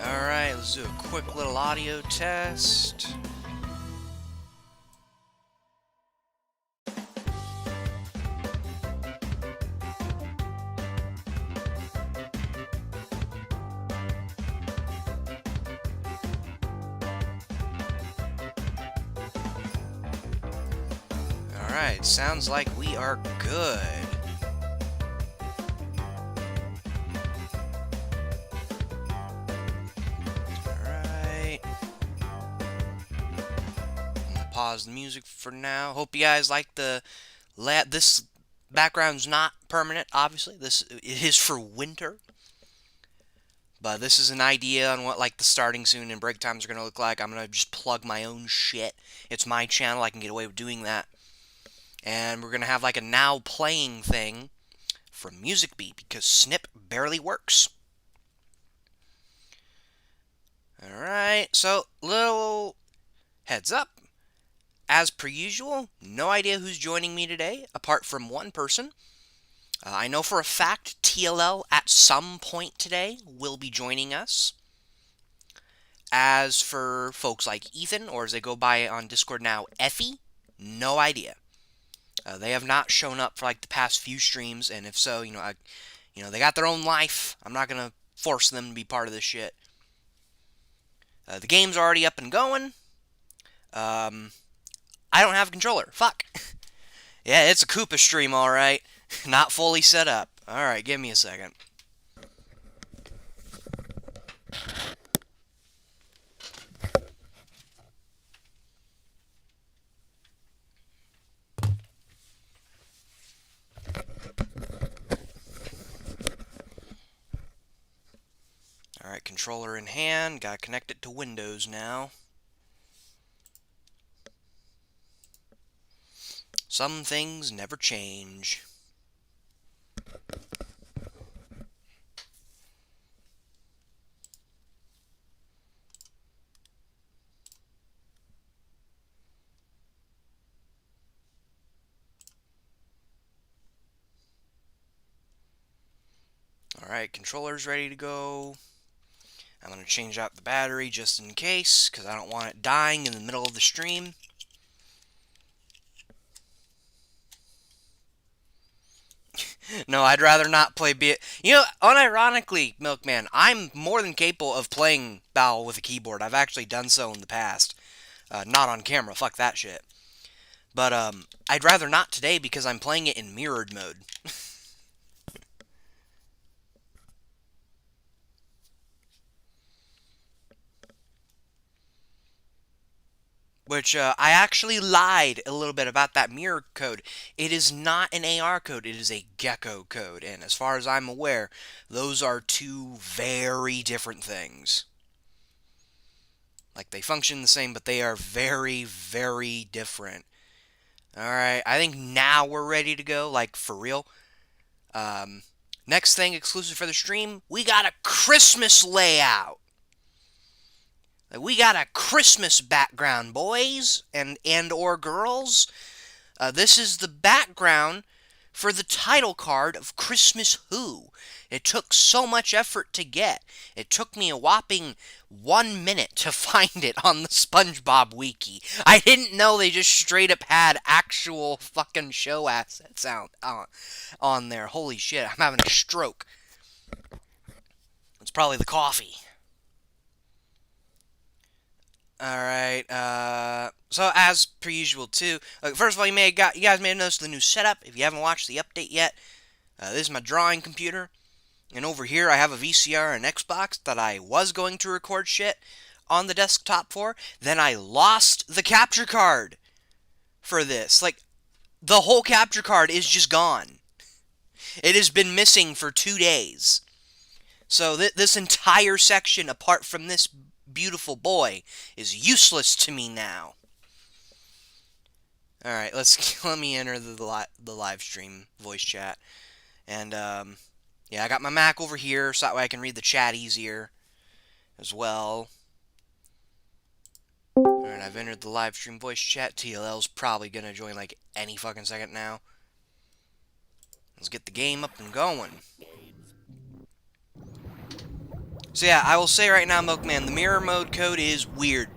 Alright, let's do a quick little audio test. Alright, sounds like we are good. Alright. I'm gonna pause the music for now. Hope you guys like the... This background's not permanent, obviously. It is for winter. But this is an idea on what like the starting soon and break times are going to look like. I'm going to just plug my own shit. It's my channel. I can get away with doing that. And we're going to have like a now playing thing from Music Beat because Snip barely works. Alright, so little heads up. As per usual, no idea who's joining me today, apart from one person. I know for a fact TLL at some point today will be joining us. As for folks like Ethan, or as they go by on Discord now, Effie, no idea. They have not shown up for like the past few streams, and if so, they got their own life. I'm not gonna force them to be part of this shit. The game's already up and going. I don't have a controller. Fuck. Yeah, it's a Koopa stream, alright. Not fully set up. Alright, give me a second. Alright, controller in hand. Gotta connect it to Windows now. Some things never change. Alright, controller's ready to go. I'm going to change out the battery just in case, because I don't want it dying in the middle of the stream. No, I'd rather not play unironically, Milkman, I'm more than capable of playing Bowl with a keyboard. I've actually done so in the past. Not on camera, fuck that shit. But, I'd rather not today because I'm playing it in mirrored mode. Which, I actually lied a little bit about that mirror code. It is not an AR code, it is a Gecko code. And as far as I'm aware, those are two very different things. Like, they function the same, but they are very, very different. Alright, I think now we're ready to go, like, for real. Next thing, exclusive for the stream, we got a Christmas layout. We got a Christmas background, boys and or girls. This is the background for the title card of Christmas Who. It took so much effort to get. It took me a whopping 1 minute to find it on the SpongeBob wiki. I didn't know they just straight up had actual fucking show assets on there. Holy shit, I'm having a stroke. It's probably the coffee. Alright, so as per usual too, first of all, you guys may have noticed the new setup. If you haven't watched the update yet, this is my drawing computer, and over here I have a VCR and Xbox that I was going to record shit on the desktop for, then I lost the capture card for this. Like, the whole capture card is just gone. It has been missing for 2 days. So this entire section, apart from this beautiful boy, is useless to me now. Alright, let me enter the live stream voice chat. And, yeah, I got my Mac over here, so that way I can read the chat easier as well. Alright, I've entered the live stream voice chat. TLL's probably gonna join, like, any fucking second now. Let's get the game up and going. So yeah, I will say right now, Milkman, the mirror mode code is weird.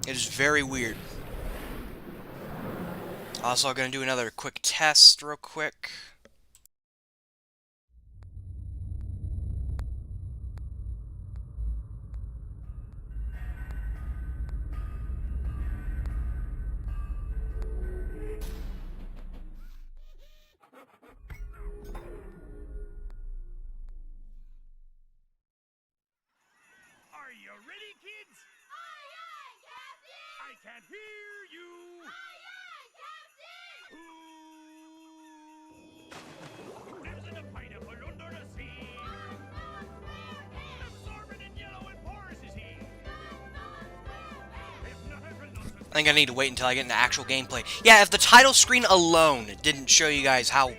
It is very weird. Also, I'm gonna do another quick test real quick. Are you ready, kids? Aye, aye, Captain! I can't hear you! Aye, aye, Captain! Who lives in a pineapple under the sea? Absorbent and yellow and porous is he. I think I need to wait until I get into actual gameplay. Yeah, if the title screen alone didn't show you guys how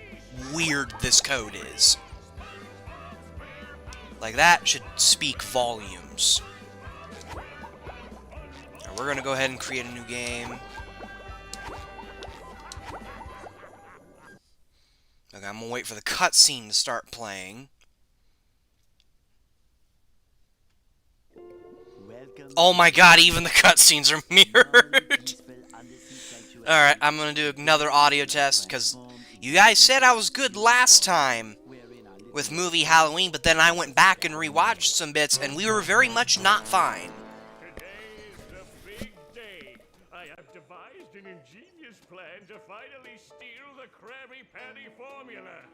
weird this code is. Like, that should speak volumes. Now, we're gonna go ahead and create a new game. Okay, I'm gonna wait for the cutscene to start playing. Oh my god, even the cutscenes are mirrored! Alright, I'm gonna do another audio test, because you guys said I was good last time with movie Halloween, but then I went back and rewatched some bits, and we were very much not fine. Today's the big day. I have devised an ingenious plan to finally steal the Krabby Patty formula.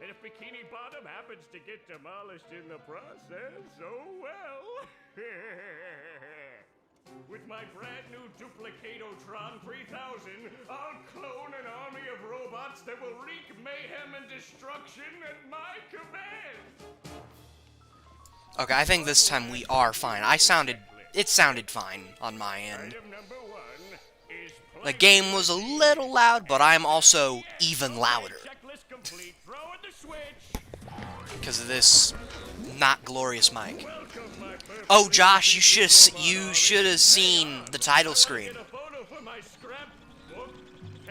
And if Bikini Bottom happens to get demolished in the process, oh well. With my brand new Duplicatotron 3000, I'll clone an army of robots that will wreak mayhem and destruction at my command. Okay, I think this time we are fine. It sounded fine on my end. Item number 1 is The game was a little loud, but I'm also even louder. Checklist complete. Throw in the switch. Because of this not glorious mic. Welcome, my perfect. Oh, Josh, you should have seen the title screen. Get a photo for my scrapbook.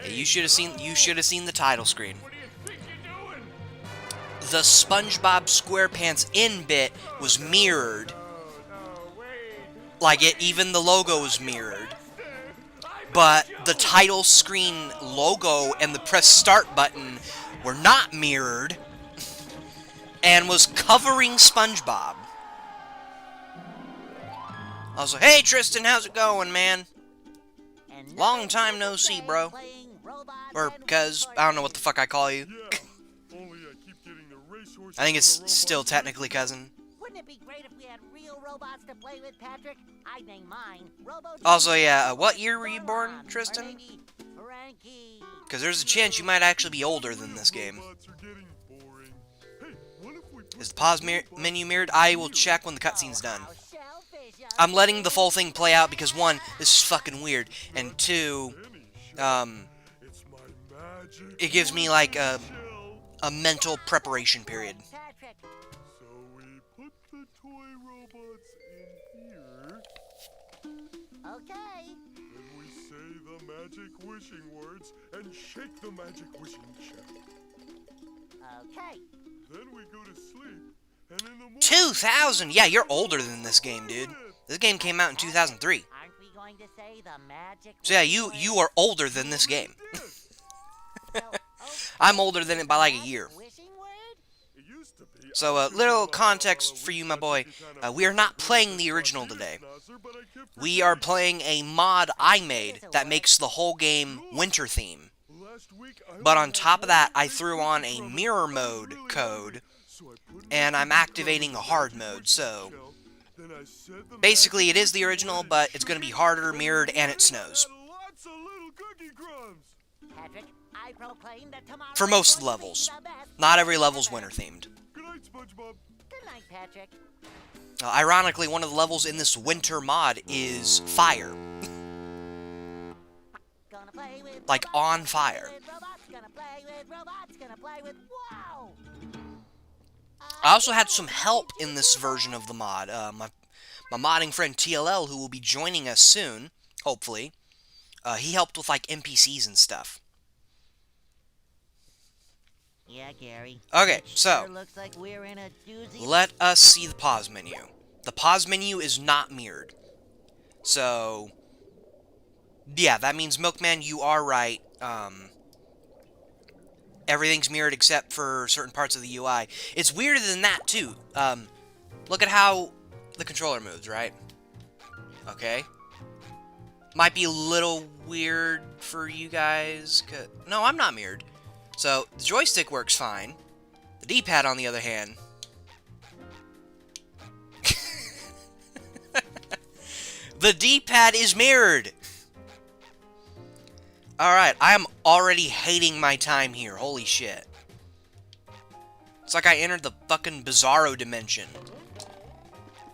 Yeah, you should have seen the title screen. What do you think you're doing? The SpongeBob SquarePants in bit was mirrored. No, wait. Like even the logo was mirrored. I But the title screen logo and the press start button were not mirrored and was covering SpongeBob. I was like, hey Tristan, how's it going, man? Long time no see, bro. Or, cuz, I don't know what the fuck I call you. Only I keep getting the racehorse. I think it's still technically cousin. Wouldn't it be great if we had real robots to play with, Patrick? I'd name mine Robo. Also, yeah, what year were you born, Tristan? Frankie. Because there's a chance you might actually be older than this game. Is the pause menu mirrored? I will check when the cutscene's done. I'm letting the full thing play out because, one, this is fucking weird, and two, it gives me, like, a mental preparation period. Patrick. So we put the toy robots in here, Okay. then we say the magic wishing words and shake the magic wishing shell. Okay. Then we go to sleep, and in the morning... 2000? Yeah, you're older than this game, dude. This game came out in 2003. Aren't we going to say the magic? So yeah, you are older than this game. So, I'm older than it by like a year. wishing word? It used to be... So, little context for you, my boy. We are not playing the original today. We are playing a mod I made that makes the whole game winter theme. But on top of that, I threw on a mirror mode code, and I'm activating a hard mode, so... Basically, it is the original, but it's going to be harder, mirrored, and it snows. Patrick, I proclaim that tomorrow For most of the is going to be levels. the best Not every day level's ever. winter-themed. Good night, SpongeBob. Good night, Patrick. Ironically, one of the levels in this winter mod is fire. Gonna play with Like, robots, on gonna fire. play with robots, gonna play with robots, gonna play with... Wow! I also had some help in this version of the mod. My modding friend TLL, who will be joining us soon, hopefully, he helped with, like, NPCs and stuff. Yeah, Gary. Okay, It so sure looks like we're in a doozy. let us see the pause menu. The pause menu is not mirrored. So, yeah, that means, Milkman, you are right. Everything's mirrored except for certain parts of the UI. It's weirder than that, too. Look at how the controller moves, right? Okay. Might be a little weird for you guys. No, I'm not mirrored. So, the joystick works fine. The D-pad, on the other hand... the D-pad is mirrored! Alright, I am already hating my time here. Holy shit. It's like I entered the fucking Bizarro dimension.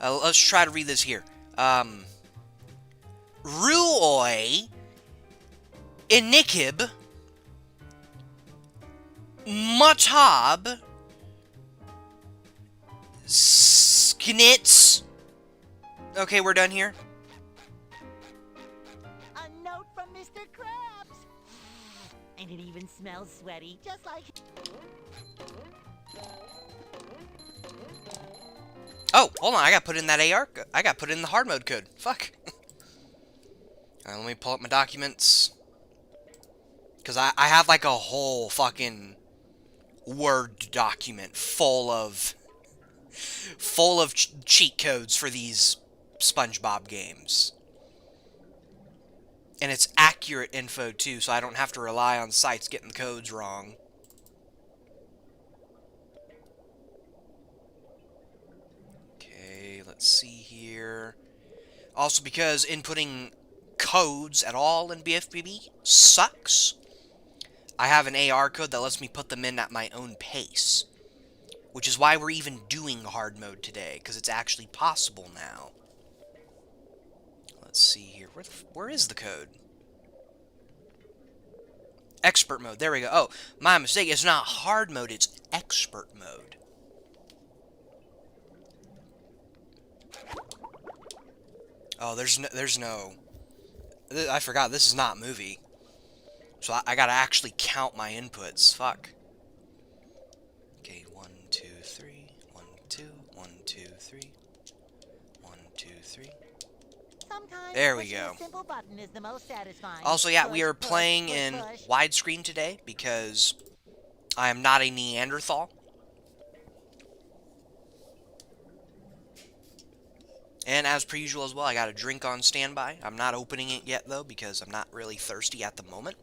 Let's try to read this here. Ruoi Inikib Matab Sknitz. Okay, we're done here. A note from Mr. Krabs. And it even smells sweaty, just like. Oh, hold on, I got put in that AR. I got put in the hard mode code. Fuck. Let me pull up my documents. Because I have like a whole fucking Word document full of cheat codes for these SpongeBob games. And it's accurate info too, so I don't have to rely on sites getting the codes wrong. Okay, let's see here. Also, because inputting codes at all in BFBB sucks, I have an AR code that lets me put them in at my own pace. Which is why we're even doing hard mode today, because it's actually possible now. Let's see here. Where is the code? Expert mode. There we go. Oh, my mistake. It's not hard mode, it's expert mode. Oh, there's no... I forgot, this is not movie. So I gotta actually count my inputs. Fuck. Okay, 1, 2, 3. 1, 2, 1, 2, 3. 1, 2, 3. Sometimes There we pushing go. a simple button is the most satisfying. Also, yeah, we Push, are push, playing push, in push. widescreen today because I am not a Neanderthal. And as per usual as well, I got a drink on standby. I'm not opening it yet, though, because I'm not really thirsty at the moment.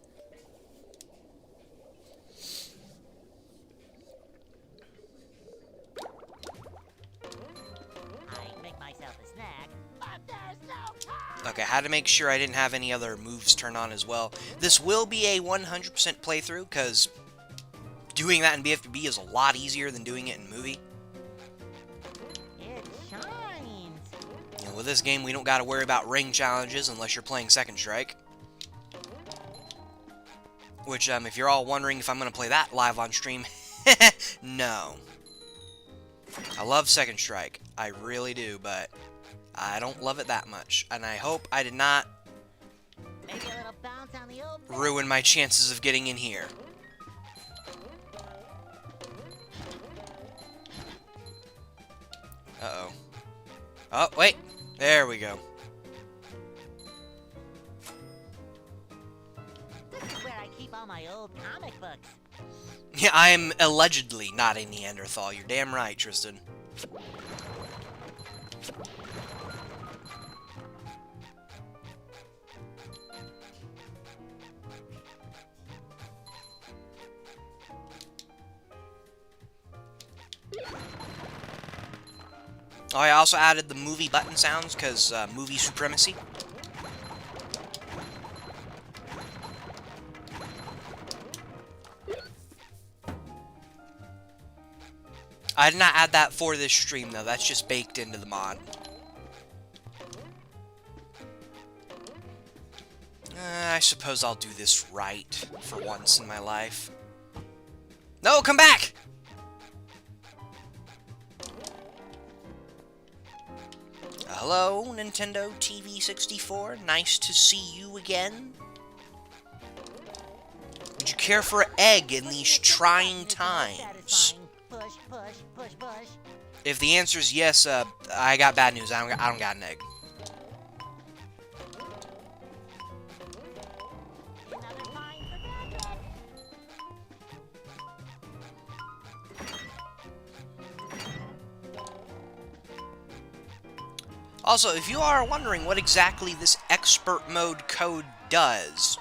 I make myself a snack, but there's no time. Okay, I had to make sure I didn't have any other moves turned on as well. This will be a 100% playthrough, because doing that in BFBB is a lot easier than doing it in movie. It shines. You know, with this game, we don't got to worry about ring challenges unless you're playing Second Strike. Which, if you're all wondering if I'm going to play that live on stream, no. I love Second Strike. I really do, but I don't love it that much. And I hope I did not Maybe a little bounce on the old. ruin my chances of getting in here. Uh-oh. Oh, wait. There we go. This is where I keep all my old comic books. Yeah, I am allegedly not a Neanderthal. You're damn right, Tristan. Oh, I also added the movie button sounds, because movie supremacy. I did not add that for this stream, though. That's just baked into the mod. I suppose I'll do this right for once in my life. No, come back! Hello, Nintendo TV 64. Nice to see you again. Would you care for an egg in these trying times? Satisfying. Push, push, push, push. If the answer is yes, I got bad news. I don't got an egg. Another fine for Patrick. Also, if you are wondering what exactly this expert mode code does,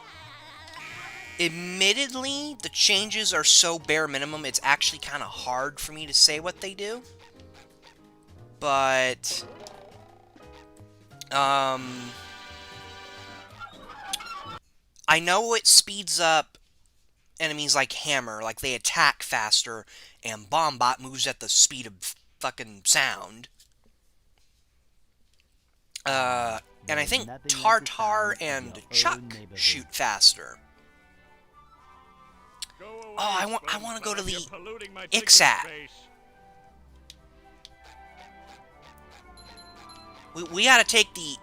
admittedly, the changes are so bare minimum, it's actually kind of hard for me to say what they do. But, I know it speeds up enemies like Hammer, like they attack faster, and Bombot moves at the speed of fucking sound. And I think Tartar and Chuck shoot faster. Go away, Oh, I want to go to SpongeBob. the You're polluting my chicken Ixat. space. We gotta take the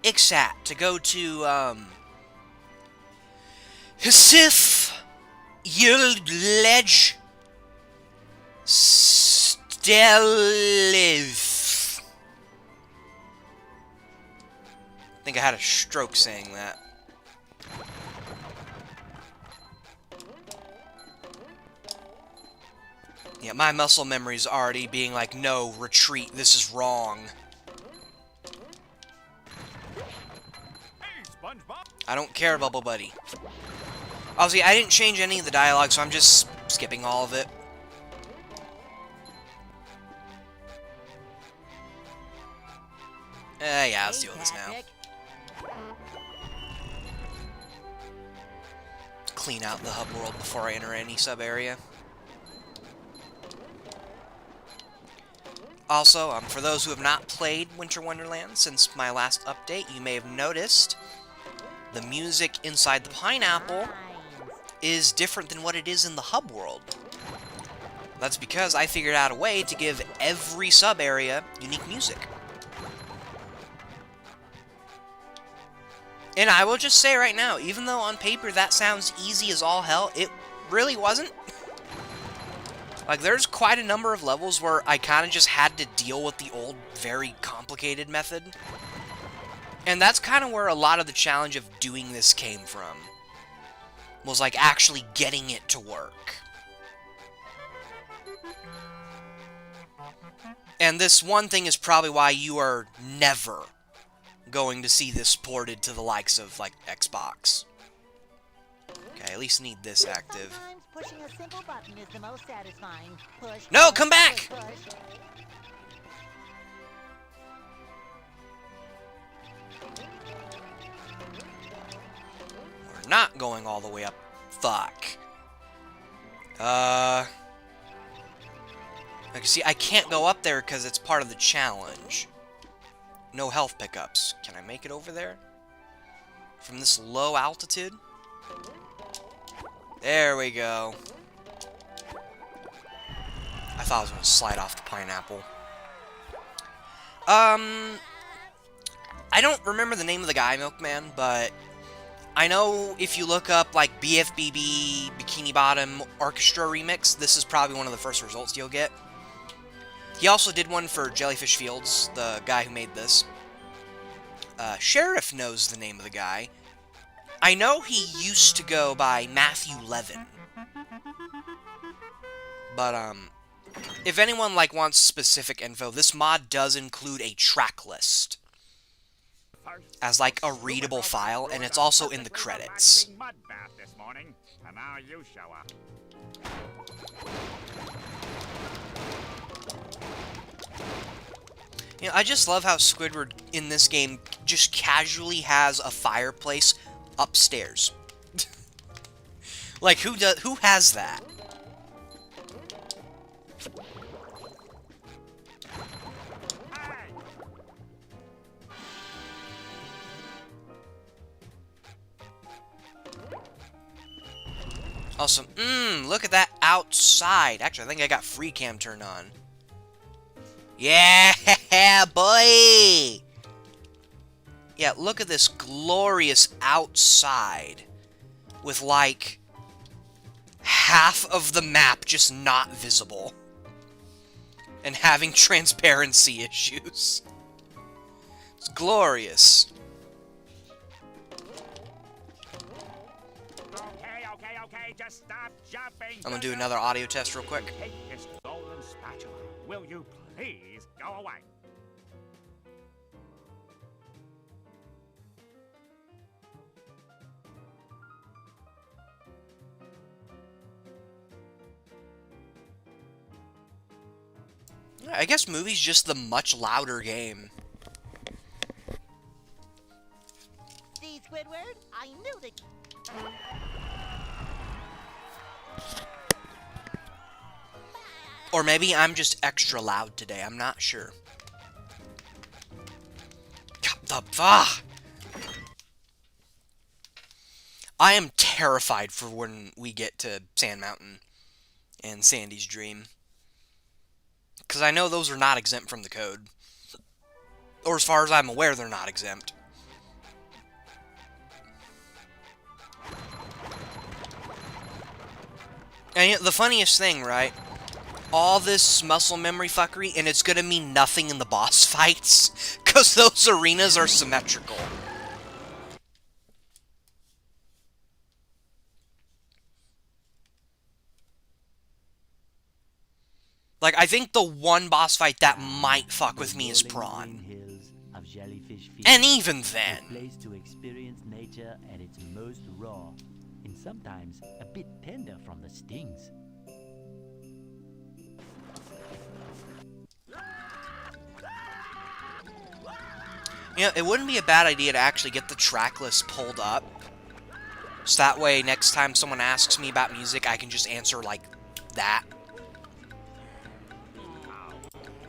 Ixat to go to, Sif Yildledge Stelliv. I think I had a stroke saying that. Yeah, my muscle memory's already being like, no, retreat, this is wrong. Hey, SpongeBob. I don't care, Bubble Buddy. Obviously, I didn't change any of the dialogue, so I'm just skipping all of it. Yeah, let's deal with this now. Patrick. Clean out the hub world before I enter any sub-area. Also, for those who have not played Winter Wonderland since my last update, you may have noticed the music inside the pineapple Lines. is different than what it is in the hub world. That's because I figured out a way to give every sub-area unique music. And I will just say right now, even though on paper that sounds easy as all hell, it really wasn't. Like, there's quite a number of levels where I kind of just had to deal with the old, very complicated method. And that's kind of where a lot of the challenge of doing this came from. Was, like, actually getting it to work. And this one thing is probably why you are never going to see this ported to the likes of, like, Xbox. Okay, I at least need this active. Sometimes pushing a simple button is the most satisfying. Push. No, push, come back! push, push. We're not going all the way up. Fuck. Like, see, I can't go up there because it's part of the challenge. No health pickups. Can I make it over there? From this low altitude? There we go. I thought I was going to slide off the pineapple. I don't remember the name of the guy, Milkman, but I know if you look up, like, BFBB, Bikini Bottom Orchestra Remix, this is probably one of the first results you'll get. He also did one for Jellyfish Fields, the guy who made this. Sheriff knows the name of the guy. I know he used to go by Matthew Levin. But, if anyone, like, wants specific info, this mod does include a track list as, like, a readable file, and it's also in the credits. Mud bath this morning, and now you show up. You know, I just love how Squidward in this game just casually has a fireplace upstairs. Like, who has that? Awesome. Look at that outside. Actually, I think I got free cam turned on. Yeah, boy! Yeah, look at this glorious outside. With, like, half of the map just not visible. And having transparency issues. It's glorious. Okay, just stop jumping. I'm gonna do another audio test real quick. Take this golden spatula. Will you please go away? I guess movie's just the much louder game. See, Squidward? I knew that. Or maybe I'm just extra loud today, I'm not sure. I am terrified for when we get to Sand Mountain and Sandy's Dream. Because I know those are not exempt from the code. Or as far as I'm aware, they're not exempt. And the funniest thing, right? All this muscle memory fuckery, and it's gonna mean nothing in the boss fights. Because those arenas are symmetrical. Like, I think the one boss fight that might fuck with me is Prawn. And even then. Place to experience nature at its most raw, and sometimes a bit tender from the stings. You know, it wouldn't be a bad idea to actually get the track list pulled up. So that way, next time someone asks me about music, I can just answer like that.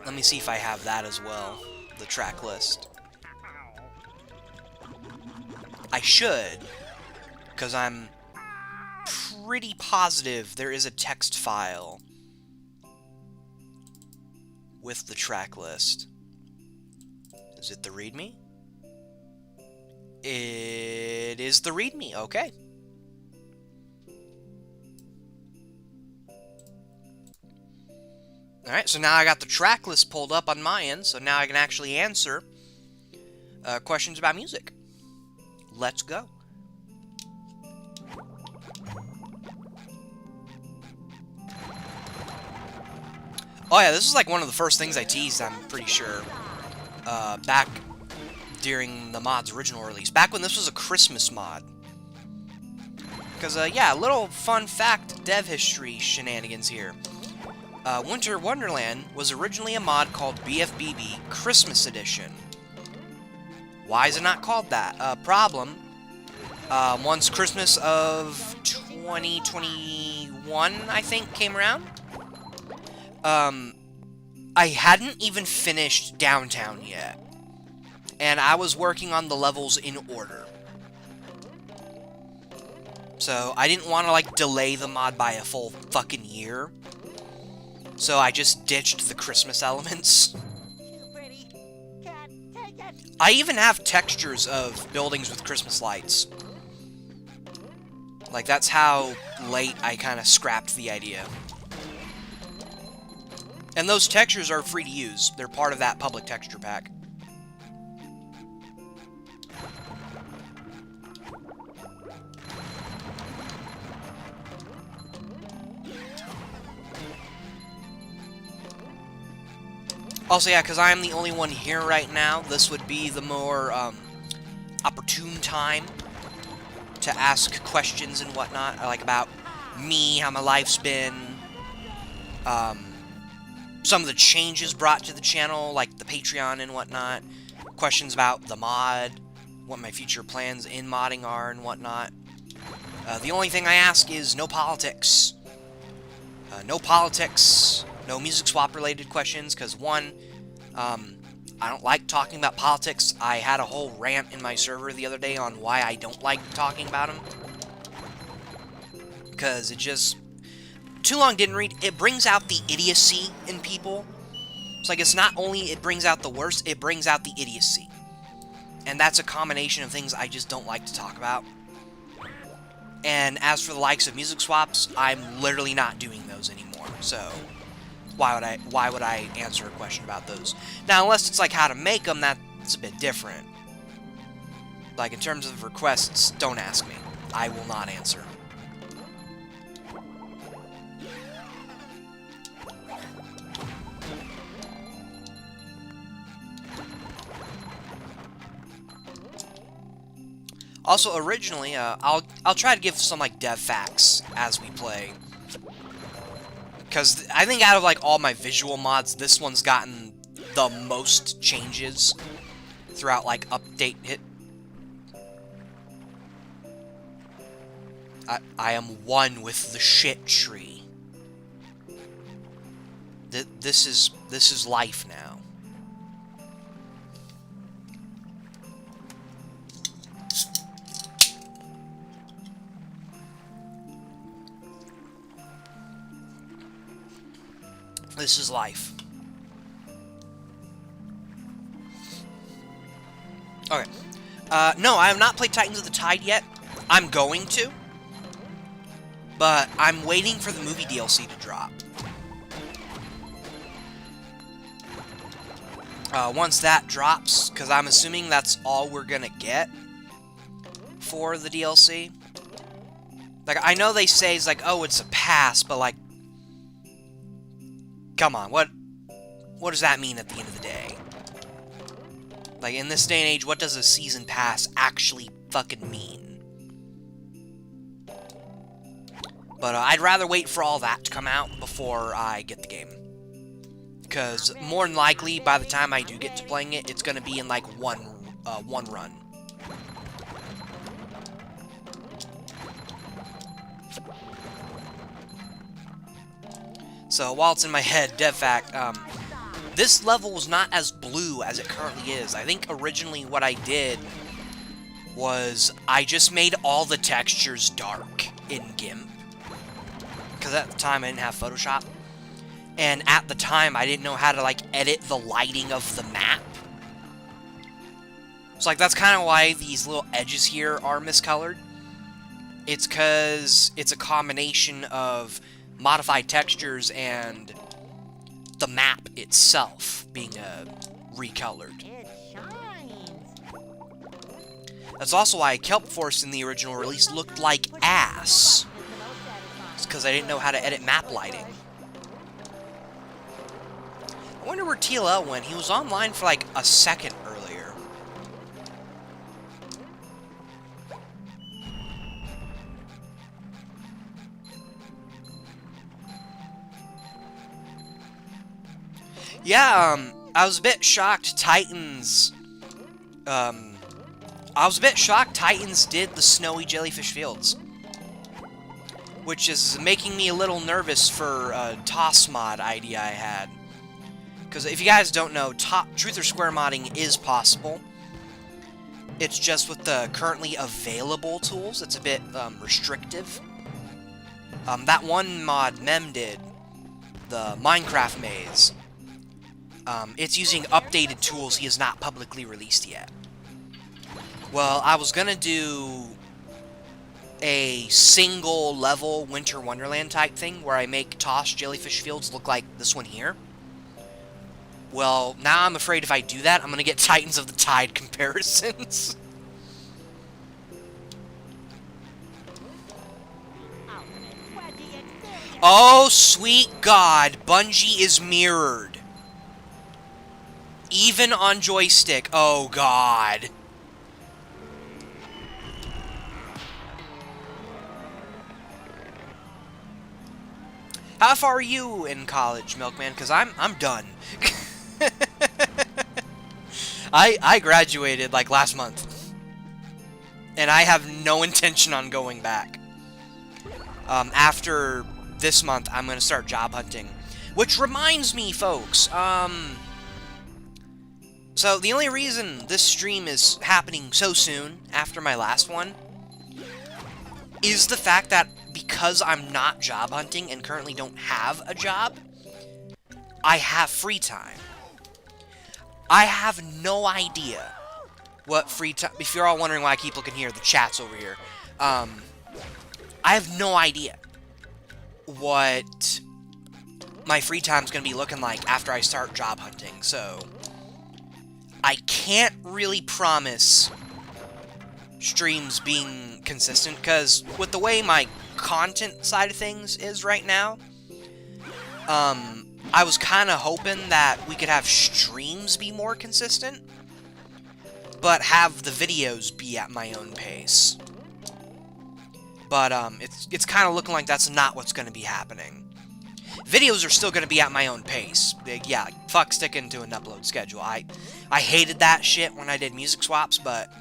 Let me see if I have that as well, the track list. I should, because I'm pretty positive there is a text file with the track list. Is it the README? It is the README, okay. Alright, so now I got the track list pulled up on my end, so now I can actually answer questions about music. Let's go. Oh yeah, this is like one of the first things I teased, I'm pretty sure. Back during the mod's original release. Back when this was a Christmas mod. Because, yeah, a little fun fact, dev history shenanigans here. Winter Wonderland was originally a mod called BFBB Christmas Edition. Why is it not called that? Problem. Once Christmas of 2021, I think, came around. I hadn't even finished Downtown yet. And I was working on the levels in order. So, I didn't want to, like, delay the mod by a full fucking year. So, I just ditched the Christmas elements. Too pretty. Can't take it. I even have textures of buildings with Christmas lights. Like, that's how late I kind of scrapped the idea. And those textures are free to use. They're part of that public texture pack. Also, yeah, because I am the only one here right now, this would be the more opportune time to ask questions and whatnot, like about me, how my life's been, some of the changes brought to the channel, like the Patreon and whatnot, questions about the mod, what my future plans in modding are and whatnot. The only thing I ask is no politics. No politics, no music swap related questions, because one, I don't like talking about politics. I had a whole rant in my server the other day on why I don't like talking about them. Because it just... Too long didn't read. It brings out the idiocy in people. It's like, it's not only it brings out the worst, it brings out the idiocy. And that's a combination of things I just don't like to talk about. And as for the likes of music swaps, I'm literally not doing those anymore. So why would I answer a question about those? Now, unless it's like how to make them, that's a bit different. Like in terms of requests, don't ask me. I will not answer. Also, originally, I'll try to give some like dev facts as we play, because I think out of like all my visual mods, this one's gotten the most changes throughout like update hit. I am one with the shit tree. This is life now. This is life. Okay. No, I have not played Titans of the Tide yet. I'm going to. But I'm waiting for the movie DLC to drop. Once that drops, because I'm assuming that's all we're gonna get for the DLC. Like, I know they say it's like, oh, it's a pass, but like, come on, what does that mean at the end of the day? Like, in this day and age, what does a season pass actually fucking mean? But I'd rather wait for all that to come out before I get the game. Because more than likely, by the time I do get to playing it, it's going to be in like one run. So while it's in my head, dev fact, this level was not as blue as it currently is. I think originally what I did was I just made all the textures dark in GIMP. Because at the time I didn't have Photoshop. And at the time I didn't know how to like edit the lighting of the map. So like that's kind of why these little edges here are miscolored. It's because it's a combination of modified textures and the map itself being recolored. It shines. That's also why Kelp Force in the original release looked like ass. It's because I didn't know how to edit map lighting. I wonder where TLL went. He was online for like a second earlier. Yeah, I was a bit shocked Titans did the snowy jellyfish fields. Which is making me a little nervous for a TOS mod idea I had. Because if you guys don't know, Truth or Square modding is possible. It's just with the currently available tools, it's a bit restrictive. That one mod Mem did, the Minecraft maze, it's using updated tools he has not publicly released yet. Well, I was gonna do a single level Winter Wonderland type thing where I make TOS jellyfish fields look like this one here. Well, now I'm afraid if I do that, I'm gonna get Titans of the Tide comparisons. Oh, sweet God, Bungie is mirrored. Even on joystick, oh God. How far are you in college, Milkman? Because I'm done. I graduated like last month. And I have no intention on going back. After this month, I'm going to start job hunting. Which reminds me, folks, so the only reason this stream is happening so soon after my last one is the fact that because I'm not job hunting and currently don't have a job, I have free time. I have no idea what free time... If you're all wondering why I keep looking here, the chat's over here. I have no idea what my free time's going to be looking like after I start job hunting, so I can't really promise streams being consistent, because with the way my content side of things is right now, I was kind of hoping that we could have streams be more consistent, but have the videos be at my own pace. But, it's kind of looking like that's not what's going to be happening. Videos are still going to be at my own pace. Yeah, fuck sticking to an upload schedule. I hated that shit when I did music swaps, but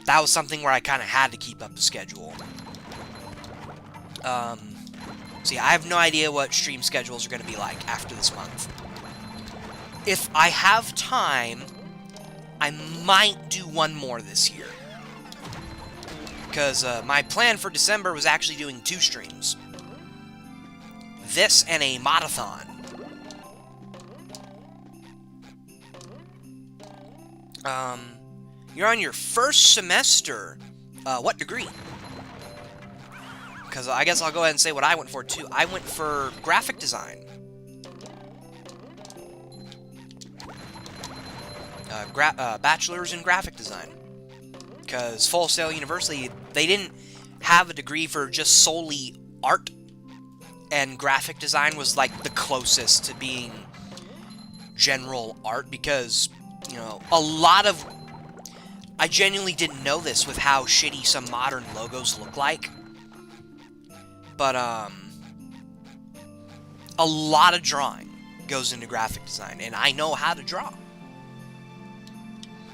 that was something where I kind of had to keep up the schedule. So yeah, I have no idea what stream schedules are going to be like after this month. If I have time, I might do one more this year. Because my plan for December was actually doing 2 streams. This and a modathon. You're on your first semester. What degree? Because I guess I'll go ahead and say what I went for, too. I went for graphic design. Bachelor's in graphic design. Because Full Sail University, they didn't have a degree for just solely art. And graphic design was, like, the closest to being general art. Because, you know, a lot of... I genuinely didn't know this with how shitty some modern logos look like. But, a lot of drawing goes into graphic design, and I know how to draw.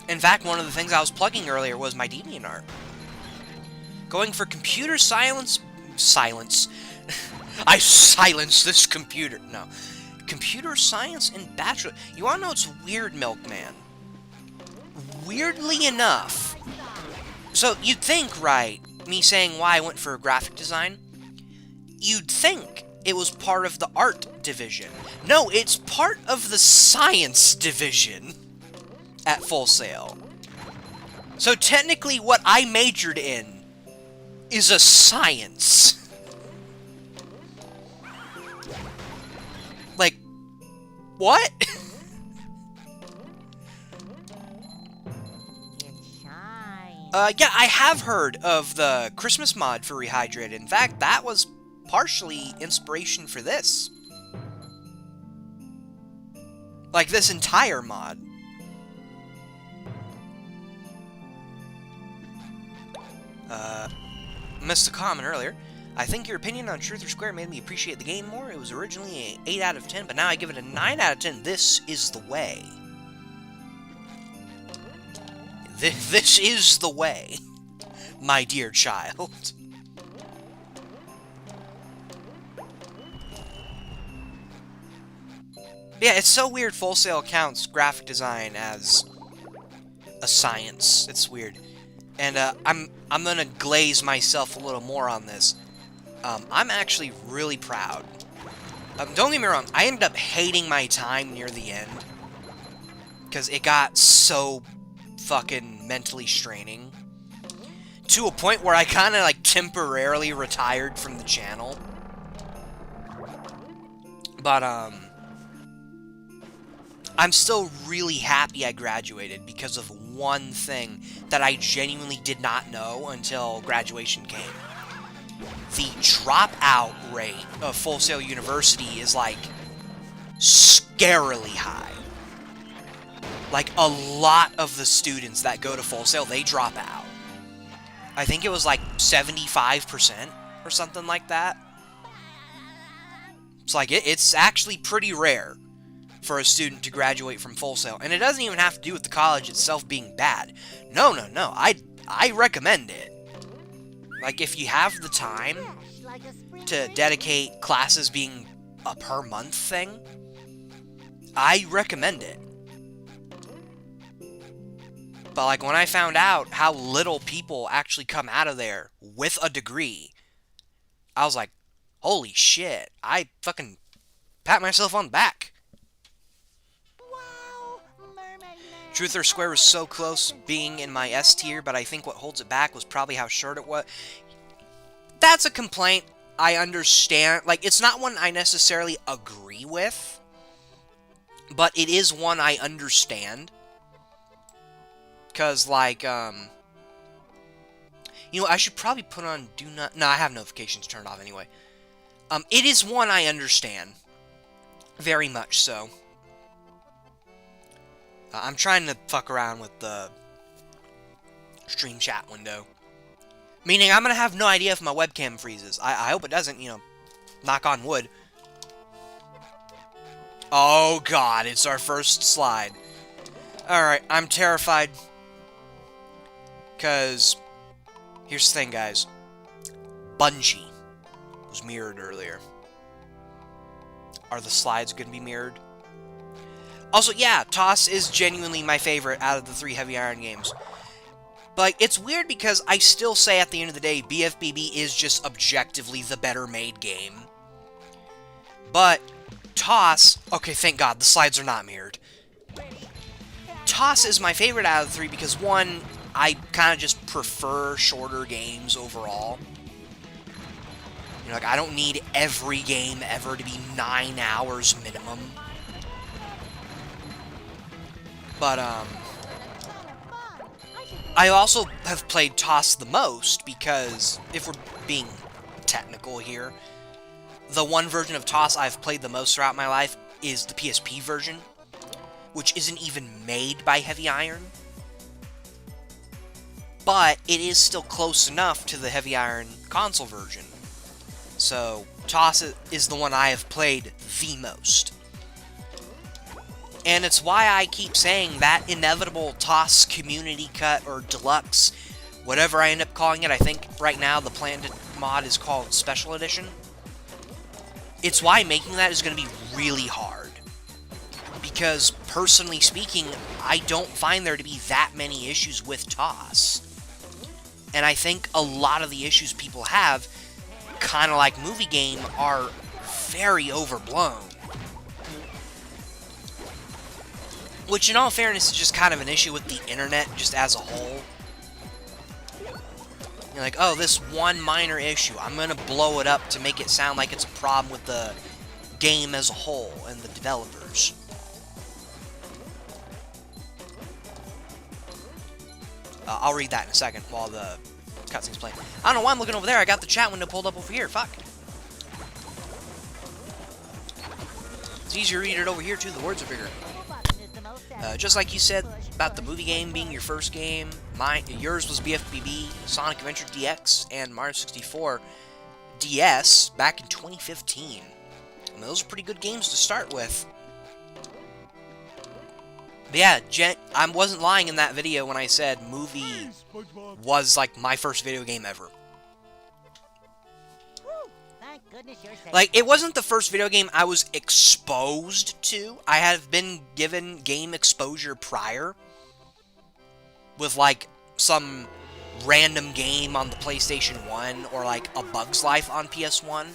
In fact, one of the things I was plugging earlier was my DeviantArt. Going for computer silence... I silenced this computer. No. Computer science and bachelor... You wanna know what's weird, Milkman? Weirdly enough... So, you'd think, right, me saying why I went for graphic design... You'd think it was part of the art division. No, it's part of the science division at Full Sail. So technically what I majored in is a science. Like, what? Yeah, I have heard of the Christmas mod for Rehydrated. In fact, that was partially inspiration for this. Like, this entire mod. Missed a comment earlier. I think your opinion on Truth or Square made me appreciate the game more. It was originally an 8 out of 10, but now I give it a 9 out of 10. This is the way. This is the way, my dear child. Yeah, it's so weird Full Sail counts graphic design as a science. It's weird. And I'm gonna glaze myself a little more on this. I'm actually really proud. Don't get me wrong, I ended up hating my time near the end. Because it got so fucking mentally straining. To a point where I kind of, like, temporarily retired from the channel. But, I'm still really happy I graduated because of one thing that I genuinely did not know until graduation came. The dropout rate of Full Sail University is, like, scarily high. Like, a lot of the students that go to Full Sail, they drop out. I think it was, like, 75% or something like that. It's like, it's actually pretty rare for a student to graduate from Full Sail. And it doesn't even have to do with the college itself being bad. No. I recommend it. Like, if you have the time to dedicate classes being a per month thing, I recommend it. But, like, when I found out how little people actually come out of there with a degree, I was like, holy shit, I fucking pat myself on the back. Truth or Square was so close being in my S tier, but I think what holds it back was probably how short it was. that's a complaint I understand. Like, it's not one I necessarily agree with, but it is one I understand. Because, like, you know, I should probably put on do not... No, I have notifications turned off anyway. It is one I understand. Very much so. I'm trying to fuck around with the stream chat window. Meaning I'm going to have no idea if my webcam freezes. I hope it doesn't, you know, knock on wood. Oh, God, it's our first slide. Alright, I'm terrified. Because, here's the thing, guys. Bungie was mirrored earlier. Are the slides going to be mirrored? Also, yeah, Toss is genuinely my favorite out of the 3 Heavy Iron games. But, like, it's weird because I still say at the end of the day, BFBB is just objectively the better made game. But, Toss... Okay, thank God, the slides are not mirrored. Toss is my favorite out of the 3 because, one, I kind of just prefer shorter games overall. You know, like, I don't need every game ever to be 9 hours minimum. But, I also have played Toss the most because, if we're being technical here, the one version of Toss I've played the most throughout my life is the PSP version, which isn't even made by Heavy Iron. But it is still close enough to the Heavy Iron console version. So, Toss is the one I have played the most. And it's why I keep saying that inevitable Toss Community Cut or Deluxe, whatever I end up calling it. I think right now the planned mod is called Special Edition. It's why making that is going to be really hard. Because, personally speaking, I don't find there to be that many issues with Toss. And I think a lot of the issues people have, kind of like Movie Game, are very overblown. Which, in all fairness, is just kind of an issue with the internet, just as a whole. You're like, oh, this one minor issue, I'm gonna blow it up to make it sound like it's a problem with the game as a whole and the developers. I'll read that in a second while the cutscene's playing. I don't know why I'm looking over there. I got the chat window pulled up over here. Fuck. It's easier to read it over here, too. The words are bigger. Just like you said about the Movie Game being your first game, yours was BFBB, Sonic Adventure DX, and Mario 64 DS back in 2015. I mean, those are pretty good games to start with. But yeah, I wasn't lying in that video when I said Movie was, like, my first video game ever. Like, it wasn't the first video game I was exposed to. I have been given game exposure prior. With, like, some random game on the PlayStation 1 or, like, A Bug's Life on PS1.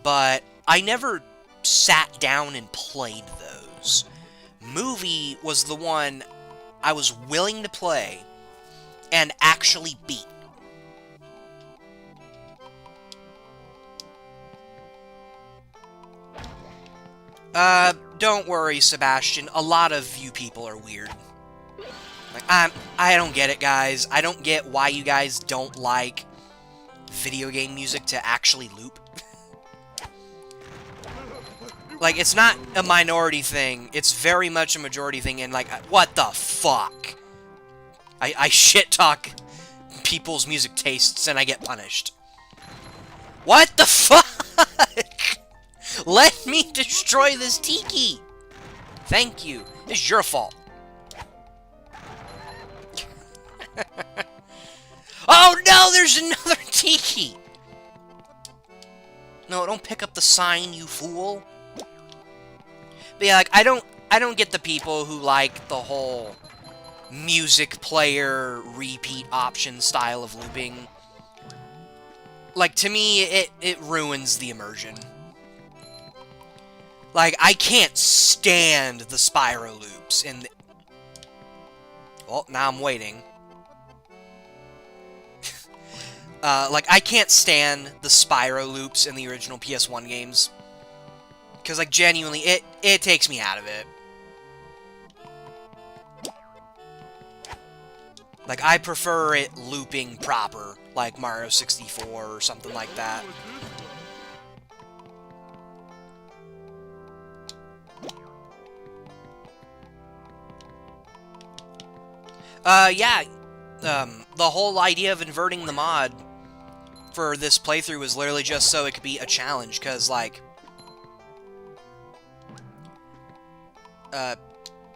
But I never sat down and played those. Movie was the one I was willing to play and actually beat. Don't worry, Sebastian. A lot of you people are weird. Like, I don't get it, guys. I don't get why you guys don't like video game music to actually loop. Like, it's not a minority thing. It's very much a majority thing, and, like, what the fuck? I shit-talk people's music tastes, and I get punished. What the fuck? Let me destroy this tiki! Thank you. It's your fault. Oh no, there's another tiki! No, don't pick up the sign, you fool. But yeah, like, I don't get the people who like the whole music player repeat option style of looping. Like, to me, it ruins the immersion. Like, I can't stand the Spyro loops in the... Well, now I'm waiting. Like, I can't stand the Spyro loops in the original PS1 games. Because, like, genuinely, it takes me out of it. Like, I prefer it looping proper, like Mario 64 or something like that. Yeah, the whole idea of inverting the mod for this playthrough was literally just so it could be a challenge, because, like,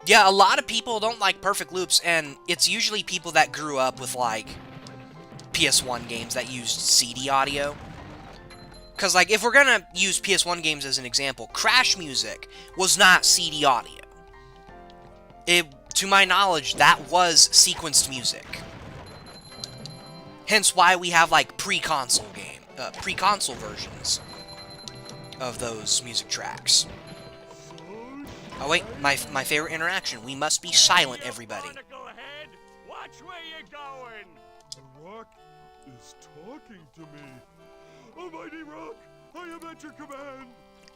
yeah, a lot of people don't like perfect loops, and it's usually people that grew up with, like, PS1 games that used CD audio. Because, like, if we're gonna use PS1 games as an example, Crash Music was not CD audio. To my knowledge, that was sequenced music. Hence why we have, like, pre-console versions of those music tracks. Oh wait, my favorite interaction. We must be silent, everybody. Barnacle head, watch where you're going. The rock is talking to me. Almighty rock, I am at your command.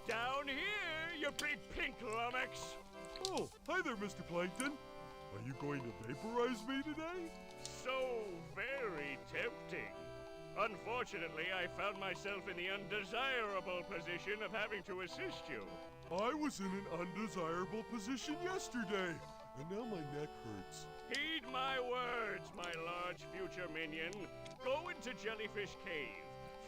Down here, you big pink lummox. Oh, hi there, Mr. Plankton. Are you going to vaporize me today? So very tempting. Unfortunately, I found myself in the undesirable position of having to assist you. I was in an undesirable position yesterday, and now my neck hurts. Heed my words, my large future minion. Go into Jellyfish Cave.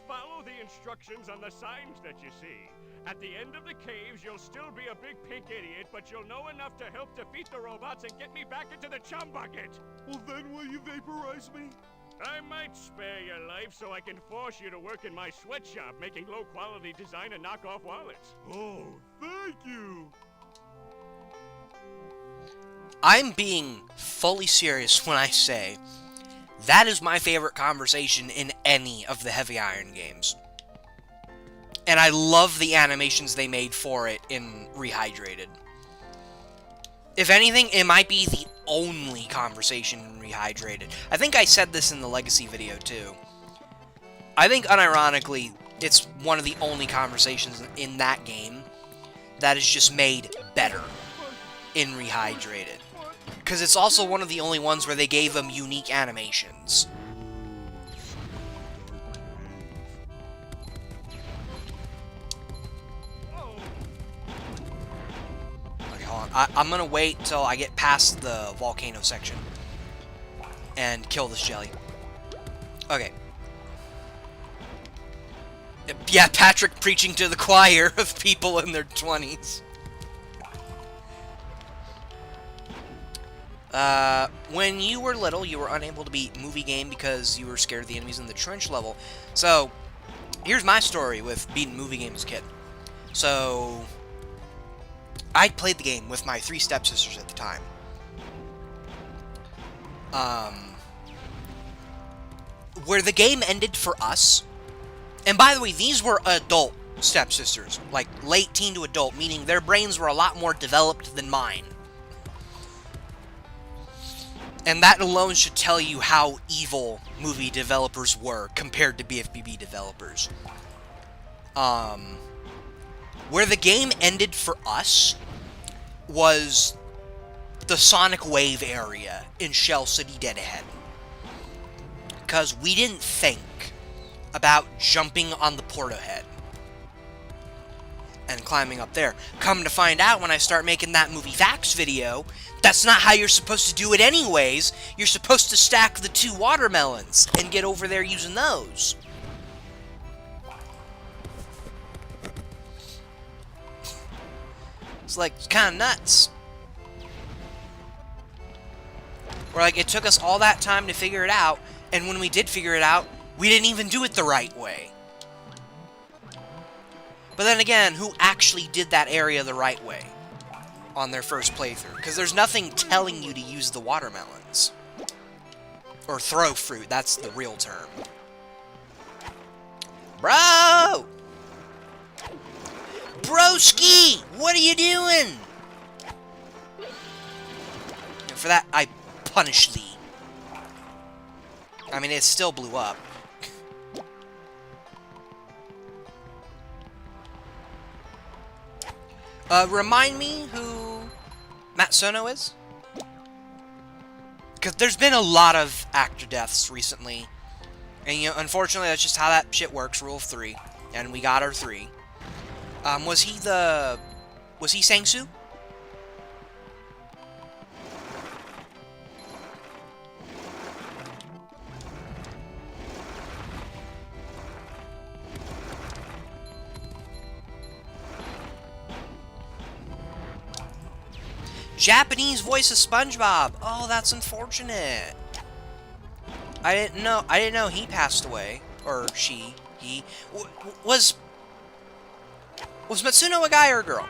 Follow the instructions on the signs that you see. At the end of the caves, you'll still be a big pink idiot, but you'll know enough to help defeat the robots and get me back into the chum bucket. Well, then will you vaporize me? I might spare your life so I can force you to work in my sweatshop making low-quality design and knockoff wallets. Oh, thank you. I'm being fully serious when I say that is my favorite conversation in any of the Heavy Iron games. And I love the animations they made for it in Rehydrated. If anything, it might be the only conversation in Rehydrated. I think I said this in the Legacy video, too. I think, unironically, it's one of the only conversations in that game that is just made better in Rehydrated. Because it's also one of the only ones where they gave them unique animations. Okay, hold on. I'm gonna wait till I get past the volcano section and kill this jelly. Okay. Yeah, Patrick preaching to the choir of people in their 20s. When you were little, you were unable to beat Movie Game because you were scared of the enemies in the trench level. So, here's my story with beating Movie Game as a kid. So, I played the game with my 3 stepsisters at the time. Where the game ended for us, and by the way, these were adult stepsisters, like late teen to adult, meaning their brains were a lot more developed than mine. And that alone should tell you how evil movie developers were compared to BFBB developers. Where the game ended for us was the Sonic Wave area in Shell City Dead Ahead. Because we didn't think about jumping on the portal head and climbing up there. Come to find out, when I start making that movie facts video, that's not how you're supposed to do it anyways. You're supposed to stack the 2 watermelons and get over there using those. It's like, it's kind of nuts. Where, like, it took us all that time to figure it out, and when we did figure it out, we didn't even do it the right way. But then again, who actually did that area the right way on their first playthrough? Because there's nothing telling you to use the watermelons. Or throw fruit, that's the real term. Bro! Broski! What are you doing? And for that, I punish thee. I mean, it still blew up. Remind me who Matsuno is? Because there's been a lot of actor deaths recently. And, you know, unfortunately, that's just how that shit works, rule of 3. And we got our 3. Was he Sangsu? Japanese voice of SpongeBob. Oh, that's unfortunate. I didn't know he passed away, or she. He was Matsuno a guy or a girl?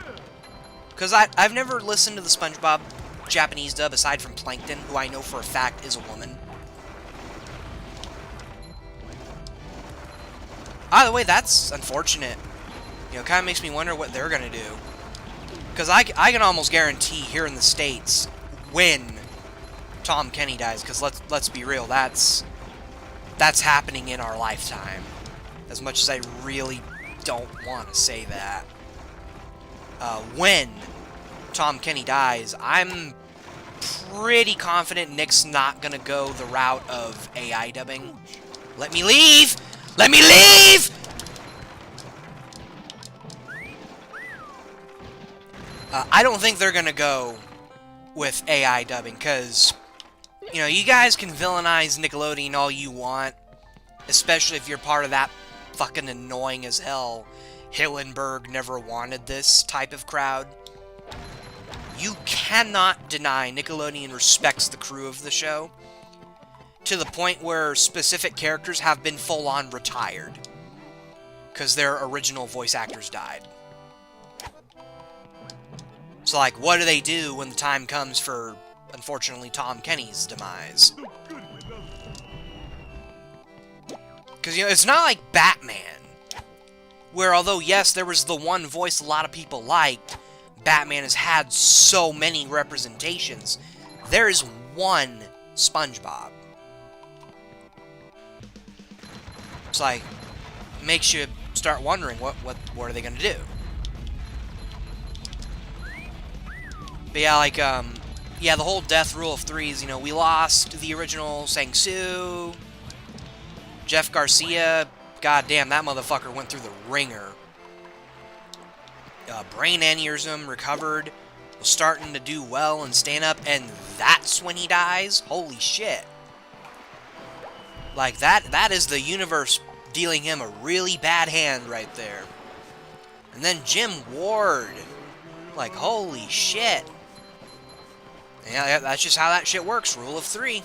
Because I've never listened to the SpongeBob Japanese dub aside from Plankton, who I know for a fact is a woman. Either way, that's unfortunate. You know, kind of makes me wonder what they're gonna do. Because I can almost guarantee here in the States when Tom Kenny dies, because let's be real, that's happening in our lifetime. As much as I really don't want to say that. When Tom Kenny dies, I'm pretty confident Nick's not gonna go the route of AI dubbing. Let me leave! Let me leave! I don't think they're gonna go with AI dubbing, because, you know, you guys can villainize Nickelodeon all you want, especially if you're part of that fucking annoying as hell Hillenburg never wanted this type of crowd. You cannot deny Nickelodeon respects the crew of the show, to the point where specific characters have been full-on retired, because their original voice actors died. So, like, what do they do when the time comes for, unfortunately, Tom Kenny's demise? Because, you know, it's not like Batman, where although, yes, there was the one voice a lot of people liked, Batman has had so many representations. There is one SpongeBob. It's like, makes you start wondering, what are they going to do? But yeah, like, yeah, the whole death rule of 3s, you know, we lost the original Sangsu, Jeff Garcia, goddamn, that motherfucker went through the ringer. Brain aneurysm, recovered, was starting to do well and stand up, and that's when he dies? Holy shit. Like, that is the universe dealing him a really bad hand right there. And then Jim Ward. Like, holy shit. Yeah, that's just how that shit works. Rule of 3.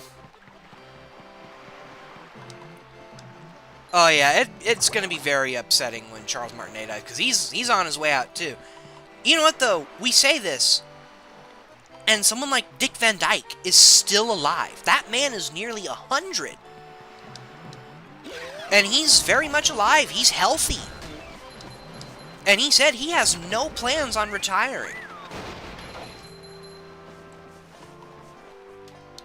Oh yeah, it's gonna be very upsetting when Charles Martinet dies, because he's on his way out too. You know what though? We say this, and someone like Dick Van Dyke is still alive. That man is nearly 100. And he's very much alive. He's healthy. And he said he has no plans on retiring.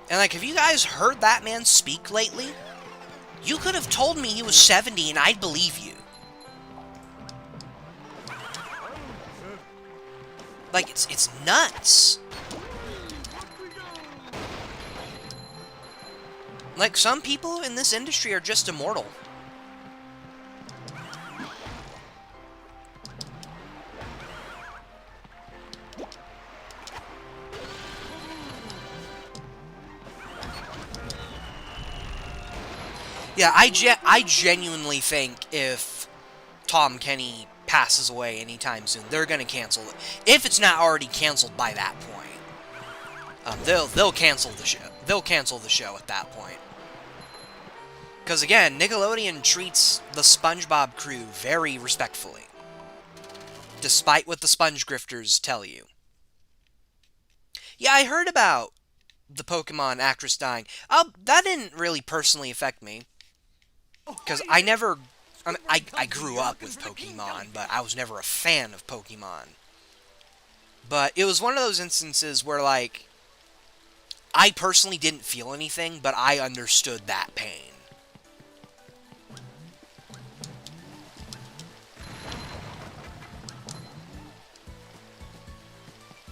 And, like, have you guys heard that man speak lately? You could have told me he was 70 and I'd believe you. Like, it's nuts. Like, some people in this industry are just immortal. Yeah, I genuinely think if Tom Kenny passes away anytime soon, they're gonna cancel it. If it's not already canceled by that point, they'll cancel the show. They'll cancel the show at that point. Because again, Nickelodeon treats the SpongeBob crew very respectfully, despite what the Sponge Grifters tell you. Yeah, I heard about the Pokemon actress dying. That didn't really personally affect me. Because I grew up with Pokemon, but I was never a fan of Pokemon. But it was one of those instances where, like, I personally didn't feel anything, but I understood that pain.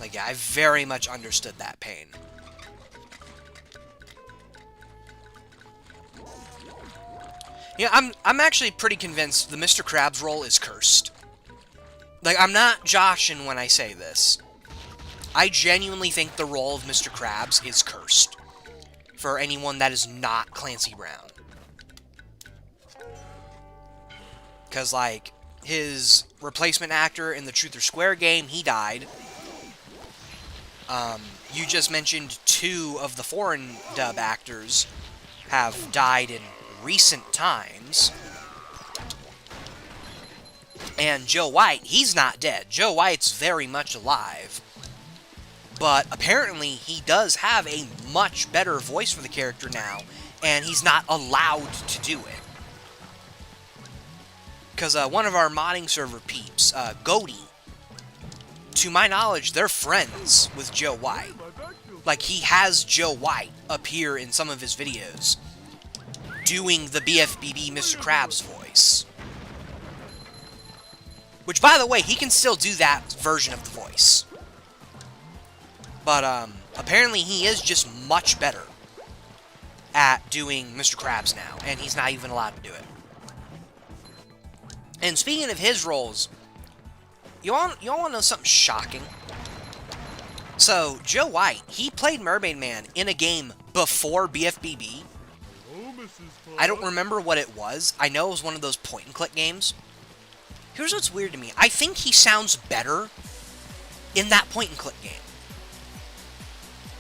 Like, yeah, I very much understood that pain. Yeah, I'm actually pretty convinced the Mr. Krabs role is cursed. Like, I'm not joshing when I say this. I genuinely think the role of Mr. Krabs is cursed. For anyone that is not Clancy Brown. Because, like, his replacement actor in the Truth or Square game, he died. You just mentioned 2 of the foreign dub actors have died in recent times. And Joe White, he's not dead. Joe White's very much alive. But apparently he does have a much better voice for the character now, and he's not allowed to do it. Because one of our modding server peeps, Goaty, to my knowledge, they're friends with Joe White. Like, he has Joe White appear in some of his videos, doing the BFBB Mr. Krabs voice. Which, by the way, he can still do that version of the voice. But, apparently he is just much better at doing Mr. Krabs now, and he's not even allowed to do it. And speaking of his roles, you all want to know something shocking? So, Joe White, he played Mermaid Man in a game before BFBB. Oh, Mrs. I don't remember what it was. I know it was one of those point-and-click games. Here's what's weird to me. I think he sounds better in that point-and-click game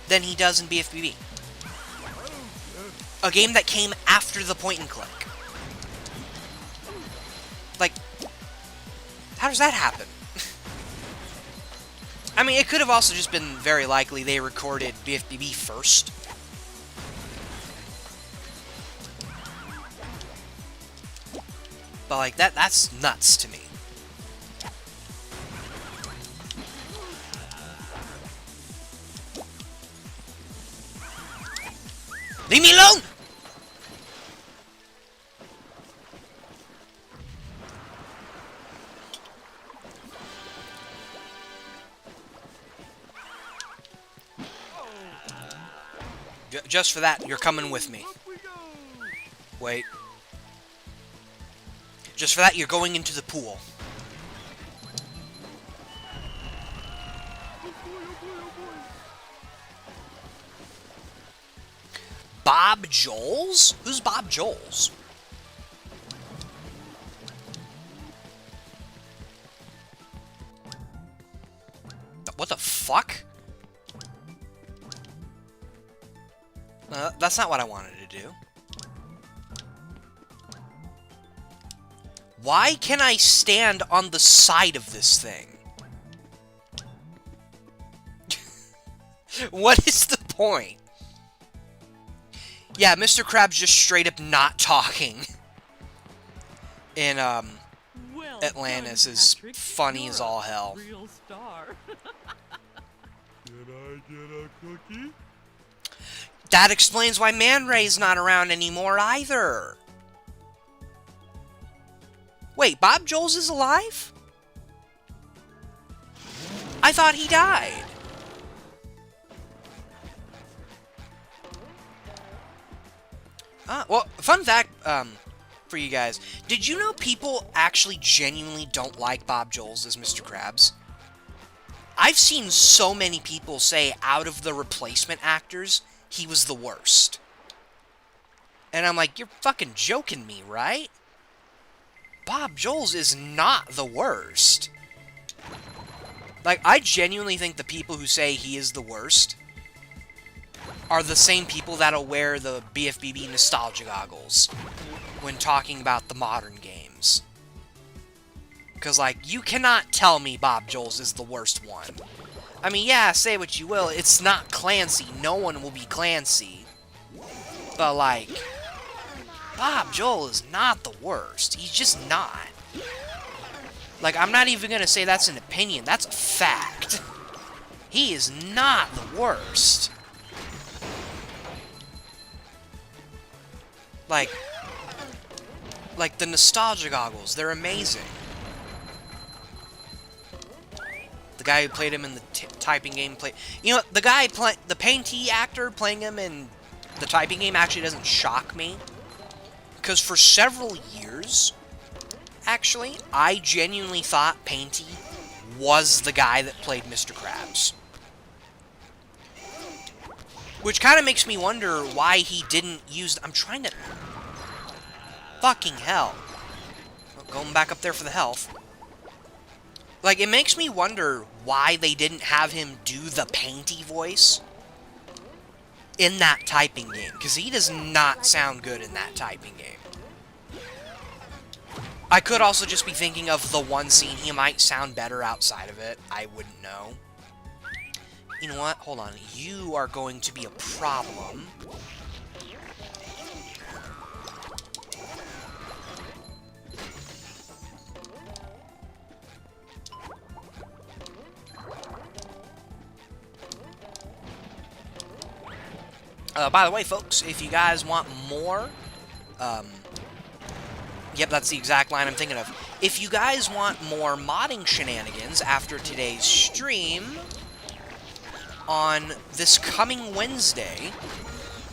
than he does in BFBB. A game that came after the point-and-click. Like, how does that happen? I mean, it could have also just been very likely they recorded BFBB first. But, like, that's nuts to me. Leave me alone! Just for that, you're coming with me. Wait. Just for that, you're going into the pool. Bob Joles? Who's Bob Joles? What the fuck? That's not what I wanted to do. Why can I stand on the side of this thing? What is the point? Yeah, Mr. Krabs just straight up not talking in Well Atlantis done, is Patrick. funny You're as a all hell. Real star. Can I get a cookie? That explains why Man Ray's not around anymore either. Wait, Bob Joles is alive? I thought he died. Well, fun fact for you guys. Did you know people actually genuinely don't like Bob Joles as Mr. Krabs? I've seen so many people say out of the replacement actors, he was the worst. And I'm like, you're fucking joking me, right? Bob Joles is not the worst. Like, I genuinely think the people who say he is the worst are the same people that'll wear the BFBB nostalgia goggles when talking about the modern games. Because, like, you cannot tell me Bob Joles is the worst one. I mean, yeah, say what you will, it's not Clancy. No one will be Clancy. But, like, Bob Joel is not the worst. He's just not. Like, I'm not even gonna say that's an opinion. That's a fact. He is not the worst. Like, the nostalgia goggles, they're amazing. The guy who played him in the typing game You know, the guy the paintee actor playing him in the typing game actually doesn't shock me. Because for several years, actually, I genuinely thought Painty was the guy that played Mr. Krabs. Which kind of makes me wonder why he didn't use... I'm trying to... Fucking hell. Going back up there for the health. Like, it makes me wonder why they didn't have him do the Painty voice in that typing game. Because he does not sound good in that typing game. I could also just be thinking of the one scene. He might sound better outside of it. I wouldn't know. You know what? Hold on. You are going to be a problem. By the way, folks, if you guys want more... Yep, that's the exact line I'm thinking of. If you guys want more modding shenanigans after today's stream, on this coming Wednesday,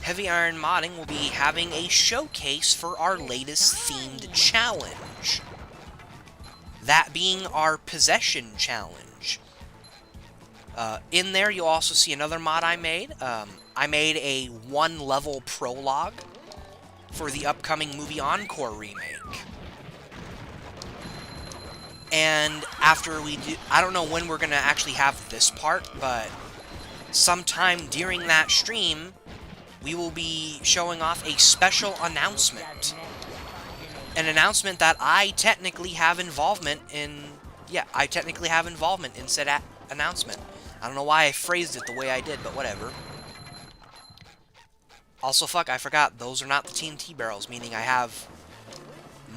Heavy Iron Modding will be having a showcase for our latest themed challenge. That being our Possession Challenge. In there, you'll also see another mod I made. I made a one-level prologue for the upcoming movie Encore remake. And after we do... I don't know when we're going to actually have this part, but sometime during that stream, we will be showing off a special announcement. An announcement that I technically have involvement in... Yeah, I technically have involvement in said announcement. I don't know why I phrased it the way I did, but whatever. Also, fuck, I forgot, those are not the TNT barrels, meaning I have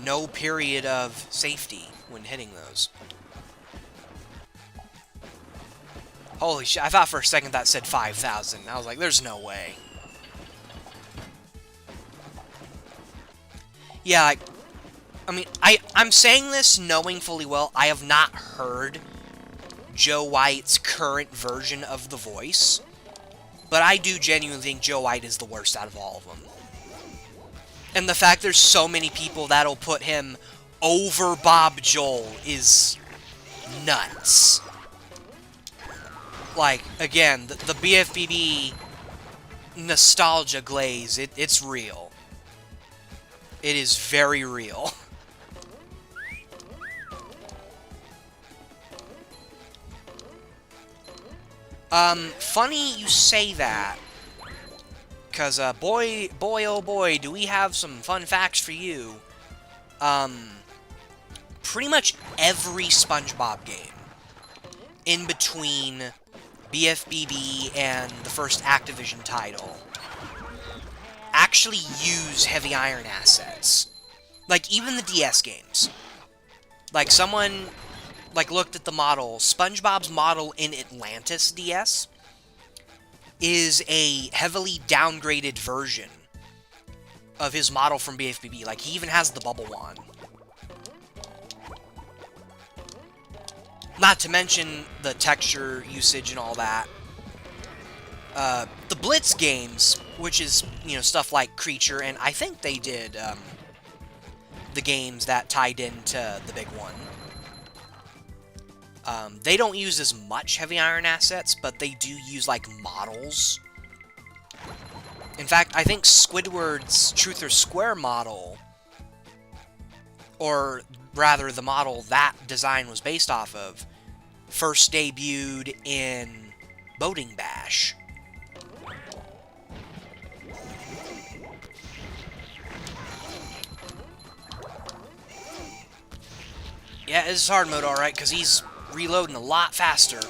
no period of safety when hitting those. Holy shit, I thought for a second that said 5,000. I was like, there's no way. Yeah, like, I mean, I'm saying this knowing fully well I have not heard Joe White's current version of the voice. But I do genuinely think Joe White is the worst out of all of them. And the fact there's so many people that'll put him over Bob Joel is nuts. Like, again, the BFBB nostalgia glaze, it's real. It is very real. Funny you say that, because, boy, oh boy, do we have some fun facts for you. Pretty much every SpongeBob game, in between BFBB and the first Activision title, actually use Heavy Iron assets. Like, even the DS games. Like, someone... like, looked at the model. SpongeBob's model in Atlantis DS is a heavily downgraded version of his model from BFBB. Like, he even has the bubble wand. Not to mention the texture usage and all that. The Blitz games, which is, you know, stuff like Creature, and I think they did, the games that tied into the big one. They don't use as much Heavy Iron assets, but they do use, like, models. In fact, I think Squidward's Truth or Square model, or rather the model that design was based off of, first debuted in Boating Bash. Yeah, it's hard mode, alright, because he's reloading a lot faster.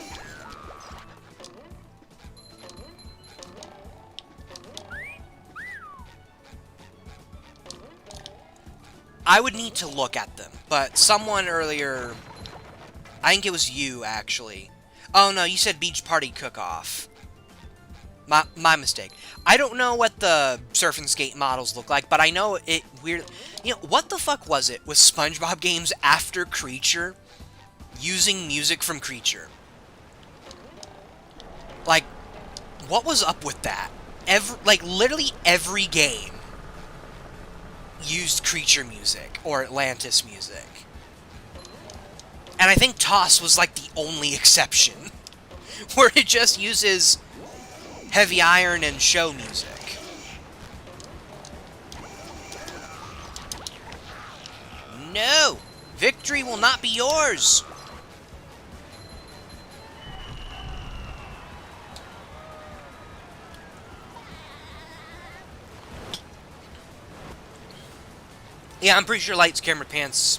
I would need to look at them, but someone earlier, I think it was you, actually. Oh, no, you said Beach Party Cook-Off. My mistake. I don't know what the Surf and Skate models look like, but I know it weird. You know, what the fuck was it with SpongeBob games after Creature using music from Creature? Like, what was up with that? Literally every game used creature music or Atlantis music. And I think Toss was like the only exception, where it just uses Heavy Iron and show music. No! Victory will not be yours! Yeah, I'm pretty sure Lights, Camera, Pants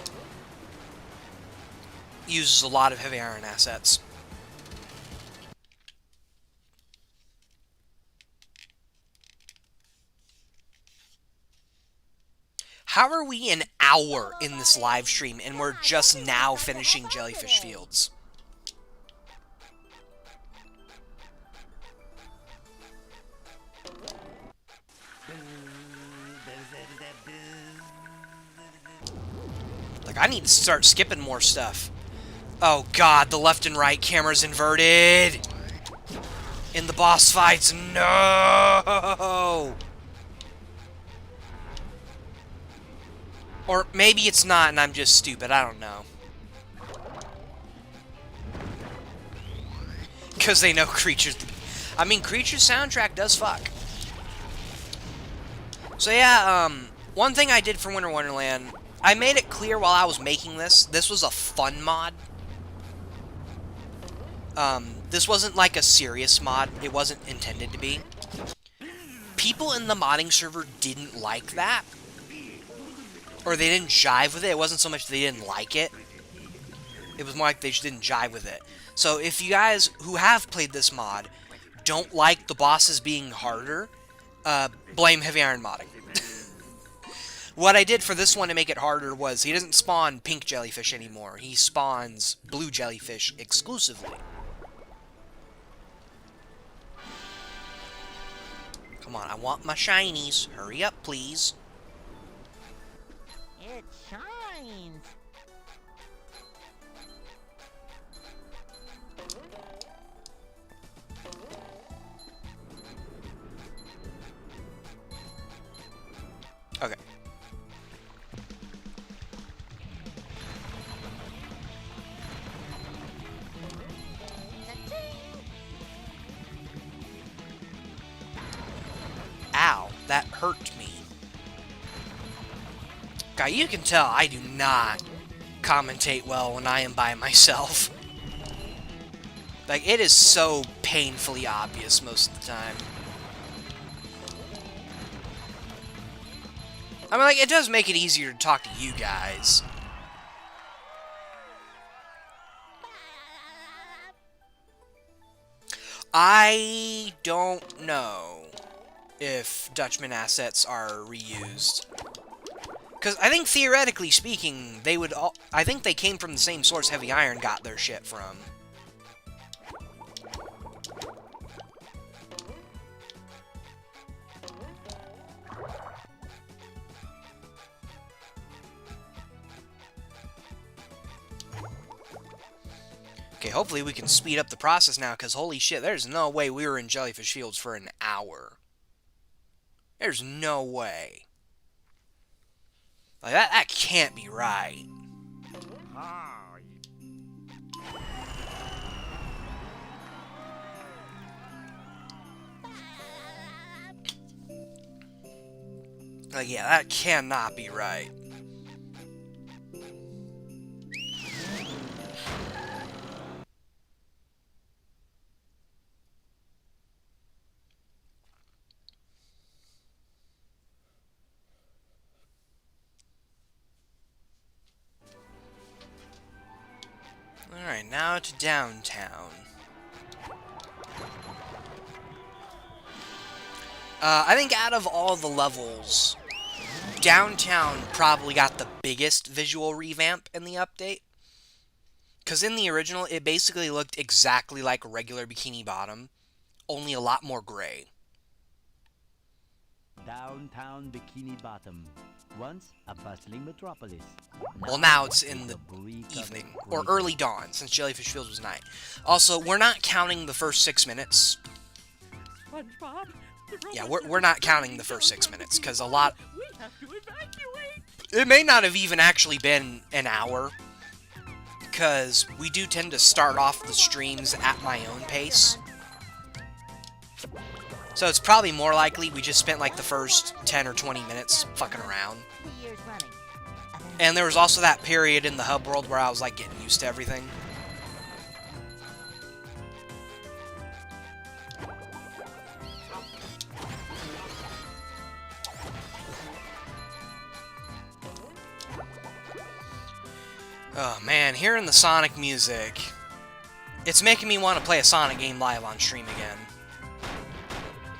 uses a lot of Heavy Iron assets. How are we an hour in this live stream and we're just now finishing Jellyfish Fields? Like, I need to start skipping more stuff. Oh god, the left and right camera's inverted! In the boss fights, no! Or maybe it's not and I'm just stupid, I don't know. Because they know Creature's... I mean, Creature's soundtrack does fuck. So yeah, one thing I did for Winter Wonderland, I made it clear while I was making this was a fun mod. This wasn't like a serious mod. It wasn't intended to be. People in the modding server didn't like that. Or they didn't jive with it. It wasn't so much they didn't like it. It was more like they just didn't jive with it. So if you guys who have played this mod don't like the bosses being harder, blame Heavy Iron modding. What I did for this one to make it harder was he doesn't spawn pink jellyfish anymore. He spawns blue jellyfish exclusively. Come on, I want my shinies. Hurry up, please. It shines. Okay. Ow, that hurt me. Guy, you can tell I do not commentate well when I am by myself. Like, it is so painfully obvious most of the time. I mean, like, it does make it easier to talk to you guys. I don't know if Dutchman assets are reused. Because I think, theoretically speaking, they would all... I think they came from the same source Heavy Iron got their shit from. Okay, hopefully we can speed up the process now, because holy shit, there's no way we were in Jellyfish Fields for an hour. There's no way. Like, that can't be right. Like, yeah, that cannot be right. Alright, now to downtown. I think out of all the levels, downtown probably got the biggest visual revamp in the update. Because in the original, it basically looked exactly like regular Bikini Bottom, only a lot more gray. downtown Bikini Bottom, once a bustling metropolis. Well, now it's in the bleak evening, of or it. early dawn, since Jellyfish Fields was night. Also, we're not counting the first 6 minutes. SpongeBob, the Yeah, robots we're are not counting the burning first 6 downtown minutes, Bikini because a Bottom. lot... We have to evacuate. It may not have even actually been an hour, because we do tend to start off the streams at my own pace. So it's probably more likely we just spent like the first 10 or 20 minutes fucking around. 2 years running. And there was also that period in the hub world where I was like getting used to everything. Oh man, hearing the Sonic music, it's making me want to play a Sonic game live on stream again.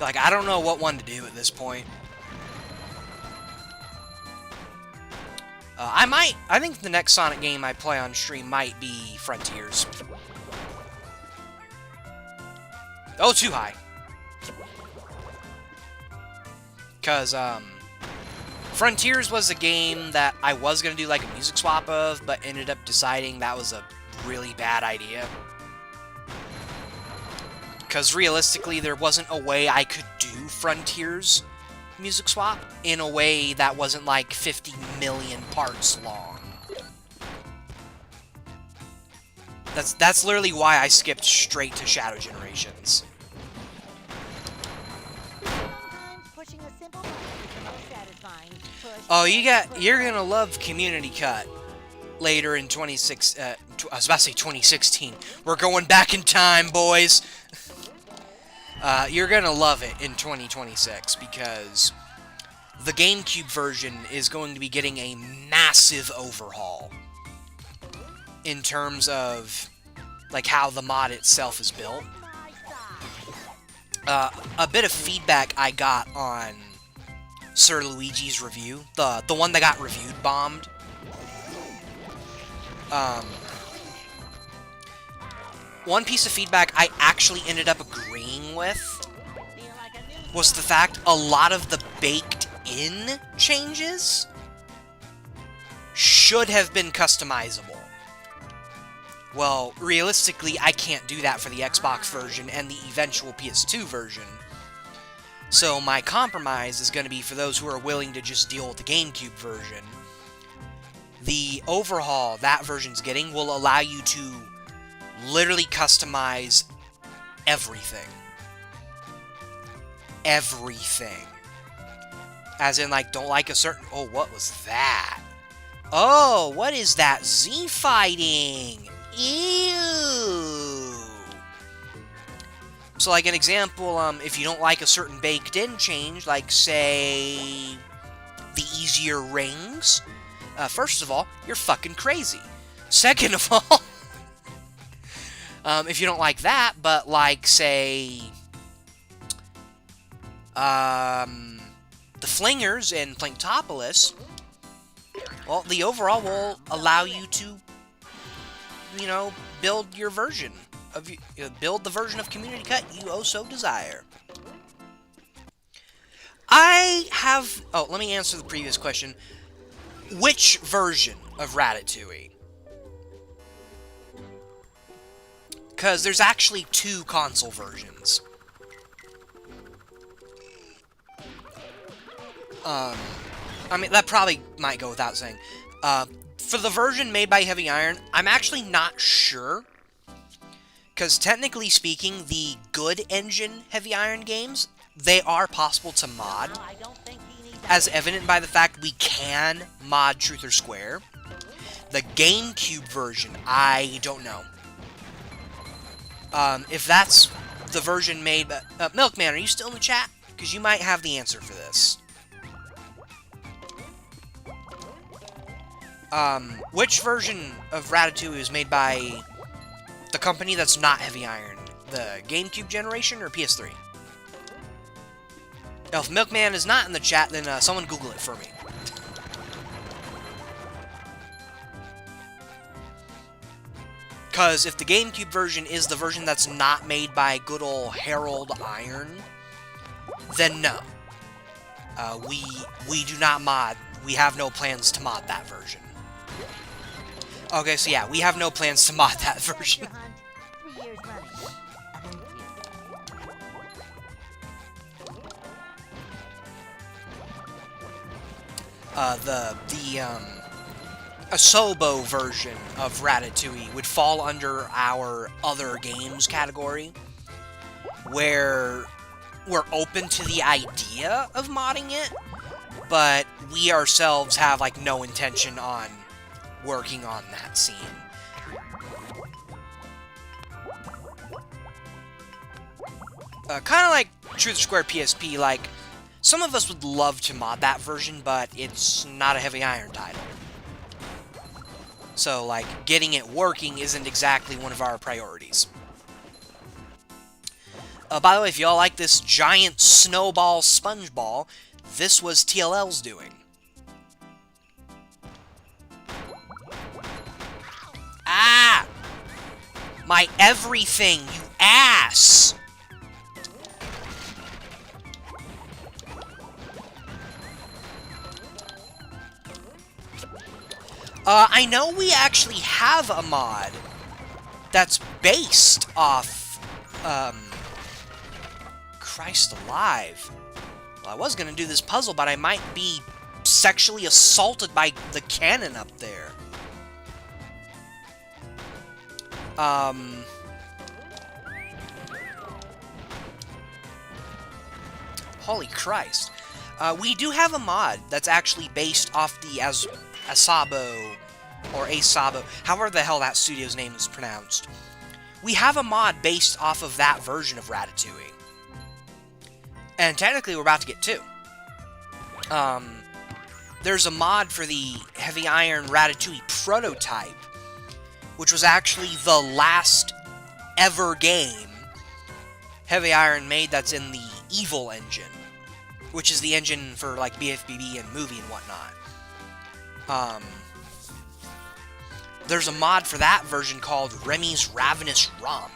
Like, I don't know what one to do at this point. I think the next Sonic game I play on stream might be Frontiers. Oh, too high. Because, Frontiers was a game that I was going to do like a music swap of, but ended up deciding that was a really bad idea. Because realistically, there wasn't a way I could do Frontiers music swap in a way that wasn't like 50 million parts long. That's literally why I skipped straight to Shadow Generations. Sometimes pushing a simple button is the most satisfying. Push, Oh, push, you're push. gonna love Community Cut later in I was about to say 2016. We're going back in time, boys. You're gonna love it in 2026 because the GameCube version is going to be getting a massive overhaul in terms of like how the mod itself is built. My side. A bit of feedback I got on Sir Luigi's review, the one that got reviewed bombed. One piece of feedback I actually ended up agreeing with Feel like a new was the fact a lot of the baked-in changes should have been customizable. Well, realistically, I can't do that for the Xbox version and the eventual PS2 version. So my compromise is going to be for those who are willing to just deal with the GameCube version. The overhaul that version's getting will allow you to literally customize everything. Everything. As in, like, don't like a certain... Oh, what was that? Oh, what is that? Z fighting! Ew! So, like, an example, if you don't like a certain baked-in change, like, say, the easier rings, first of all, you're fucking crazy. Second of all, if you don't like that, but, like, say, the Flingers in Planktopolis, well, the overall will allow you to, you know, build your version of build the version of Community Cut you oh so desire. Oh, let me answer the previous question. Which version of Ratatouille? Because there's actually 2 console versions. I mean, that probably might go without saying. For the version made by Heavy Iron, I'm actually not sure. Because technically speaking, the good engine Heavy Iron games, they are possible to mod. I don't think he needs As evident by the fact we can mod Truth or Square. The GameCube version, I don't know. If that's the version made by... Milkman, are you still in the chat? Because you might have the answer for this. Which version of Ratatouille is made by the company that's not Heavy Iron? The GameCube generation or PS3? Now, if Milkman is not in the chat, then someone Google it for me. Because if the GameCube version is the version that's not made by good old Harold Iron, then no. we do not mod. We have no plans to mod that version. Okay, so yeah, we have no plans to mod that version. Hunt 3 years running. Thank you. The Asobo version of Ratatouille would fall under our other games category, where we're open to the idea of modding it, but we ourselves have, like, no intention on working on that scene. Kind of like Truth or Square PSP, like, some of us would love to mod that version, but it's not a Heavy Iron title. So, like, getting it working isn't exactly one of our priorities. By the way, if y'all like this giant snowball sponge ball, this was TLL's doing. Ah! My everything, you ass! I know we actually have a mod that's based off, Christ alive. Well, I was gonna do this puzzle, but I might be sexually assaulted by the cannon up there. Holy Christ. We do have a mod that's actually based off the Asabo, or Asabo, however the hell that studio's name is pronounced. We have a mod based off of that version of Ratatouille. And technically we're about to get two. There's a mod for the Heavy Iron Ratatouille prototype, which was actually the last ever game Heavy Iron made that's in the Evil engine, which is the engine for, like, BFBB and movie and whatnot. There's a mod for that version called Remy's Ravenous Romp,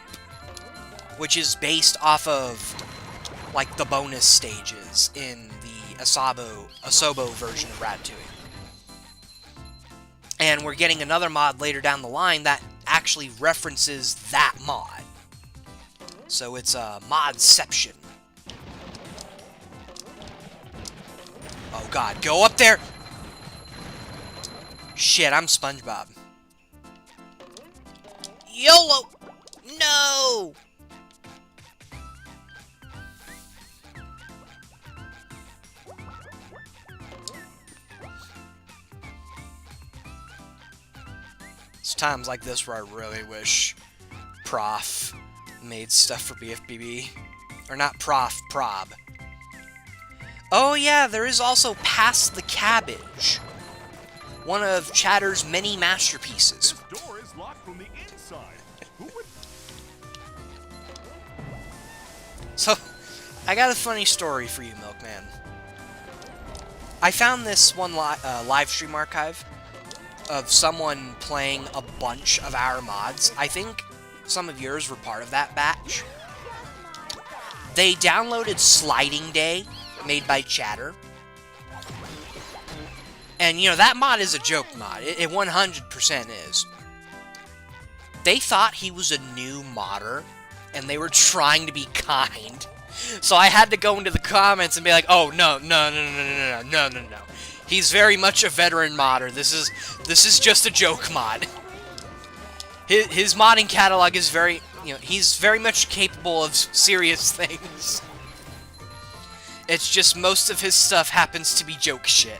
which is based off of, like, the bonus stages in the Asobo version of Ratatouille. And we're getting another mod later down the line that actually references that mod. So it's a modception. Oh god, go up there! Shit, I'm SpongeBob. YOLO! No! It's times like this where I really wish Prof made stuff for BFBB. Or not Prof, Prob. Oh yeah, there is also Pass the Cabbage, one of Chatter's many masterpieces. This door is locked from the inside. Who would... So, I got a funny story for you, Milkman. I found this one live stream archive of someone playing a bunch of our mods. I think some of yours were part of that batch. They downloaded Sliding Day, made by Chatter. And, you know, that mod is a joke mod. It 100% is. They thought he was a new modder, and they were trying to be kind. So I had to go into the comments and be like, oh, no. He's very much a veteran modder. This is just a joke mod. His modding catalog is very, you know, he's very much capable of serious things. It's just most of his stuff happens to be joke shit.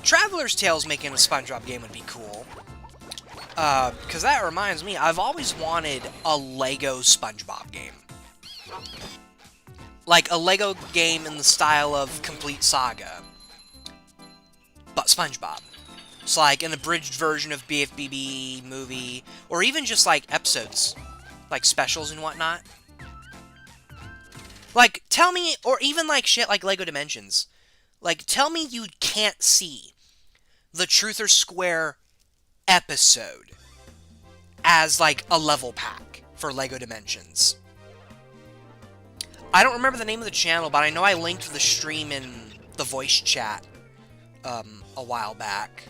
Traveler's Tales making a SpongeBob game would be cool. Because that reminds me, I've always wanted a Lego SpongeBob game. Like, a Lego game in the style of Complete Saga. But SpongeBob. It's like an abridged version of BFBB movie, or even just, like, episodes. Like, specials and whatnot. Like, tell me, or even, like, shit like Lego Dimensions. Like, tell me you can't see the Truth or Square episode as like a level pack for LEGO Dimensions. I don't remember the name of the channel, but I know I linked the stream in the voice chat a while back.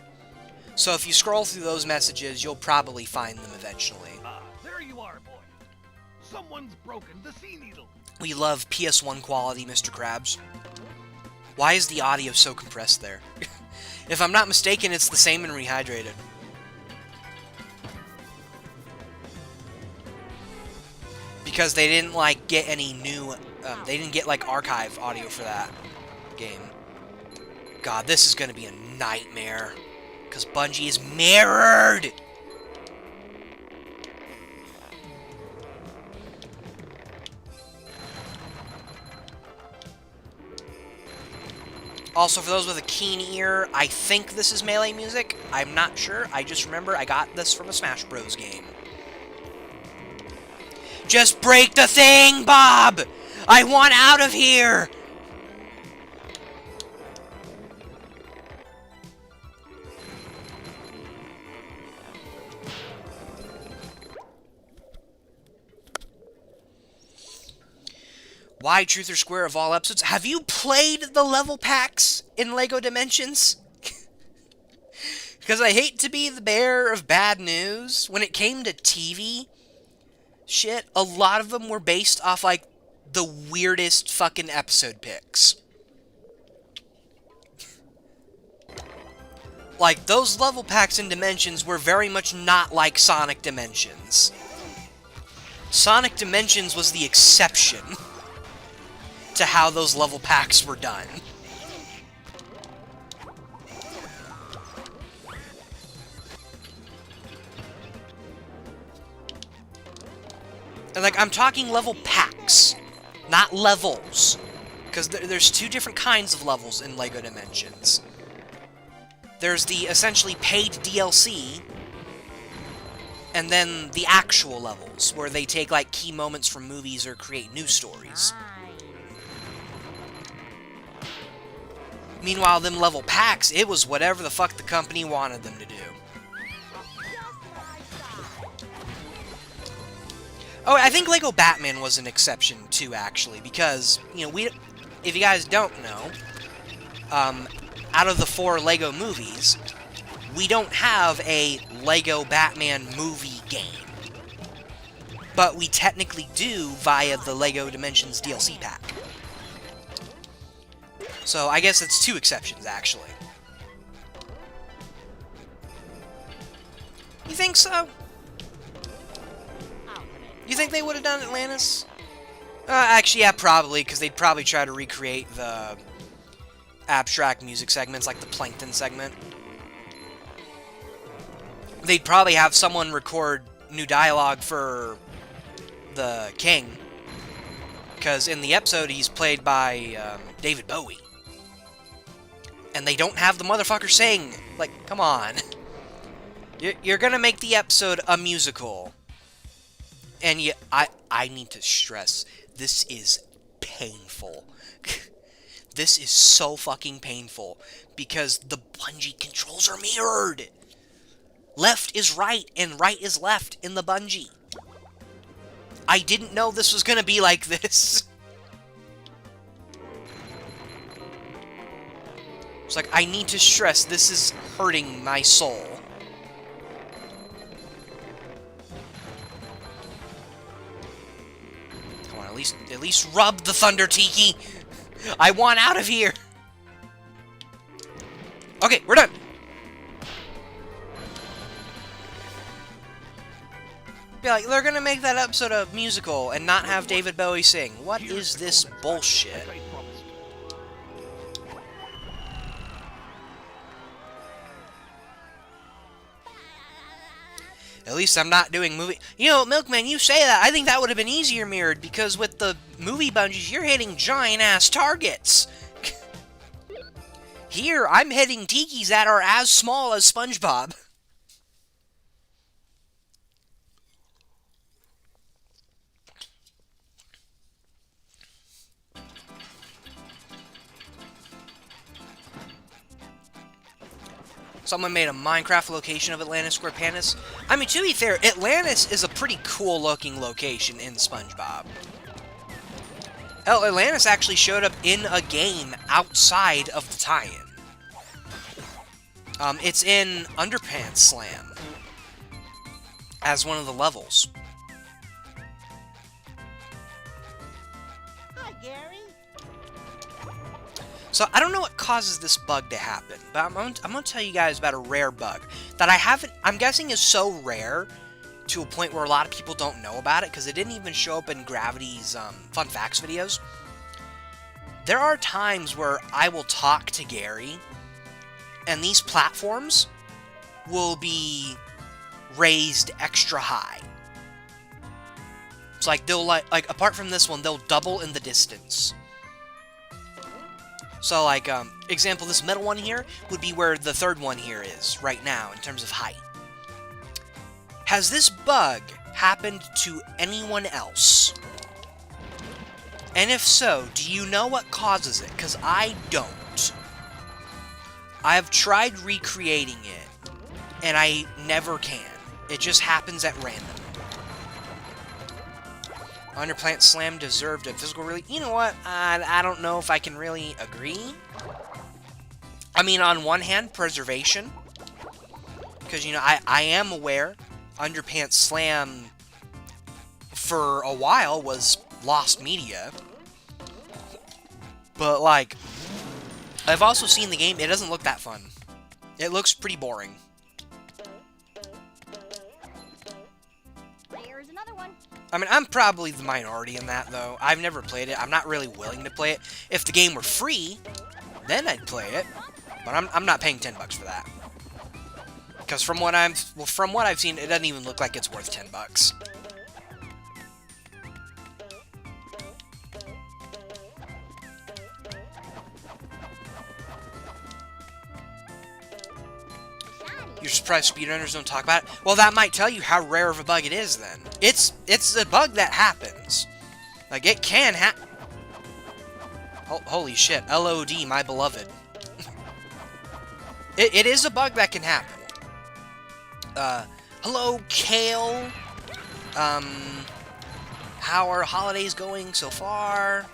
So if you scroll through those messages, you'll probably find them eventually. Ah, there you are, boy. Someone's broken the sea needle. We love PS1 quality, Mr. Krabs. Why is the audio so compressed there? If I'm not mistaken, it's the same in Rehydrated. Because they didn't, like, get any new... they didn't get, like, archive audio for that game. God, this is gonna be a nightmare. Because Bungie is mirrored! Also, for those with a keen ear, I think this is Melee music. I'm not sure. I just remember I got this from a Smash Bros. Game. Just break the thing, Bob! I want out of here! Why Truth or Square of all episodes? Have you played the level packs in LEGO Dimensions? Because I hate to be the bearer of bad news. When it came to TV shit, a lot of them were based off, like, the weirdest fucking episode picks. Like, those level packs in Dimensions were very much not like Sonic Dimensions. Sonic Dimensions was the exception to how those level packs were done. And, like, I'm talking level packs, not levels. Because there's two different kinds of levels in LEGO Dimensions. There's the essentially paid DLC, and then the actual levels, where they take, like, key moments from movies or create new stories. Meanwhile, them level packs, it was whatever the fuck the company wanted them to do. Oh, I think Lego Batman was an exception, too, actually, because, you know, if you guys don't know, out of the 4 Lego movies, we don't have a Lego Batman movie game. But we technically do via the Lego Dimensions DLC pack. So, I guess it's 2 exceptions, actually. You think so? You think they would have done Atlantis? Actually, yeah, probably, because they'd probably try to recreate the abstract music segments, like the Plankton segment. They'd probably have someone record new dialogue for the King, because in the episode he's played by David Bowie. And they don't have the motherfucker sing. Like, come on. You're gonna make the episode a musical. And I need to stress, this is painful. This is so fucking painful, because the Bungie controls are mirrored. Left is right, and right is left in the Bungie. I didn't know this was gonna be like this. It's like, I need to stress, this is hurting my soul. Come on, at least rub the Thunder Tiki. I want out of here. Okay, we're done. Yeah, like, they're gonna make that episode a musical and not have David Bowie sing. What is this bullshit? At least I'm not doing movie... You know, Milkman, you say that. I think that would have been easier mirrored, because with the movie Bungies, you're hitting giant-ass targets. Here, I'm hitting tikis that are as small as SpongeBob. Someone made a Minecraft location of Atlantis Square I mean, to be fair, Atlantis is a pretty cool-looking location in SpongeBob. Hell, Atlantis actually showed up in a game outside of the tie-in. It's in Underpants Slam as one of the levels. Hi, Gary. So, I don't know what causes this bug to happen, but I'm going to tell you guys about a rare bug that I'm guessing is so rare to a point where a lot of people don't know about it, because it didn't even show up in Gravity's Fun Facts videos. There are times where I will talk to Gary, and these platforms will be raised extra high. It's like, they'll, like apart from this one, they'll double in the distance. So, like, example, this middle one here would be where the third one here is right now in terms of height. Has this bug happened to anyone else? And if so, do you know what causes it? Because I don't. I have tried recreating it, and I never can. It just happens at random. Underplant Slam deserved a physical release. You know what? I don't know if I can really agree. I mean, on one hand, preservation. Because, you know, I am aware Underpants Slam, for a while, was lost media. But, like, I've also seen the game. It doesn't look that fun. It looks pretty boring. There's another one. I mean, I'm probably the minority in that, though. I've never played it. I'm not really willing to play it. If the game were free, then I'd play it. But I'm not paying $10 for that. Because from what I've seen, it doesn't even look like it's worth $10. You're surprised speedrunners don't talk about it? Well, that might tell you how rare of a bug it is, then. It's a bug that happens. Like, it can happen. Oh, holy shit. LOD, my beloved. It is a bug that can happen. Hello, Kale. How are holidays going so far?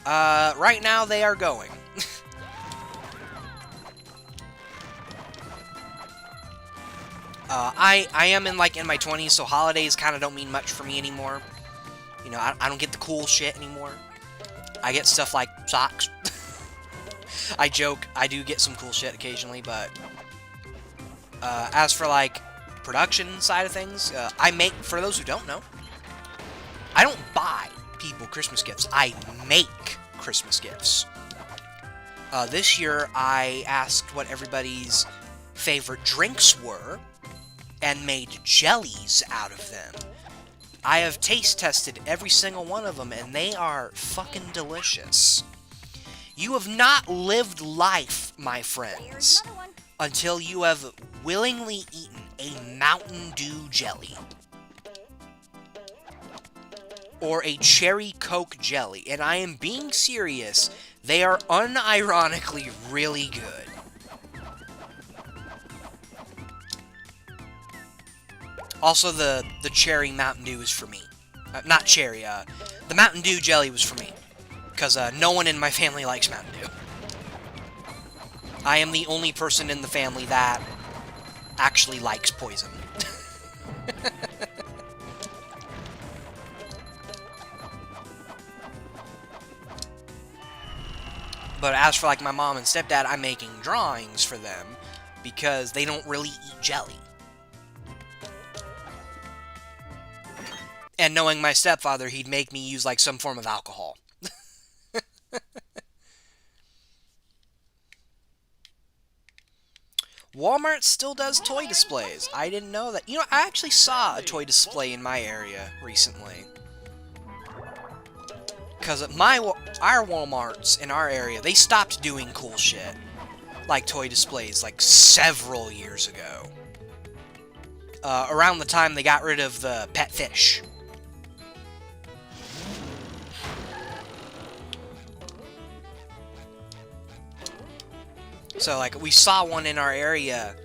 Right now they are going. I am in my 20s, so holidays kind of don't mean much for me anymore. You know, I don't get the cool shit anymore. I get stuff like socks. I joke, I do get some cool shit occasionally, but as for, like, production side of things, I make, for those who don't know, I don't buy people Christmas gifts. I make Christmas gifts. This year, I asked what everybody's favorite drinks were, and made jellies out of them. I have taste tested every single one of them, and they are fucking delicious. You have not lived life, my friends, until you have willingly eaten a Mountain Dew jelly. Or a Cherry Coke jelly. And I am being serious, they are unironically really good. Also, the Cherry Mountain Dew is for me. Not cherry, the Mountain Dew jelly was for me. Because no one in my family likes Mountain Dew. I am the only person in the family that actually likes poison. But as for, like, my mom and stepdad, I'm making drawings for them because they don't really eat jelly. And knowing my stepfather, he'd make me use, like, some form of alcohol. Walmart still does toy displays. I didn't know that. You know, I actually saw a toy display in my area recently. Because our Walmarts in our area, they stopped doing cool shit. Like toy displays, like, several years ago. Around the time they got rid of the pet fish. So, like, we saw one in our area,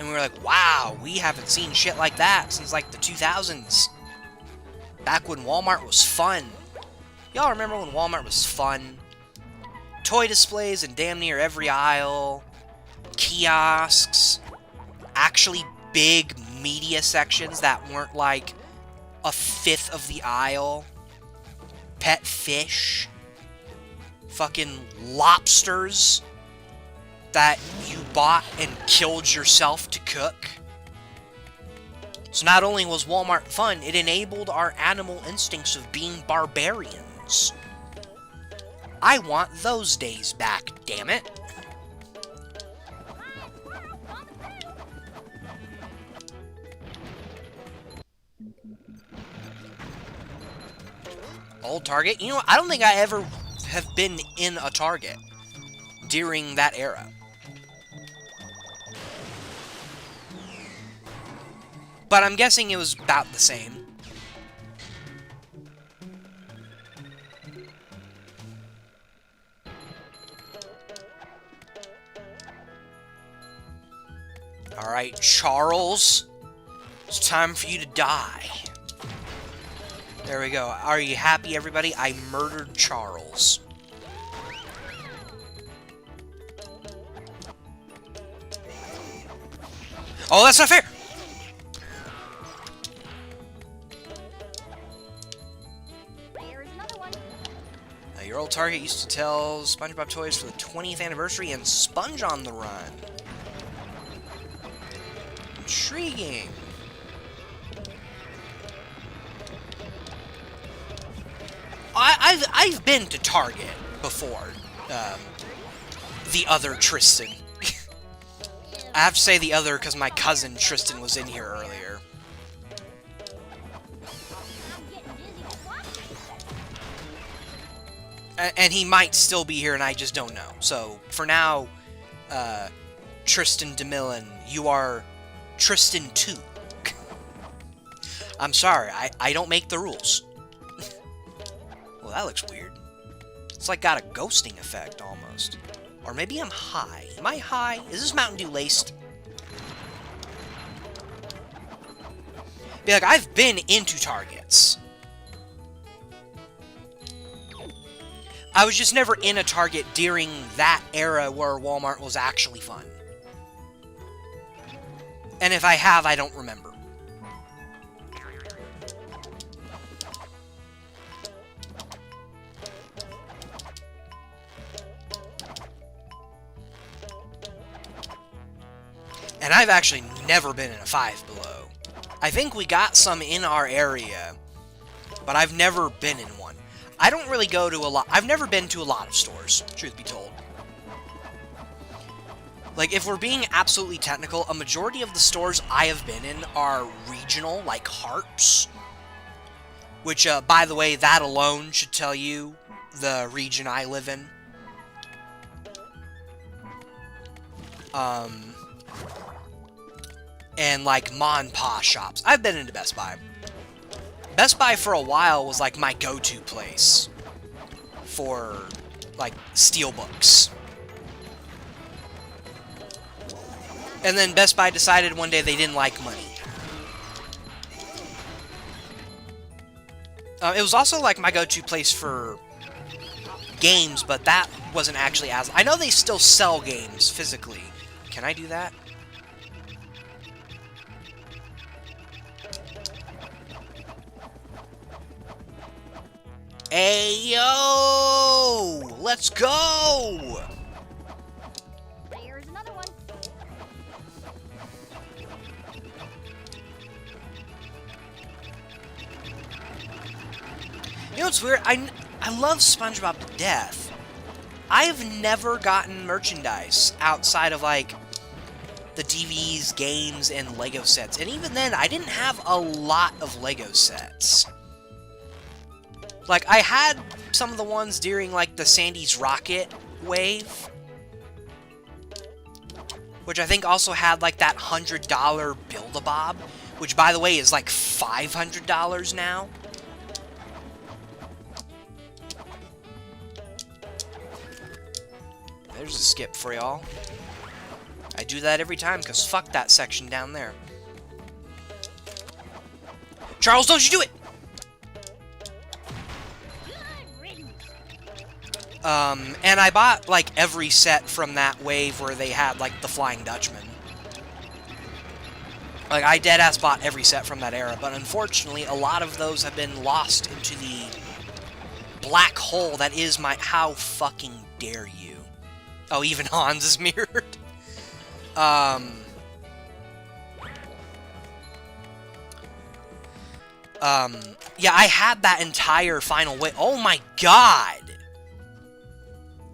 and we were like, wow, we haven't seen shit like that since, like, the 2000s. Back when Walmart was fun. Y'all remember when Walmart was fun? Toy displays in damn near every aisle. Kiosks. Actually big media sections that weren't, like, a fifth of the aisle. Pet fish. Fucking lobsters that you bought and killed yourself to cook. So not only was Walmart fun, it enabled our animal instincts of being barbarians. I want those days back, damn it. Old Target? You know what? I don't think I ever have been in a Target during that era. But I'm guessing it was about the same. Alright, Charles. It's time for you to die. There we go. Are you happy, everybody? I murdered Charles. Oh, that's not fair! There's another one. Your old Target used to tell SpongeBob toys for the 20th anniversary and Sponge on the Run. Intriguing. I've been to Target before. The other Tristan. I have to say the other because my cousin Tristan was in here earlier. And he might still be here and I just don't know. So, for now, Tristan DeMillan, you are Tristan 2. I'm sorry, I don't make the rules. Well, that looks weird. It's like got a ghosting effect, almost. Or maybe I'm high. Am I high? Is this Mountain Dew laced? Be like, I've been into Targets. I was just never in a Target during that era where Walmart was actually fun. And if I have, I don't remember. And I've actually never been in a Five Below. I think we got some in our area, but I've never been in one. I don't really go to a lot. I've never been to a lot of stores, truth be told. Like, if we're being absolutely technical, a majority of the stores I have been in are regional, like Harps. Which, by the way, that alone should tell you the region I live in. And, like, ma and pa shops. I've been into Best Buy. Best Buy for a while was, like, my go-to place for, like, steelbooks. And then Best Buy decided one day they didn't like money. It was also, like, my go-to place for games, but that wasn't actually as... I know they still sell games physically. Can I do that? Hey, yo! Let's go! There's another one. You know what's weird? I love SpongeBob to death. I've never gotten merchandise outside of, like, the DVDs, games, and Lego sets. And even then, I didn't have a lot of Lego sets. Like, I had some of the ones during, like, the Sandy's Rocket wave. Which I think also had, like, that $100 Build-A-Bob. Which, by the way, is, like, $500 now. There's a skip for y'all. I do that every time, because fuck that section down there. Charles, don't you do it! And I bought, like, every set from that wave where they had, like, the Flying Dutchman. Like, I deadass bought every set from that era, but unfortunately, a lot of those have been lost into the black hole that is my... How fucking dare you? Oh, even Hans is mirrored. Yeah, I had that entire final wave. Oh my god!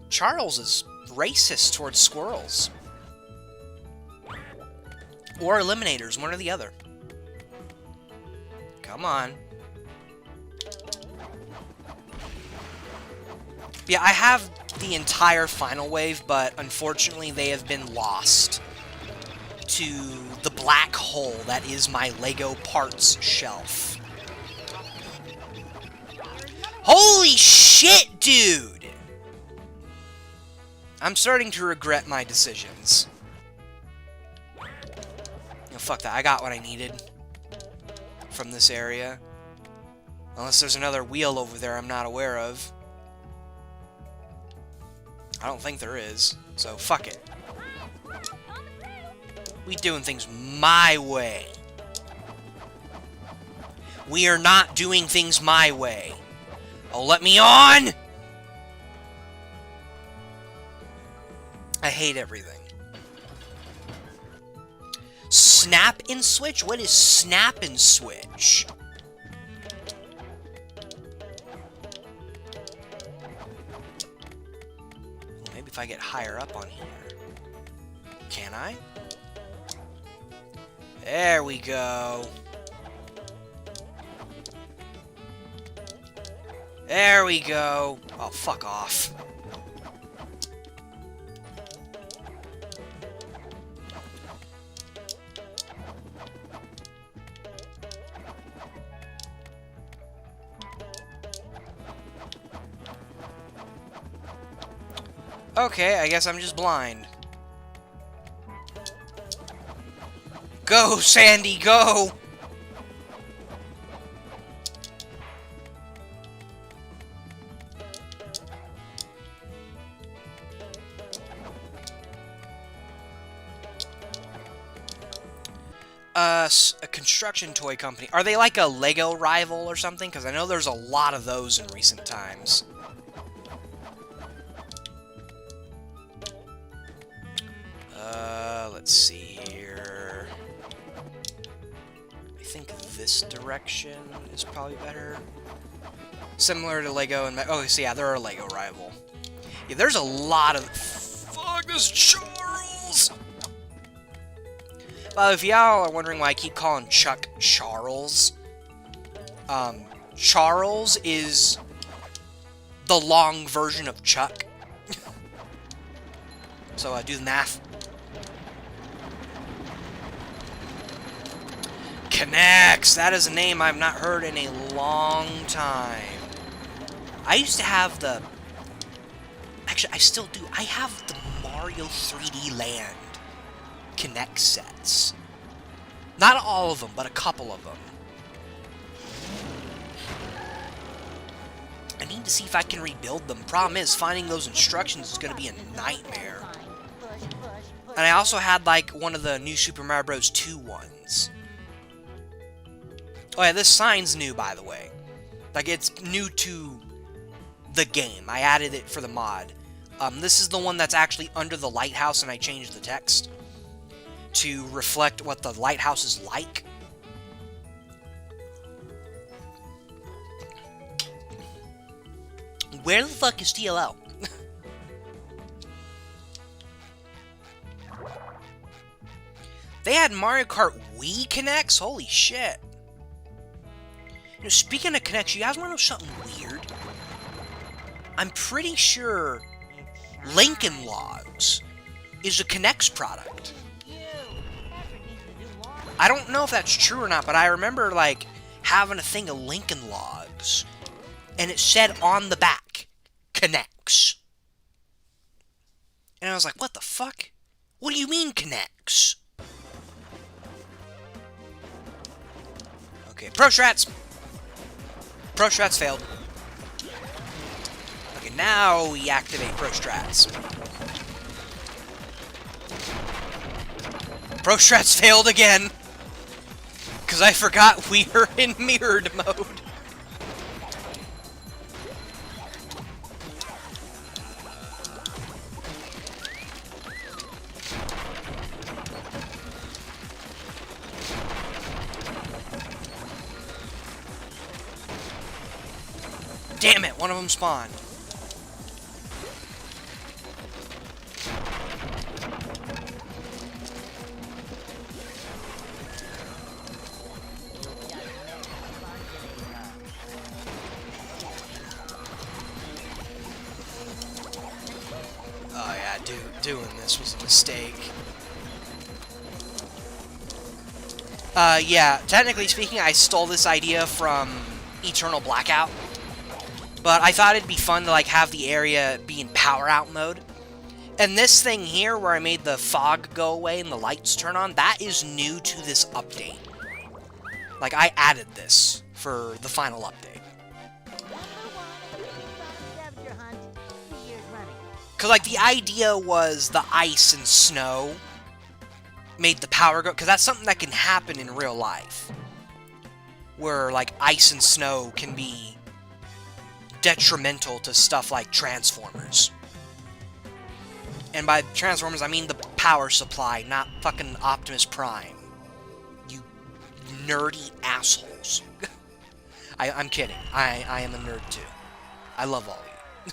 Charles is racist towards squirrels. Or eliminators, one or the other. Come on. Yeah, I have the entire final wave, but unfortunately they have been lost to the black hole that is my Lego parts shelf. Holy shit, dude! I'm starting to regret my decisions. You know, fuck that. I got what I needed from this area. Unless there's another wheel over there I'm not aware of. I don't think there is. So, fuck it. We doing things my way. We are not doing things my way. Oh, let me on! I hate everything. Snap and switch? What is snap and switch? Well, maybe if I get higher up on here. Can I? There we go. There we go. Oh, fuck off. Okay, I guess I'm just blind. Go, Sandy, go! A construction toy company. Are they like a Lego rival or something? Because I know there's a lot of those in recent times. Let's see here. I think this direction is probably better. Similar to Lego and... Oh, so yeah, they're a Lego rival. Yeah, there's a lot of... Fuck, this Charles! Well, if y'all are wondering why I keep calling Chuck Charles, Charles is the long version of Chuck. So, do the math. Connects! That is a name I've not heard in a long time. I used to have the... Actually, I still do. I have the Mario 3D Land Connect sets. Not all of them, but a couple of them. I need to see if I can rebuild them. Problem is, finding those instructions is going to be a nightmare. And I also had, like, one of the new Super Mario Bros. 2 ones. Oh yeah, this sign's new, by the way. Like, it's new to the game. I added it for the mod. This is the one that's actually under the lighthouse, and I changed the text to reflect what the lighthouse is like. Where the fuck is TLL? They had Mario Kart Wii Connects? Holy shit. You know, speaking of Connects, you guys want to know something weird? I'm pretty sure Lincoln Logs is a Connects product. I don't know if that's true or not, but I remember, like, having a thing of Lincoln Logs, and it said on the back, Connects. And I was like, what the fuck? What do you mean connects? Okay, Pro Strats! Pro Strats failed. Okay, now we activate Pro Strats. Pro Strats failed again! Because I forgot we were in mirrored mode. Damn it, one of them spawned. Oh yeah, doing this was a mistake. Yeah, technically speaking, I stole this idea from Eternal Blackout. But I thought it'd be fun to, like, have the area be in power out mode. And this thing here, where I made the fog go away and the lights turn on, that is new to this update. Like, I added this for the final update. Because, like, the idea was the ice and snow made the power go... Because that's something that can happen in real life. Where, like, ice and snow can be detrimental to stuff like Transformers. And by Transformers, I mean the power supply, not fucking Optimus Prime. You nerdy assholes. I'm kidding. I am a nerd too. I love all of you.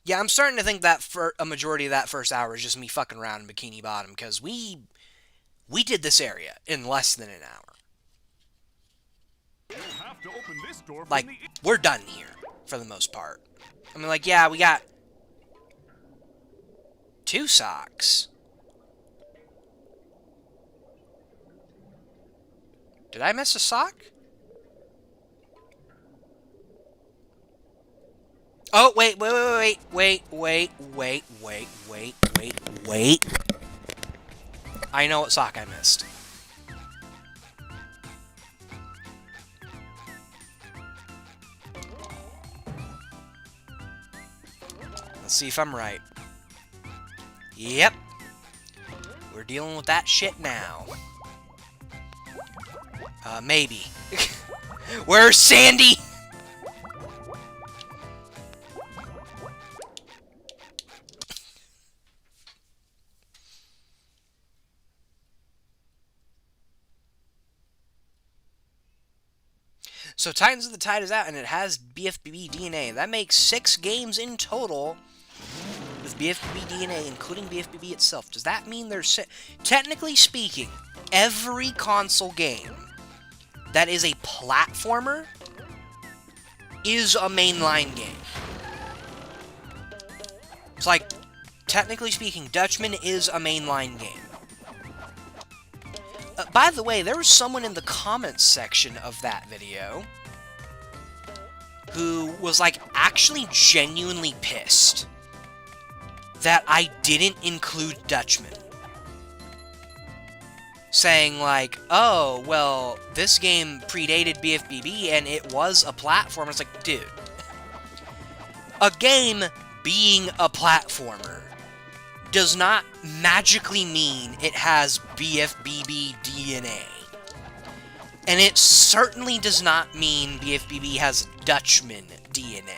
Yeah, I'm starting to think that for a majority of that first hour is just me fucking around in Bikini Bottom, because we did this area in less than an hour. Have to open this door from Like, we're done here, for the most part. I mean, like, yeah, we got 2 socks. Did I miss a sock? Oh, wait. I know what sock I missed. Let's see if I'm right. Yep. We're dealing with that shit now. Maybe. Where's Sandy? So Titans of the Tide is out, and it has BFBB DNA. That makes 6 games in total with BFBB DNA, including BFBB itself. Does that mean there's... Technically speaking, every console game that is a platformer is a mainline game. It's like, technically speaking, Dutchman is a mainline game. By the way, there was someone in the comments section of that video who was, like, actually genuinely pissed that I didn't include Dutchman. Saying, like, oh, well, this game predated BFBB and it was a platformer. It's like, dude. A game being a platformer does not magically mean it has BFBB DNA. And it certainly does not mean BFBB has Dutchman DNA.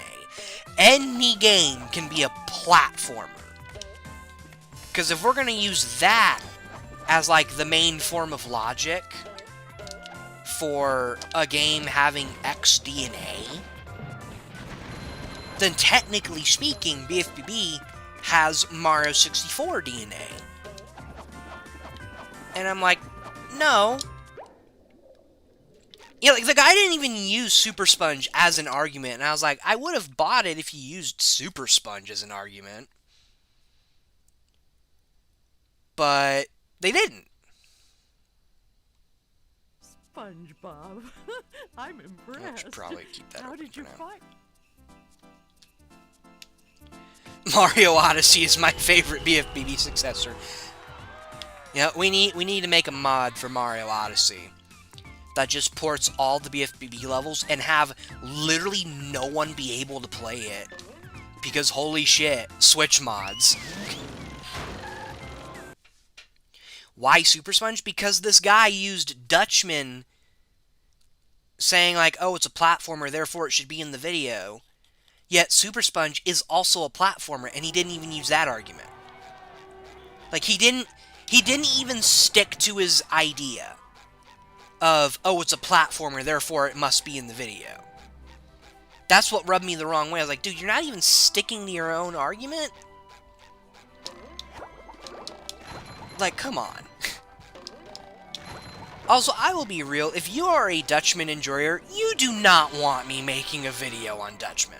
Any game can be a platformer. Because if we're going to use that as, like, the main form of logic for a game having X DNA, then technically speaking, BFBB has Mario 64 DNA. And I'm like, no. Yeah, like, the guy didn't even use Super Sponge as an argument, and I was like, I would have bought it if he used Super Sponge as an argument. But they didn't. SpongeBob, I'm impressed. I should probably keep that How open did for you now. find? Mario Odyssey is my favorite BFBB successor. Yeah, we need to make a mod for Mario Odyssey that just ports all the BFBB levels and have literally no one be able to play it. Because holy shit, Switch mods. Why Super Sponge? Because this guy used Dutchman saying like, oh, it's a platformer, therefore it should be in the video. Yet Super Sponge is also a platformer, and he didn't even use that argument. Like, he didn't even stick to his idea of, oh, it's a platformer, therefore it must be in the video. That's what rubbed me the wrong way. I was like, dude, you're not even sticking to your own argument? Like, come on. Also, I will be real, if you are a Dutchman enjoyer, you do not want me making a video on Dutchman.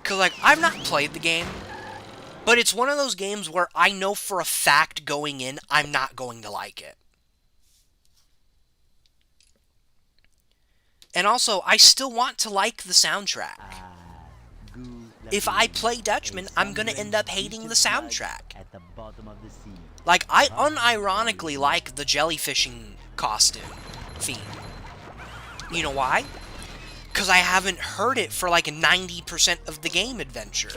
Because, like, I've not played the game, but it's one of those games where I know for a fact going in, I'm not going to like it. And also, I still want to like the soundtrack. If I play Dutchman, I'm going to end up hating the soundtrack. At the bottom of the sea. Like, I unironically like the jellyfishing costume theme. You know why? Because I haven't heard it for like 90% of the game adventure.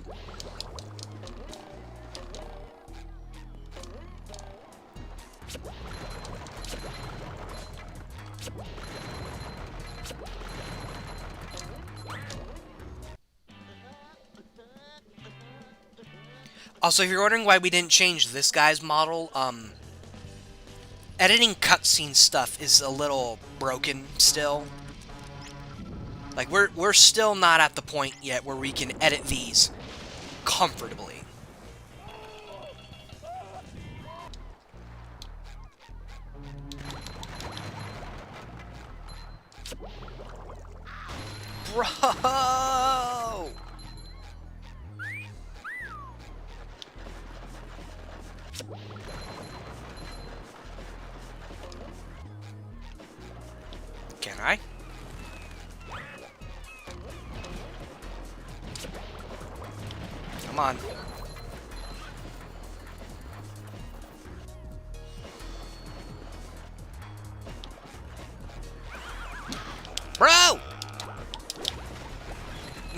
Also, if you're wondering why we didn't change this guy's model, editing cutscene stuff is a little broken still. Like, we're still not at the point yet where we can edit these comfortably. Bro! Can I? Come on. Bro!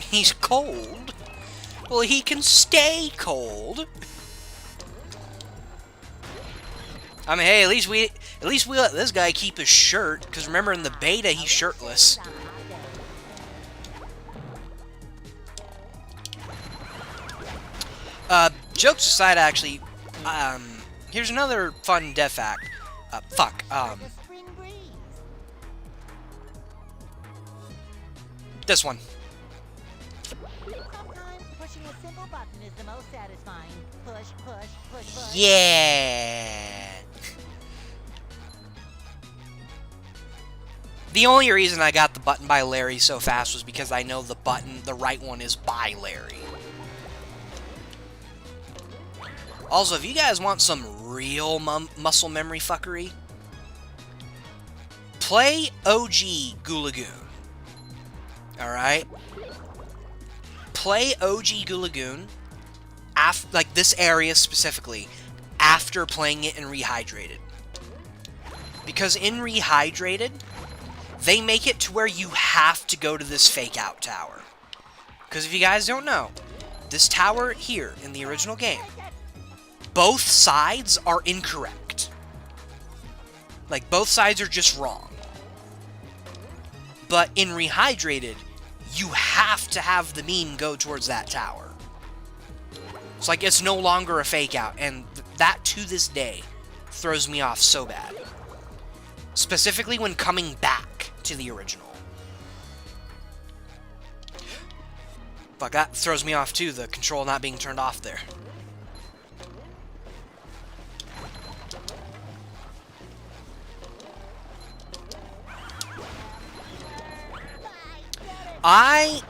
He's cold. Well, he can stay cold. I mean, hey, at least we let this guy keep his shirt, because remember in the beta he's shirtless. Jokes aside, actually, here's another fun dev fact. This one. Sometimes pushing a simple button is the most satisfying. Push, push, push, push. Yeah. The only reason I got the button by Larry so fast was because I know the right one is by Larry. Also, if you guys want some real muscle memory fuckery, play OG Gulagoon. Alright? Play OG Gulagoon, like this area specifically, after playing it in Rehydrated. Because in Rehydrated, they make it to where you have to go to this fake out tower. Because if you guys don't know, this tower here in the original game, both sides are incorrect. Like, both sides are just wrong. But in Rehydrated, you have to have the meme go towards that tower. It's like, it's no longer a fake out, and that, to this day, throws me off so bad. Specifically when coming back to the original. Fuck, that throws me off too, the control not being turned off there. I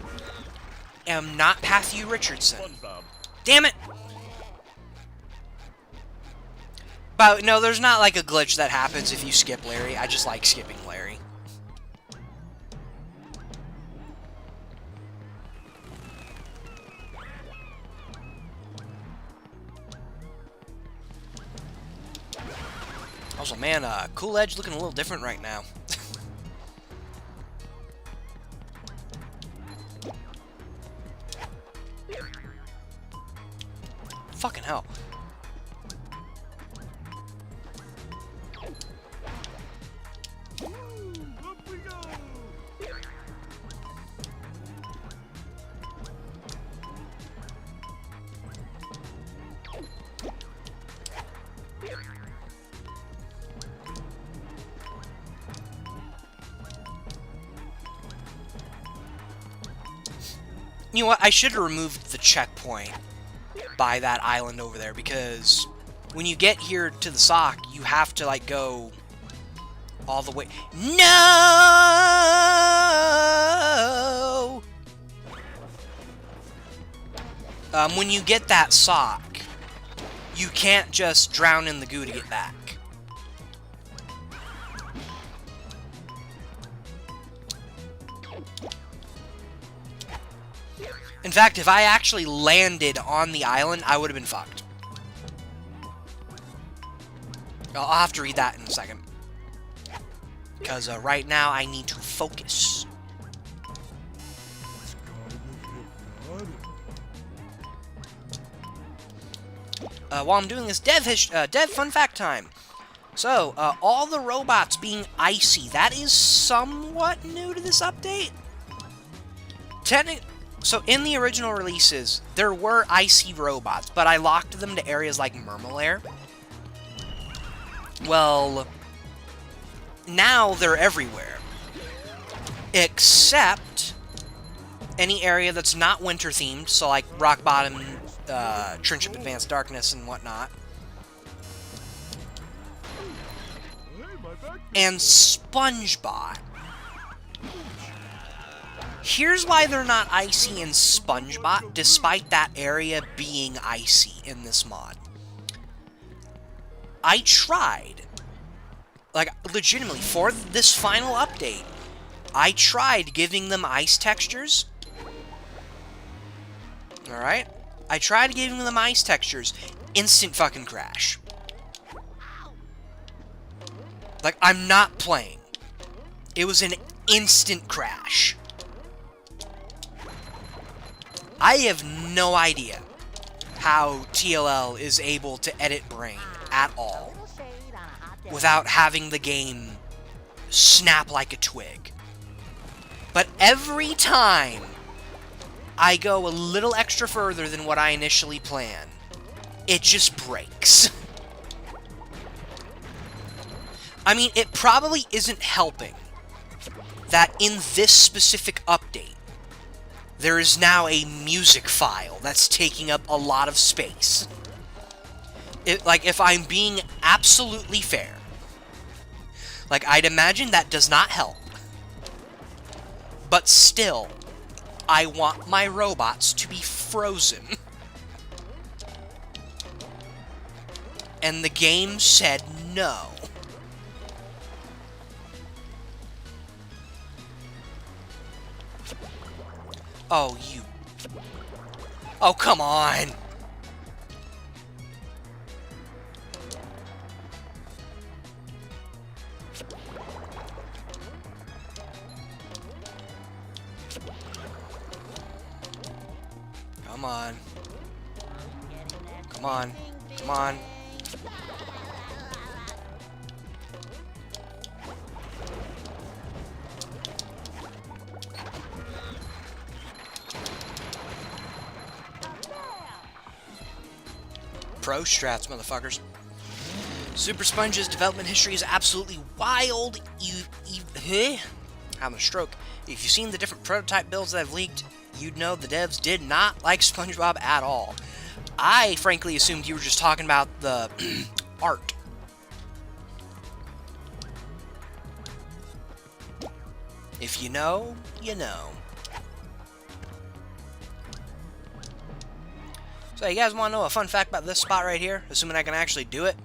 am not Matthew Richardson. Damn it! But no, there's not like a glitch that happens if you skip Larry. I just like skipping Larry. Also, man, Cool Edge looking a little different right now. Fucking hell. Up we go! You know what? I should have removed the checkpoint by that island over there, because when you get here to the sock, you have to, like, go all the way. No! When you get that sock, you can't just drown in the goo to get back. In fact, if I actually landed on the island, I would have been fucked. I'll have to read that in a second. Because right now, I need to focus. It's kind of hypnotic. While I'm doing this dev fun fact time. So, all the robots being icy, that is somewhat new to this update. So in the original releases, there were icy robots, but I locked them to areas like Murmelair. Well, now they're everywhere. Except any area that's not winter-themed, so like Rock Bottom, Trench of Advanced Darkness, and whatnot. Hey, my back. And SpongeBob. Here's why they're not icy in SpongeBob, despite that area being icy in this mod. I tried, like, legitimately, for this final update, I tried giving them ice textures. Alright? I tried giving them ice textures. Instant fucking crash. Like, I'm not playing. It was an instant crash. I have no idea how TLL is able to edit Brain at all without having the game snap like a twig. But every time I go a little extra further than what I initially planned, it just breaks. I mean, it probably isn't helping that in this specific update, there is now a music file that's taking up a lot of space. Like, if I'm being absolutely fair, like, I'd imagine that does not help. But still, I want my robots to be frozen. And the game said no. Oh, you... Oh, come on! Come on. Come on. Come on. Pro strats, motherfuckers. Super Sponge's development history is absolutely wild. Having a stroke. If you've seen the different prototype builds that have leaked, you'd know the devs did not like SpongeBob at all. I frankly assumed you were just talking about the art. If you know, you know. So you guys want to know a fun fact about this spot right here? Assuming I can actually do it.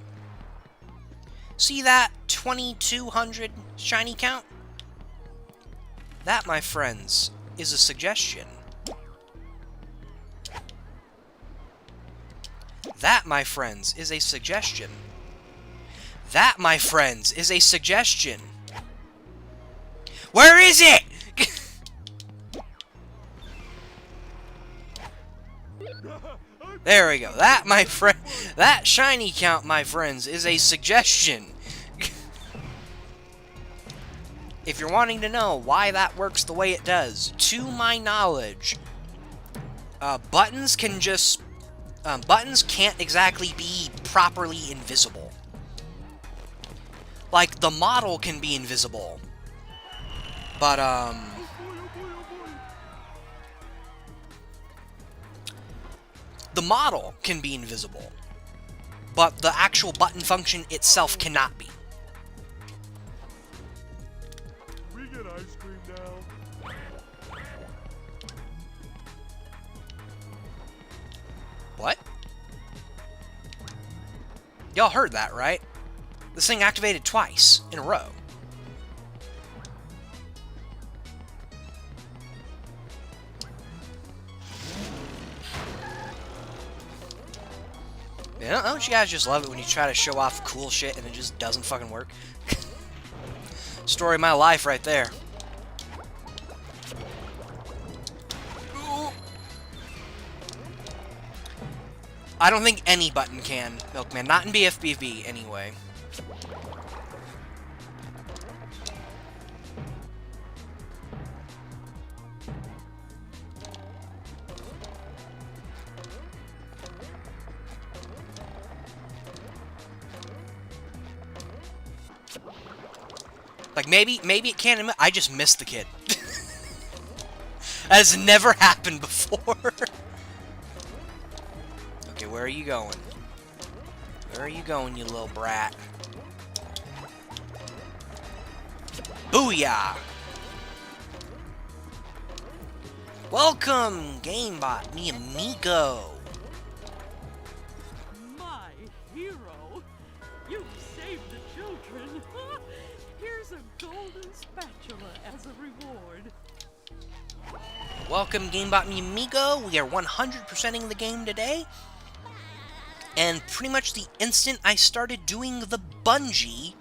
See that 2200 shiny count? That, my friends, is a suggestion. That, my friends, is a suggestion. That, my friends, is a suggestion. Where is it? There we go. That, my friend, that shiny count, my friends, is a suggestion. If you're wanting to know why that works the way it does, to my knowledge, buttons can just... buttons can't exactly be properly invisible. Like, the model can be invisible. But, the model can be invisible. But the actual button function itself cannot be. We get ice cream now. What? Y'all heard that, right? This thing activated twice in a row. Yeah, don't you guys just love it when you try to show off cool shit and it just doesn't fucking work? Story of my life right there. I don't think any button can, Milkman. Not in BFBB, anyway. Like, maybe it can. I just missed the kid. That has never happened before. Okay, where are you going? Where are you going, you little brat? Booyah! Welcome, GameBot, mi amigo. My hero! You saved the children! Here's a golden spatula as a reward. Welcome, GameBot, mi amigo. We are 100%ing the game today. And pretty much the instant I started doing the bungee,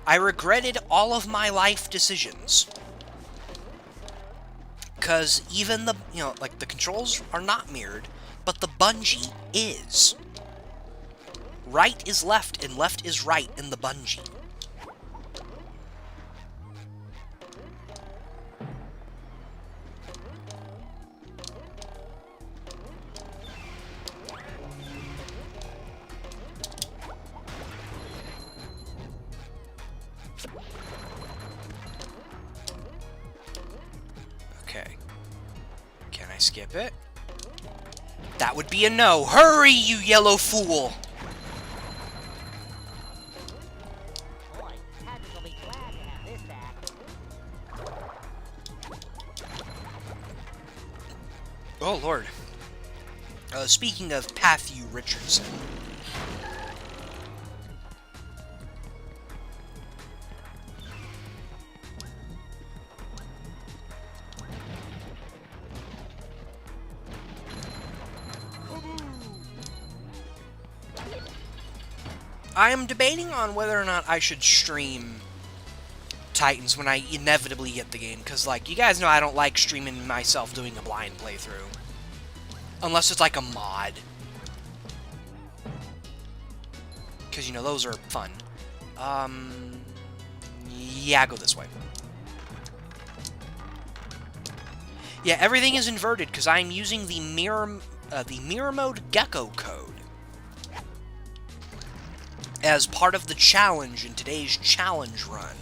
I regretted all of my life decisions. Because even the, like, the controls are not mirrored, but the bungee is. Right is left, and left is right in the bungee. Okay. Can I skip it? That would be a no. Hurry, you yellow fool! Boy, Patrick will be glad to have this back. Oh, Lord. Speaking of Matthew Richardson. I am debating on whether or not I should stream Titans when I inevitably get the game, because, like, you guys know I don't like streaming myself doing a blind playthrough. Unless it's like a mod. Because, those are fun. Yeah, go this way. Yeah, everything is inverted, because I'm using the mirror mode gecko code as part of the challenge in today's challenge run.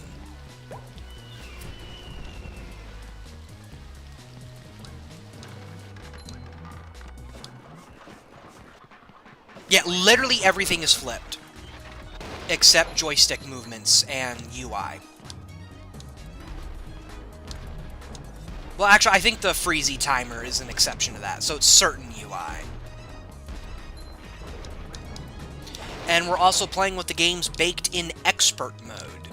Yeah, literally everything is flipped. Except joystick movements and UI. Well, actually, I think the Freezy timer is an exception to that, so it's certain UI. And we're also playing with the game's baked-in expert mode.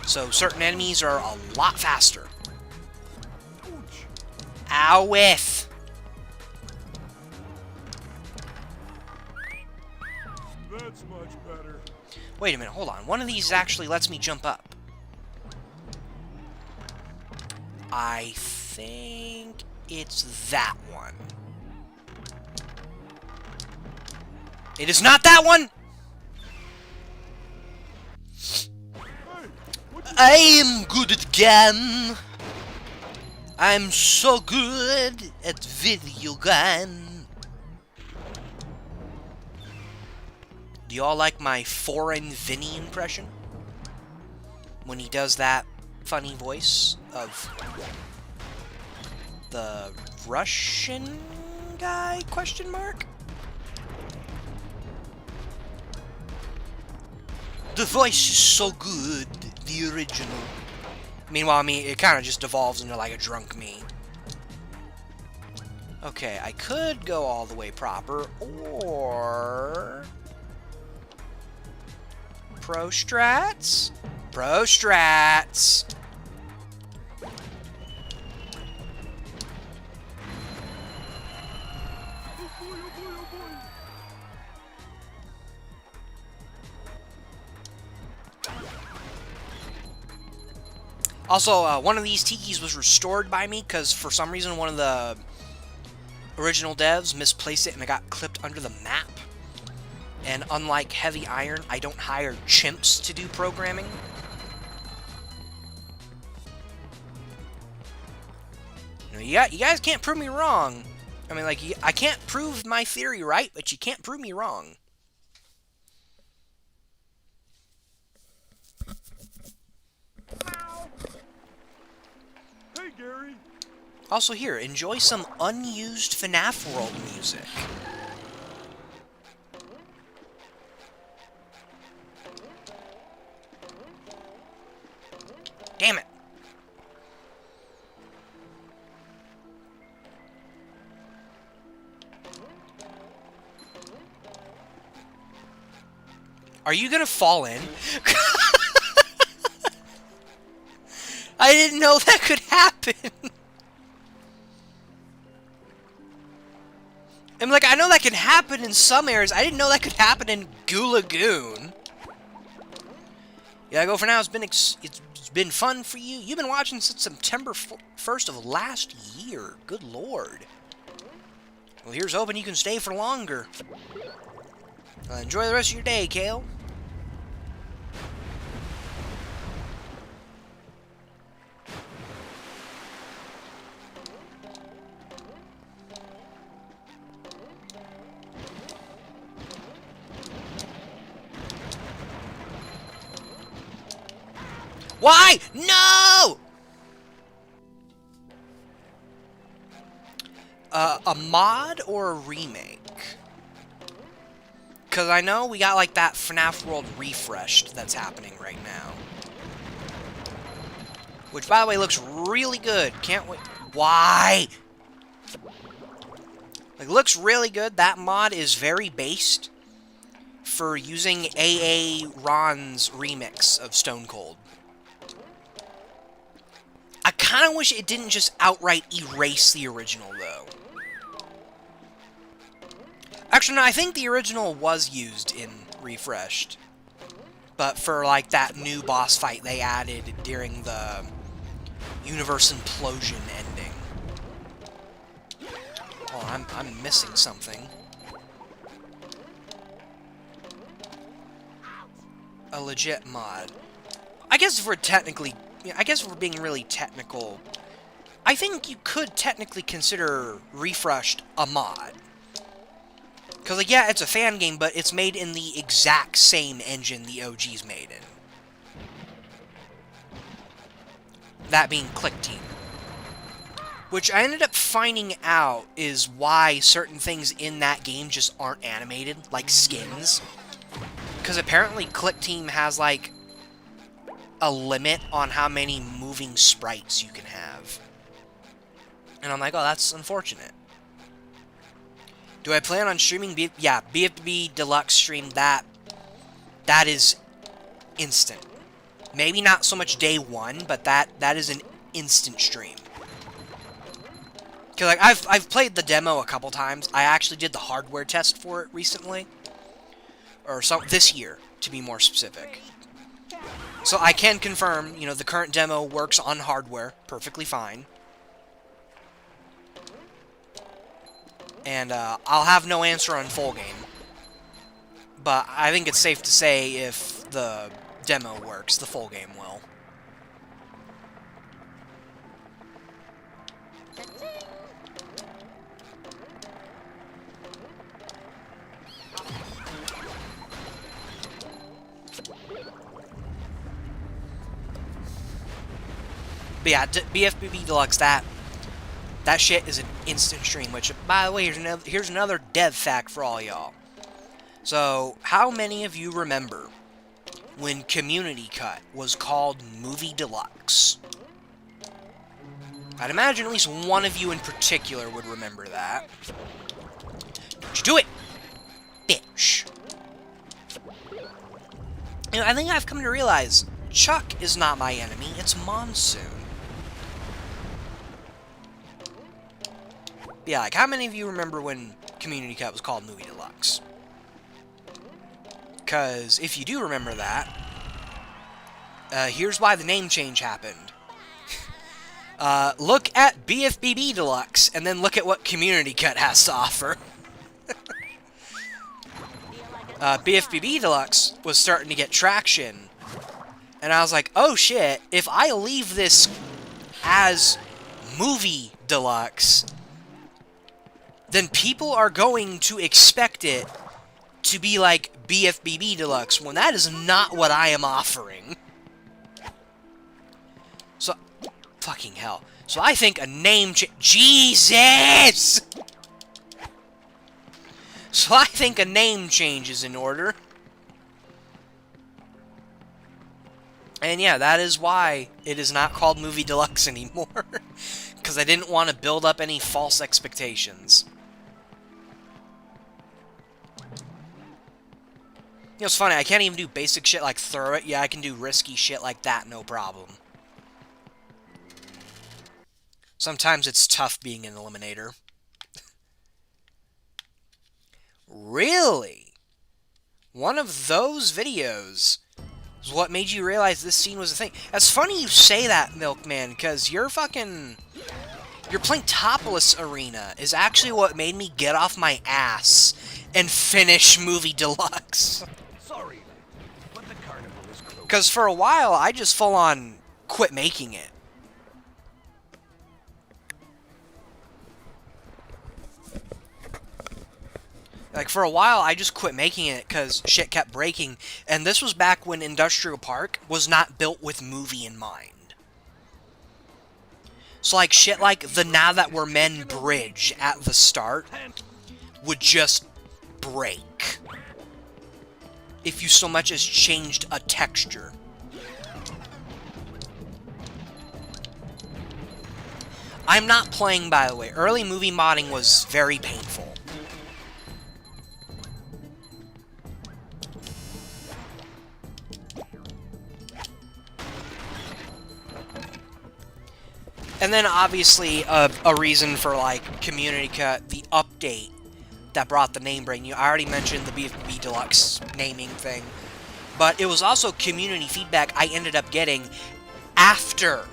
So certain enemies are a lot faster. Owith! That's much better. Wait a minute, hold on. One of these actually lets me jump up. I think it's that one. It is not that one! I am good at game. I'm so good at video game. Do y'all like my foreign Vinny impression? When he does that funny voice of the Russian guy, question mark? The voice is so good, the original. Meanwhile, I mean, it kind of just devolves into like a drunk me. Okay, I could go all the way proper, or... Pro strats? Pro strats! Also, one of these tikis was restored by me because for some reason one of the original devs misplaced it and it got clipped under the map. And unlike Heavy Iron, I don't hire chimps to do programming. You guys can't prove me wrong. I mean, like, I can't prove my theory right, but you can't prove me wrong. Hey, Gary. Also here, enjoy some unused FNAF World music. Damn it. Are you gonna fall in? I didn't know that could happen. I'm like, I know that can happen in some areas. I didn't know that could happen in Goo Lagoon. Yeah, go for now. It's been fun for you. You've been watching since September 1st of last year. Good lord. Well, here's hoping you can stay for longer. Enjoy the rest of your day, Kale. Why? No! A mod or a remake? Because I know we got, like, that FNAF World refreshed that's happening right now. Which, by the way, looks really good. Can't wait. Why? Like, looks really good. That mod is very based for using AA Ron's remix of Stone Cold. I kind of wish it didn't just outright erase the original, though. Actually, no, I think the original was used in Refreshed. But for, like, that new boss fight they added during the Universe Implosion ending. Oh, I'm missing something. A legit mod. I guess if we're technically... I guess if we're being really technical, I think you could technically consider Refreshed a mod. Because, like, yeah, it's a fan game, but it's made in the exact same engine the OG's made in. That being Click Team. Which I ended up finding out is why certain things in that game just aren't animated, like skins. Because apparently Click Team has, like, a limit on how many moving sprites you can have. And I'm like, oh, that's unfortunate. Do I plan on streaming? Yeah, BFB Deluxe stream, that is instant. Maybe not so much day one, but that is an instant stream. Because, like, I've played the demo a couple times. I actually did the hardware test for it recently. or this year, to be more specific. So I can confirm, you know, the current demo works on hardware perfectly fine. And I'll have no answer on full game. But I think it's safe to say if the demo works, the full game will. But yeah, BFBB Deluxe, that shit is an instant stream, which, by the way, here's another dev fact for all y'all. So, how many of you remember when Community Cut was called Movie Deluxe? I'd imagine at least one of you in particular would remember that. Don't you do it, bitch. You know, I think I've come to realize Chuck is not my enemy, it's Monsoon. Yeah, like, how many of you remember when Community Cut was called Movie Deluxe? Because if you do remember that, here's why the name change happened. Look at BFBB Deluxe, and then look at what Community Cut has to offer. BFBB Deluxe was starting to get traction, and I was like, oh shit, if I leave this as Movie Deluxe, then people are going to expect it to be like BFBB Deluxe, when that is not what I am offering. So, fucking hell. So I think a name Jesus! So I think a name change is in order. And yeah, that is why it is not called Movie Deluxe anymore. Because I didn't want to build up any false expectations. You know, it's funny, I can't even do basic shit like throw it. Yeah, I can do risky shit like that, no problem. Sometimes it's tough being an eliminator. Really? One of those videos is what made you realize this scene was a thing. That's funny you say that, Milkman, because your playing Topless Arena is actually what made me get off my ass and finish Movie Deluxe. Sorry, but the carnival is closed. Because for a while, I just full-on quit making it. Like, for a while, I just quit making it because shit kept breaking. And this was back when Industrial Park was not built with movie in mind. So, like, shit like the Now That We're Men bridge at the start would just break if you so much as changed a texture. I'm not playing, by the way. Early movie modding was very painful. And then, obviously, a reason for, like, Community Cut, the update that brought the name brand. I already mentioned the BFB Deluxe naming thing. But it was also community feedback I ended up getting after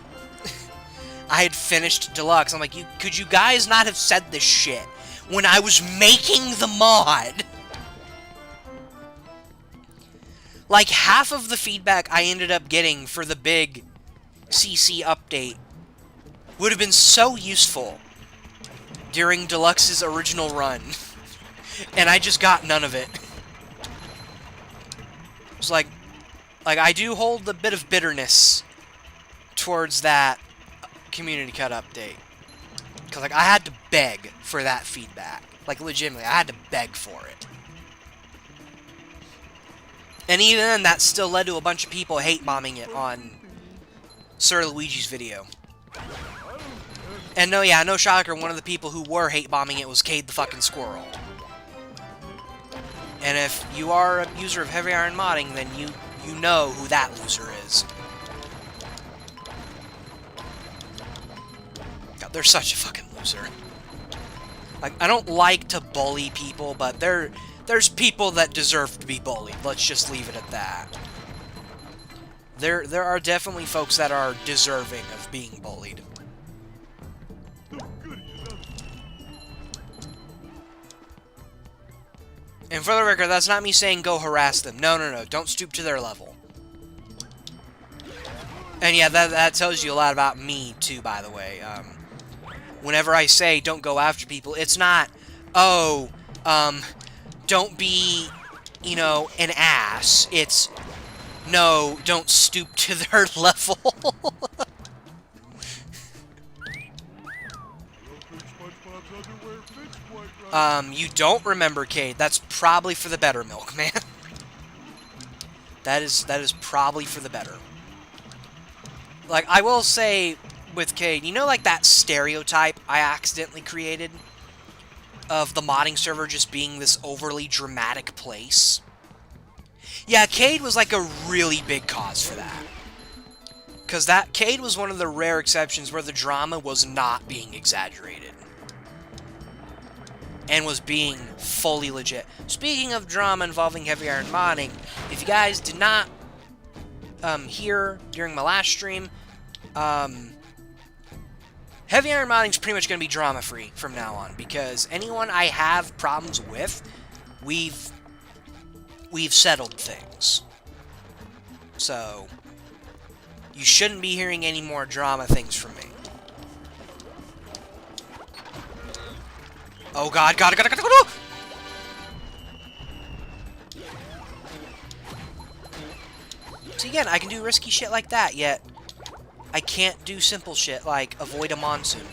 I had finished Deluxe. I'm like, could you guys not have said this shit when I was making the mod? Like, half of the feedback I ended up getting for the big CC update would have been so useful during Deluxe's original run. And I just got none of it. It's like I do hold a bit of bitterness towards that Community Cut update. Because, like, I had to beg for that feedback. Like, legitimately, I had to beg for it. And even then, that still led to a bunch of people hate-bombing it on Sir Luigi's video. And no shocker, one of the people who were hate-bombing it was Cade the fucking Squirrel. And if you are a user of Heavy Iron Modding, then you know who that loser is. God, they're such a fucking loser. Like, I don't like to bully people, but they're there's people that deserve to be bullied. Let's just leave it at that. There are definitely folks that are deserving of being bullied. And for the record, that's not me saying go harass them. No, no, no. Don't stoop to their level. And yeah, that tells you a lot about me, too, by the way. Whenever I say don't go after people, it's not, oh, don't be, you know, an ass. It's, no, don't stoop to their level. You don't remember, Cade. That's probably for the better, Milkman. That is probably for the better. Like, I will say with Cade, you know, like that stereotype I accidentally created of the modding server just being this overly dramatic place? Yeah, Cade was like a really big cause for that. Because Cade was one of the rare exceptions where the drama was not being exaggerated. And was being fully legit. Speaking of drama involving heavy iron modding, if you guys did not hear during my last stream, heavy iron modding is pretty much going to be drama free from now on, because anyone I have problems with, we've settled things. So you shouldn't be hearing any more drama things from me. Oh god, gotta go! So again, I can do risky shit like that, yet I can't do simple shit like avoid a monsoon.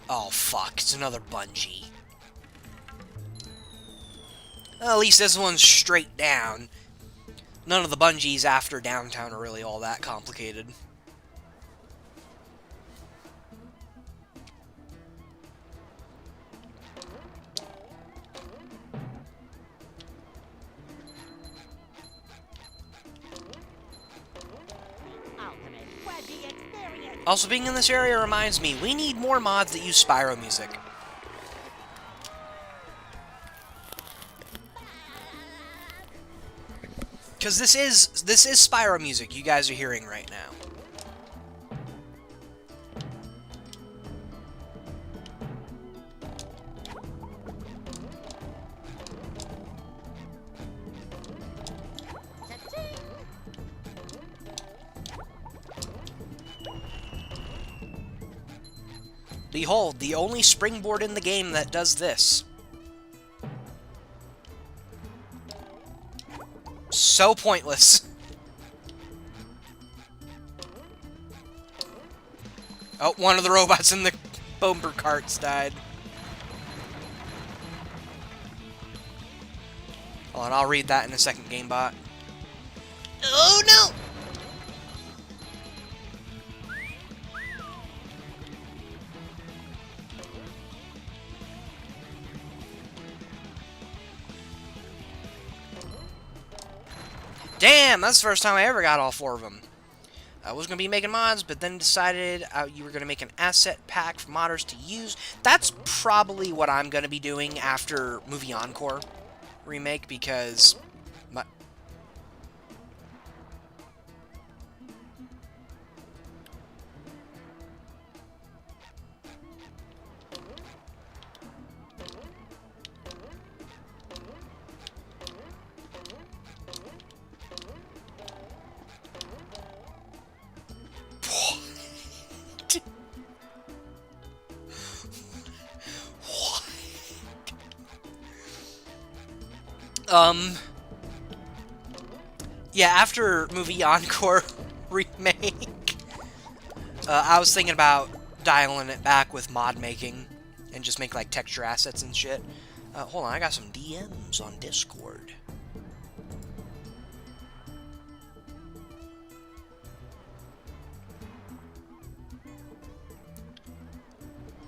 Oh fuck, it's another bungee. Well, at least this one's straight down. None of the bungees after downtown are really all that complicated. Also, being in this area reminds me, we need more mods that use Spyro music. Because this is Spyro music you guys are hearing right now. Behold, the only springboard in the game that does this. So pointless. Oh, one of the robots in the bumper carts died. Hold on, I'll read that in a second, GameBot. Oh no! Damn, that's the first time I ever got all four of them. I was going to be making mods, but then decided you were going to make an asset pack for modders to use. That's probably what I'm going to be doing after Movie Encore remake, because my... Yeah, after Movie Encore remake, I was thinking about dialing it back with mod making and just make, like, texture assets and shit. Hold on, I got some DMs on Discord.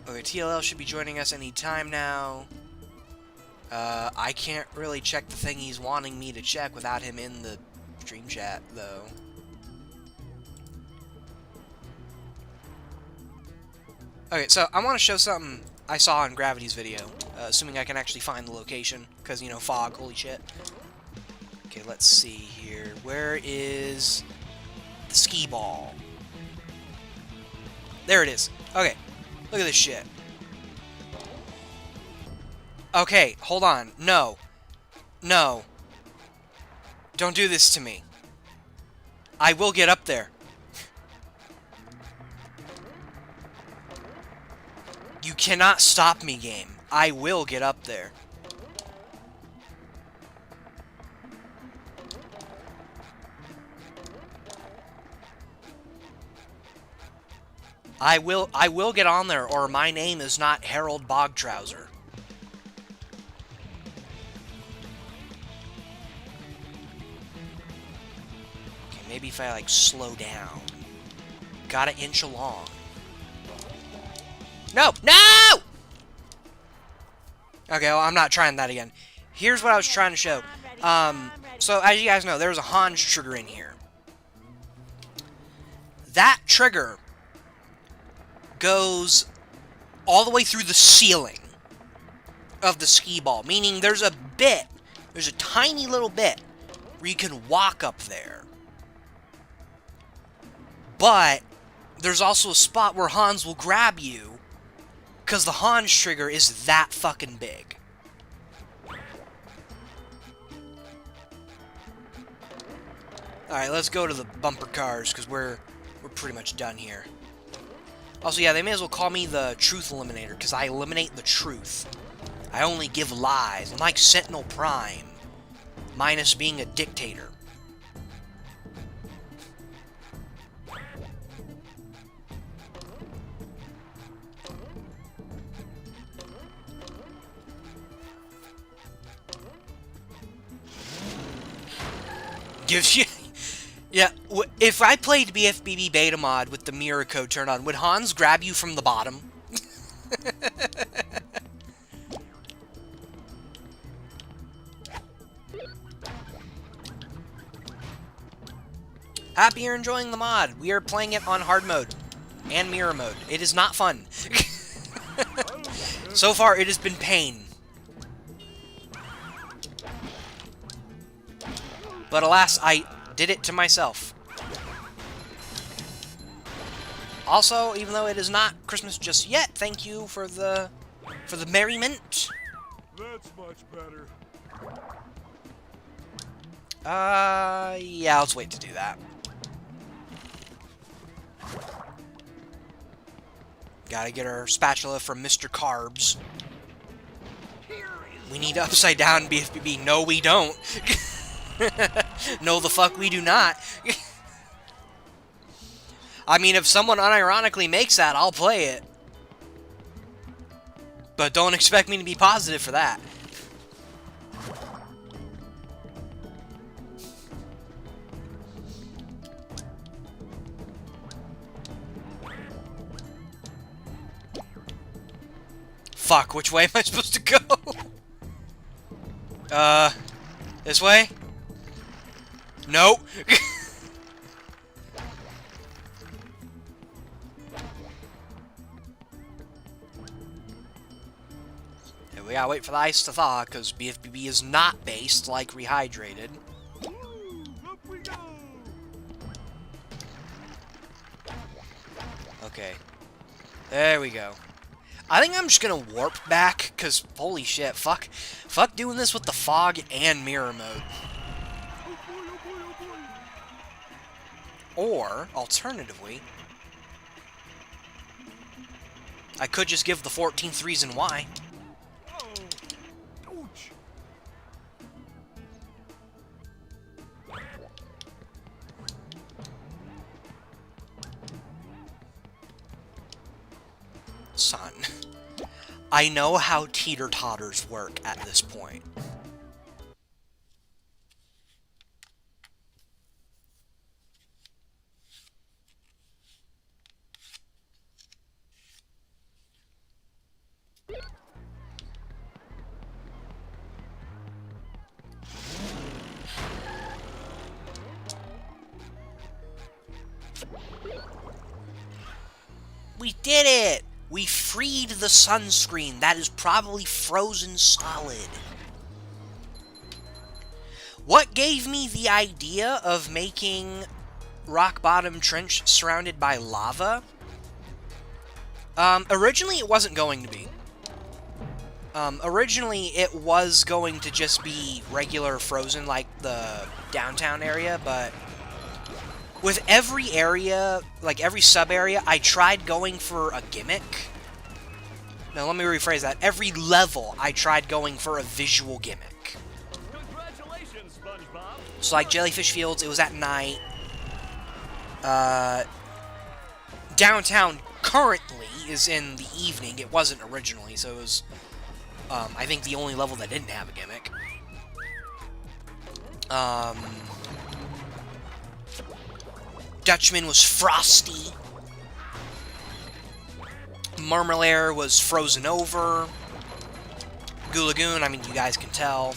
Okay, TLL should be joining us any time now. I can't really check the thing he's wanting me to check without him in the stream chat, though. Okay, so I want to show something I saw in Gravity's video, assuming I can actually find the location, because, you know, fog, holy shit. Okay, let's see here. Where is the skee ball? There it is. Okay, look at this shit. Okay, hold on. No. No. Don't do this to me. I will get up there. You cannot stop me, game. I will get up there. I will get on there, or my name is not Harold Bogtrouser. Okay, maybe if I, like, slow down. Gotta inch along. No! No! Okay, well, I'm not trying that again. Here's what I was trying to show. So, as you guys know, there's a Hans trigger in here. That trigger goes all the way through the ceiling of the skee ball, meaning there's a tiny little bit where you can walk up there. But there's also a spot where Hans will grab you because the Hans trigger is that fucking big. Alright, let's go to the bumper cars because we're pretty much done here. Also, yeah, they may as well call me the Truth Eliminator, because I eliminate the truth. I only give lies. I'm like Sentinel Prime, minus being a dictator. Gives you... Yeah, if I played BFBB beta mod with the mirror code turned on, would Hans grab you from the bottom? Happy you're enjoying the mod. We are playing it on hard mode and mirror mode. It is not fun. So far, it has been pain. But alas, I did it to myself. Also, even though it is not Christmas just yet, thank you for the merriment. That's much better. Yeah, let's wait to do that. Gotta get our spatula from Mr. Carbs. We need upside down BFBB. No, we don't. No, the fuck we do not. I mean, if someone unironically makes that, I'll play it. But don't expect me to be positive for that. Fuck, which way am I supposed to go? This way? Nope. And we gotta wait for the ice to thaw, because BFBB is not based like Rehydrated. Woo, up we go. Okay. There we go. I think I'm just gonna warp back, because holy shit, fuck doing this with the fog and mirror mode. Oh boy, oh boy, oh boy. Or, alternatively, I could just give the 14th reason why. Oh, ouch. Son, I know how teeter-totters work at this point. We did it! We freed the sunscreen. That is probably frozen solid. What gave me the idea of making rock bottom trench surrounded by lava? Originally it wasn't going to be. Originally it was going to just be regular frozen like the downtown area, but with every area, like every sub-area, I tried going for a gimmick. Now, let me rephrase that. Every level, I tried going for a visual gimmick. Congratulations, SpongeBob. So, like Jellyfish Fields, it was at night. Downtown currently is in the evening. It wasn't originally, so it was, I think, the only level that didn't have a gimmick. Dutchman was frosty. Marmalaire was frozen over. Goo Lagoon, I mean, you guys can tell.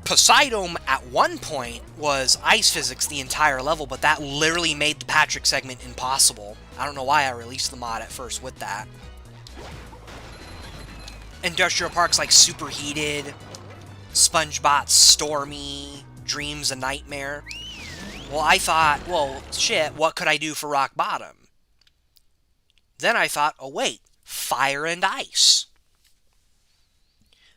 Poseidome, at one point, was ice physics the entire level, but that literally made the Patrick segment impossible. I don't know why I released the mod at first with that. Industrial Park's like superheated. SpongeBob's stormy. Dream's a nightmare. Well, I thought, well, shit, what could I do for Rock Bottom? Then I thought, oh wait, fire and ice.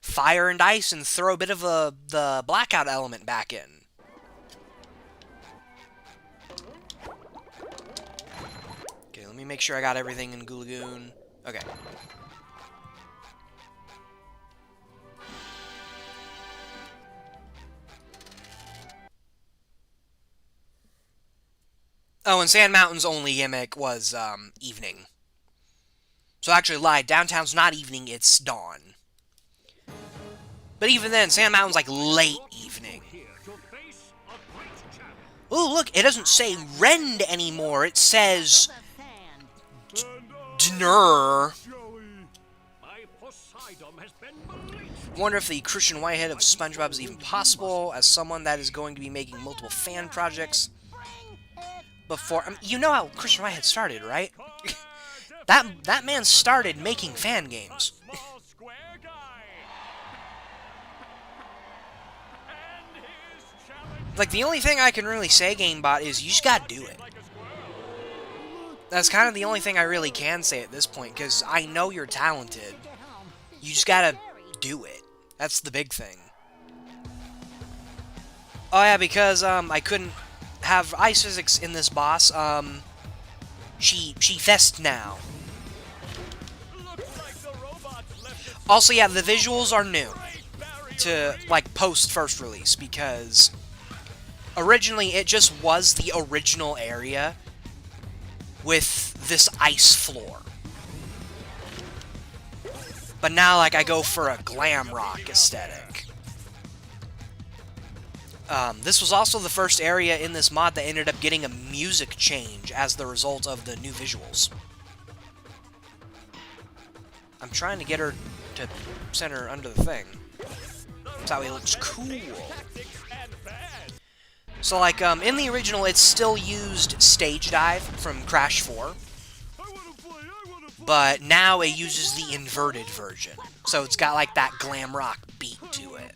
Fire and ice and throw a bit of the blackout element back in. Okay, let me make sure I got everything in Goo Lagoon. Okay. Oh, and Sand Mountain's only gimmick was, evening. So I actually lied. Downtown's not evening, it's dawn. But even then, Sand Mountain's like late evening. Ooh, look, it doesn't say Rend anymore. It says Dnur. Wonder if the Christian Whitehead of SpongeBob is even possible as someone that is going to be making multiple fan projects. Before, I mean, you know how Christian Whitehead started, right? that man started making fan games. Like, the only thing I can really say, GameBot, is you just gotta do it. That's kind of the only thing I really can say at this point, because I know you're talented. You just gotta do it. That's the big thing. Oh yeah, because, I couldn't have ice physics in this boss, she fest now. Also, yeah, the visuals are new to, like, post-first release, because originally it just was the original area with this ice floor. But now, like, I go for a glam rock aesthetic. This was also the first area in this mod that ended up getting a music change as the result of the new visuals. I'm trying to get her to center under the thing. That's how he looks cool. So, like, in the original, it still used Stage Dive from Crash 4. But now it uses the inverted version. So it's got, like, that glam rock beat to it.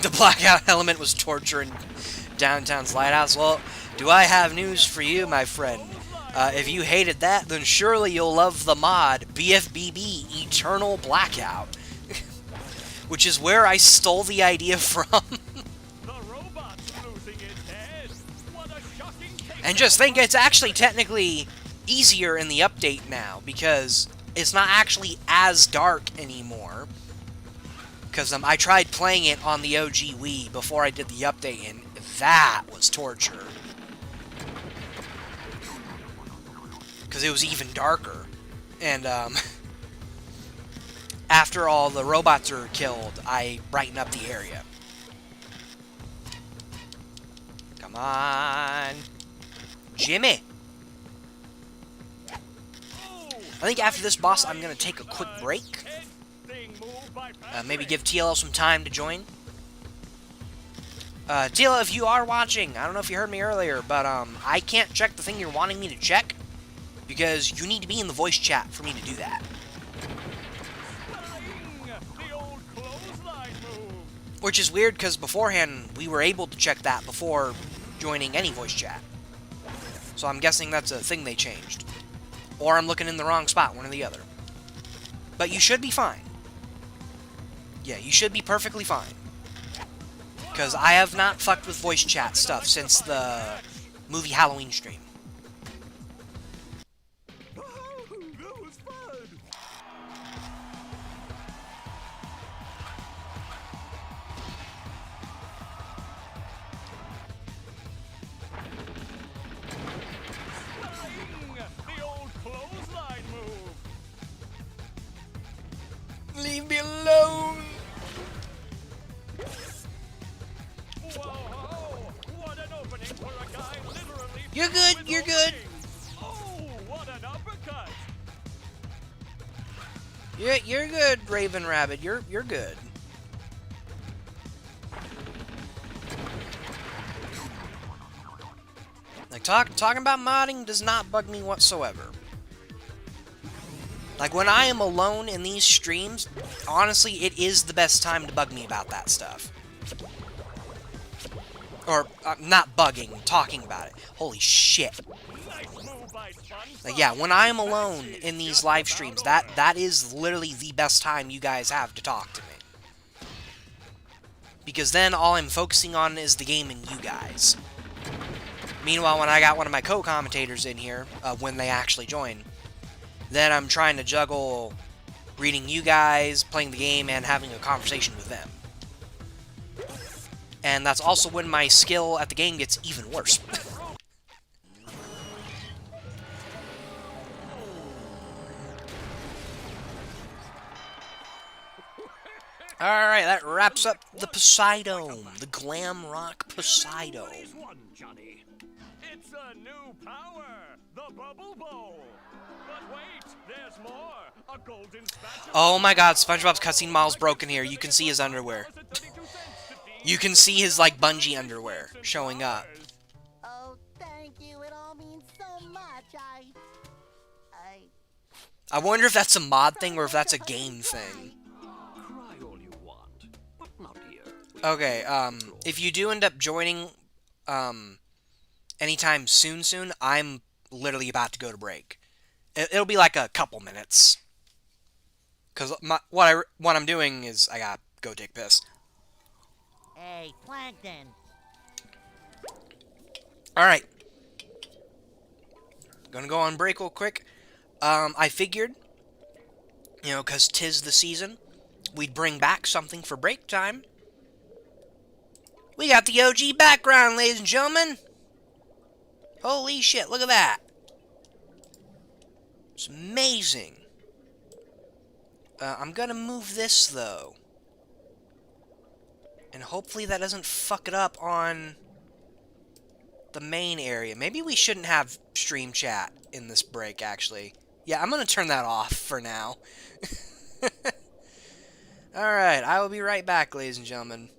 The blackout element was torture in Downtown's Lighthouse. Well, do I have news for you, my friend? If you hated that, then surely you'll love the mod BFBB Eternal Blackout. Which is where I stole the idea from. And just think, it's actually technically easier in the update now, because it's not actually as dark anymore. Because I tried playing it on the OG Wii before I did the update, and that was torture. Because it was even darker. And, after all the robots are killed, I brighten up the area. Come on. Jimmy! I think after this boss, I'm going to take a quick break. thing moved by Maybe Patrick. give TLL some time to join. TLL, if you are watching, I don't know if you heard me earlier, but I can't check the thing you're wanting me to check because you need to be in the voice chat for me to do that. The old clothesline move. Which is weird because beforehand we were able to check that before joining any voice chat. So I'm guessing that's a thing they changed. Or I'm looking in the wrong spot, one or the other. But you should be fine. Yeah, you should be perfectly fine. Because I have not fucked with voice chat stuff since the movie Halloween stream. Oh, that was fun! The old clothesline move. Leave me alone! Whoa! What an opening for a guy literally. You're good, with you're good. Oh, what an uppercut! You're good, Raven Rabbit. You're good. Like talking about modding does not bug me whatsoever. Like when I am alone in these streams, honestly, it is the best time to bug me about that stuff. Or not bugging, talking about it. Holy shit. Nice move by SpongeBob. Like, yeah, when I'm alone in these live streams, that is literally the best time you guys have to talk to me. Because then all I'm focusing on is the game and you guys. Meanwhile, when I got one of my co-commentators in here, when they actually join, then I'm trying to juggle reading you guys, playing the game, and having a conversation with them. And that's also when my skill at the game gets even worse. Alright, that wraps up the Poseidon. The glam rock Poseidon. Nice one, Johnny. It's a new power, the Bubble Bowl. But wait, there's more. A golden spatula. Oh my god, SpongeBob's cutscene model's broken here. You can see his underwear. You can see his, like, bungee underwear showing up. Oh, thank you. It all means so much. I wonder if that's a mod thing or if that's a game thing. Cry all you want, but not here. Okay, if you do end up joining, anytime soon, I'm literally about to go to break. It'll be like a couple minutes. Cause what I'm doing is I gotta go take a piss. Hey, Plankton. Alright. Gonna go on break real quick. I figured, you know, cause 'tis the season, we'd bring back something for break time. We got the OG background, ladies and gentlemen. Holy shit, look at that. It's amazing. I'm gonna move this, though. And hopefully that doesn't fuck it up on the main area. Maybe we shouldn't have stream chat in this break, actually. Yeah, I'm gonna turn that off for now. Alright, I will be right back, ladies and gentlemen.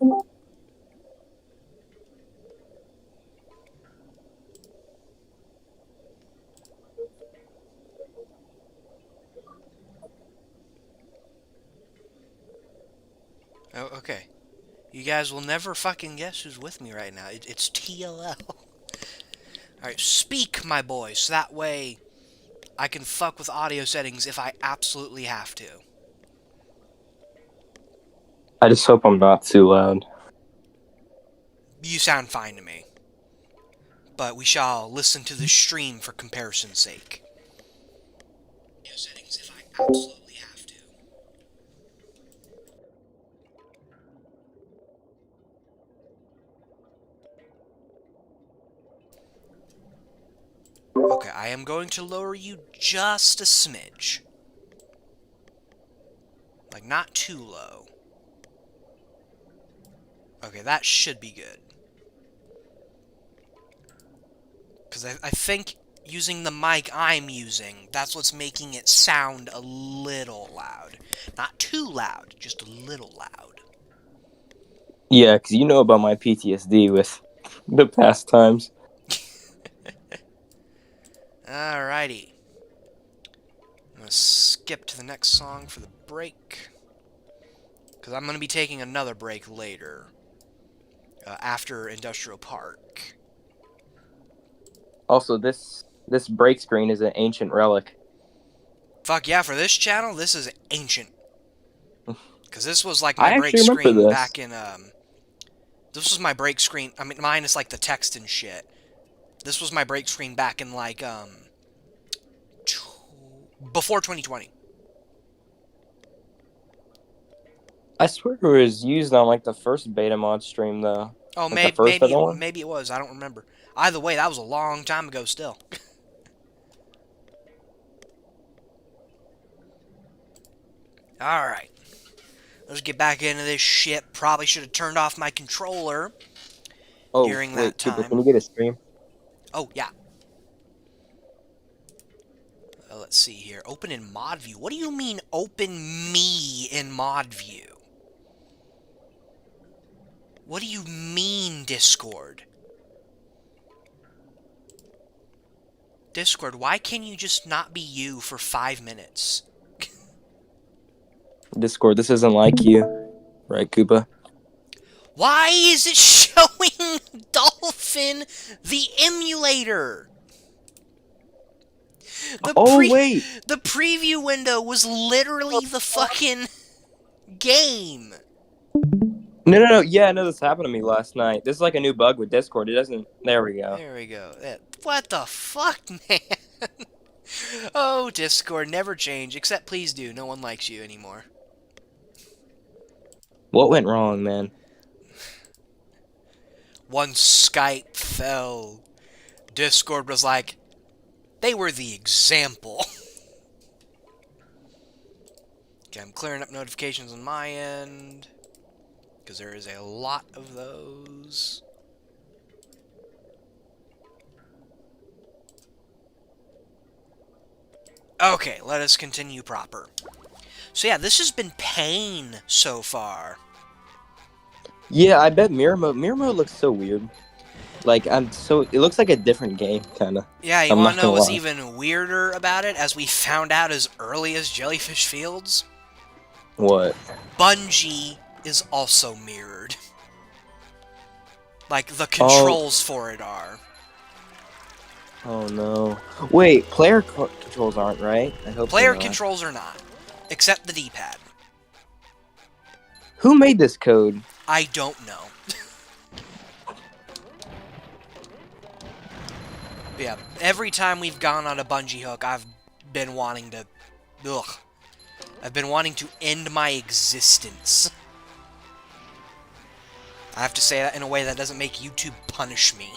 Oh, okay. You guys will never fucking guess who's with me right now. It's TLL. Alright, speak, my boy, so that way I can fuck with audio settings if I absolutely have to. I just hope I'm not too loud. You sound fine to me. But we shall listen to the stream for comparison's sake. Audio settings if I absolutely have to. Okay, I am going to lower you just a smidge. Like, not too low. Okay, that should be good. Because I think using the mic I'm using, that's what's making it sound a little loud. Not too loud, just a little loud. Yeah, because you know about my PTSD with the past times. Alrighty. I'm going to skip to the next song for the break. Because I'm going to be taking another break later. After Industrial Park. Also, this break screen is an ancient relic. Fuck yeah, for this channel, this is ancient. Because this was like I my break actually remember screen this. back in, This was my break screen, I mean, minus like the text and shit. This was my break screen back in like, before 2020. I swear it was used on like the first beta mod stream though. Oh, Like the first beta one? maybe it was, I don't remember. Either way, that was a long time ago still. Alright. Let's get back into this shit. Probably should have turned off my controller during that Cooper, time. can you get a stream? Oh, yeah. Let's see here. Open in mod view. What do you mean open me in mod view? What do you mean, Discord? Discord, why can you just not be you for 5 minutes? Discord, this isn't like you. Right, Koopa? Why is it showing Dolphin the emulator? Wait! The preview window was literally the fucking game. No. Yeah, no, this happened to me last night. This is like a new bug with Discord. It doesn't... There we go. There we go. What the fuck, man? Oh, Discord, never change. Except please do. No one likes you anymore. What went wrong, man? Once Skype fell, Discord was like, they were the example. Okay, I'm clearing up notifications on my end, because there is a lot of those. Okay, let us continue proper. So yeah, this has been pain so far. Yeah, I bet Mirror Mode looks so weird. Like, it looks like a different game, kind of. Yeah, you I'm want not to know gonna what's lie. even weirder about it, as we found out as early as Jellyfish Fields? What? Bungie is also mirrored. Like, the controls for it are. Oh no. Wait, player controls aren't, right? I hope Player they're not. controls are not, except the D-pad. Who made this code? I don't know. Yeah, every time we've gone on a bungee hook, I've been wanting to... Ugh. I've been wanting to end my existence. I have to say that in a way that doesn't make YouTube punish me.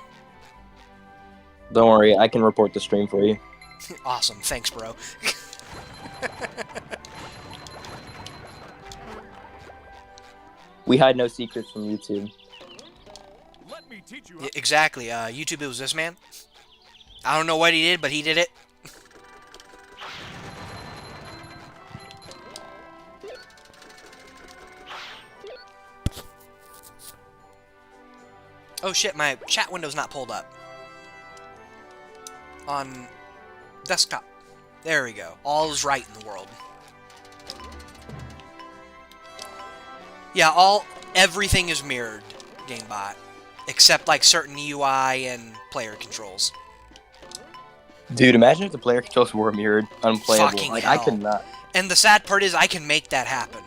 Don't worry, I can report the stream for you. Awesome, thanks, bro. We hide no secrets from YouTube. Let me teach you. Yeah, exactly, YouTube, it was this man. I don't know what he did, but he did it. Oh shit, my chat window's not pulled up. On desktop. There we go. All is right in the world. Yeah, everything is mirrored, GameBot. Except, like, certain UI and player controls. Dude, imagine if the player controls were mirrored, unplayable. Fucking like, hell. I could not. And the sad part is I can make that happen.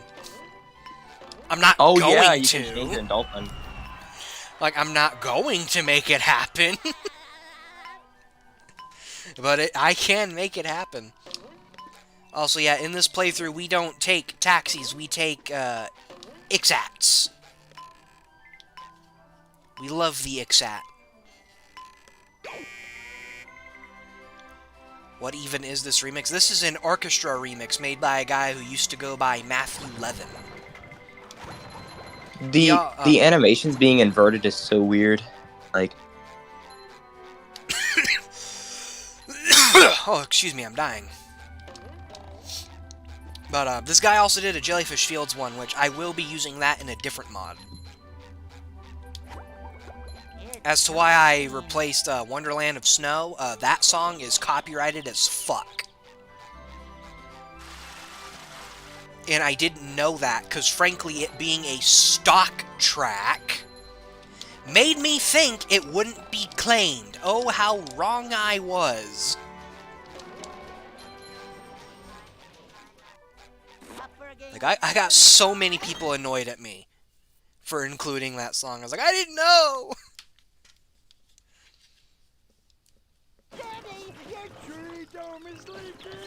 I'm not Oh, going yeah, you to. can change it in Dolphin. Like, I'm not going to make it happen. But I can make it happen. Also, yeah, in this playthrough, we don't take taxis. We take, Ixats. We love the Ixat. What even is this remix? This is an orchestra remix made by a guy who used to go by Matthew Levin. The animations being inverted is so weird. Like... Oh, excuse me, I'm dying. But, this guy also did a Jellyfish Fields one, which I will be using that in a different mod. As to why I replaced Wonderland of Snow, that song is copyrighted as fuck. And I didn't know that, because frankly, it being a stock track made me think it wouldn't be claimed. Oh, how wrong I was. Like, I got so many people annoyed at me for including that song. I was like, I didn't know! Daddy, your tree dome is leaking.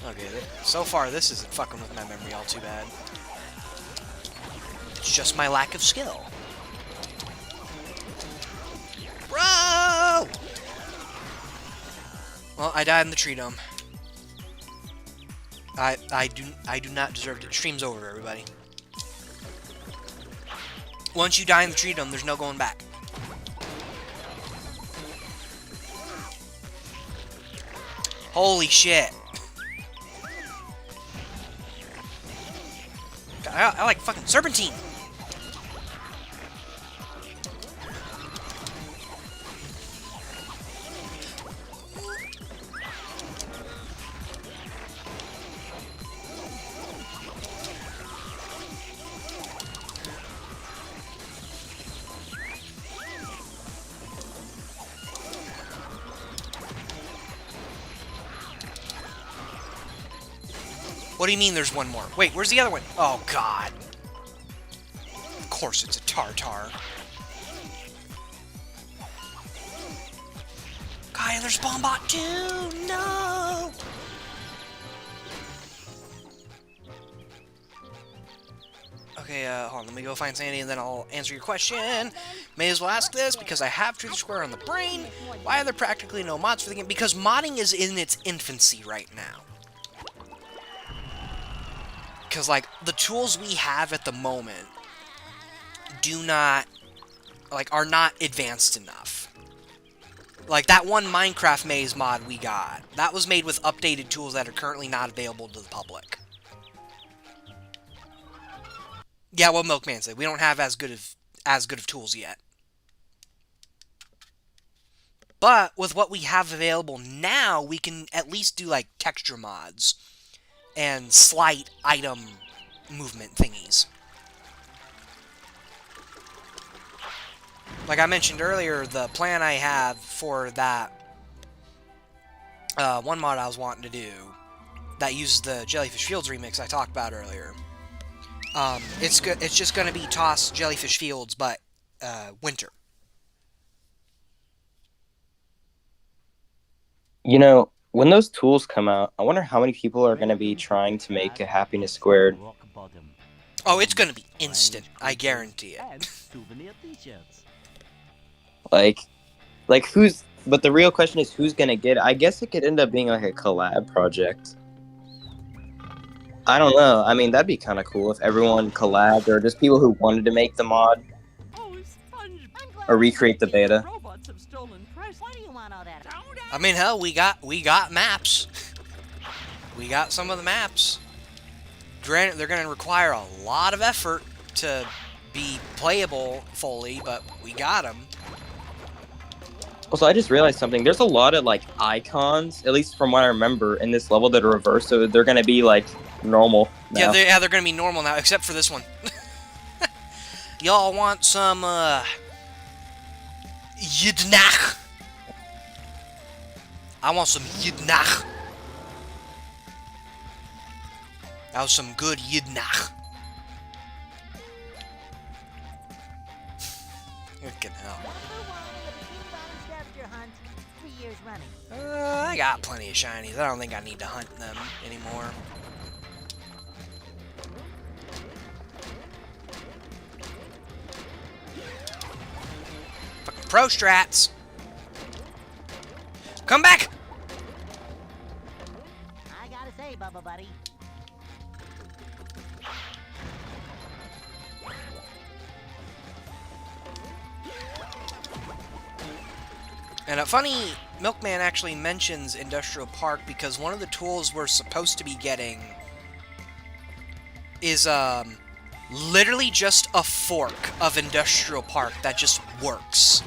Okay, so far this isn't fucking with my memory all too bad. It's just my lack of skill. Bro! Well, I died in the tree dome. I do not deserve it. Stream's over, everybody. Once you die in the tree dome, there's no going back. Holy shit. God, I like fucking serpentine. What do you mean there's one more? Wait, where's the other one? Oh, God. Of course it's a Tartar. Guy, there's Bombot too! No! Okay, hold on. Let me go find Sandy and then I'll answer your question. May as well ask this because I have Truth or Square on the brain. Why are there practically no mods for the game? Because modding is in its infancy right now. Because, like, the tools we have at the moment are not advanced enough. Like, that one Minecraft maze mod we got, that was made with updated tools that are currently not available to the public. Yeah, well, Milkman said, we don't have as good of tools yet. But, with what we have available now, we can at least do, like, texture mods and slight item movement thingies. Like I mentioned earlier, the plan I have for that one mod I was wanting to do that uses the Jellyfish Fields remix I talked about earlier. It's just going to be Toss Jellyfish Fields, but winter. You know, when those tools come out, I wonder how many people are going to be trying to make a Happiness Squared. Oh, it's going to be instant. I guarantee it. Like who's... But the real question is who's going to get it. I guess it could end up being like a collab project. I don't know. I mean, that'd be kind of cool if everyone collabed or just people who wanted to make the mod or recreate the beta. Why do you want all that? I mean, hell, we got maps. We got some of the maps. Granted, they're going to require a lot of effort to be playable fully, but we got them. Also, I just realized something. There's a lot of like icons, at least from what I remember, in this level that are reversed, so they're gonna be like normal now. Yeah, they're gonna be normal now, except for this one. Y'all want some Yidnach? I want some Yidnach. That was some good Yidnach. Fucking hell. I got plenty of shinies. I don't think I need to hunt them anymore. Fucking pro strats. Come back! I gotta say, Bubba Buddy. And funny, Milkman actually mentions Industrial Park because one of the tools we're supposed to be getting is literally just a fork of Industrial Park that just works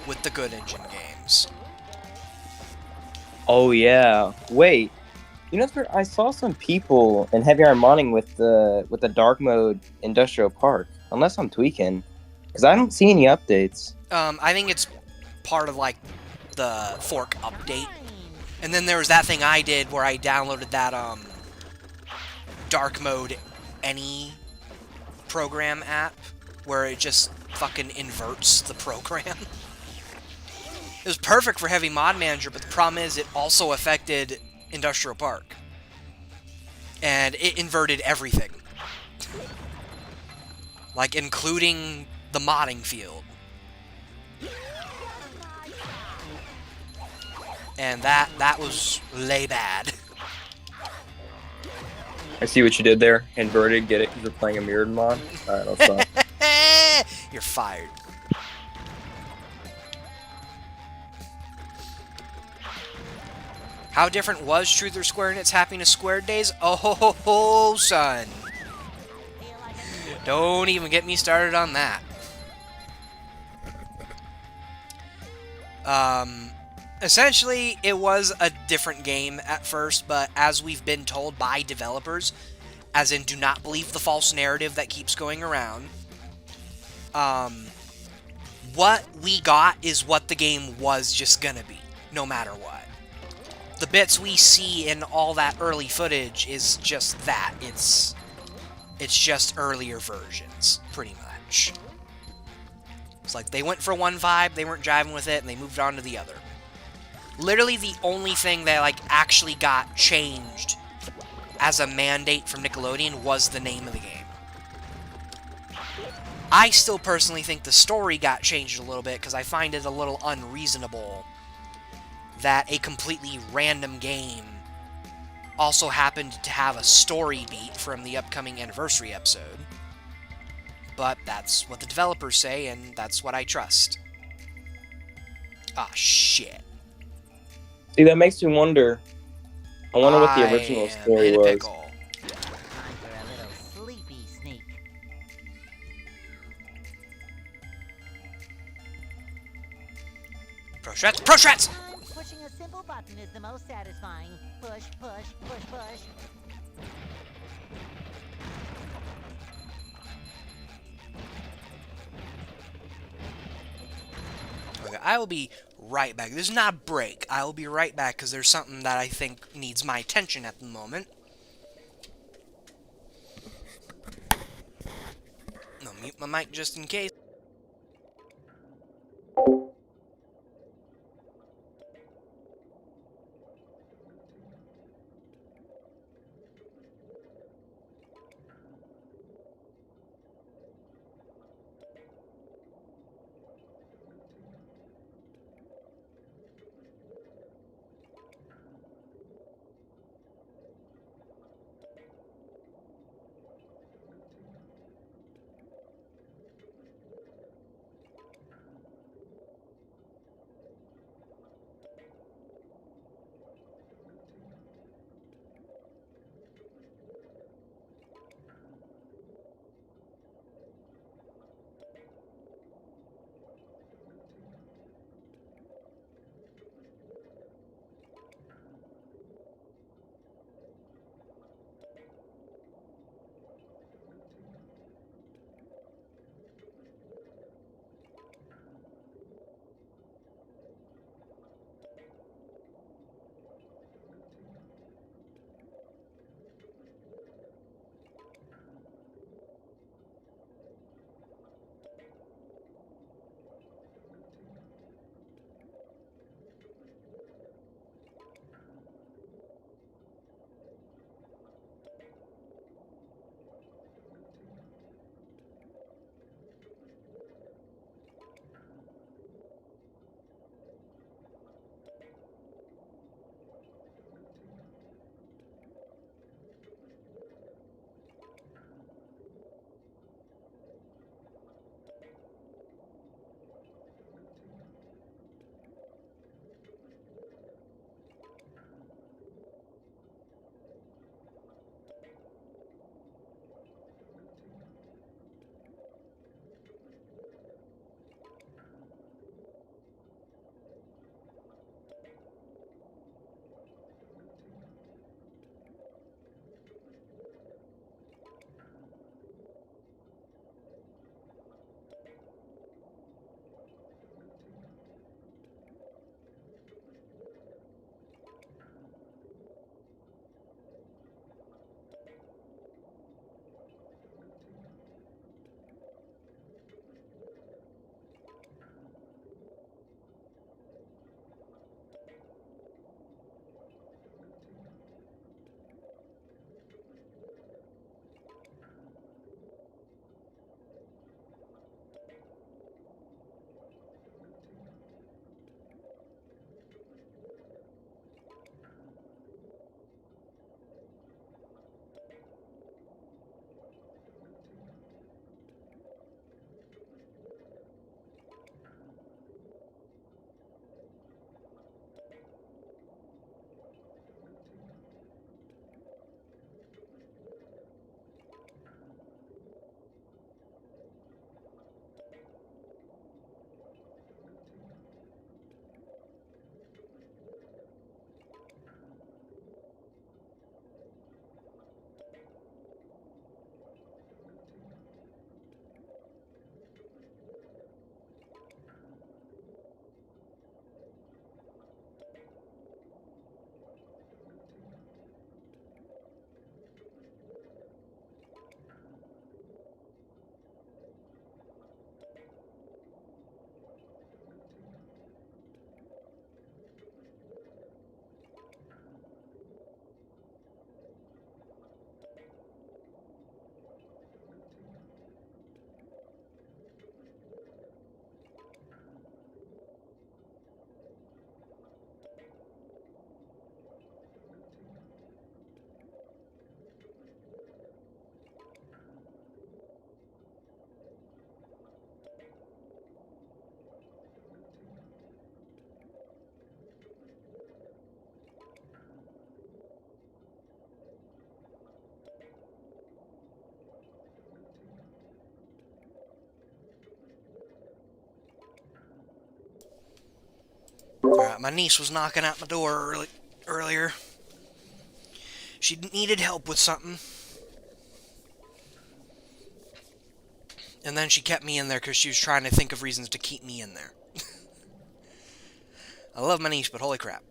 with the Good Engine games. Oh yeah. Wait. You know, I saw some people in Heavy Iron Modding with the dark mode Industrial Park. Unless I'm tweaking, because I don't see any updates. I think it's part of like the fork update. And then there was that thing I did where I downloaded that dark mode any program app where it just fucking inverts the program. It was perfect for Heavy Mod Manager, but the problem is it also affected Industrial Park. And it inverted everything. Like, including the modding field. And that was lay bad. I see what you did there. Inverted, get it, because you're playing a mirrored mod? Alright, I'll stop. You're fired. How different was Truth or Square in its Happiness Squared days? Oh, son. Don't even get me started on that. Essentially, it was a different game at first, but as we've been told by developers, as in do not believe the false narrative that keeps going around, what we got is what the game was just gonna be, no matter what. The bits we see in all that early footage is just that. It's just earlier versions, pretty much. It's like they went for one vibe, they weren't jiving with it, and they moved on to the other. Literally the only thing that like actually got changed as a mandate from Nickelodeon was the name of the game. I still personally think the story got changed a little bit because I find it a little unreasonable that a completely random game also happened to have a story beat from the upcoming anniversary episode. But that's what the developers say, and that's what I trust. Ah, shit. See, that makes me wonder. I wonder what the original story was. Pickle. Time for a little sleepy sneak. Pro strats! Pro strats! Pushing a simple button is the most satisfying. Push, push, push, push. Okay, I will be right back. This is not a break. I will be right back because there's something that I think needs my attention at the moment. I'll mute my mic just in case. My niece was knocking at my door earlier. She needed help with something. And then she kept me in there because she was trying to think of reasons to keep me in there. I love my niece, but holy crap.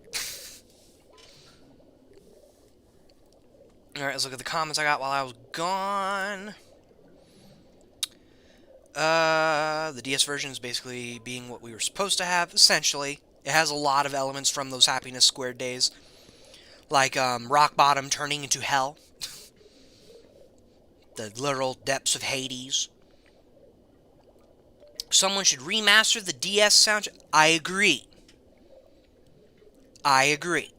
Alright, let's look at the comments I got while I was gone. The DS version is basically being what we were supposed to have, essentially. It has a lot of elements from those Happiness Squared days. Like, rock bottom turning into hell. The literal depths of Hades. Someone should remaster the DS soundtrack. I agree. I agree.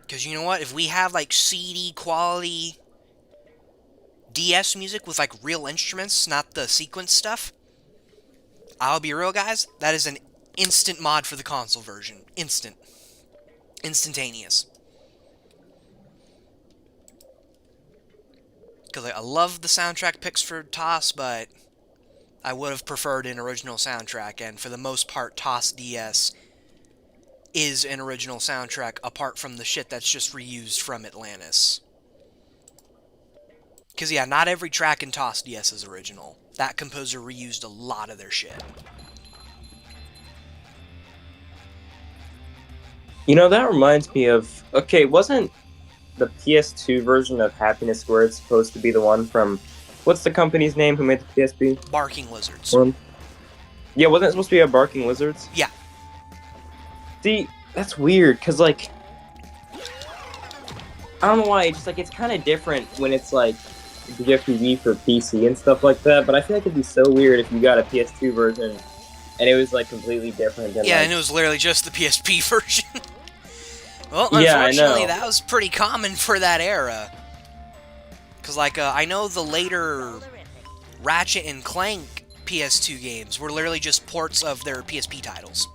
Because you know what? If we have, like, CD quality DS music with, like, real instruments, not the sequence stuff, I'll be real, guys, that is an instant mod for the console version. Instant. Instantaneous. Because like, I love the soundtrack picks for TOS, but I would have preferred an original soundtrack, and for the most part, TOS DS is an original soundtrack, apart from the shit that's just reused from Atlantis. Because, yeah, not every track in TOS DS is original. That composer reused a lot of their shit. You know, that reminds me of... Okay, wasn't the PS2 version of Happiness Squared supposed to be the one from... What's the company's name who made the PSP? Barking Lizards. Yeah, wasn't it supposed to be a Barking Lizards? Yeah. See, that's weird, because, like... I don't know why, it's just, like, it's kind of different when it's, like, DFTV for PC and stuff like that, but I feel like it'd be so weird if you got a PS2 version and it was, like, completely different than, yeah, like... and it was literally just the PSP version. Well, yeah, unfortunately, that was pretty common for that era. Because, like, I know the later Ratchet and Clank PS2 games were literally just ports of their PSP titles.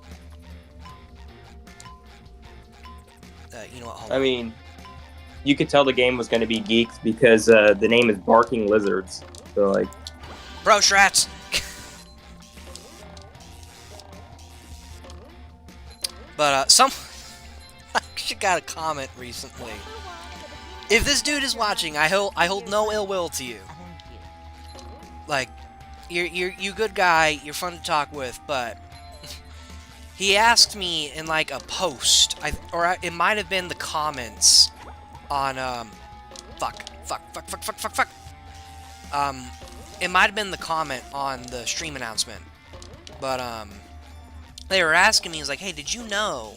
You know what, hold on. I mean, you could tell the game was going to be geeked because the name is Barking Lizards. So, like... Bro, Shrats! But, I actually got a comment recently. If this dude is watching, I hold no ill will to you. Like, you're good guy, you're fun to talk with, but he asked me in like a post, it might have been the comments on it might have been the comment on the stream announcement, but they were asking me, he's like, hey, did you know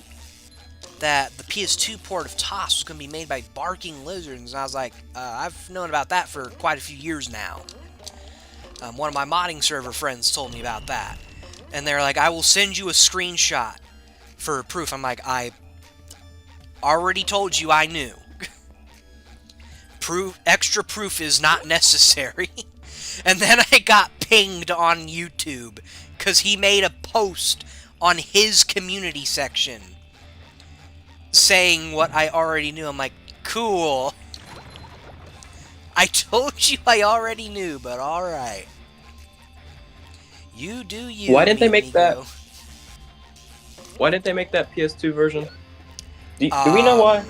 that the PS2 port of TOS was going to be made by Barking Lizards? And I was like, I've known about that for quite a few years now. One of my modding server friends told me about that. And they're like, I will send you a screenshot for proof. I'm like, I already told you I knew. Extra proof is not necessary. And then I got pinged on YouTube because he made a post on his community section saying what I already knew. I'm like, cool. I told you I already knew, but alright. You do you. Why didn't they make that? amigo. Why didn't they make that PS2 version? Do we know why?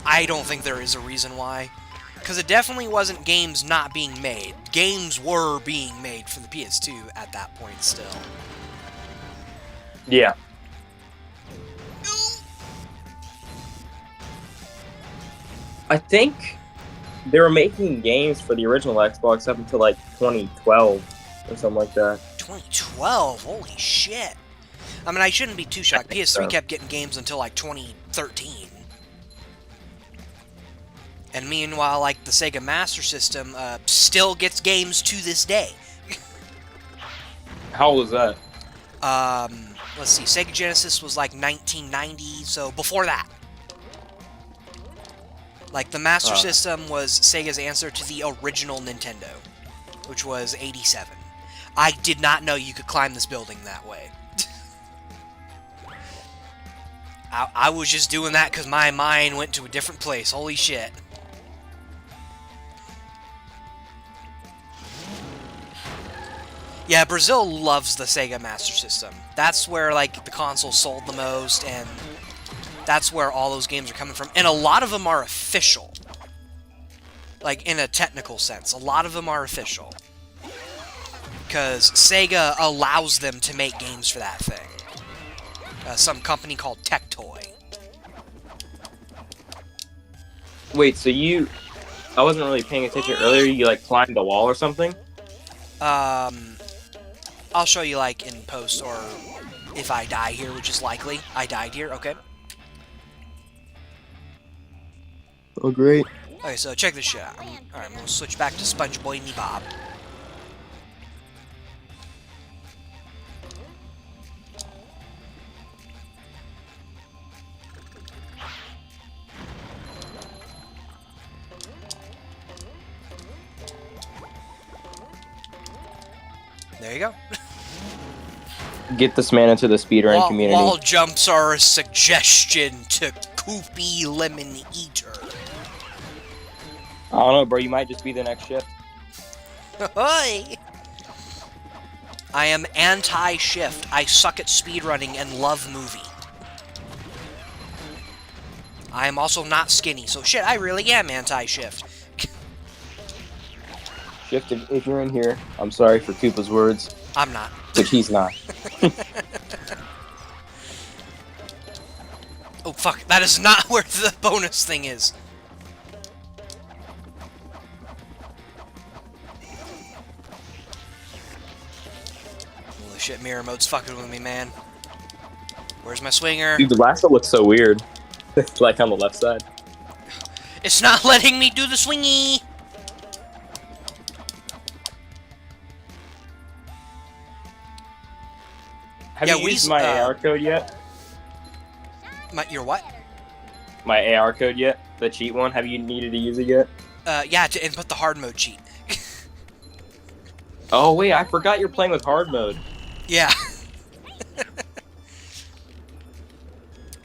I don't think there is a reason why. Because it definitely wasn't games not being made. Games were being made for the PS2 at that point still. Yeah. I think they were making games for the original Xbox up until like 2012 or something like that. 2012? Holy shit. I mean, I shouldn't be too shocked. PS3 kept getting games until like 2013. And meanwhile, like, the Sega Master System still gets games to this day. How old was that? Let's see, Sega Genesis was like 1990, so before that. Like, the Master System was Sega's answer to the original Nintendo, which was 87. I did not know you could climb this building that way. I was just doing that because my mind went to a different place. Holy shit. Yeah, Brazil loves the Sega Master System. That's where, like, the console sold the most, and That's where all those games are coming from. And a lot of them are official. Like, in a technical sense. A lot of them are official. Because Sega allows them to make games for that thing. Some company called Tectoy. Wait, so you... I wasn't really paying attention earlier. You, like, climbed the wall or something? I'll show you, like, in post, or if I die here, which is likely. I died here, okay. Oh, great. Okay, so check this shit out. Alright, I'm gonna switch back to SpongeBob and Bob. There you go. Get this man into the speedrun community. Wall jumps are a suggestion to Koopy Lemon Eater. I don't know, bro. You might just be the next shift. Hi! I am anti-shift. I suck at speedrunning and love movie. I am also not skinny, so shit, I really am anti-shift. Shift, if you're in here, I'm sorry for Koopa's words. I'm not. Which he's not. Oh, fuck. That is not where the bonus thing is. Holy shit, mirror mode's fucking with me, man. Where's my swinger? Dude, the last one looks so weird. Like on the left side. It's not letting me do the swingy! Have you used my AR code yet? Your what? My AR code yet? The cheat one? Have you needed to use it yet? Yeah, to input the hard mode cheat. Oh, wait, I forgot you're playing with hard mode. Yeah.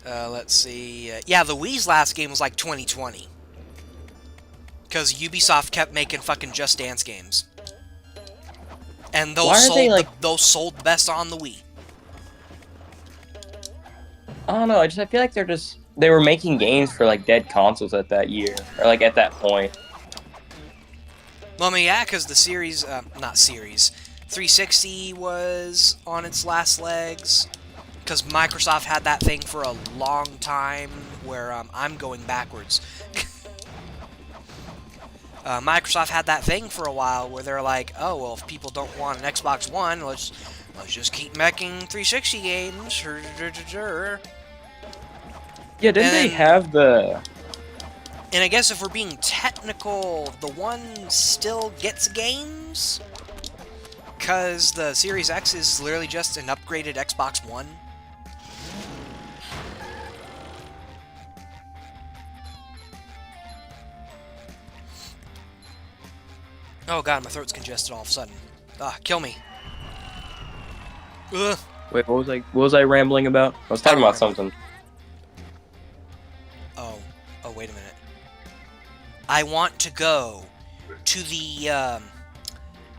Let's see. Yeah, the Wii's last game was like 2020. Because Ubisoft kept making fucking Just Dance games. And those those sold best on the Wii. I don't know, I feel like they were making games for like dead consoles at that year, or like at that point. Well, I mean, yeah, because the series, not series, 360 was on its last legs, because Microsoft had that thing for a long time, where, I'm going backwards. Microsoft had that thing for a while, where they're like, oh, well, if people don't want an Xbox One, let's just keep making 360 games. Yeah, didn't they have the... And I guess if we're being technical, the One still gets games? Because the Series X is literally just an upgraded Xbox One. Oh god, my throat's congested all of a sudden. Ah, kill me. Ugh. Wait, what was I rambling about? I was talking about something. Oh, wait a minute. I want to go to the,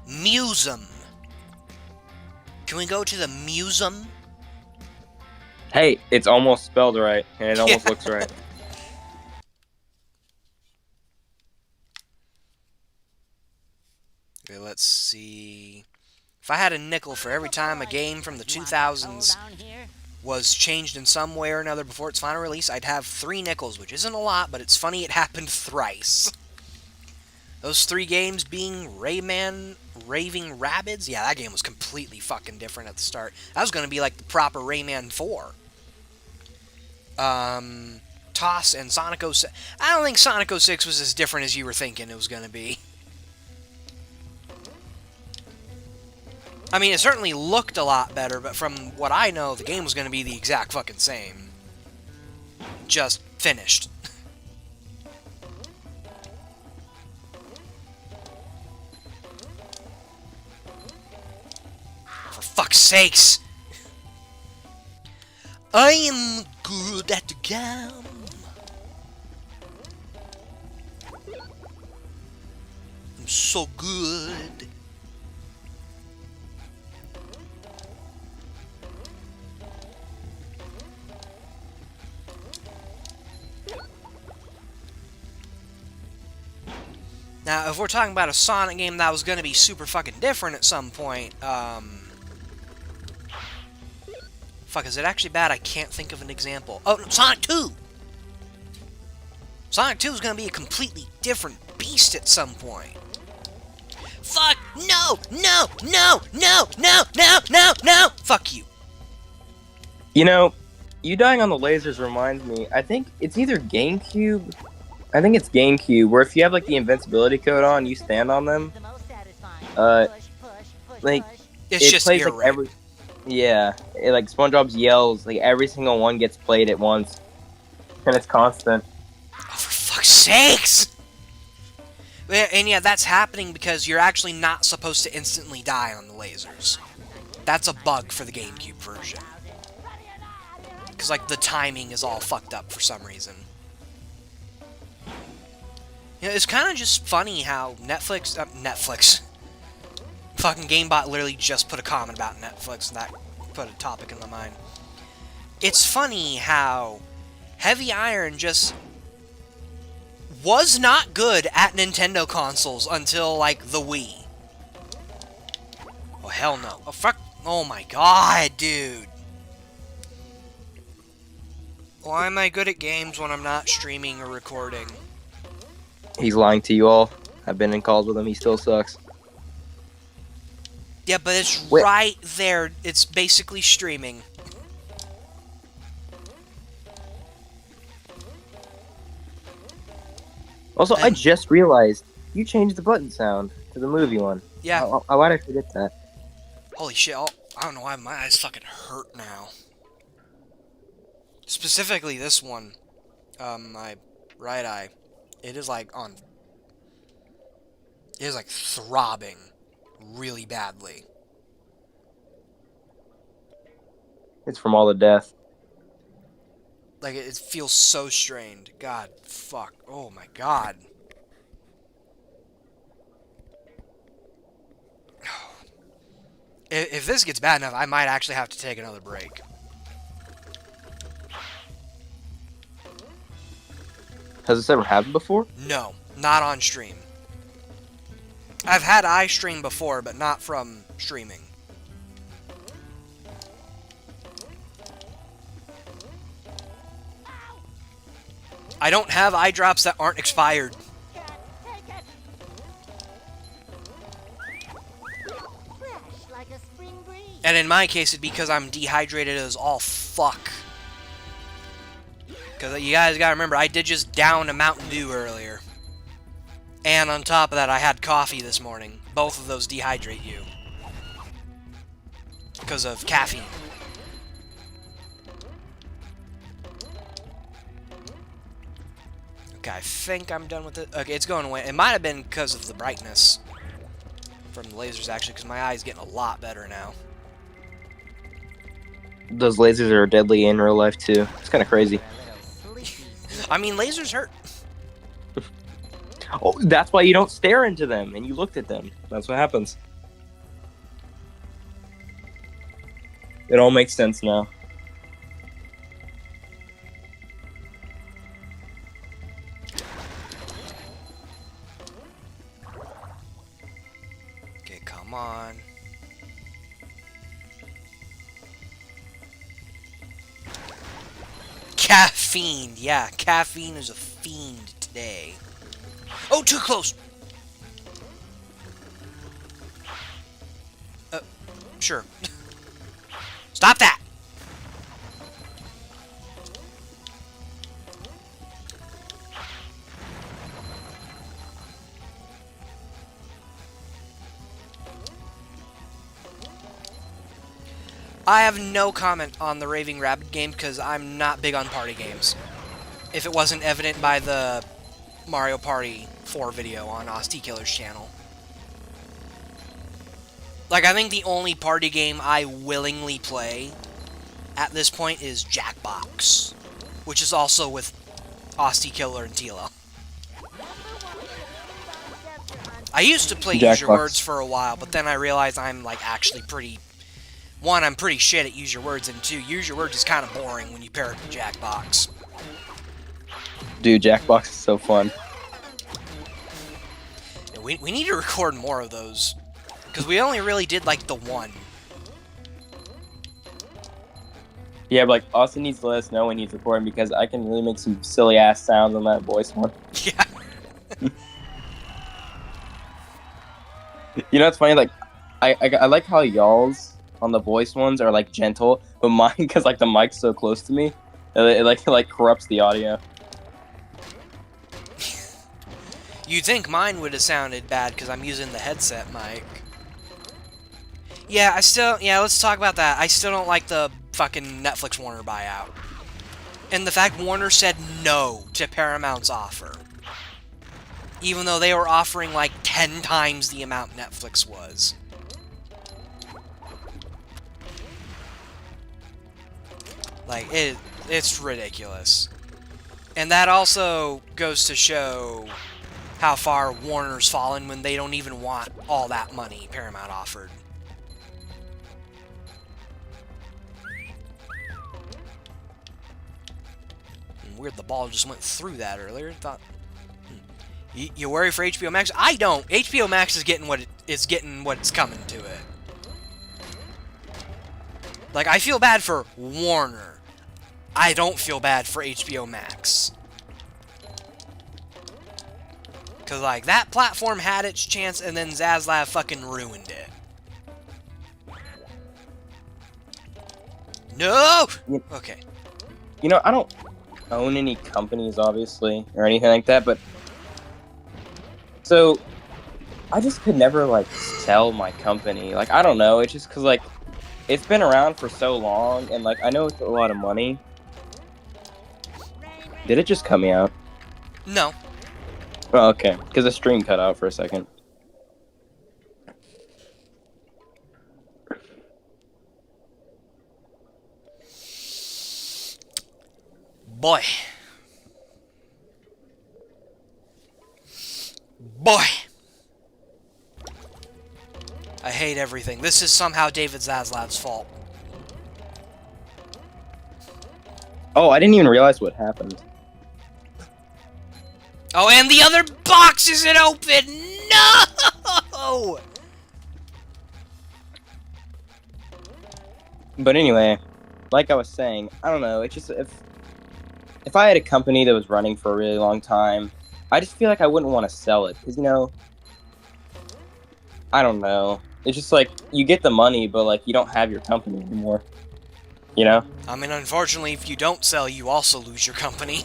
museum. Can we go to the museum? Hey, it's almost spelled right, and it almost looks right. Okay, let's see. If I had a nickel for every time a game from the 2000s was changed in some way or another before its final release, I'd have 3 nickels, which isn't a lot, but it's funny it happened thrice. Those 3 games being Rayman, Raving Rabbids. Yeah, that game was completely fucking different at the start. That was going to be like the proper Rayman 4. TOS and Sonic 06. I don't think Sonic 06 was as different as you were thinking it was going to be. I mean, it certainly looked a lot better, but from what I know, the game was going to be the exact fucking same. Just finished. For fuck's sakes! I am good at the game. I'm so good. Now, if we're talking about a Sonic game that was going to be super fucking different at some point, fuck, is it actually bad? I can't think of an example. Oh, no, Sonic 2! Sonic 2 is going to be a completely different beast at some point. Fuck! No! No! No! No! No! No! No! No! Fuck you. You know, you dying on the lasers reminds me, I think it's either GameCube. I think it's GameCube, where if you have like the invincibility code on, you stand on them. The most satisfying. Like, It's it just plays ear like rape. every. Yeah, like SpongeBob's yells, like every single one gets played at once, and it's constant. Oh, for fuck's sakes! And yeah, that's happening because you're actually not supposed to instantly die on the lasers. That's a bug for the GameCube version. Because, like, the timing is all fucked up for some reason. You know, it's kind of just funny how Netflix... Fucking GameBot literally just put a comment about Netflix, and that put a topic in my mind. It's funny how Heavy Iron just was not good at Nintendo consoles until, like, the Wii. Oh, hell no. Oh, fuck. Oh, my God, dude. Why am I good at games when I'm not streaming or recording? He's lying to you all. I've been in calls with him. He still sucks. Yeah, but it's Wait. right there. It's basically streaming. Also, I just realized you changed the button sound to the movie one. Yeah. Why did I forget that? Holy shit. I don't know why my eyes fucking hurt now. Specifically this one. My right eye. It is like on... It is like throbbing really badly. It's from all the death. Like, it feels so strained. God, fuck. Oh my god. If this gets bad enough, I might actually have to take another break. Has this ever happened before? No, not on stream. I've had iStream before, but not from streaming. I don't have eye drops that aren't expired. Fresh like a spring breeze. And in my case, it's because I'm dehydrated as all fuck. Because you guys gotta remember, I did just down a Mountain Dew earlier. And on top of that, I had coffee this morning. Both of those dehydrate you. Because of caffeine. Okay, I think I'm done with it. Okay, it's going away. It might have been because of the brightness from the lasers, actually, because my eye's getting a lot better now. Those lasers are deadly in real life too. It's kind of crazy. I mean, lasers hurt. Oh, that's why you don't stare into them and you looked at them. That's what happens. It all makes sense now. Okay, come on. Caffeine. Yeah, caffeine is a fiend today. Oh, too close. Sure. Stop that. I have no comment on the Raving Rabbit game because I'm not big on party games. If it wasn't evident by the Mario Party 4 video on Asti Killer's channel. Like, I think the only party game I willingly play at this point is Jackbox, which is also with Asti Killer and Tila. I used to play Use Your Jackbox. Words for a while, but then I realized I'm, like, actually pretty... One, I'm pretty shit at Use Your Words, and two, Use Your Words is kind of boring when you pair it with Jackbox. Dude, Jackbox is so fun. we need to record more of those. Because we only really did, like, the one. Yeah, but like Austin needs to let us know when he's recording because I can really make some silly ass sounds on that voice one. Yeah. You know, it's funny. Like, I like how y'all's on the voice ones are like gentle, but mine, because like the mic's so close to me, it like corrupts the audio. You'd think mine would have sounded bad because I'm using the headset mic. Yeah, let's talk about that. I still don't like the fucking Netflix Warner buyout. And the fact Warner said no to Paramount's offer. Even though they were offering like 10 times the amount Netflix was. Like, it's ridiculous. And that also goes to show how far Warner's fallen when they don't even want all that money Paramount offered. Weird, the ball just went through that earlier. Thought, you worry for HBO Max? I don't. HBO Max is getting what's coming to it. Like, I feel bad for Warner. I don't feel bad for HBO Max. Because, like, that platform had its chance, and then Zaslav fucking ruined it. No! Okay. You know, I don't own any companies, obviously, or anything like that, but... So, I just could never, like, sell my company. Like, I don't know, it's just because, like, it's been around for so long, and, like, I know it's a lot of money. Did it just cut me out? No. Oh, okay, because the stream cut out for a second. Boy. I hate everything. This is somehow David Zaslav's fault. Oh, I didn't even realize what happened. Oh, and the other box isn't open! No! But anyway, like I was saying, I don't know, it's just, if I had a company that was running for a really long time, I just feel like I wouldn't want to sell it, because, you know, I don't know. It's just like, you get the money, but, like, you don't have your company anymore. You know? I mean, unfortunately, if you don't sell, you also lose your company.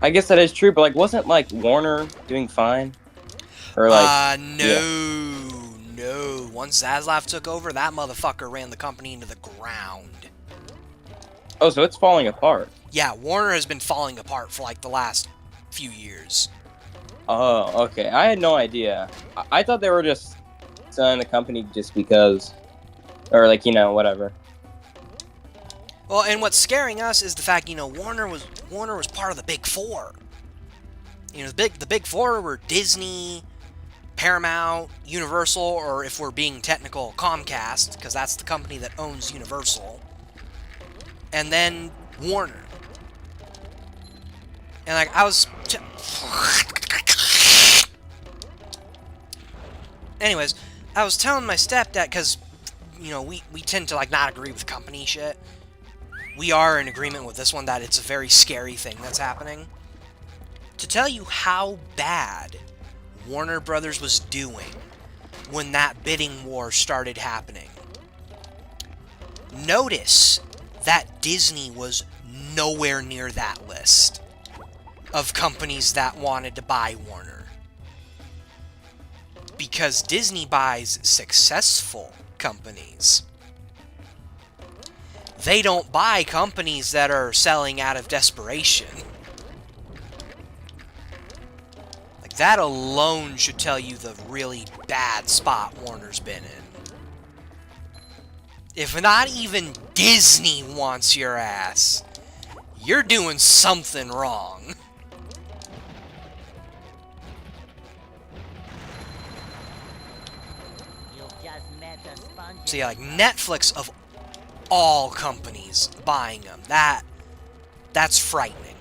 I guess that is true, but, like, wasn't, like, Warner doing fine? Or, like... No. Yeah. No. Once Zaslav took over, that motherfucker ran the company into the ground. Oh, so it's falling apart. Yeah, Warner has been falling apart for, like, the last few years. Oh, okay. I had no idea. I thought they were just selling the company just because... Or, like, you know, whatever. Well, and what's scaring us is the fact, you know, Warner was part of the Big Four. You know, the Big Four were Disney, Paramount, Universal, or if we're being technical, Comcast, because that's the company that owns Universal. And then Warner. And, like, Anyways, I was telling my stepdad, because, you know, we tend to, like, not agree with company shit. We are in agreement with this one that it's a very scary thing that's happening. To tell you how bad Warner Brothers was doing when that bidding war started happening. Notice that Disney was nowhere near that list of companies that wanted to buy Warner. Because Disney buys successful companies. They don't buy companies that are selling out of desperation. Like, that alone should tell you the really bad spot Warner's been in. If not even Disney wants your ass, you're doing something wrong. So yeah, like, Netflix of all companies buying them. That's frightening.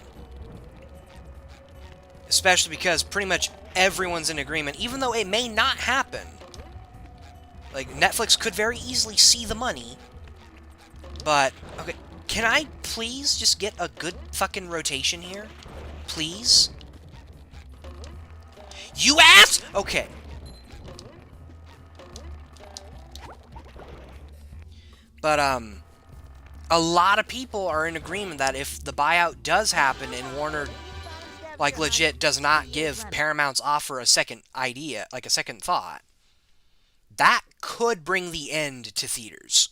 Especially because pretty much everyone's in agreement, even though it may not happen. Like, Netflix could very easily see the money. But, okay, can I please just get a good fucking rotation here? Please? You ass! Okay. But, a lot of people are in agreement that if the buyout does happen and Warner, like, legit does not give Paramount's offer a second idea, like a second thought, that could bring the end to theaters.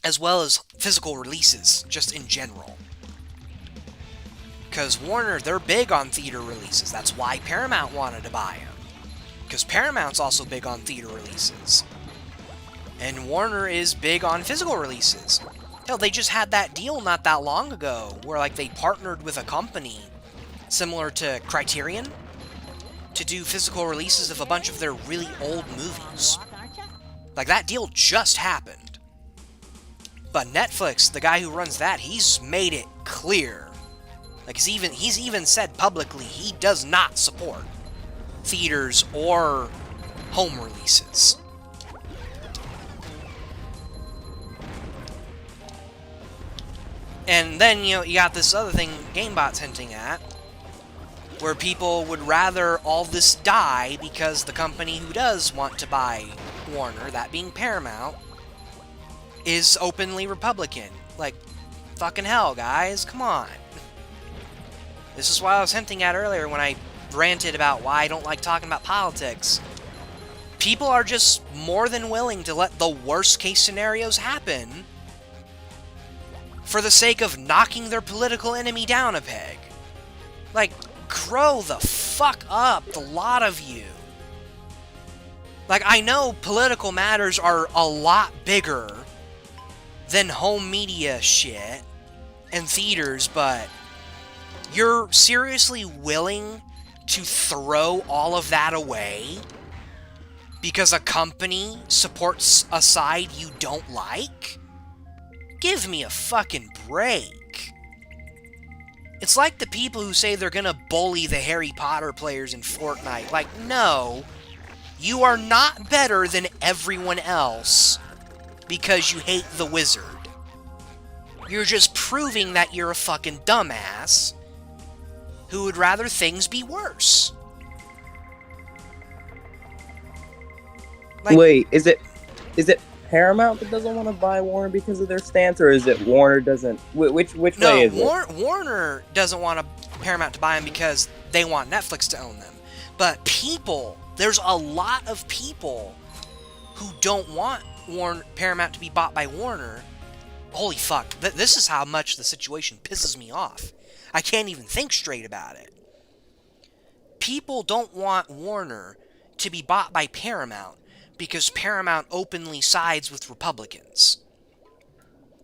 As well as physical releases, just in general. Because Warner, they're big on theater releases. That's why Paramount wanted to buy them. Because Paramount's also big on theater releases. And Warner is big on physical releases. Hell, they just had that deal not that long ago, where like they partnered with a company similar to Criterion to do physical releases of a bunch of their really old movies. Like, that deal just happened. But Netflix, the guy who runs that, he's made it clear. Like, he's even said publicly he does not support theaters or home releases. And then, you know, you got this other thing GameBot's hinting at, where people would rather all this die because the company who does want to buy Warner, that being Paramount, is openly Republican. Like, fucking hell, guys, come on. This is what I was hinting at earlier when I ranted about why I don't like talking about politics. People are just more than willing to let the worst case scenarios happen for the sake of knocking their political enemy down a peg. Like, grow the fuck up, the lot of you. Like, I know political matters are a lot bigger than home media shit and theaters, but you're seriously willing to throw all of that away because a company supports a side you don't like? Give me a fucking break. It's like the people who say they're gonna bully the Harry Potter players in Fortnite. Like, no, you are not better than everyone else because you hate the wizard. You're just proving that you're a fucking dumbass who would rather things be worse. Like, wait, is it Paramount that doesn't want to buy Warner because of their stance, or is it Warner doesn't? Which way is it? Warner doesn't want Paramount to buy them because they want Netflix to own them. But people, there's a lot of people who don't want Paramount to be bought by Warner. Holy fuck, this is how much the situation pisses me off. I can't even think straight about it. People don't want Warner to be bought by Paramount because Paramount openly sides with Republicans.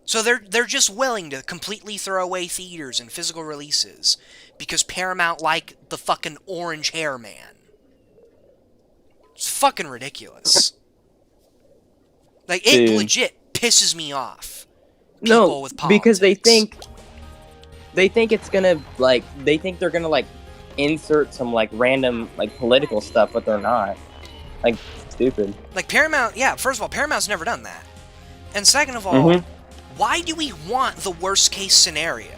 So they're just willing to completely throw away theaters and physical releases because Paramount like the fucking orange hair man. It's fucking ridiculous. Like, it legit pisses me off. People with politics. Because they think it's gonna, like, they think they're gonna, like, insert some, like, random, like, political stuff, but they're not. Like, stupid. Like, Paramount, yeah, first of all, Paramount's never done that. And second of all, why do we want the worst case scenario?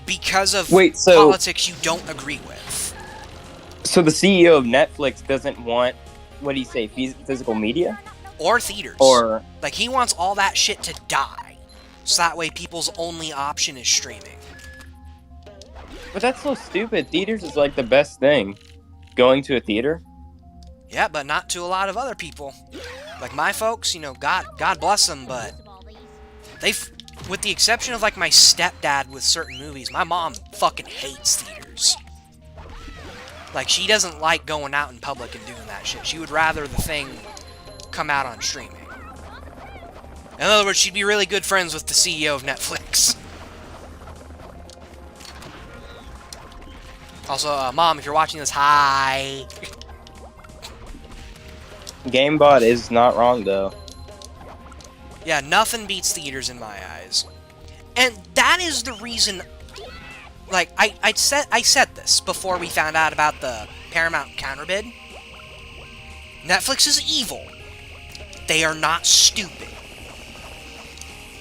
Because of politics you don't agree with. So the CEO of Netflix doesn't want, what do you say, physical media? Or theaters. Or... like, he wants all that shit to die. So that way people's only option is streaming. But that's so stupid. Theaters is, like, the best thing. Going to a theater? Yeah, but not to a lot of other people. Like, my folks, you know, God bless them, but with the exception of, like, my stepdad with certain movies, my mom fucking hates theaters. Like, she doesn't like going out in public and doing that shit. She would rather the thing come out on streaming. In other words, she'd be really good friends with the CEO of Netflix. Also, Mom, if you're watching this, hi! GameBot is not wrong, though. Yeah, nothing beats theaters in my eyes. And that is the reason like, I said this before we found out about the Paramount counterbid. Netflix is evil. They are not stupid.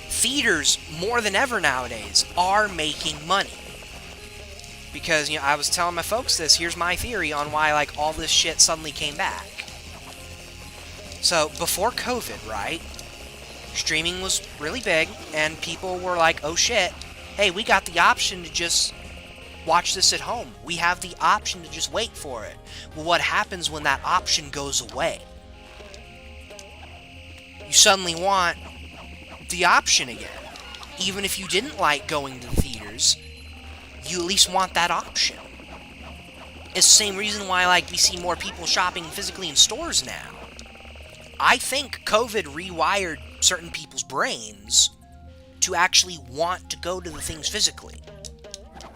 Theaters, more than ever nowadays, are making money. Because, I was telling my folks this, here's my theory on why, like, all this shit suddenly came back. So, before COVID, right, streaming was really big, and people were like, oh shit, hey, we got the option to just watch this at home. We have the option to just wait for it. Well, what happens when that option goes away? You suddenly want the option again. Even if you didn't like going to the theaters, you at least want that option. It's the same reason why, like, we see more people shopping physically in stores now. I think COVID rewired certain people's brains to actually want to go to the things physically.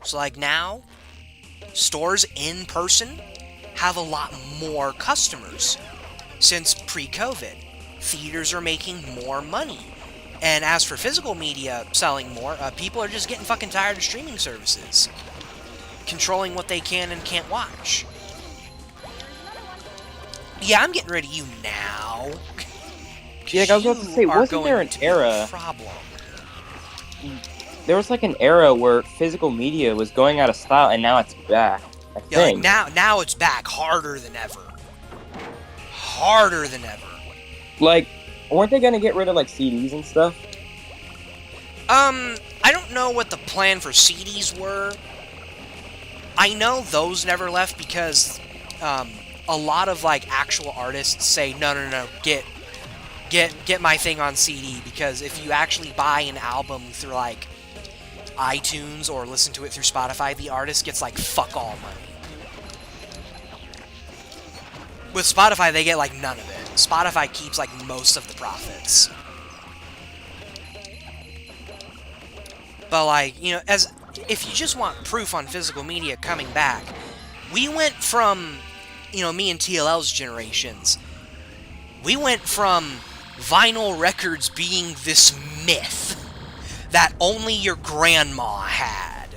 So, like, now, stores in person have a lot more customers since pre-COVID. Theaters are making more money. And as for physical media selling more, people are just getting fucking tired of streaming services, controlling what they can and can't watch. Yeah, I'm getting rid of you now. Yeah, I was about to say, wasn't there an era? Problem. There was like an era where physical media was going out of style, and now it's back. I think. Like now it's back harder than ever. Harder than ever. Like, weren't they gonna get rid of like CDs and stuff? I don't know what the plan for CDs were. I know those never left because a lot of like actual artists say no, get my thing on CD, because if you actually buy an album through like iTunes or listen to it through Spotify, the artist gets like fuck all money. With Spotify, they get like none of it. Spotify keeps like most of the profits. But like, as if you just want proof on physical media coming back, we went from, me and TLL's generations, we went from vinyl records being this myth that only your grandma had,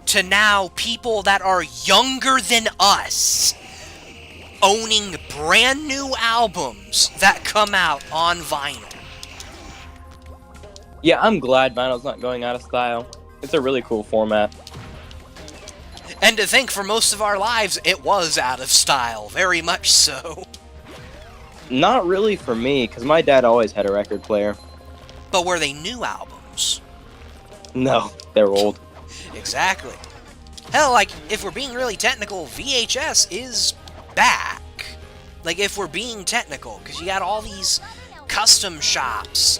to now people that are younger than us owning brand new albums that come out on vinyl. Yeah, I'm glad vinyl's not going out of style. It's a really cool format. And to think for most of our lives, it was out of style. Very much so. Not really for me, because my dad always had a record player. But were they new albums? No, they're old. Exactly. Hell, like, if we're being really technical, VHS is back. Like, if we're being technical, because you got all these custom shops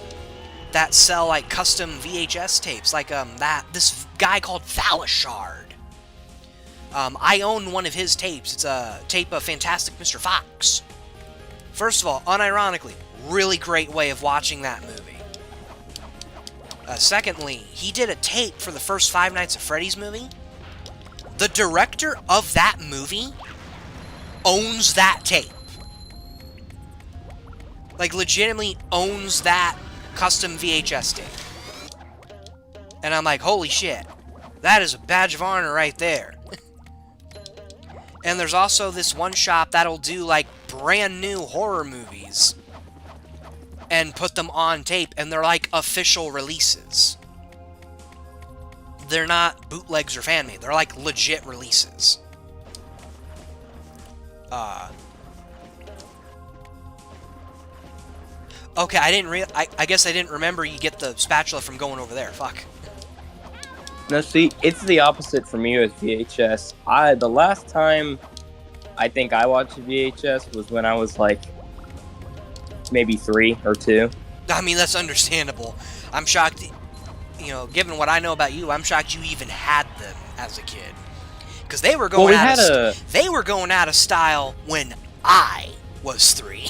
that sell, like, custom VHS tapes. Like, this guy called Thalashard. I own one of his tapes. It's a tape of Fantastic Mr. Fox. First of all, unironically, really great way of watching that movie. Secondly, he did a tape for the first Five Nights at Freddy's movie. The director of that movie owns that tape. Like, legitimately owns that custom VHS tape. And I'm like, holy shit. That is a badge of honor right there. And there's also this one shop that'll do, like, brand new horror movies and put them on tape, and they're like official releases. They're not bootlegs or fan-made. They're like legit releases. Okay, I guess I didn't remember you get the spatula from going over there. Fuck. No, see, it's the opposite for me with VHS. The last time I think I watched VHS was when I was like maybe 3 or 2. I mean, that's understandable. I'm shocked, given what I know about you, I'm shocked you even had them as a kid. Because they were going they were going out of style when I was 3.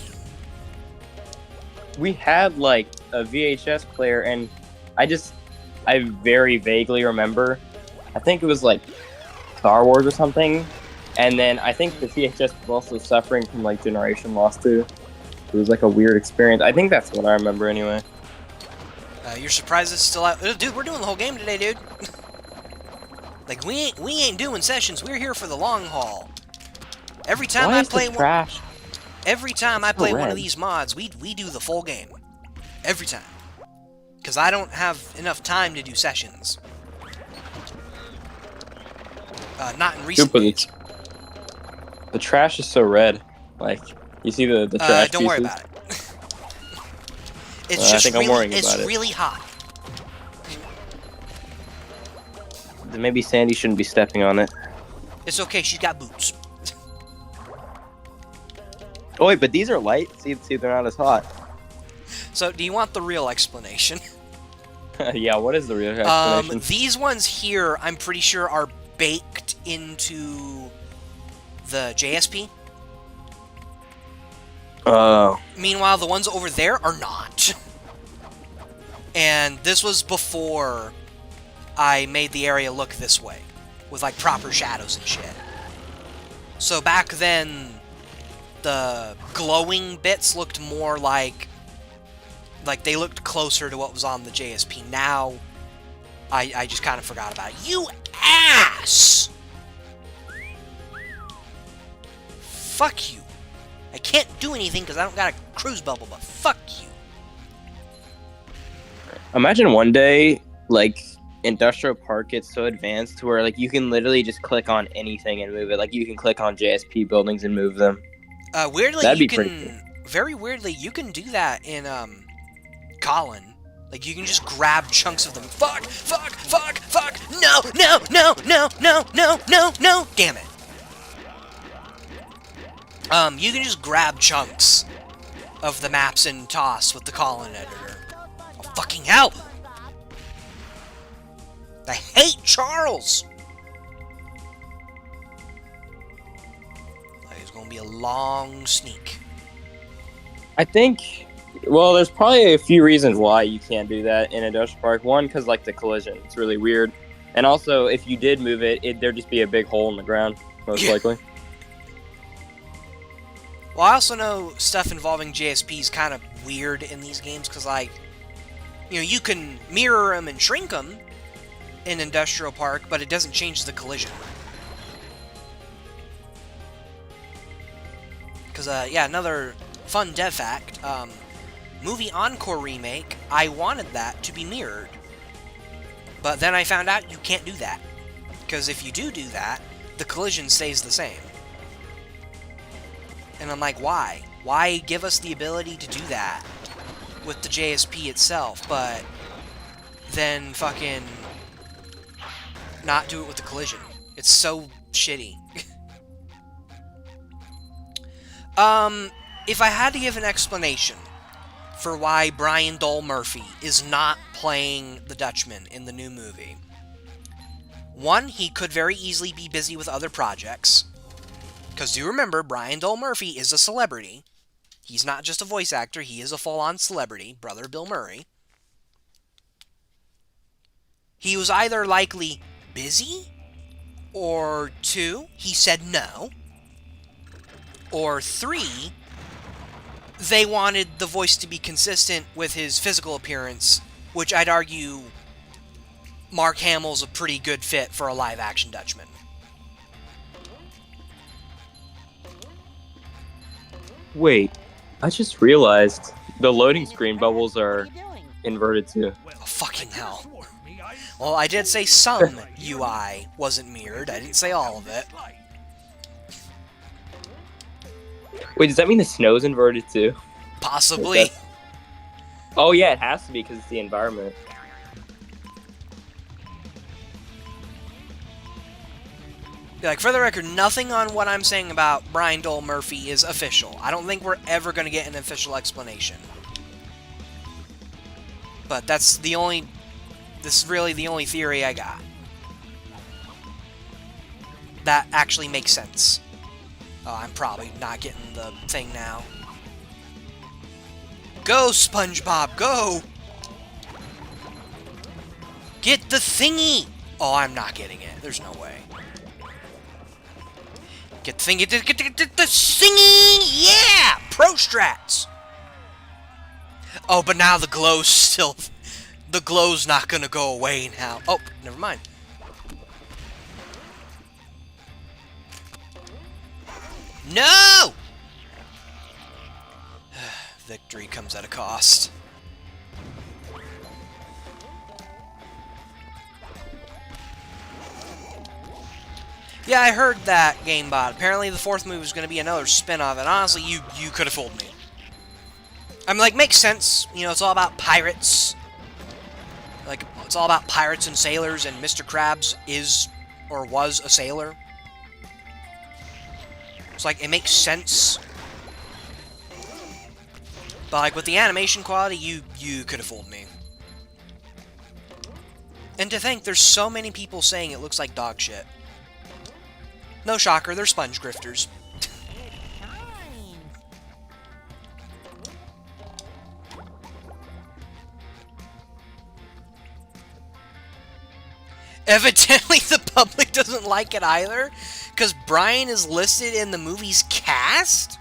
We had like a VHS player, and I very vaguely remember, I think it was like Star Wars or something, and then I think the VHS was also suffering from like generation loss too. It was like a weird experience. I think that's what I remember anyway. You're surprised it's still out? Dude, we're doing the whole game today, dude. Like, we ain't doing sessions. We're here for the long haul. Every time Why I is play the trash? every time I so play one of red? these mods, we do the full game. Every time. Because I don't have enough time to do sessions. Not in recent days. The trash is so red. Like, you see the trash Don't worry pieces? about it. It's I just think I'm really, worrying it's about it. really hot. Then maybe Sandy shouldn't be stepping on it. It's okay, she's got boots. Oh wait, but these are light. See, they're not as hot. So, do you want the real explanation? Yeah, what is the real explanation? These ones here, I'm pretty sure, are baked into the JSP. Oh. Meanwhile, the ones over there are not. And this was before I made the area look this way, with like proper shadows and shit. So back then, the glowing bits looked more like they looked closer to what was on the JSP. Now, I just kind of forgot about it. You ass! Fuck you. I can't do anything because I don't got a cruise bubble, but fuck you. Imagine one day, like, Industrial Park gets so advanced to where, like, you can literally just click on anything and move it. Like, you can click on JSP buildings and move them. Weirdly, That'd you be pretty cool. Very weirdly, you can do that in, Colin. Like, you can just grab chunks of them. Fuck! Fuck! Fuck! Fuck! No! No! No! No! No! No! No! No! Damn it. You can just grab chunks of the maps in TOS with the Colin editor. Oh, fucking hell! I hate Charles! Like, it's gonna be a long sneak. I think, well, there's probably a few reasons why you can't do that in Industrial Park. One, because, like, the collision. It's really weird. And also, if you did move it, there'd just be a big hole in the ground, most likely. Well, I also know stuff involving JSP is kind of weird in these games, because, like, you know, you can mirror them and shrink them in Industrial Park, but it doesn't change the collision. Because, yeah, another fun dev fact, movie Encore remake, I wanted that to be mirrored. But then I found out you can't do that. Because if you do that, the collision stays the same. And I'm like, why? Why give us the ability to do that with the JSP itself, but then fucking not do it with the collision? It's so shitty. If I had to give an explanation for why Brian Dole Murphy is not playing the Dutchman in the new movie, one, he could very easily be busy with other projects. Because do remember, Brian Dole Murphy is a celebrity. He's not just a voice actor, he is a full-on celebrity, brother Bill Murray. He was either likely busy, or two, he said no, or three, they wanted the voice to be consistent with his physical appearance, which I'd argue Mark Hamill's a pretty good fit for a live-action Dutchman. Wait, I just realized the loading screen bubbles are inverted too. Oh, fucking hell. Well, I did say some UI wasn't mirrored. I didn't say all of it. Wait, does that mean the snow's inverted too? Possibly. Oh yeah, it has to be because it's the environment. Like, for the record, nothing on what I'm saying about Brian Dole Murphy is official. I don't think we're ever going to get an official explanation. But that's the only... This is really the only theory I got. That actually makes sense. Oh, I'm probably not getting the thing now. Go, SpongeBob, go! Get the thingy! Oh, I'm not getting it. There's no way. Get the thingy, get the thingy! Yeah! Pro strats! Oh, but now the glow's still... The glow's not gonna go away now. Oh, never mind. No! Victory comes at a cost. Yeah, I heard that, GameBot. Apparently the fourth movie was going to be another spin-off, and honestly, you could have fooled me. I mean, like, makes sense. You know, it's all about pirates. Like, it's all about pirates and sailors, and Mr. Krabs is, or was, a sailor. It's like, it makes sense. But, like, with the animation quality, you could have fooled me. And to think, there's so many people saying it looks like dog shit. No shocker, they're sponge grifters. Evidently, the public doesn't like it either, because Brian is listed in the movie's cast?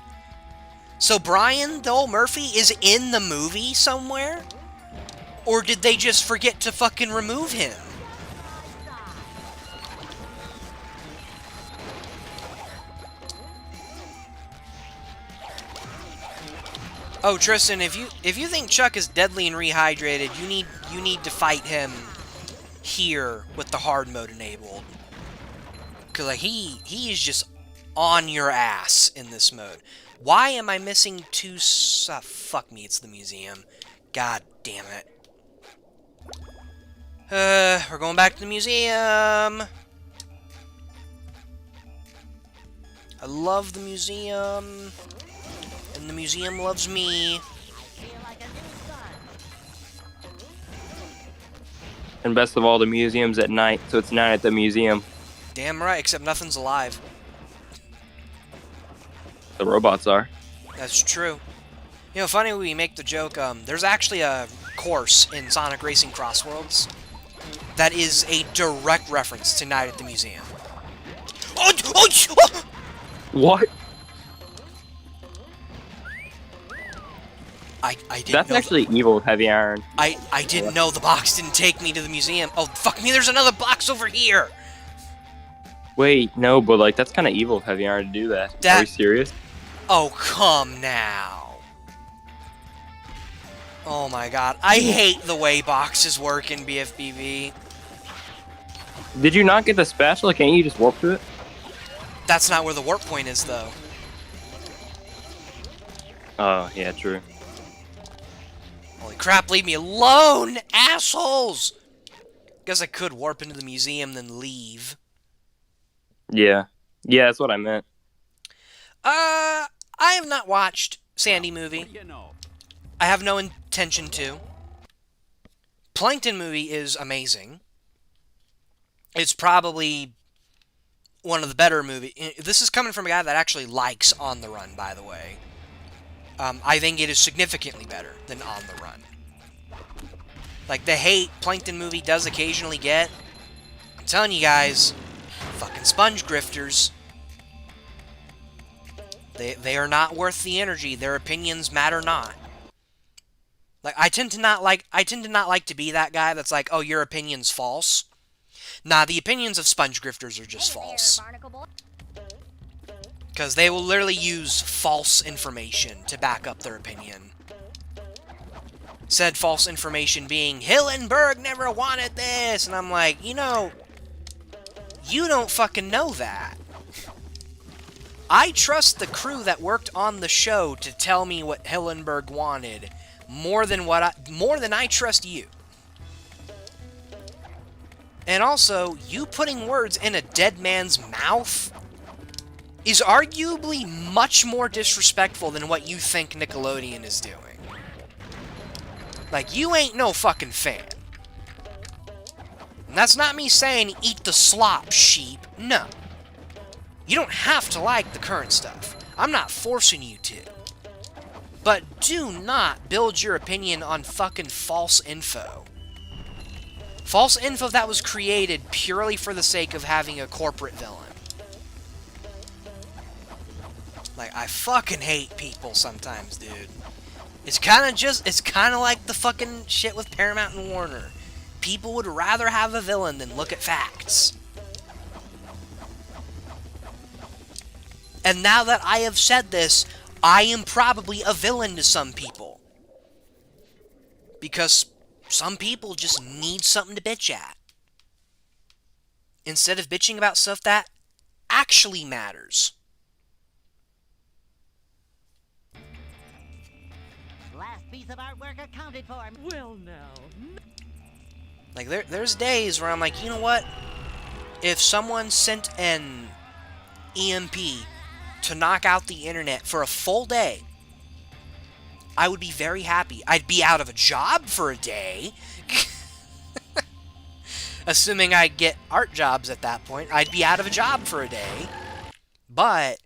So Brian Dole Murphy is in the movie somewhere? Or did they just forget to fucking remove him? Oh, Tristan, if you think Chuck is deadly and rehydrated, you need to fight him here with the hard mode enabled. Cause like he is just on your ass in this mode. Why am I missing two? Fuck me, it's the museum. God damn it. We're going back to the museum. I love the museum. And the museum loves me. And best of all, the museum's at night, so it's night at the museum. Damn right, except nothing's alive. The robots are. That's true. You know, funny we make the joke, there's actually a course in Sonic Racing Cross Worlds that is a direct reference to Night at the Museum. What? I didn't That's know actually evil with heavy iron. I didn't know the box didn't take me to the museum. Oh, fuck me, there's another box over here! Wait, no, but like that's kind of evil with heavy iron to do that. Are you serious? Oh, come now. Oh my god, I hate the way boxes work in BFBB. Did you not get the spatula? Can't you just warp to it? That's not where the warp point is, though. Oh, yeah, true. Holy crap, leave me alone, assholes! Guess I could warp into the museum, then leave. Yeah. Yeah, that's what I meant. I have not watched Sandy movie. You know. I have no intention to. Plankton movie is amazing. It's probably one of the better movies. This is coming from a guy that actually likes On the Run, by the way. I think it is significantly better than On the Run. Like, the hate Plankton movie does occasionally get, I'm telling you guys, fucking sponge grifters. They are not worth the energy. Their opinions matter not. Like, I tend to not like to be that guy that's like, oh, your opinion's false. Nah, the opinions of sponge grifters are just false. Because they will literally use false information to back up their opinion. Said false information being, Hillenburg never wanted this! And I'm like, you know, you don't fucking know that. I trust the crew that worked on the show to tell me what Hillenburg wanted more than I trust you. And also, you putting words in a dead man's mouth is arguably much more disrespectful than what you think Nickelodeon is doing. Like, you ain't no fucking fan. And that's not me saying eat the slop, sheep. No. You don't have to like the current stuff. I'm not forcing you to. But do not build your opinion on fucking false info. False info that was created purely for the sake of having a corporate villain. Like, I fucking hate people sometimes, dude. It's kind of like the fucking shit with Paramount and Warner. People would rather have a villain than look at facts. And now that I have said this, I am probably a villain to some people. Because some people just need something to bitch at. Instead of bitching about stuff that actually matters. Last piece of artwork accounted for. Well, now. Like, there's days where I'm like, you know what? If someone sent an EMP to knock out the internet for a full day, I would be very happy. I'd be out of a job for a day. Assuming I get art jobs at that point, I'd be out of a job for a day. But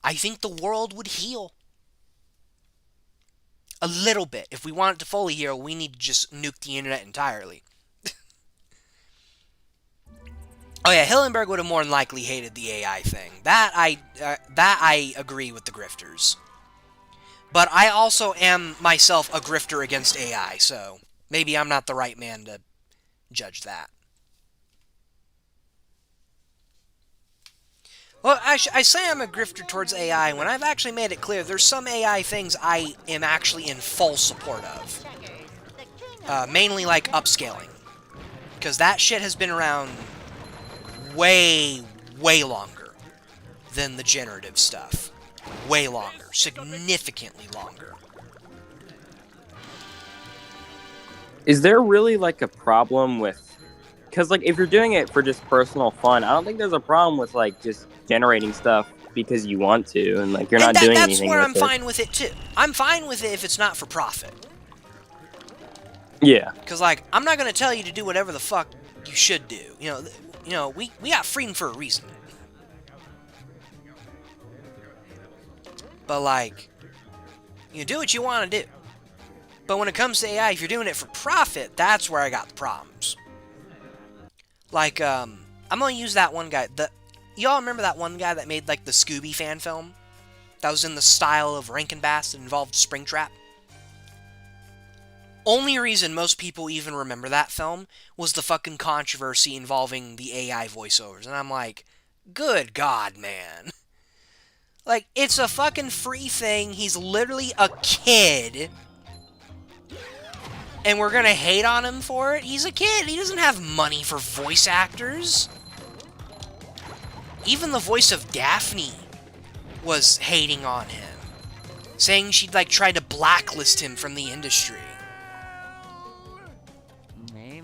I think the world would heal. A little bit. If we want it to fully heal, we need to just nuke the internet entirely. Oh yeah, Hillenberg would have more than likely hated the AI thing. That I agree with the grifters. But I also am myself a grifter against AI, so maybe I'm not the right man to judge that. Well, I say I'm a grifter towards AI when I've actually made it clear there's some AI things I am actually in full support of. Mainly like upscaling. Because that shit has been around way, way longer than the generative stuff. Way longer. Significantly longer. Is there really like a problem with? Because like if you're doing it for just personal fun, I don't think there's a problem with like just generating stuff because you want to, and like you're not doing anything. That's where with I'm fine with it too. I'm fine with it if it's not for profit. Yeah. Because like I'm not gonna tell you to do whatever the fuck you should do. You know, we got freedom for a reason. But like, you do what you want to do. But when it comes to AI, if you're doing it for profit, that's where I got the problems. Like, I'm gonna use that one guy. Y'all remember that one guy that made like the Scooby fan film? That was in the style of Rankin Bass that involved Springtrap? Only reason most people even remember that film was the fucking controversy involving the AI voiceovers. And I'm like, good God, man. Like, it's a fucking free thing. He's literally a kid. And we're gonna hate on him for it? He's a kid. He doesn't have money for voice actors. Even the voice of Daphne was hating on him. Saying she'd, like, tried to blacklist him from the industry.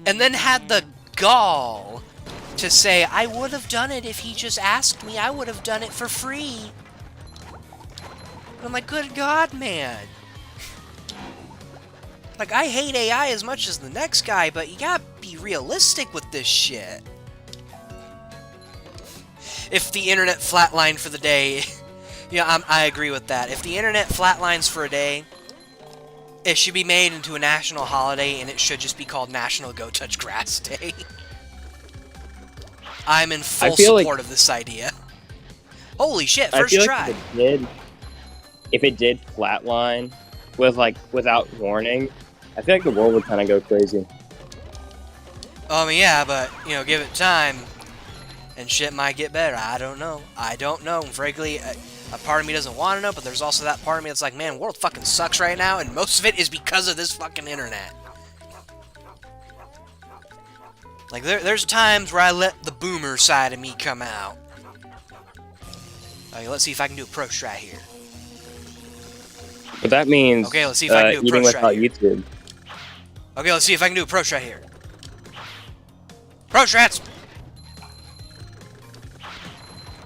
And then had the gall to say, I would have done it if he just asked me. I would have done it for free. And I'm like, good God, man. Like, I hate AI as much as the next guy, but you gotta be realistic with this shit. If the internet flatlined for the day... yeah, I agree with that. If the internet flatlines for a day, it should be made into a national holiday, and it should just be called National Go Touch Grass Day. I'm in full support of this idea. Holy shit, first try. Like if it did flatline with like without warning, I feel like the world would kind of go crazy. Yeah, but you know, give it time, and shit might get better. I don't know. Frankly, a part of me doesn't want to know, but there's also that part of me that's like, man, the world fucking sucks right now, and most of it is because of this fucking internet. Like, there's times where I let the boomer side of me come out. Okay, let's see if I can do a pro strat here. But that means okay, let's see if I can do a pro strat here. YouTube. Okay, let's see if I can do a pro strat here. Pro strats!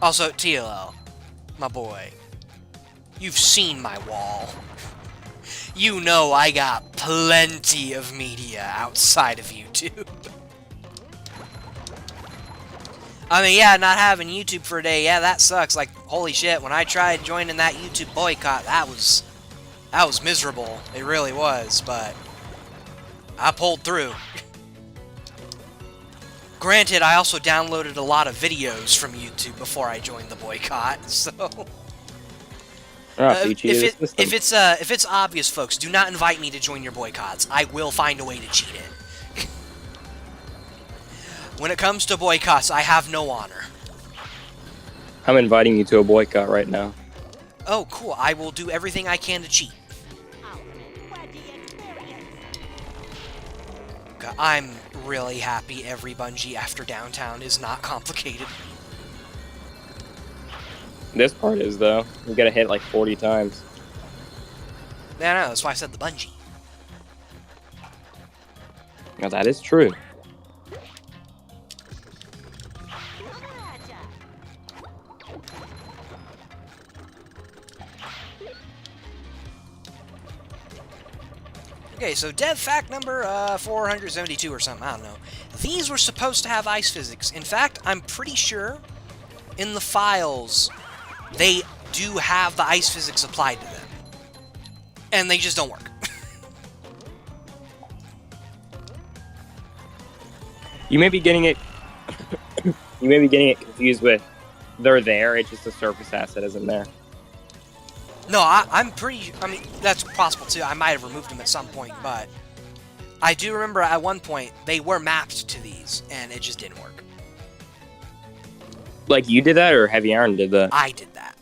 Also, TLL, my boy, you've seen my wall. You know I got plenty of media outside of YouTube. I mean, yeah, not having YouTube for a day, yeah, that sucks. Like, holy shit, when I tried joining that YouTube boycott, that was miserable. It really was, but I pulled through. Granted, I also downloaded a lot of videos from YouTube before I joined the boycott, so... if it's obvious, folks, do not invite me to join your boycotts. I will find a way to cheat it. When it comes to boycotts, I have no honor. I'm inviting you to a boycott right now. Oh, cool. I will do everything I can to cheat. God, I'm really happy every Bungie after Downtown is not complicated. This part is, though. You gotta hit like 40 times. Yeah, no, that's why I said the Bungie. Now, that is true. Okay, so dev fact number 472 or something, I don't know. These were supposed to have ice physics. In fact, I'm pretty sure in the files they do have the ice physics applied to them. And they just don't work. You may be getting it. You may be getting it confused with they're there. It's just the surface asset isn't there. No, I'm pretty... I mean, that's possible, too. I might have removed them at some point, but... I do remember at one point, they were mapped to these, and it just didn't work. Like you did that, or Heavy Iron did that? I did that.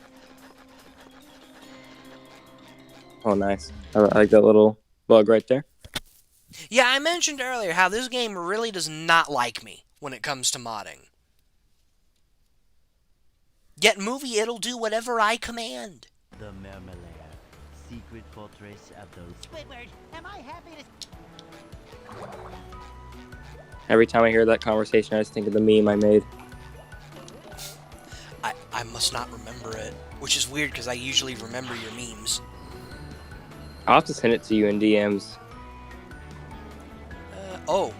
Oh, nice. I like that little bug right there. Yeah, I mentioned earlier how this game really does not like me when it comes to modding. Yet movie, it'll do whatever I command. The Mermalair, secret fortress of those. Squidward, am I happy to... Every time I hear that conversation, I just think of the meme I made. I must not remember it, which is weird because I usually remember your memes. I'll have to send it to you in DMs. Oh.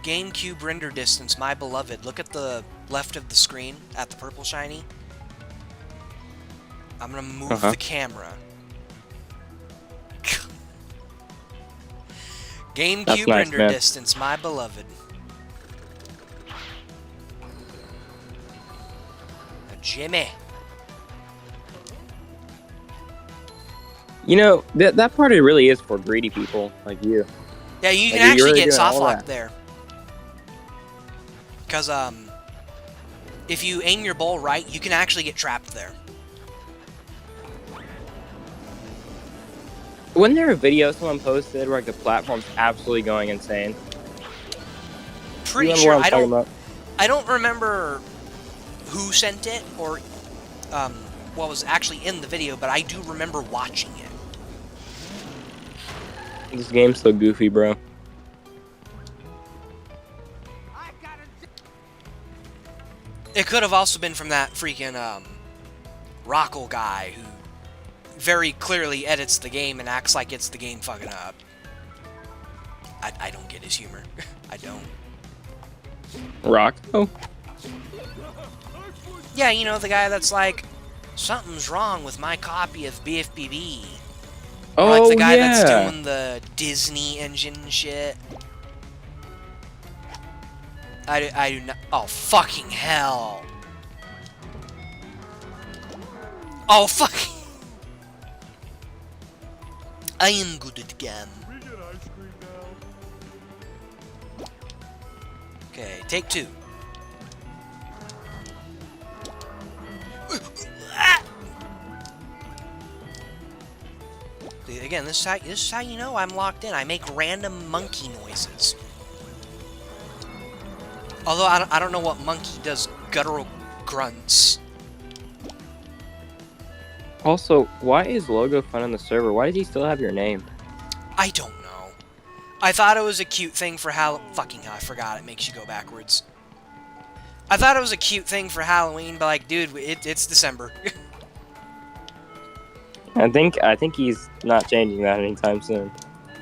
GameCube render distance, my beloved. Look at the left of the screen, at the purple shiny. I'm gonna move the camera. GameCube nice, render man. distance, my beloved. Jimmy. You know, that party really is for greedy people like you. Yeah, you can Like, you're actually really get doing soft all lock that. there. Because, if you aim your bowl right, you can actually get trapped there. Wasn't there a video someone posted where like the platform's absolutely going insane? Pretty You remember sure. what I'm talking about? I don't remember who sent it or what was actually in the video, but I do remember watching it. This game's so goofy, bro. It could have also been from that freaking Rockle guy who very clearly edits the game and acts like it's the game fucking up. I don't get his humor. I don't. Rock? Oh. Yeah, you know, the guy that's like, something's wrong with my copy of BFBB. Or like the guy that's doing the Disney engine shit. I do not. Oh, fucking hell. Oh, fuck. I am good at game. We get ice cream now. Okay, take two. See, again, this is how you know I'm locked in. I make random monkey noises. Although I don't know what monkey does guttural grunts. Also, why is Logo Fun on the server? Why does he still have your name? I don't know. I thought it was a cute thing for fucking hell, I forgot it makes you go backwards. I thought it was a cute thing for Halloween, but like, dude, it's December. I think he's not changing that anytime soon.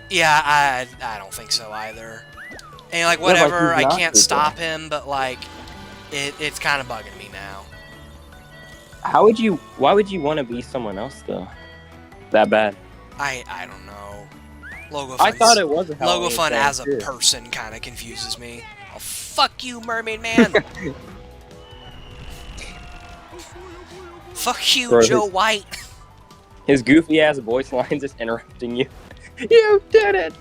Yeah, I don't think so either. And like, Yeah, like, whatever, he's I not can't good, stop him, but like, it's kind of bugging me now. Why would you want to be someone else though? That bad? I don't know. Logo I Fun's- thought it was a Halloween Logo Fun thing, as a too. person kind of confuses me. Oh, fuck you, Mermaid Man! Fuck you, Bro, Joe White! His goofy ass voice line just interrupting you. You did it!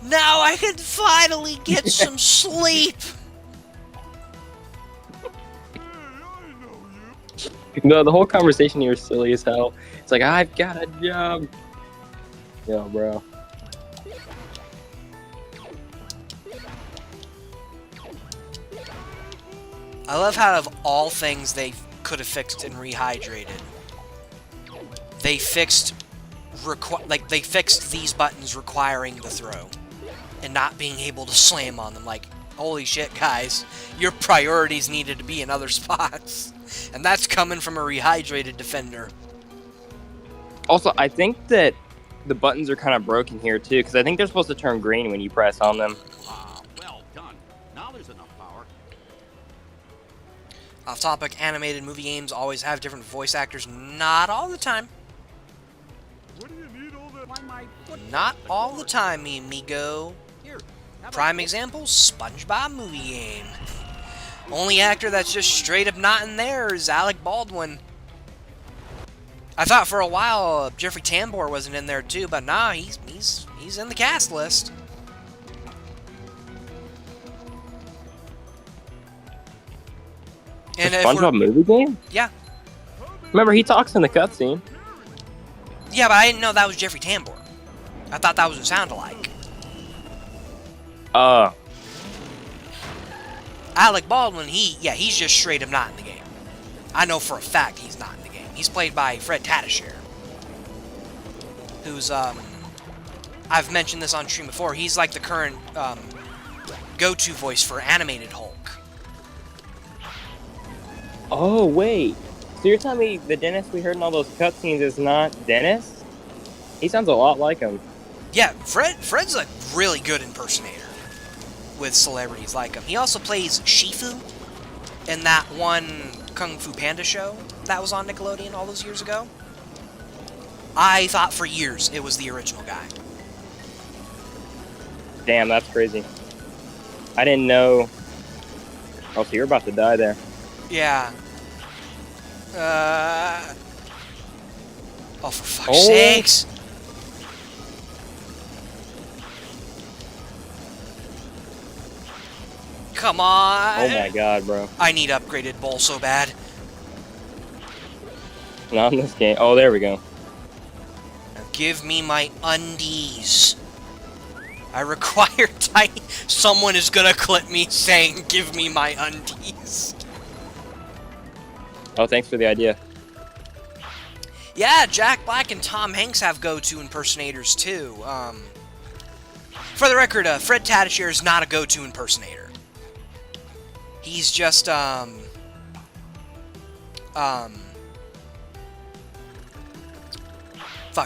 Now I can finally get some sleep! No, the whole conversation here is silly as hell. It's like, I've got a job. Yo, bro. I love how, of all things they could have fixed and rehydrated, they fixed they fixed these buttons requiring the throw and not being able to slam on them. Like, holy shit, guys, your priorities needed to be in other spots, and that's coming from a rehydrated defender. Also, I think that the buttons are kind of broken here too, because I think they're supposed to turn green when you press on them. Well done. Now there's enough power. Off topic, animated movie games always have different voice actors. Not all the time. What do you need all that? Why my foot? Not all the time, mi amigo. Here. have a Prime look. example, SpongeBob movie game. Only actor that's just straight up not in there is Alec Baldwin. I thought for a while Jeffrey Tambor wasn't in there too, but nah, he's in the cast list. And The if we're- SpongeBob movie game? yeah, Remember, he talks in the cutscene. yeah, but I didn't know that was Jeffrey Tambor. I thought that was what it sounded like. Alec Baldwin, he's just straight up not in the game. I know for a fact he's not in the game. He's played by Fred Tatasciore, who's I've mentioned this on stream before. He's like the current go-to voice for animated Hulk. Oh, wait. So you're telling me the Dennis we heard in all those cutscenes is not Dennis? He sounds a lot like him. Yeah, Fred's a really good impersonator with celebrities like him. He also plays Shifu in that one Kung Fu Panda show that was on Nickelodeon all those years ago. I thought for years it was the original guy. Damn, that's crazy. I didn't know. Oh, so you're about to die there. Yeah. Oh, for fuck's sakes. Come on. Oh my god, bro. I need upgraded bowl so bad. Not in this game. Oh, there we go. Now give me my undies. I require tiny... Someone is gonna clip me saying, give me my undies. Oh, thanks for the idea. Yeah, Jack Black and Tom Hanks have go-to impersonators too. For the record, Fred Tatasciore is not a go-to impersonator. He's just, fuck,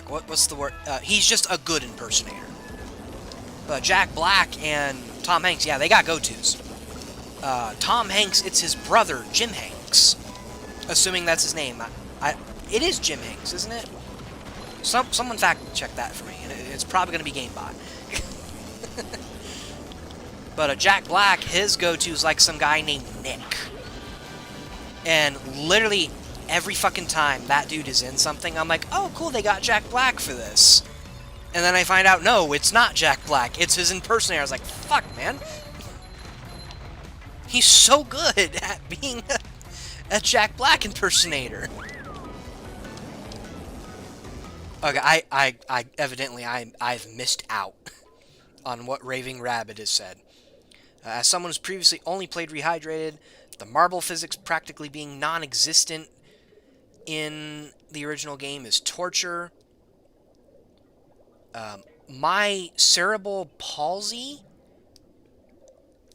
what's the word? He's just a good impersonator. Jack Black and Tom Hanks, yeah, they got go-tos. Tom Hanks, it's his brother, Jim Hanks. Assuming that's his name. It is Jim Hanks, isn't it? Someone fact check that for me, and it's probably going to be GameBot. But Jack Black, his go-to is like some guy named Nick. And literally every fucking time that dude is in something, I'm like, oh, cool, they got Jack Black for this. And then I find out, no, it's not Jack Black, it's his impersonator. I was like, fuck, man. He's so good at being a Jack Black impersonator. Okay, I've missed out on what Raving Rabbit has said. As someone who's previously only played Rehydrated, the marble physics practically being non-existent in the original game is torture. My cerebral palsy,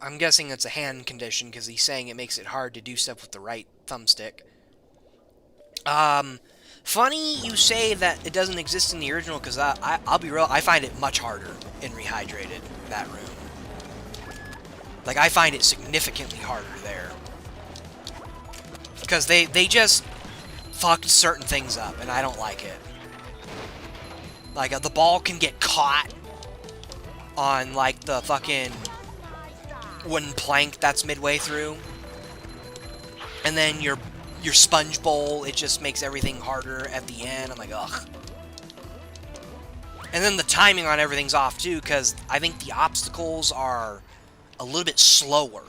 I'm guessing it's a hand condition because he's saying it makes it hard to do stuff with the right thumbstick. Funny you say that it doesn't exist in the original because I'll be real, I find it much harder in Rehydrated, that room. Like, I find it significantly harder there. Because they just fucked certain things up, and I don't like it. Like, the ball can get caught on, like, the fucking wooden plank that's midway through. And then your sponge bowl, it just makes everything harder at the end. I'm like, ugh. And then the timing on everything's off, too, because I think the obstacles are a little bit slower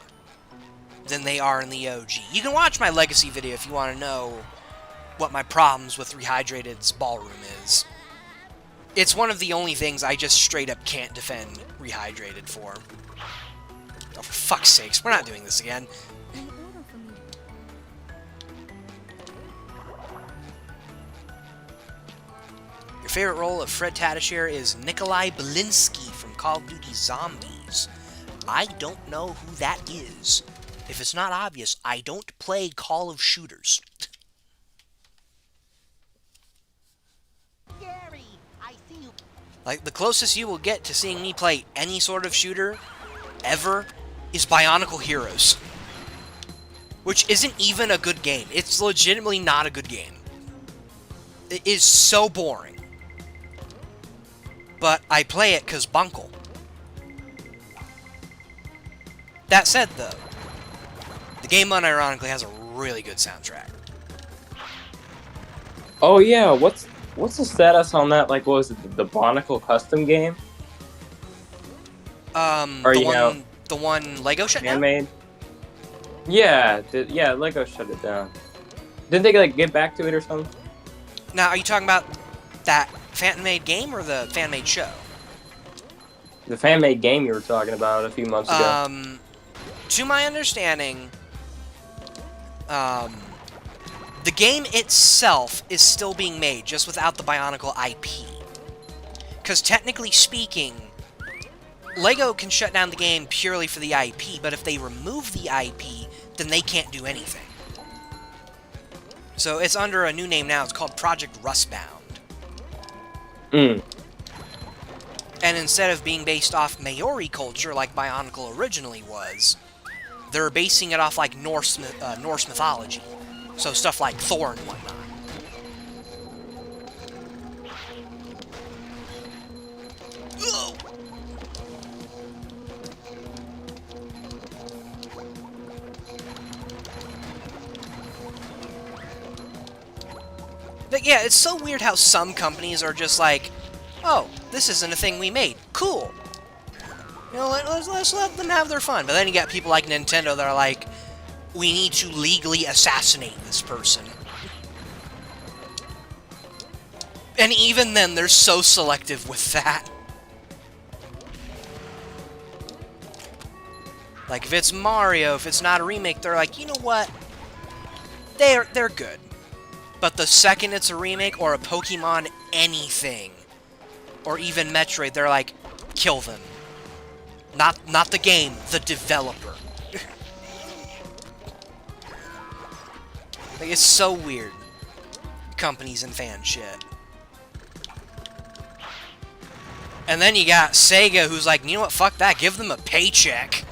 than they are in the OG. You can watch my Legacy video if you want to know what my problems with Rehydrated's ballroom is. It's one of the only things I just straight up can't defend Rehydrated for. Oh, for fuck's sakes, we're not doing this again. Your favorite role of Fred Tatasciore is Nikolai Belinsky from Call of Duty Zombies. I don't know who that is. If it's not obvious, I don't play Call of Shooters. Gary, I see you. Like, the closest you will get to seeing me play any sort of shooter, ever, is Bionicle Heroes. Which isn't even a good game. It's legitimately not a good game. It is so boring. But I play it because Bunkle. That said, though, the game unironically has a really good soundtrack. Oh yeah, what's the status on that? Like, what was it, the Bionicle custom game? The one Lego shut down? Handmade? Yeah, yeah, Lego shut it down. Didn't they like get back to it or something? Now, are you talking about that fan-made game or the fan-made show? The fan-made game you were talking about a few months ago. To my understanding, the game itself is still being made, just without the Bionicle IP. Because technically speaking, LEGO can shut down the game purely for the IP, but if they remove the IP, then they can't do anything. So it's under a new name now. It's called Project Rustbound. And instead of being based off Maori culture like Bionicle originally was, they're basing it off like Norse mythology. So stuff like Thor and whatnot. Ugh! But yeah, it's so weird how some companies are just like, oh, this isn't a thing we made. Cool. You know, let's let them have their fun. But then you got people like Nintendo that are like, we need to legally assassinate this person. And even then, they're so selective with that. Like, if it's Mario, if it's not a remake, they're like, you know what? They're good. But the second it's a remake or a Pokemon anything, or even Metroid, they're like, kill them. Not the game, the developer. Like, it's so weird. Companies and fan shit. And then you got Sega, who's like, you know what, fuck that, give them a paycheck.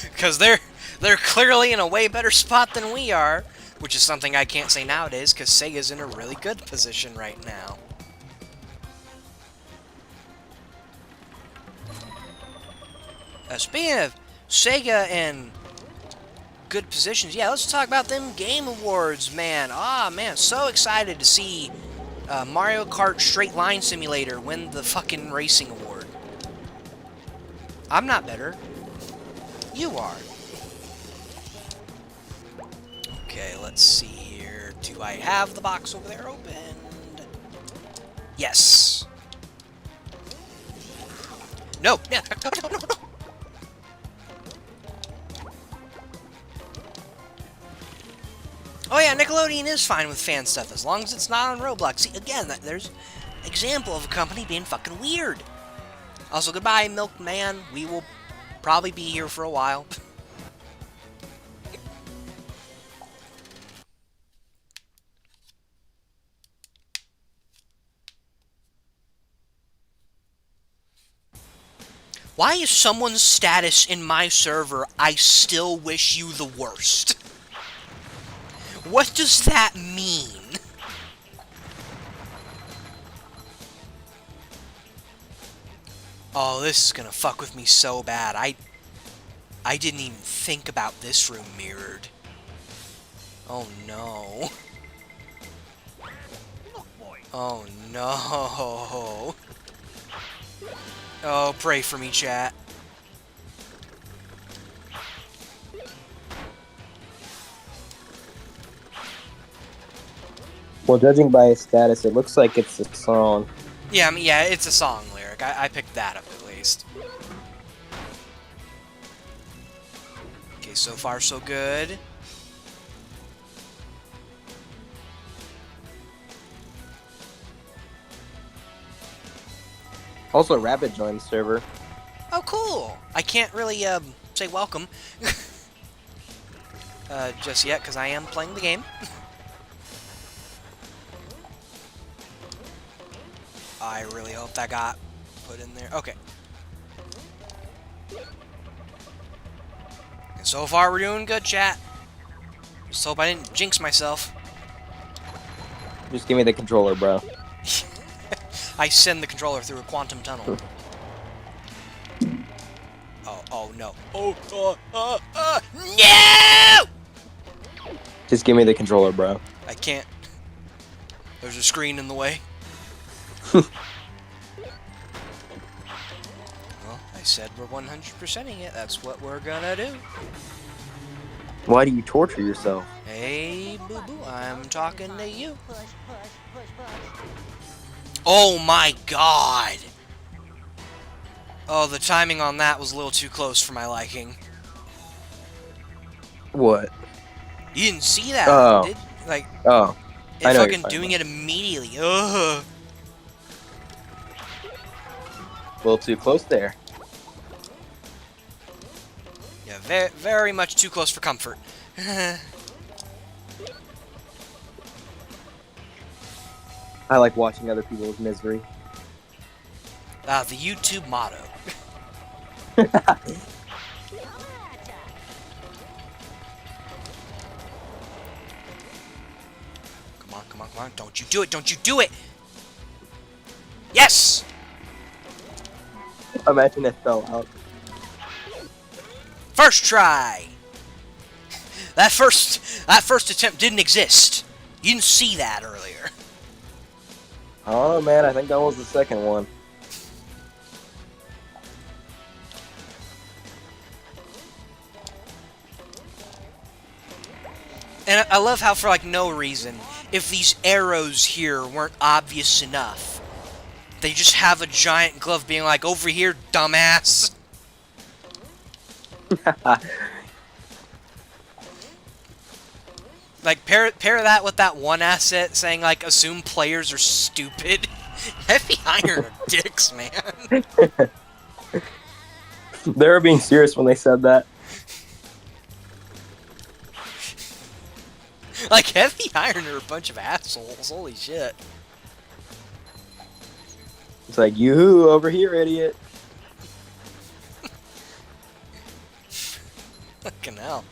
Because they're clearly in a way better spot than we are, which is something I can't say nowadays, because Sega's in a really good position right now. Speaking of Sega and good positions, yeah, let's talk about them Game Awards, man. Ah, man, so excited to see Mario Kart Straight Line Simulator win the fucking racing award. I'm not better. You are. Okay, let's see here. Do I have the box over there opened? Yes. No, no, no, no, no. Oh yeah, Nickelodeon is fine with fan stuff as long as it's not on Roblox. See, again, there's an example of a company being fucking weird. Also, goodbye, Milkman. We will probably be here for a while. Why is someone's status in my server, I still wish you the worst? What does that mean? Oh, this is gonna fuck with me so bad. I didn't even think about this room mirrored. Oh no. Oh no. Oh, pray for me, chat. Well, judging by his status, it looks like it's a song. Yeah, I mean, yeah, it's a song lyric. I picked that up at least. Okay, so far so good. Also, Rabbit joined the server. Oh, cool! I can't really, say welcome. Just yet, because I am playing the game. I really hope that got put in there. Okay. And so far, we're doing good, chat. Just hope I didn't jinx myself. Just give me the controller, bro. I send the controller through a quantum tunnel. Oh no. No! Just give me the controller, bro. I can't. There's a screen in the way. Well, I said we're 100%ing it. That's what we're gonna do. Why do you torture yourself? Hey, boo-boo, I'm talking to you. Push, push, push, push. Oh my god! Oh, the timing on that was a little too close for my liking. What? You didn't see that, Oh. did? Like, Oh. it I know fucking you're doing it immediately. Ugh. A little too close there. Yeah, very, very much too close for comfort. I like watching other people's misery. The YouTube motto. Come on, come on, come on. Don't you do it, don't you do it! Yes! Imagine it fell out. First try! That first attempt didn't exist. You didn't see that earlier. Oh man, I think that was the second one. And I love how, for like no reason, if these arrows here weren't obvious enough, they just have a giant glove being like, over here, dumbass. Like, pair that with that one asset saying, like, assume players are stupid. Heavy Iron are dicks, man. They were being serious when they said that. Like, Heavy Iron are a bunch of assholes. Holy shit. It's like, yoo-hoo, over here, idiot. Fucking hell.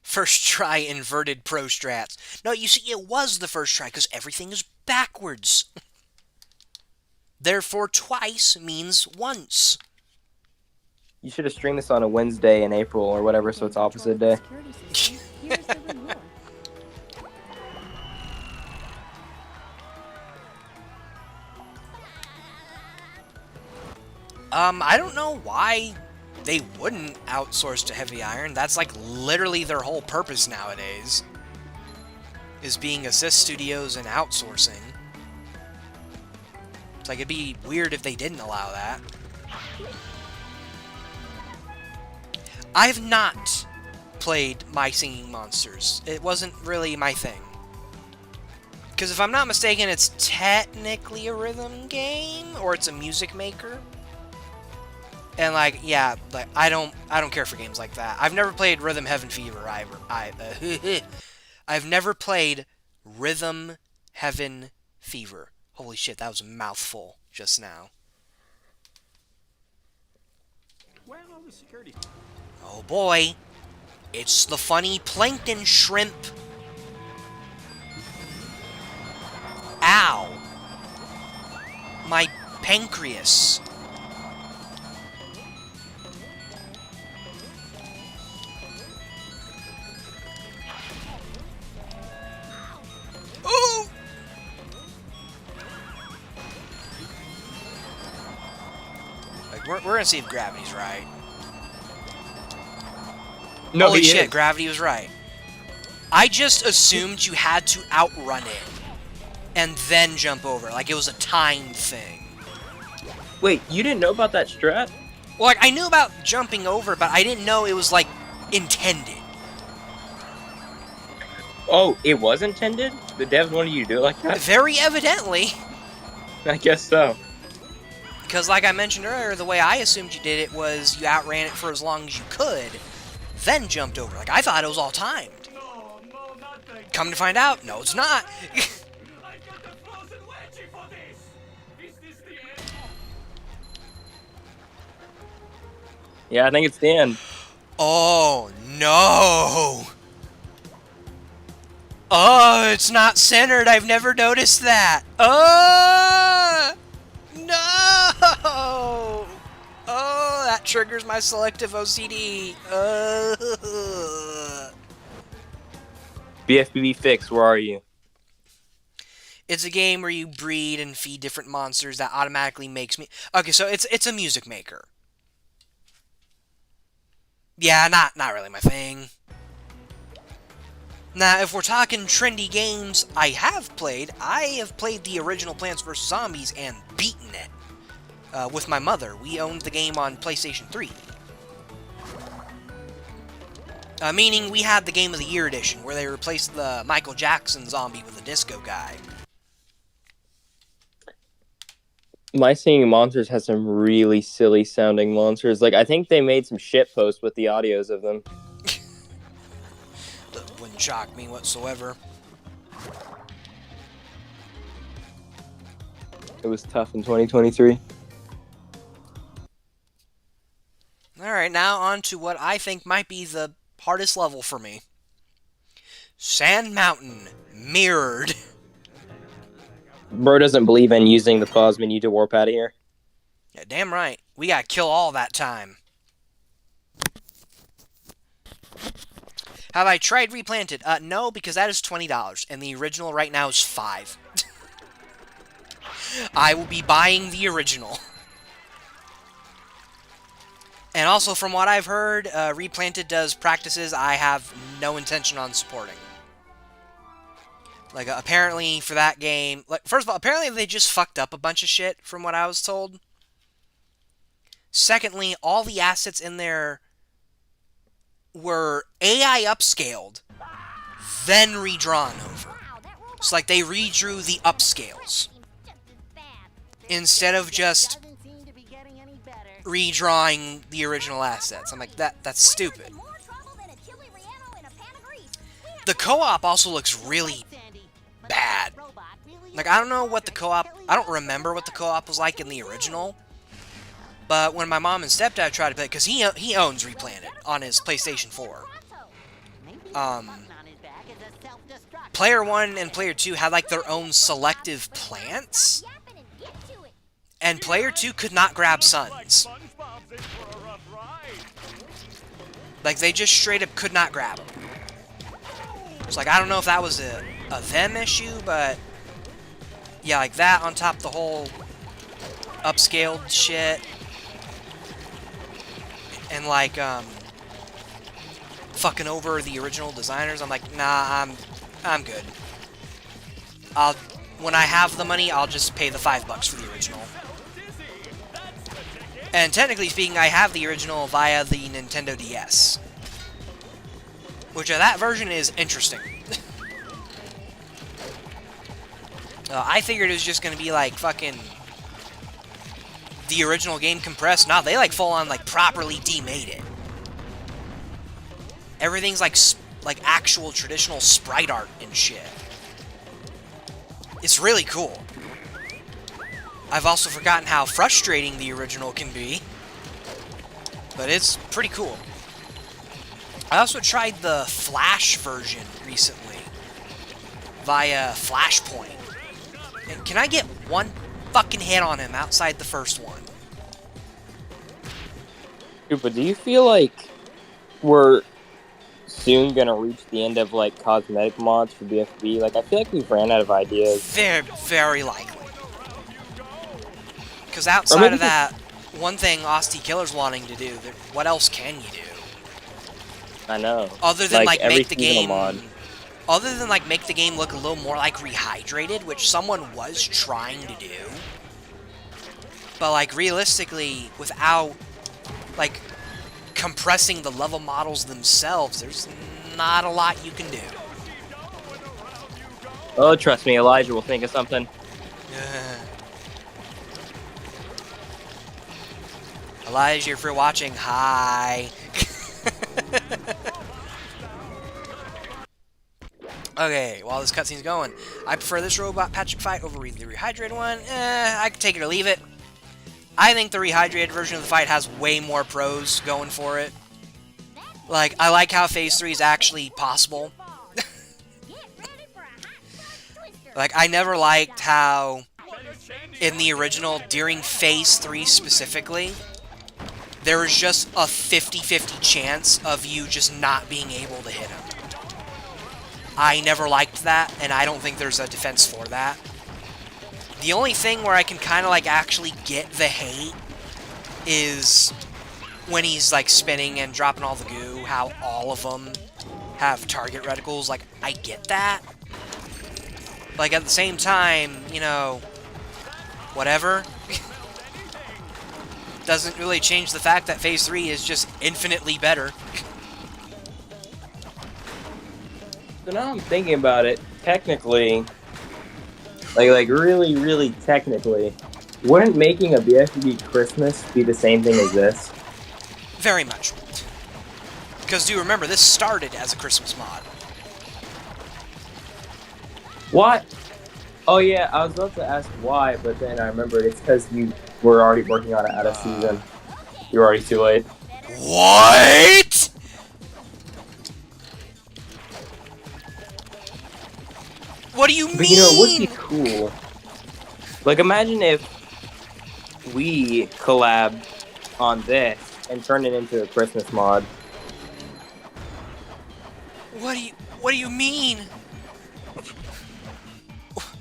First try inverted pro strats. No, you see, it was the first try because everything is backwards. Therefore, twice means once. You should have streamed this on a Wednesday in April or whatever, so it's opposite day. Here's the reward. I don't know why they wouldn't outsource to Heavy Iron. That's like literally their whole purpose nowadays. Is being assist studios and outsourcing. It's like it'd be weird if they didn't allow that. I've not played My Singing Monsters. It wasn't really my thing. Because if I'm not mistaken, it's technically a rhythm game, or it's a music maker. And like, yeah, like I don't care for games like that. I've never played Rhythm Heaven Fever I've never played Rhythm Heaven Fever. Holy shit, that was a mouthful just now. Well, the security. Oh boy, it's the funny plankton shrimp. Ow. My pancreas. Ooh! Like, we're gonna see if gravity's right. No, Holy he shit, is. gravity was right. I just assumed you had to outrun it and then jump over, like it was a timed thing. Wait, you didn't know about that strat? Well, like, I knew about jumping over, but I didn't know it was, like, intended. Oh, it was intended? The devs wanted you to do it like that? Very evidently. I guess so. Because, like I mentioned earlier, the way I assumed you did it was you outran it for as long as you could, then jumped over. Like, I thought it was all timed. No, no, not thank Come to find out, no, it's not. I got the frozen wedgie for this! Is this the end? Yeah, I think it's the end. Oh, no. Oh, it's not centered. I've never noticed that. Oh, no. Oh, that triggers my selective OCD. BFBB Fix, where are you? It's a game where you breed and feed different monsters that automatically makes me... Okay, so it's a music maker. Yeah, not really my thing. Now, if we're talking trendy games I have played the original Plants vs. Zombies and beaten it. With my mother. We owned the game on PlayStation 3. Meaning we had the Game of the Year edition, where they replaced the Michael Jackson zombie with a disco guy. My Singing Monsters has some really silly sounding monsters. Like, I think they made some shit posts with the audios of them. That wouldn't shock me whatsoever. It was tough in 2023. Alright, now on to what I think might be the hardest level for me. Sand Mountain Mirrored. Bro doesn't believe in using the pause menu to warp out of here. Yeah, damn right. We gotta kill all that time. Have I tried Replanted? No, because that is $20, and the original right now is $5. I will be buying the original. And also, from what I've heard, Replanted does practices I have no intention on supporting. Like, apparently, for that game... Like, first of all, apparently they just fucked up a bunch of shit, from what I was told. Secondly, all the assets in there were AI upscaled, then redrawn over. So, like, they redrew the upscales. Instead of just redrawing the original assets. I'm like, that's stupid. The co-op also looks really bad. Like, I don't know what the co-op... I don't remember what the co-op was like in the original. But when my mom and stepdad tried to play... Because he owns Replanted on his PlayStation 4. Player 1 and Player 2 had, like, their own selective plants. And Player 2 could not grab Suns. Like, they just straight up could not grab them. It's like, I don't know if that was a them issue, but... Yeah, like that on top of the whole upscaled shit. And, like, fucking over the original designers. I'm like, nah, I'm good. When I have the money, I'll just pay the $5 for the original. And technically speaking, I have the original via the Nintendo DS. Which, that version is interesting. I figured it was just going to be, like, fucking... the original game compressed. No, they, like, full-on, like, properly demade it. Everything's, like actual traditional sprite art and shit. It's really cool. I've also forgotten how frustrating the original can be. But it's pretty cool. I also tried the Flash version recently. Via Flashpoint. And can I get one fucking hit on him outside the first one? Dude, but do you feel like we're soon gonna reach the end of, like, cosmetic mods for BFB? Like, I feel like we've ran out of ideas. Very, very likely. Because outside of that, one thing Austin Killer's wanting to do, what else can you do? I know. Other than, like make the seasonal game... mod. other than like make the game look a little more like Rehydrated, which someone was trying to do, but like realistically, without like compressing the level models themselves, there's not a lot you can do. Oh, trust me, Elijah will think of something. Elijah, if you're watching, hi. Okay, while this cutscene's going, I prefer this robot Patrick fight over the rehydrated one. I can take it or leave it. I think the rehydrated version of the fight has way more pros going for it. Like, I like how Phase 3 is actually possible. Like, I never liked how, in the original, during Phase 3 specifically, there was just a 50-50 chance of you just not being able to hit him. I never liked that, and I don't think there's a defense for that. The only thing where I can kind of, like, actually get the hate is when he's, like, spinning and dropping all the goo, how all of them have target reticles. Like, I get that. Like, at the same time, you know, whatever. Doesn't really change the fact that Phase 3 is just infinitely better. So now I'm thinking about it, technically, like really technically, wouldn't making a BFB Christmas be the same thing as this? Very much. Because do remember, this started as a Christmas mod. What? Oh yeah, I was about to ask why, but then I remembered it's because you were already working on it out of season. You're already too late. What? What do you mean? But you know, it would be cool. Like, imagine if we collabed on this and turned it into a Christmas mod. What do you mean?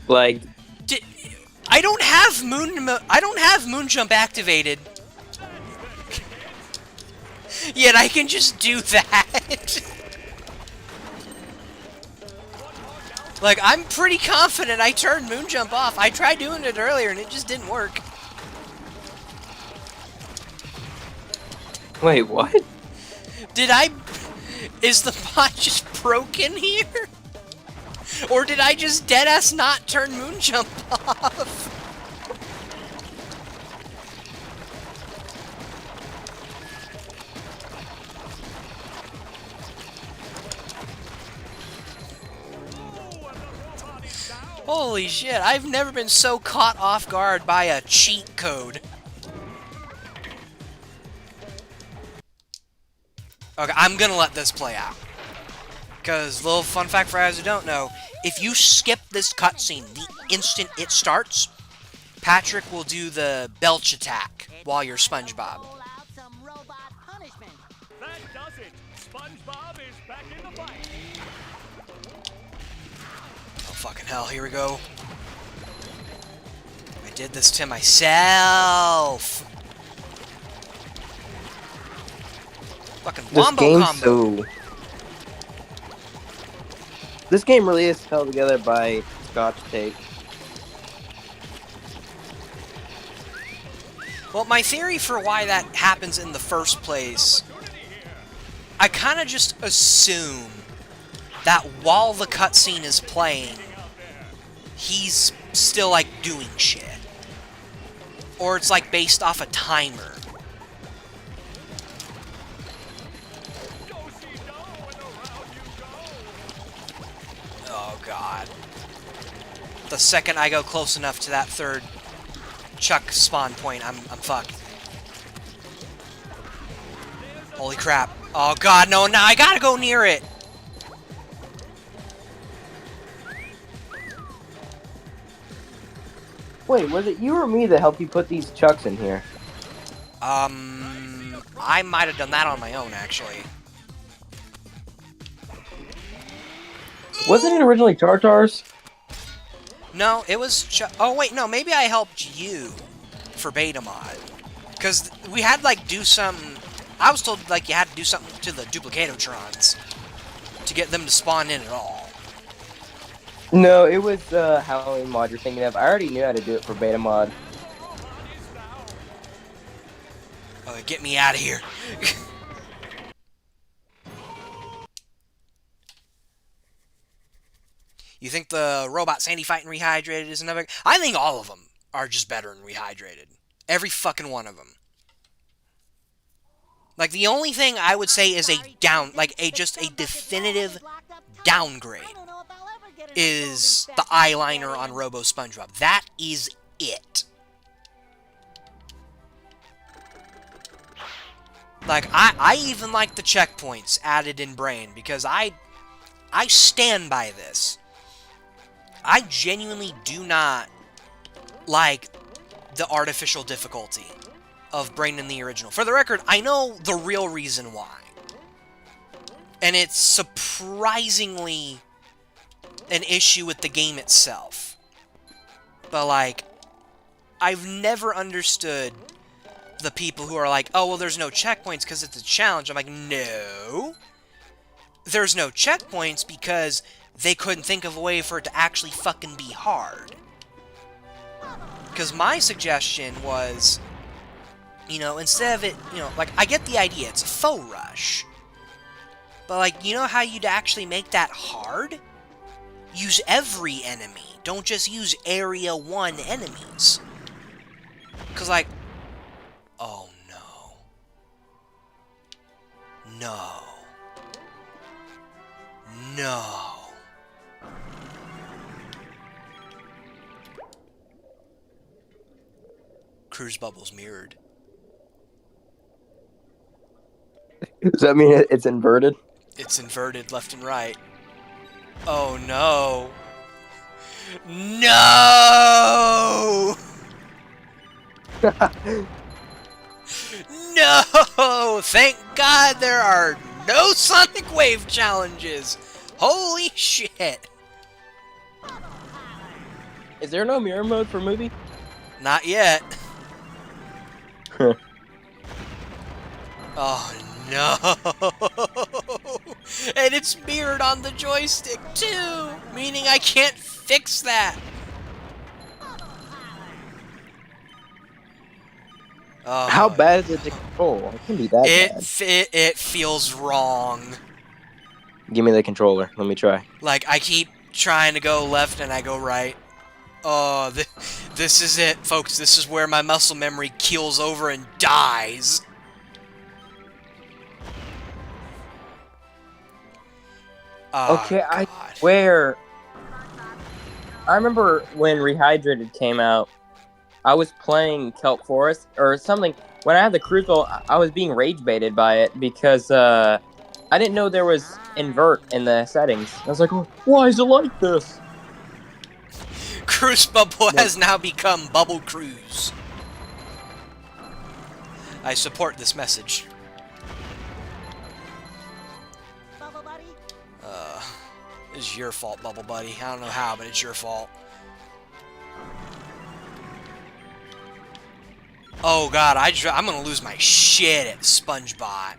Like, I don't have moon jump activated. Yet I can just do that. Like, I'm pretty confident I turned moon jump off. I tried doing it earlier and it just didn't work. wait, what? Is the bot just broken here? Or did I just deadass not turn moon jump off? Holy shit, I've never been so caught off guard by a cheat code. Okay, I'm gonna let this play out. Because, little fun fact for guys who don't know, if you skip this cutscene the instant it starts, Patrick will do the belch attack while you're SpongeBob. That does it. SpongeBob is back in the fight. Oh, fucking hell, here we go. I did this to myself. Fucking This wombo game's combo. This game really is held together by Scotch tape. Well, my theory for why that happens in the first place, I kind of just assume that while the cutscene is playing, he's still, like, doing shit. Or it's, like, based off a timer. Oh, God. The second I go close enough to that third Chuck spawn point, I'm fucked. Holy crap. Oh, God, no, now I gotta go near it! Wait, was it you or me that helped you put these chucks in here? I might have done that on my own, actually. Wasn't it originally Tartar's? No, it was oh, wait, no, maybe I helped you for beta mod. Because we had to, like, do something... I was told, like, you had to do something to the Duplicatotrons to get them to spawn in at all. No, it was Halloween mod you're thinking of. I already knew how to do it for beta mod. Oh, get me out of here. You think the robot Sandy fighting Rehydrated is another? I think all of them are just better than Rehydrated. Every fucking one of them. Like, the only thing I would say is just a definitive downgrade is the eyeliner on Robo SpongeBob. That is it. Like, I even like the checkpoints added in Brain, because I stand by this. I genuinely do not like the artificial difficulty of Brain in the original. For the record, I know the real reason why. And it's surprisingly an issue with the game itself. But, like, I've never understood the people who are like, oh, well, there's no checkpoints because it's a challenge. I'm like, no. There's no checkpoints because they couldn't think of a way for it to actually fucking be hard. Because my suggestion was, you know, instead of it, you know, like, I get the idea, it's a faux rush. But, like, you know how you'd actually make that hard? Use every enemy. Don't just use Area 1 enemies. Because, like, oh no. No. No. Cruise bubbles mirrored. Does that mean it's inverted? It's inverted left and right. Oh no. No! No! Thank God there are no Sonic Wave challenges! Holy shit! Is there no mirror mode for movie? Not yet. Oh no! And it's mirrored on the joystick too! Meaning I can't fix that! Oh, How bad is it to control? It can be that bad. It feels wrong. Give me the controller. Let me try. Like, I keep trying to go left and I go right. Oh, this is it, folks. This is where my muscle memory keels over and dies. Oh, Okay, God. I swear. I remember when Rehydrated came out, I was playing Kelp Forest or something. When I had the Crucible, I was being rage baited by it because I didn't know there was invert in the settings. I was like, why is it like this? Cruise Bubble has now become Bubble Cruise. I support this message. Bubble Buddy? It's your fault, Bubble Buddy. I don't know how, but it's your fault. Oh god, I'm gonna lose my shit at SpongeBot.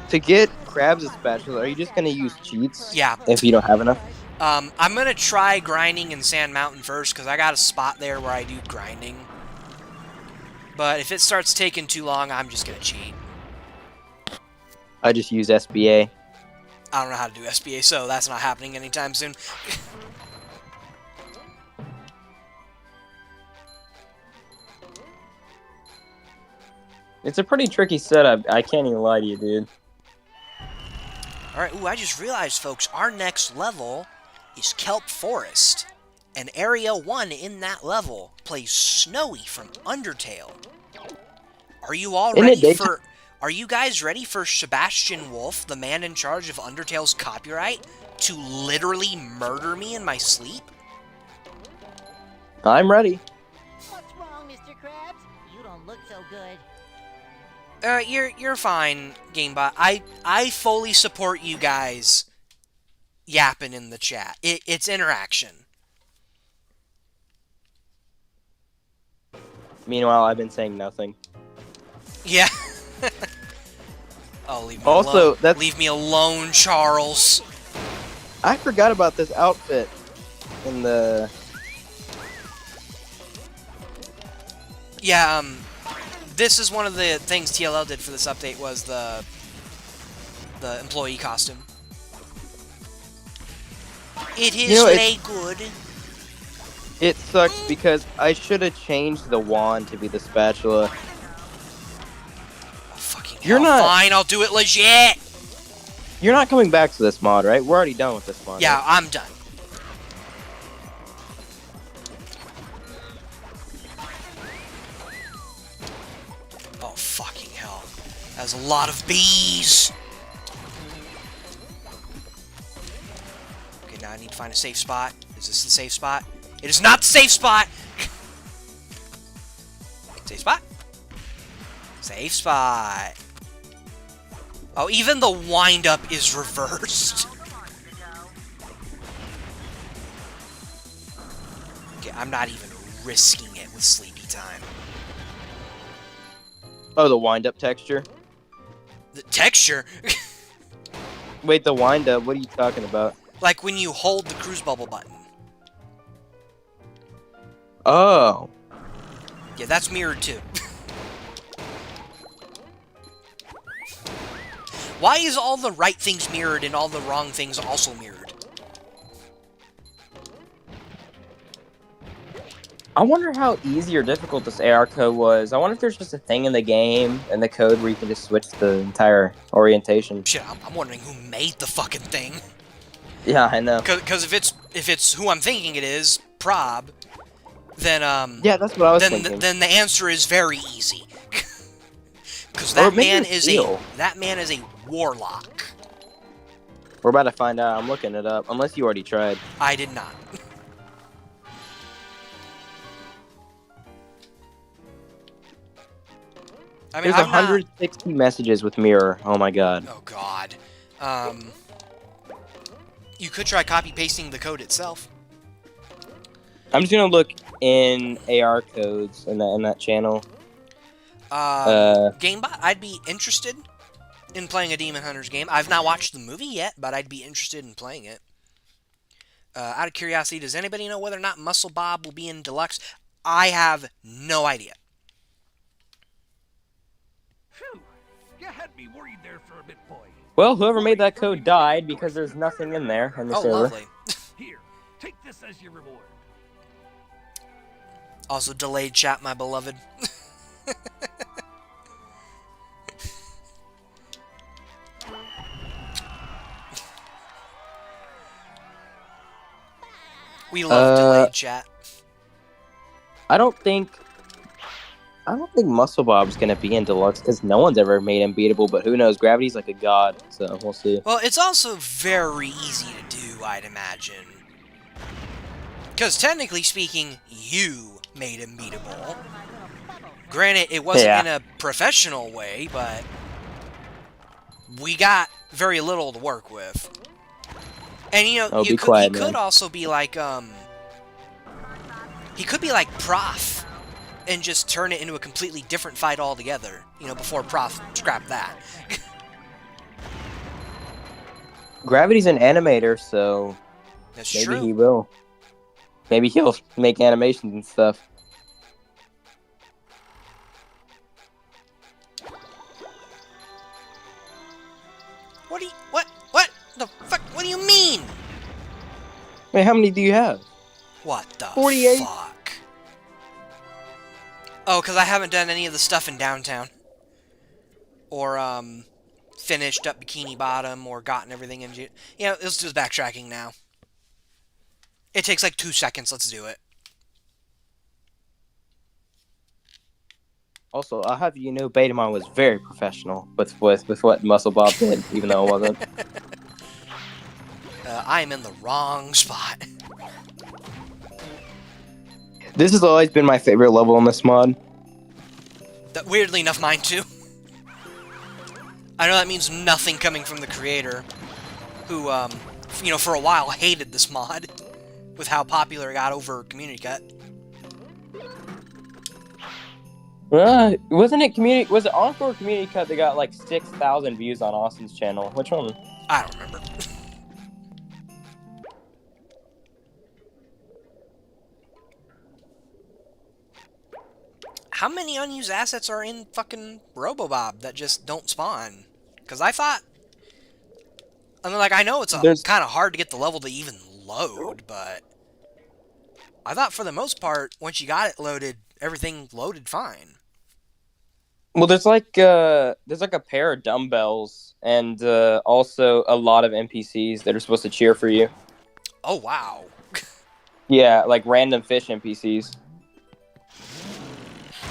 To get Krabs' spatula, are you just gonna use cheats? Yeah. If you don't have enough? I'm gonna try grinding in Sand Mountain first, because I got a spot there where I do grinding. But if it starts taking too long, I'm just gonna cheat. I just use SBA. I don't know how to do SBA, so that's not happening anytime soon. It's a pretty tricky setup. I can't even lie to you, dude. Alright, ooh, I just realized, folks, our next level is Kelp Forest. And Area 1 in that level plays Snowy from Undertale. Are you all ready for... Are you guys ready for Sebastian Wolf, the man in charge of Undertale's copyright, to literally murder me in my sleep? I'm ready. What's wrong, Mr. Krabs? You don't look so good. You're fine, GameBot. I fully support you guys yapping in the chat. It's interaction. Meanwhile, I've been saying nothing. Yeah. Oh, leave me Also, alone. Leave me alone, Charles. I forgot about this outfit in the. Yeah, this is one of the things TLL did for this update was the employee costume. It is lay good. It sucks because I should have changed the wand to be the spatula. Oh, fucking hell. You're not. Fine, I'll do it legit. You're not coming back to this mod, right? We're already done with this mod. Yeah, right? I'm done. Oh, fucking hell. That's a lot of bees. Okay, now I need to find a safe spot. Is this the safe spot? It is not the safe spot! Safe spot? Safe spot. Oh, even the wind-up is reversed. Okay, I'm not even risking it with sleepy time. Oh, the wind-up texture? The texture? Wait, the wind-up? What are you talking about? Like when you hold the cruise bubble button. Oh. Yeah, that's mirrored too. Why is all the right things mirrored and all the wrong things also mirrored? I wonder how easy or difficult this AR code was. I wonder if there's just a thing in the game and the code where you can just switch the entire orientation. Shit, I'm wondering who made the fucking thing. Yeah, I know. Because if it's who I'm thinking it is, Prob, then yeah, that's what I was thinking. Then the answer is very easy. Because that man is a warlock. We're about to find out. I'm looking it up. Unless you already tried. I did not. I mean, there's 160 messages with mirror. Oh my god. Oh god. You could try copy pasting the code itself. I'm just gonna look in AR codes in that channel. Gamebot, I'd be interested in playing a Demon Hunters game. I've not watched the movie yet, but I'd be interested in playing it. Out of curiosity, does anybody know whether or not Muscle Bob will be in Deluxe? I have no idea. Phew, you had me worried there for a bit, boy. Well, whoever made that code died because there's nothing in there in the server. Lovely. Here, take this as your reward. Also, delayed chat, my beloved. We love delayed chat. I don't think Muscle Bob's gonna be in Deluxe because no one's ever made him beatable. But who knows? Gravity's like a god, so we'll see. Well, it's also very easy to do, I'd imagine. Because technically speaking, you made him beatable. Granted, it wasn't in a professional way, but we got very little to work with. And you know, he could also be like, he could be like Prof, and just turn it into a completely different fight altogether. You know, before Prof scrapped that. Gravity's an animator, so That's maybe true. he will. Maybe he'll make animations and stuff. What the fuck? What do you mean? Wait, how many do you have? What the 48? fuck? Oh, because I haven't done any of the stuff in downtown. Or, finished up Bikini Bottom, or gotten everything in... You know, let's do the backtracking now. It takes like 2 seconds, let's do it. Also, I'll have you know, Betamon was very professional with what Muscle Bob did, even though it wasn't. I am in the wrong spot. This has always been my favorite level in this mod. Weirdly enough, mine too. I know that means nothing coming from the creator, who, you know, for a while hated this mod, with how popular it got over Community Cut. Wasn't it was it Encore Community Cut that got like 6,000 views on Austin's channel? Which one? I don't remember. how many unused assets are in fucking Robobob that just don't spawn? Because I thought... I mean, like, I know it's kind of hard to get the level to even load, but... I thought for the most part, once you got it loaded, everything loaded fine. Well, there's like a pair of dumbbells and also a lot of NPCs that are supposed to cheer for you. Oh, wow. Yeah, like random fish NPCs.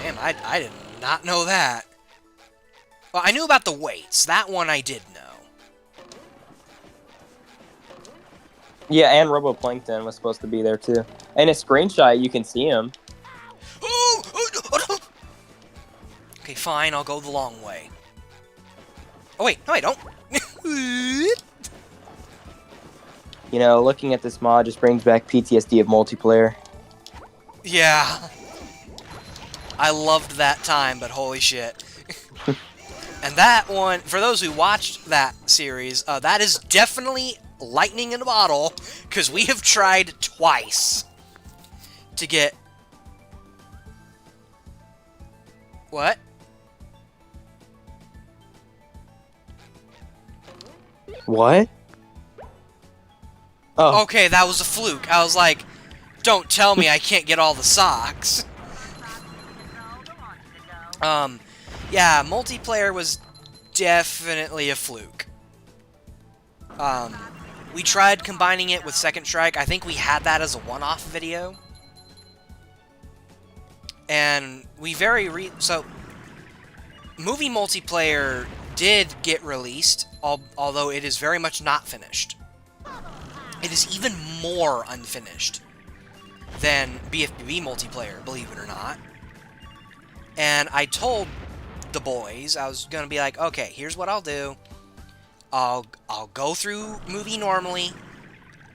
Damn, I did not know that. Well, I knew about the weights. That one I did know. Yeah, and Roboplankton was supposed to be there too. In a screenshot, you can see him. Okay, fine, I'll go the long way. Oh, wait, no, I don't. You know, looking at this mod just brings back PTSD of multiplayer. Yeah. I loved that time, but holy shit. And that one, for those who watched that series, that is definitely lightning in a bottle, because we have tried twice to get... What? What? Oh. Okay, that was a fluke. I was like, don't tell me I can't get all the socks. Yeah, multiplayer was definitely a fluke. We tried combining it with Second Strike. I think we had that as a one-off video. And we so, movie multiplayer did get released, although it is very much not finished. It is even more unfinished than BFBB multiplayer, believe it or not. And I told the boys, I was going to be like, okay, here's what I'll do. I'll go through movie normally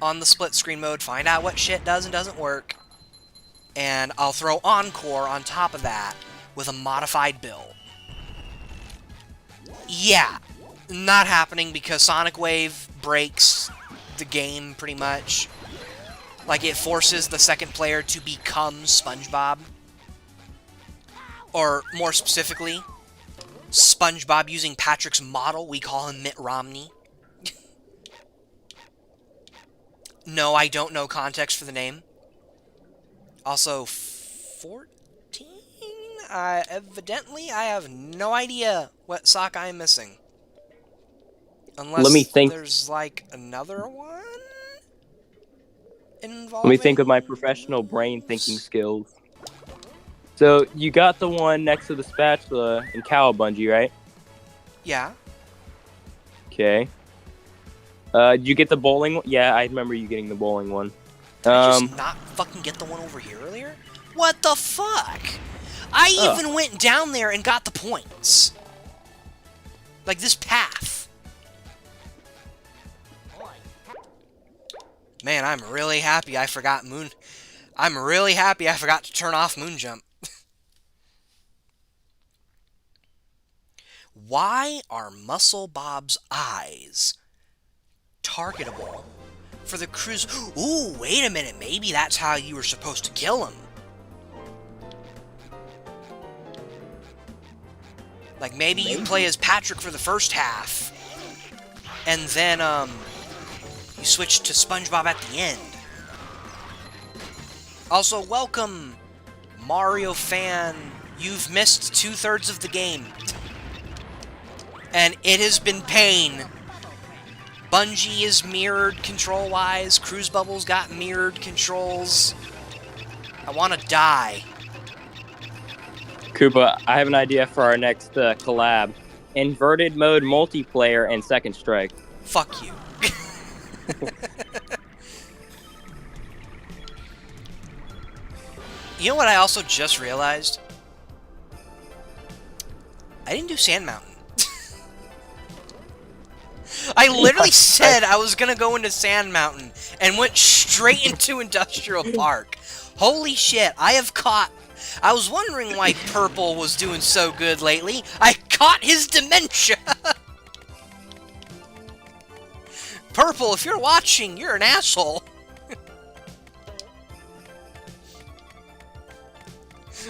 on the split screen mode, find out what shit does and doesn't work, and I'll throw Encore on top of that with a modified build. Yeah, not happening because Sonic Wave breaks the game pretty much. Like, it forces the second player to become SpongeBob. Or, more specifically, SpongeBob using Patrick's model. We call him Mitt Romney. No, I don't know context for the name. Also, 14? Evidently, I have no idea what sock I'm missing. Unless Let me think. There's, like, another one involving... Let me think of my professional brain thinking skills. So, you got the one next to the spatula in Cowabungie, right? Yeah. Okay. Did you get the bowling one? Yeah, I remember you getting the bowling one. Did I just not fucking get the one over here earlier? What the fuck? I even went down there and got the points. Like, this path. Man, I'm really happy I forgot I'm really happy I forgot to turn off Moon Jump. Why are Muscle Bob's eyes targetable for the cruise? Ooh, wait a minute. Maybe that's how you were supposed to kill him. Like, maybe you play as Patrick for the first half, and then, you switch to SpongeBob at the end. Also, welcome, Mario fan. You've missed 2/3 of the game. And it has been pain. Bungie is mirrored control-wise. Cruise Bubble's got mirrored controls. I want to die. Koopa, I have an idea for our next collab. Inverted mode multiplayer and Second Strike. Fuck you. You know what I also just realized? I didn't do Sand Mountain. I literally said I was gonna go into Sand Mountain and went straight into Industrial Park. Holy shit, I was wondering why Purple was doing so good lately. I caught his dementia! Purple, if you're watching, you're an asshole.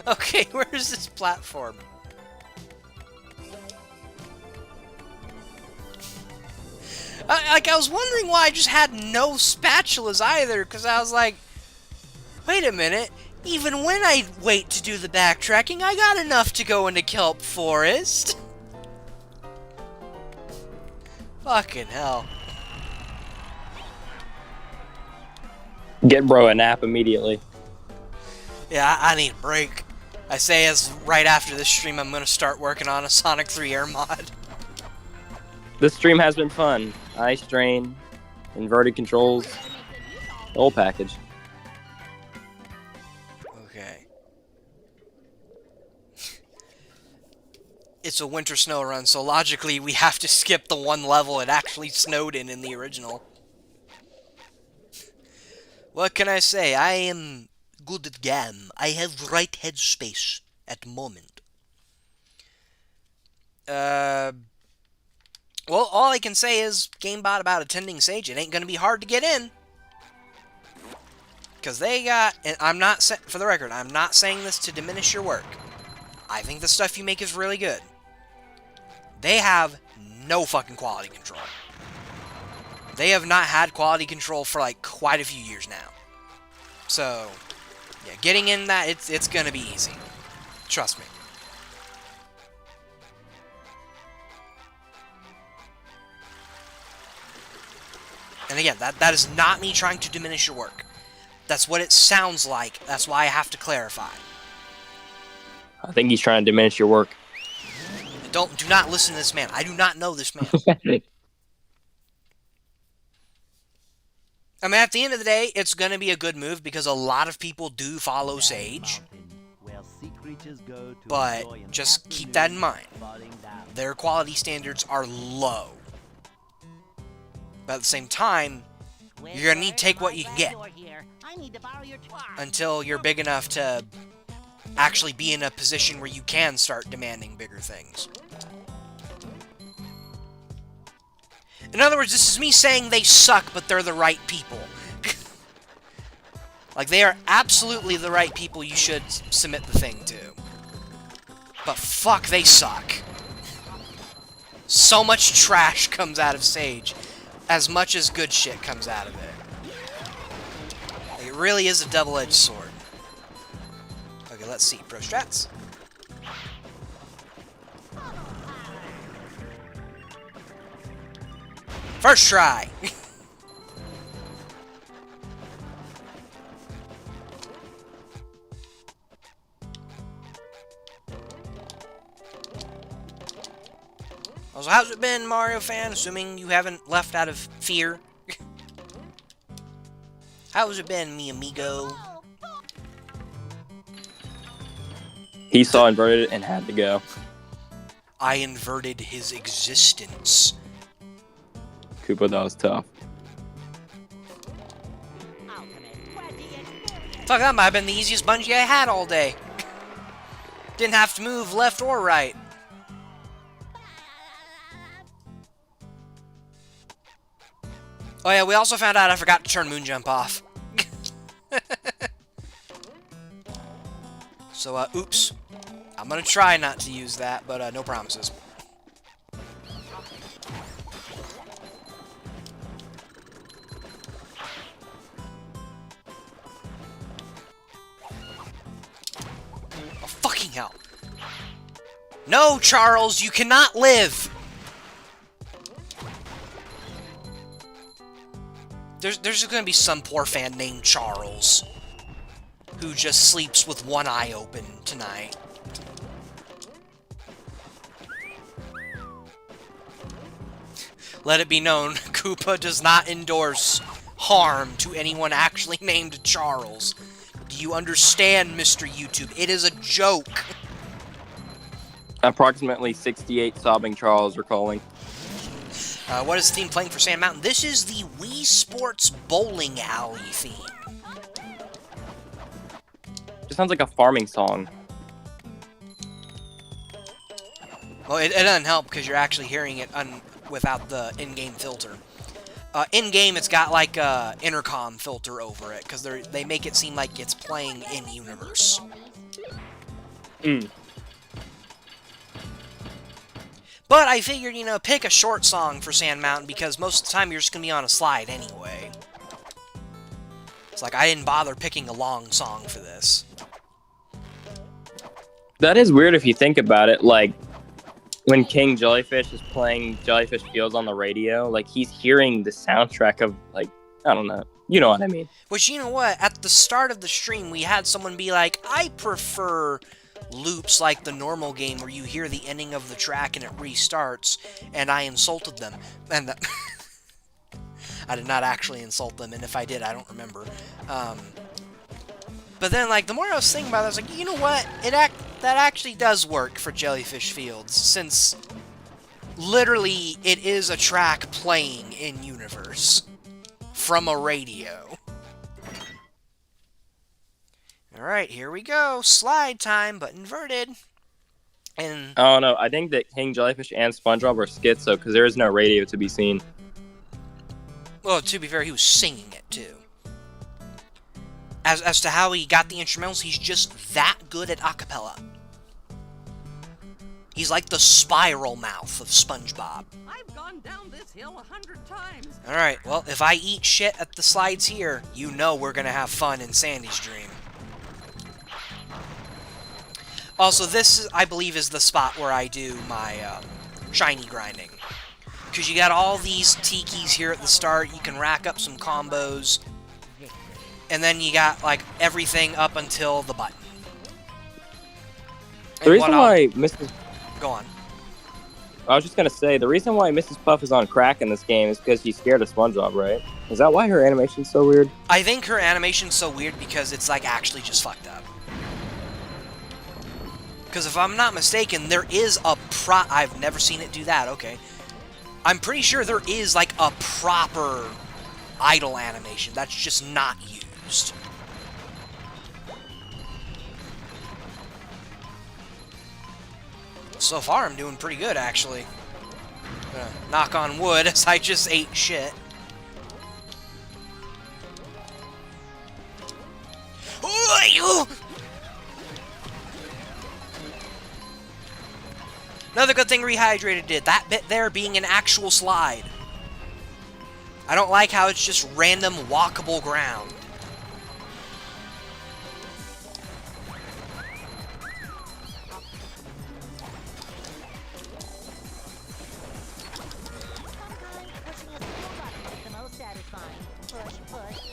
Okay. Okay, where is this platform? I was wondering why I just had no spatulas either, because I was like, wait a minute, even when I wait to do the backtracking, I got enough to go into Kelp Forest. Fucking hell. Get bro a nap immediately. Yeah, I need a break. I say as right after this stream, I'm gonna start working on a Sonic 3 Air mod. This stream has been fun. Ice Drain, inverted controls, the whole package. Okay. It's a winter snow run, so logically we have to skip the one level it actually snowed in the original. What can I say? I am good at GAM. I have right headspace at the moment. Well, all I can say is, GameBot about attending Sage, it ain't gonna be hard to get in. Because they got, and I'm not, for the record, I'm not saying this to diminish your work. I think the stuff you make is really good. They have no fucking quality control. They have not had quality control for like quite a few years now. So, yeah, getting in that, it's gonna be easy. Trust me. And again, that is not me trying to diminish your work. That's what it sounds like. That's why I have to clarify. I think he's trying to diminish your work. Do not listen to this man. I do not know this man. I mean, at the end of the day, it's going to be a good move because a lot of people do follow Sage. But just keep that in mind. Their quality standards are low. But at the same time, you're going to need to take what you can get. Until you're big enough to actually be in a position where you can start demanding bigger things. In other words, this is me saying they suck, but they're the right people. Like, they are absolutely the right people you should submit the thing to. But fuck, they suck. So much trash comes out of Sage, as much as good shit comes out of it. It really is a double-edged sword. Okay, let's see. Pro strats. First try! Also, how's it been, Mario fan? Assuming you haven't left out of fear. How's it been, mi amigo? He saw inverted and had to go. I inverted his existence. Koopa, that was tough. Fuck, that might have been the easiest bungee I had all day. Didn't have to move left or right. Oh yeah, we also found out I forgot to turn Moonjump off. So, oops. I'm gonna try not to use that, but no promises. Oh, fucking hell. No, Charles, you cannot live! There's gonna be some poor fan named Charles who just sleeps with one eye open tonight. Let it be known, Koopa does not endorse harm to anyone actually named Charles. Do you understand, Mr. YouTube? It is a joke. Approximately 68 sobbing Charles are calling. What is the theme playing for Sand Mountain? This is the Wii Sports Bowling Alley theme. It sounds like a farming song. Well, it doesn't help because you're actually hearing it without the in-game filter. In-game, it's got like a intercom filter over it because they make it seem like it's playing in-universe. Mm. But I figured, pick a short song for Sand Mountain because most of the time you're just going to be on a slide anyway. It's like I didn't bother picking a long song for this. That is weird if you think about it. Like, when King Jellyfish is playing Jellyfish Fields on the radio, like, he's hearing the soundtrack of, like, I don't know. You know what I mean. Which, you know what? At the start of the stream, we had someone be like, I prefer loops like the normal game where you hear the ending of the track and it restarts, and I insulted them. And I did not actually insult them, and if I did, I don't remember. But then, like, the more I was thinking about it, I was like, you know what? That actually does work for Jellyfish Fields, since literally it is a track playing in universe from a radio. Alright, here we go. Slide time, but inverted. And Oh no, I think that King Jellyfish and SpongeBob are schizo because there is no radio to be seen. well, to be fair, he was singing it too. As to how he got the instrumentals, he's just that good at acapella. He's like the spiral mouth of SpongeBob. I've gone down this hill 100 times. Alright, well, if I eat shit at the slides here, you know we're gonna have fun in Sandy's Dream. Also, this, I believe, is the spot where I do my shiny grinding. Because you got all these tikis here at the start, you can rack up some combos, and then you got, like, everything up until the button. The reason why Mrs. Go on. I was just gonna say, the reason why Mrs. Puff is on crack in this game is because she's scared of SpongeBob, right? Is that why her animation's so weird? I think her animation's so weird because it's, like, actually just fucked up. Because if I'm not mistaken, there is a I've never seen it do that, okay. I'm pretty sure there is, like, a proper idle animation that's just not used. So far, I'm doing pretty good, actually. Gonna knock on wood as I just ate shit. Another good thing Rehydrated did, that bit there being an actual slide. I don't like how it's just random walkable ground.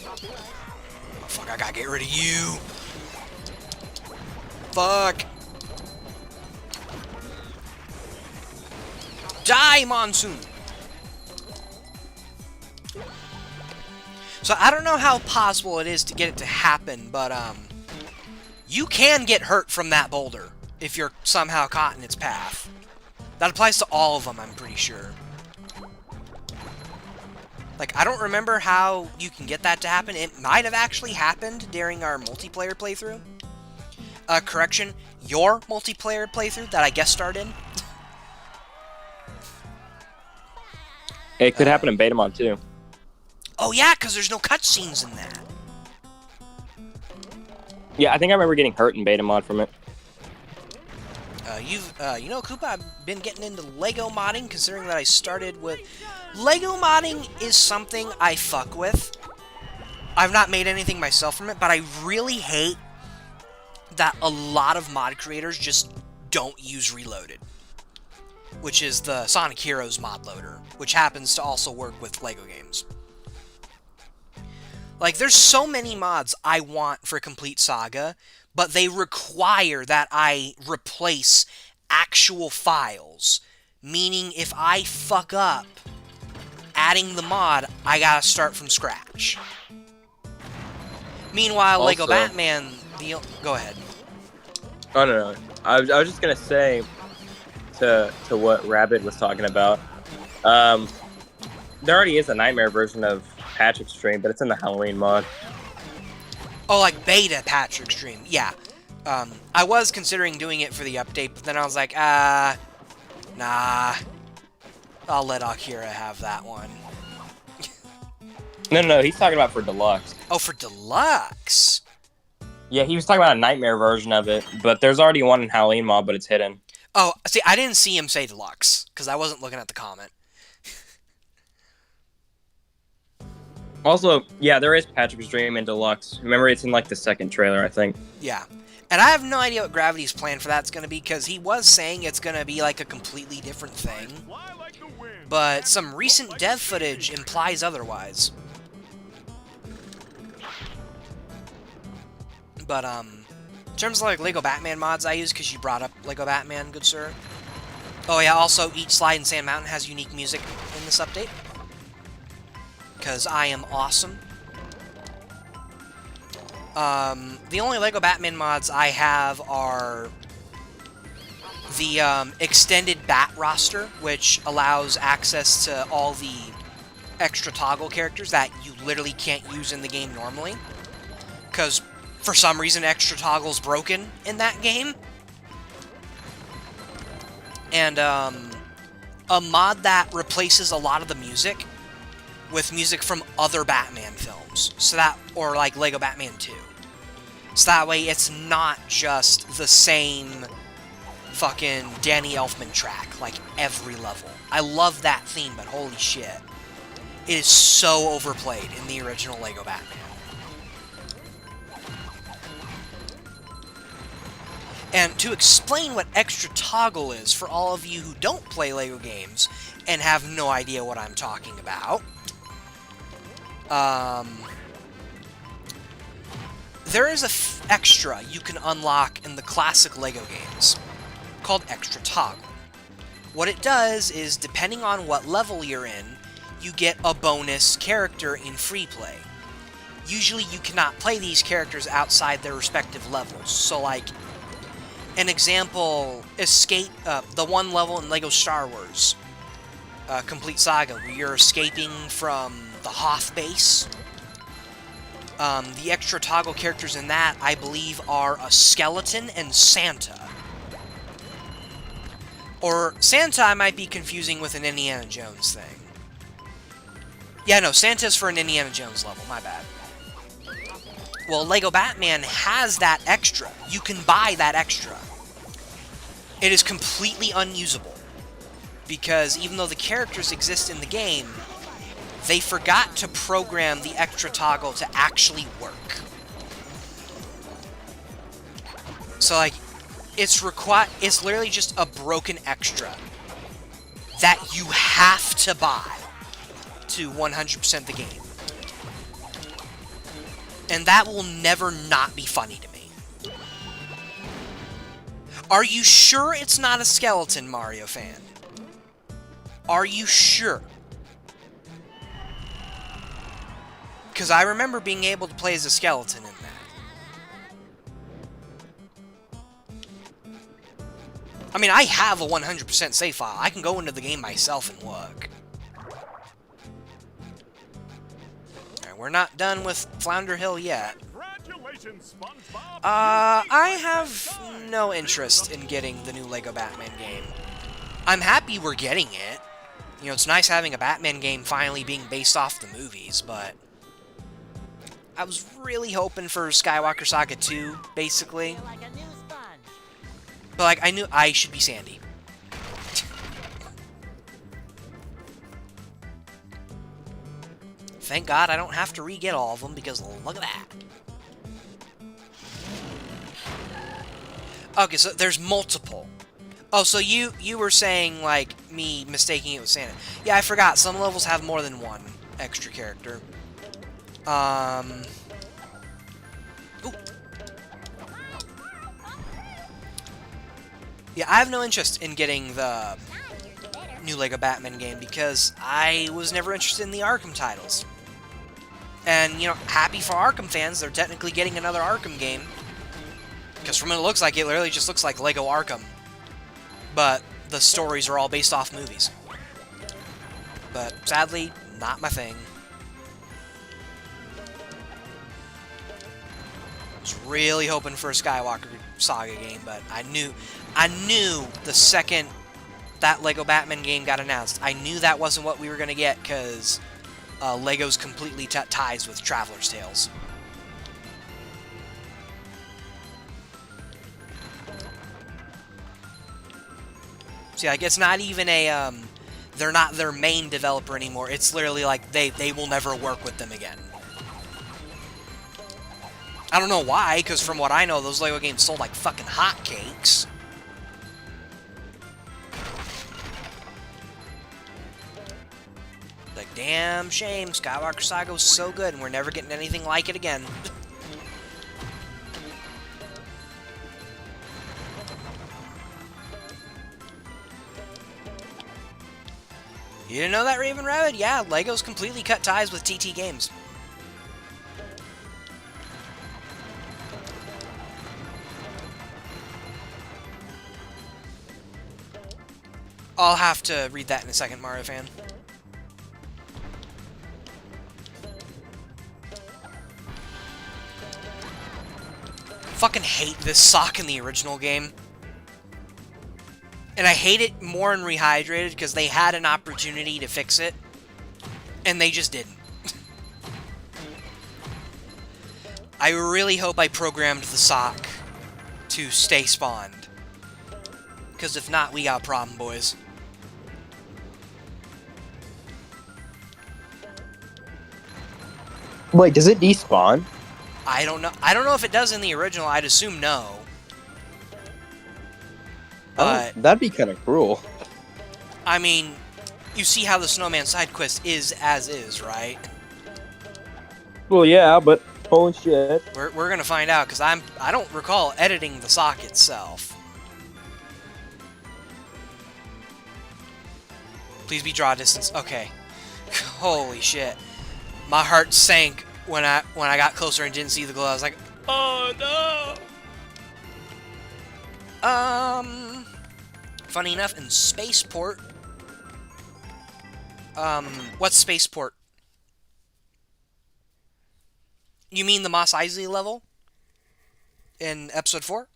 Oh, fuck, I gotta get rid of you. Fuck. Die, Monsoon! So I don't know how possible it is to get it to happen, but you can get hurt from that boulder if you're somehow caught in its path. That applies to all of them, I'm pretty sure. Like, I don't remember how you can get that to happen. It might have actually happened during our multiplayer playthrough. Correction, your multiplayer playthrough that I guest starred in. It could happen in Betamon too. Oh yeah, because there's no cutscenes in that. Yeah, I think I remember getting hurt in Betamon from it. You know, Koopa, I've been getting into Lego modding, considering that I started with... Lego modding is something I fuck with. I've not made anything myself from it, but I really hate that a lot of mod creators just don't use Reloaded, which is the Sonic Heroes mod loader, which happens to also work with Lego games. Like, there's so many mods I want for Complete Saga, but they require that I replace actual files. Meaning, if I fuck up adding the mod, I gotta start from scratch. Meanwhile, Also, Lego Batman... Go ahead. Oh, no. I was just gonna say, to what Rabbit was talking about, there already is a Nightmare version of Patrick's Dream, but it's in the Halloween mod. Oh, like beta Patrick's Dream. Yeah. I was considering doing it for the update, but then I was like, nah. I'll let Akira have that one. No, he's talking about for Deluxe. Oh, for Deluxe? Yeah, he was talking about a nightmare version of it, but there's already one in Halloween Mob, but it's hidden. Oh, see, I didn't see him say deluxe, because I wasn't looking at the comment. Also, yeah, there is Patrick's Dream in Deluxe. Remember, it's in like the second trailer, I think. Yeah. And I have no idea what Gravity's plan for that's going to be, because he was saying it's going to be like a completely different thing. But some recent dev footage implies otherwise. But, in terms of like Lego Batman mods I use, because you brought up Lego Batman, good sir. Oh yeah, also each slide in Sand Mountain has unique music in this update. Because I am awesome. The only Lego Batman mods I have are the extended Bat roster, which allows access to all the extra toggle characters that you literally can't use in the game normally. Because for some reason extra toggle's broken in that game. And a mod that replaces a lot of the music with music from other Batman films. So that, or like Lego Batman 2. So that way it's not just the same fucking Danny Elfman track, like every level. I love that theme, but holy shit. It is so overplayed in the original Lego Batman. And to explain what extra toggle is for all of you who don't play Lego games and have no idea what I'm talking about, there is a extra you can unlock in the classic Lego games called Extra Toggle. What it does is, depending on what level you're in, you get a bonus character in free play. Usually you cannot play these characters outside their respective levels. So like, an example, Escape, the one level in Lego Star Wars Complete Saga, where you're escaping from the Hoth base. The extra toggle characters in that, I believe, are a skeleton and Santa. Or Santa I might be confusing with an Indiana Jones thing. Yeah, no, Santa's for an Indiana Jones level, my bad. Well, Lego Batman has that extra. You can buy that extra. It is completely unusable. Because even though the characters exist in the game, they forgot to program the extra toggle to actually work. So, like, it's literally just a broken extra that you have to buy to 100% the game. And that will never not be funny to me. Are you sure it's not a skeleton, Mario fan? Are you sure? Because I remember being able to play as a skeleton in that. I mean, I have a 100% save file. I can go into the game myself and look. Alright, we're not done with Flounder Hill yet. I have no interest in getting the new Lego Batman game. I'm happy we're getting it. You know, it's nice having a Batman game finally being based off the movies, but I was really hoping for Skywalker Saga 2, basically. But, like, I knew I should be Sandy. Thank God I don't have to re-get all of them, because look at that. Okay, so there's multiple. Oh, so you were saying, like, me mistaking it with Santa. Yeah, I forgot. Some levels have more than one extra character. Ooh. Yeah, I have no interest in getting the new Lego Batman game because I was never interested in the Arkham titles. And, you know, happy for Arkham fans, they're technically getting another Arkham game. Because from what it looks like, it literally just looks like Lego Arkham. But the stories are all based off movies. But sadly, not my thing. I was really hoping for a Skywalker Saga game, but I knew the second that Lego Batman game got announced, I knew that wasn't what we were going to get, because Lego's completely ties with Traveler's Tales. See, like, it's not even a, they're not their main developer anymore. It's literally like they will never work with them again. I don't know why, because from what I know, those LEGO games sold like fucking hotcakes. Like, damn shame, Skywalker Saga was so good, and we're never getting anything like it again. You didn't know that, Raven Rabbit? Yeah, LEGO's completely cut ties with TT Games. I'll have to read that in a second, Mario fan. Fucking hate this sock in the original game. And I hate it more in Rehydrated because they had an opportunity to fix it, and they just didn't. I really hope I programmed the sock to stay spawned. Because if not, we got a problem, boys. Wait, does it despawn? I don't know. I don't know if it does in the original. I'd assume no. But That'd be kind of cruel. I mean, you see how the Snowman side quest is as is, right? Well, yeah, but holy shit. We're gonna find out because I don't recall editing the sock itself. Please be draw distance. Okay. Holy shit. My heart sank when I got closer and didn't see the glow. I was like, oh no. Funny enough, in Spaceport. What's Spaceport? You mean the Mos Eisley level? In Episode 4?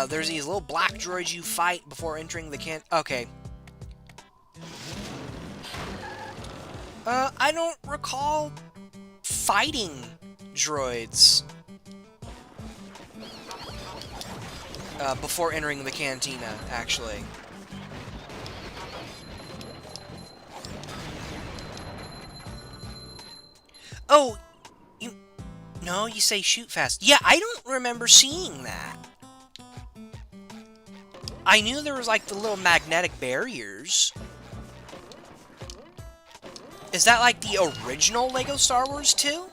There's these little black droids you fight before entering the can... Okay. I don't recall fighting droids before entering the cantina, actually. Oh, no, you say shoot fast. Yeah, I don't remember seeing that. I knew there was, like, the little magnetic barriers. Is that, like, the original LEGO Star Wars 2?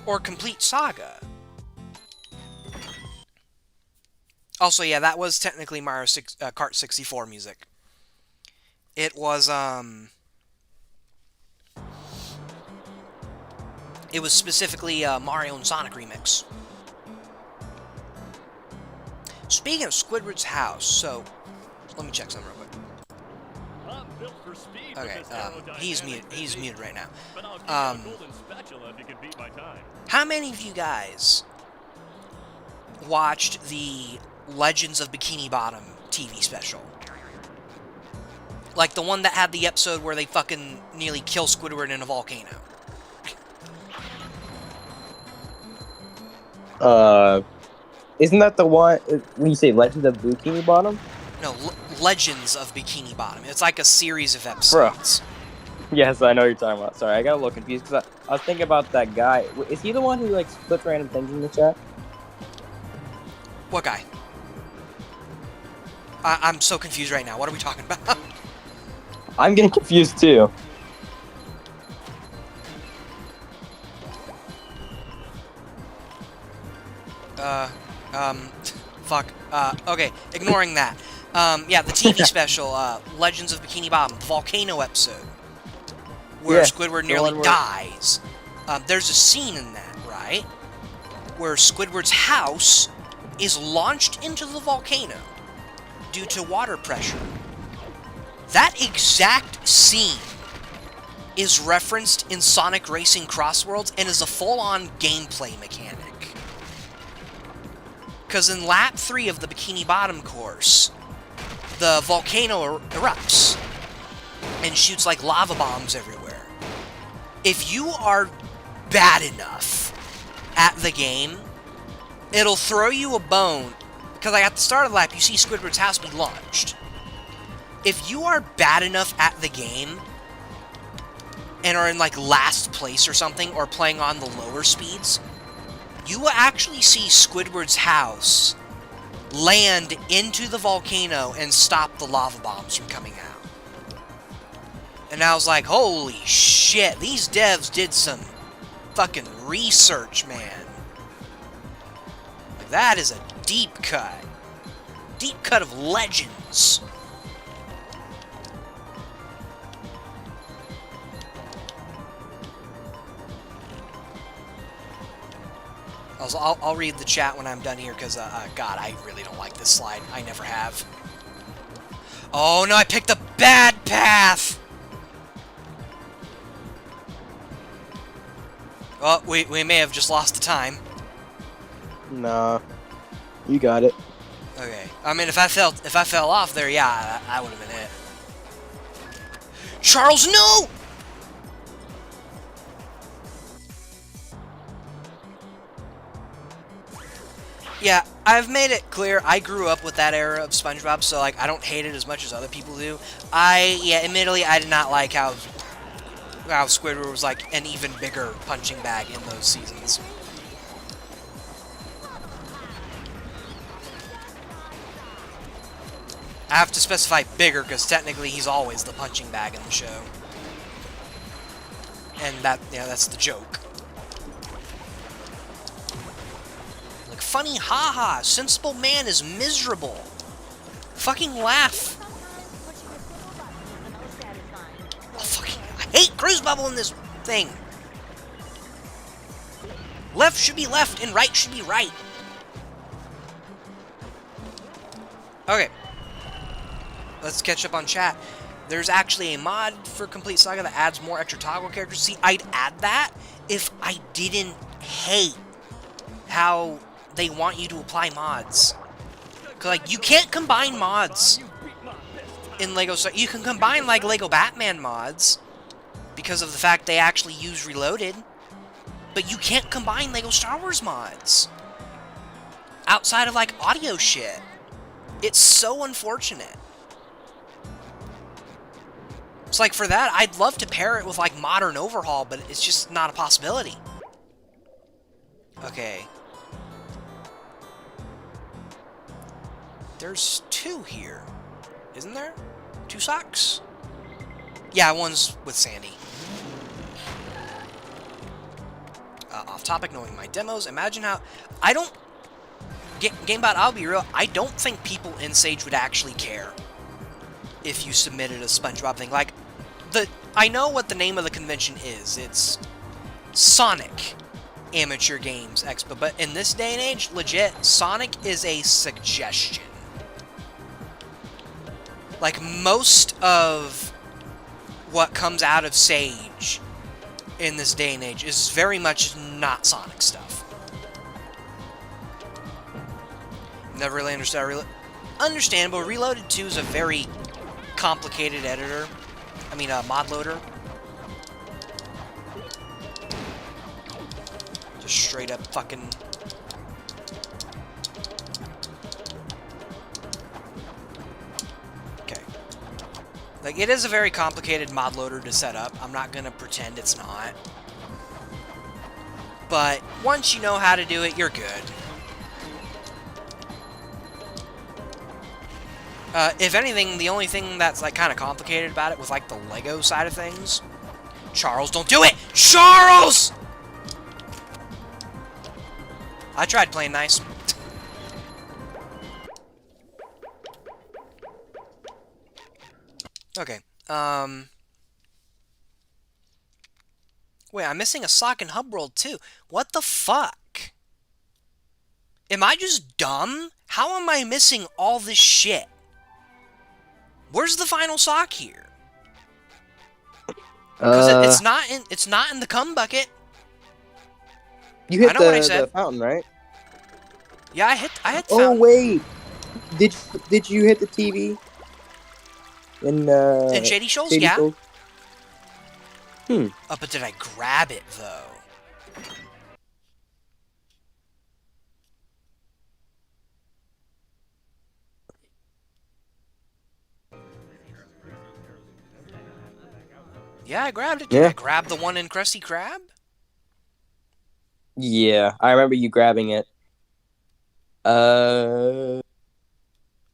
Or Complete Saga? Also, yeah, that was technically Mario Kart 64 music. It was, it was specifically Mario and Sonic remix. Speaking of Squidward's house, so let me check something real quick. I'm built for speed, Okay, he's muted right now. But I'll give you a golden spatula if you can beat my time. How many of you guys watched the Legends of Bikini Bottom TV special? Like the one that had the episode where they fucking nearly kill Squidward in a volcano. Isn't that the one when you say Legends of Bikini Bottom? No, Legends of Bikini Bottom. It's like a series of episodes. Bro. Yes, I know what you're talking about. Sorry, I got a little confused because I was thinking about that guy. Is he the one who like splits random things in the chat? What guy? I'm so confused right now. What are we talking about? I'm getting confused too. Fuck. Okay, ignoring that. Yeah, the TV special, Legends of Bikini Bottom, the volcano episode, where Squidward nearly dies. There's a scene in that, right, where Squidward's house is launched into the volcano due to water pressure. That exact scene is referenced in Sonic Racing Crossworlds and is a full-on gameplay mechanic. Because in Lap 3 of the Bikini Bottom course, the volcano erupts and shoots like lava bombs everywhere. If you are bad enough at the game it'll throw you a bone, because like at the start of the lap, you see Squidward's house be launched. If you are bad enough at the game, and are in like last place or something, or playing on the lower speeds, you will actually see Squidward's house land into the volcano and stop the lava bombs from coming out. And I was like, holy shit, these devs did some fucking research, man. Like, that is a deep cut. Deep cut of legends. I'll read the chat when I'm done here, because, God, I really don't like this slide. I never have. Oh, no, I picked a bad path! Oh, we may have just lost the time. Nah, you got it. Okay. I mean, if I fell off there, yeah, I would have been it. Charles, no! Yeah, I've made it clear I grew up with that era of SpongeBob, so like I don't hate it as much as other people do. Admittedly, I did not like how Squidward was like an even bigger punching bag in those seasons. I have to specify bigger because technically he's always the punching bag in the show. And that's the joke. Like, funny haha, sensible man is miserable. Fucking laugh. I hate Cruise Bubble in this thing. Left should be left and right should be right. Okay. Let's catch up on chat. There's actually a mod for Complete Saga that adds more extra toggle characters. See, I'd add that if I didn't hate how they want you to apply mods. Cause like, you can't combine mods in Lego Star. You can combine like Lego Batman mods because of the fact they actually use Reloaded, but you can't combine Lego Star Wars mods outside of like audio shit. It's so unfortunate. It's like, for that, I'd love to pair it with like Modern Overhaul, but it's just not a possibility. Okay. There's two here. Isn't there? Two socks? Yeah, one's with Sandy. Off topic, knowing my demos. Imagine how... I don't... GameBot, I'll be real. I don't think people in Sage would actually care if you submitted a SpongeBob thing. Like, I know what the name of the convention is. It's Sonic Amateur Games Expo. But in this day and age, legit, Sonic is a suggestion. Like, most of what comes out of Sage in this day and age is very much not Sonic stuff. Never really understood. Understandable. Reloaded 2 is a very complicated editor. I mean, mod loader. Just straight up fucking... Okay. Like, it is a very complicated mod loader to set up. I'm not gonna pretend it's not. But once you know how to do it, you're good. If anything, the only thing that's, like, kind of complicated about it was, like, the Lego side of things. Charles, don't do it! Charles! I tried playing nice. Okay, wait, I'm missing a sock in Hub World, too. What the fuck? Am I just dumb? How am I missing all this shit? Where's the final sock here? Because it's not in the cum bucket. You hit the fountain, right? Yeah, I hit the Oh fountain. wait, did you hit the TV? In Shady Shoals, yeah. Shoals? But did I grab it though? Yeah, I grabbed it. Did Yeah. I grab the one in Krusty Krab? Yeah, I remember you grabbing it.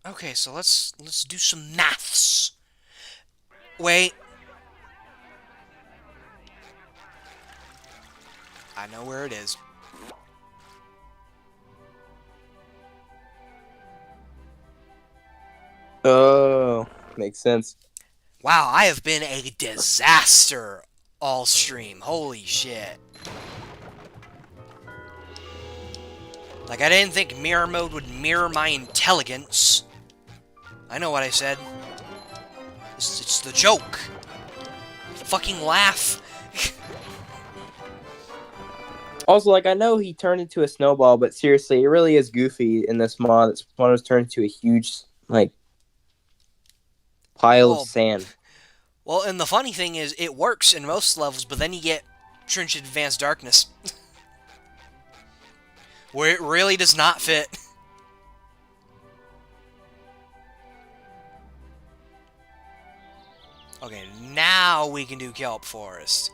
Okay, so let's do some maths. Wait. I know where it is. Oh, makes sense. Wow, I have been a disaster all stream. Holy shit. Like, I didn't think mirror mode would mirror my intelligence. I know what I said. It's the joke. Fucking laugh. Also, like, I know he turned into a snowball, but seriously, it really is goofy in this mod. This mod was turned into a huge, like, pile of sand. Well, and the funny thing is, it works in most levels, but then you get Trench Advanced Darkness. Where it really does not fit. Okay, now we can do Kelp Forest.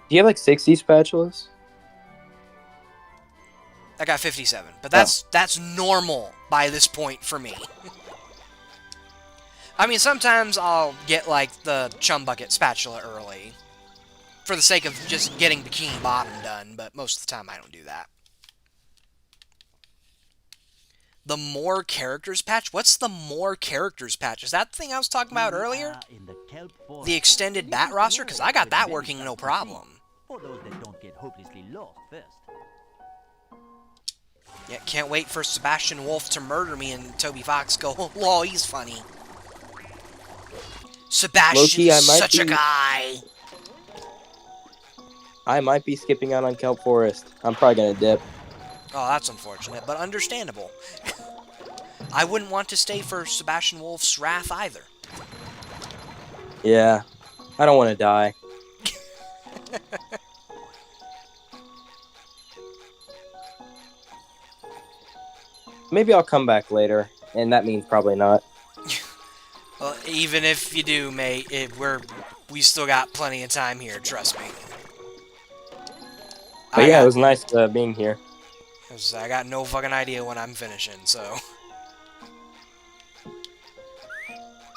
Do you have, like, 60 spatulas? I got 57, but that's normal by this point for me. I mean, sometimes I'll get, like, the Chum Bucket spatula early. For the sake of just getting Bikini Bottom done, but most of the time I don't do that. The More Characters patch? What's the More Characters patch? Is that the thing I was talking about earlier? The extended bat roster? Because I got that working no problem. For those that don't get hopelessly lost first. Yeah, can't wait for Sebastian Wolf to murder me and Toby Fox go, lol, he's funny. Sebastian's such a guy. I might be skipping out on Kelp Forest. I'm probably gonna dip. Oh, that's unfortunate, but understandable. I wouldn't want to stay for Sebastian Wolf's wrath either. Yeah, I don't want to die. Maybe I'll come back later, and that means probably not. Well, even if you do, mate, we still got plenty of time here, trust me. But yeah, it was nice being here. I got no fucking idea when I'm finishing, so...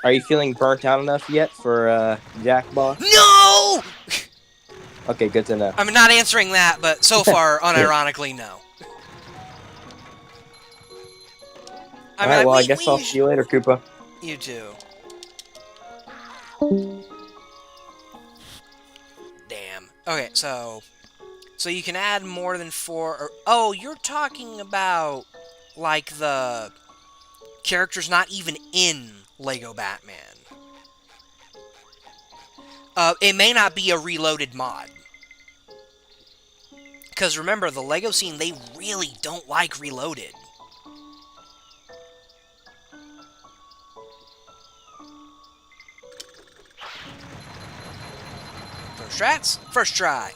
Are you feeling burnt out enough yet for Jack Boss? No! Okay, good to know. I'm not answering that, but so far, unironically, no. Alright, well, I guess I'll see you later, Koopa. You too. Damn. Okay, so you can add more than 4... oh, you're talking about, like, the characters not even in Lego Batman. It may not be a reloaded mod. Because remember, the Lego scene, they really don't like reloaded. First strats, first try.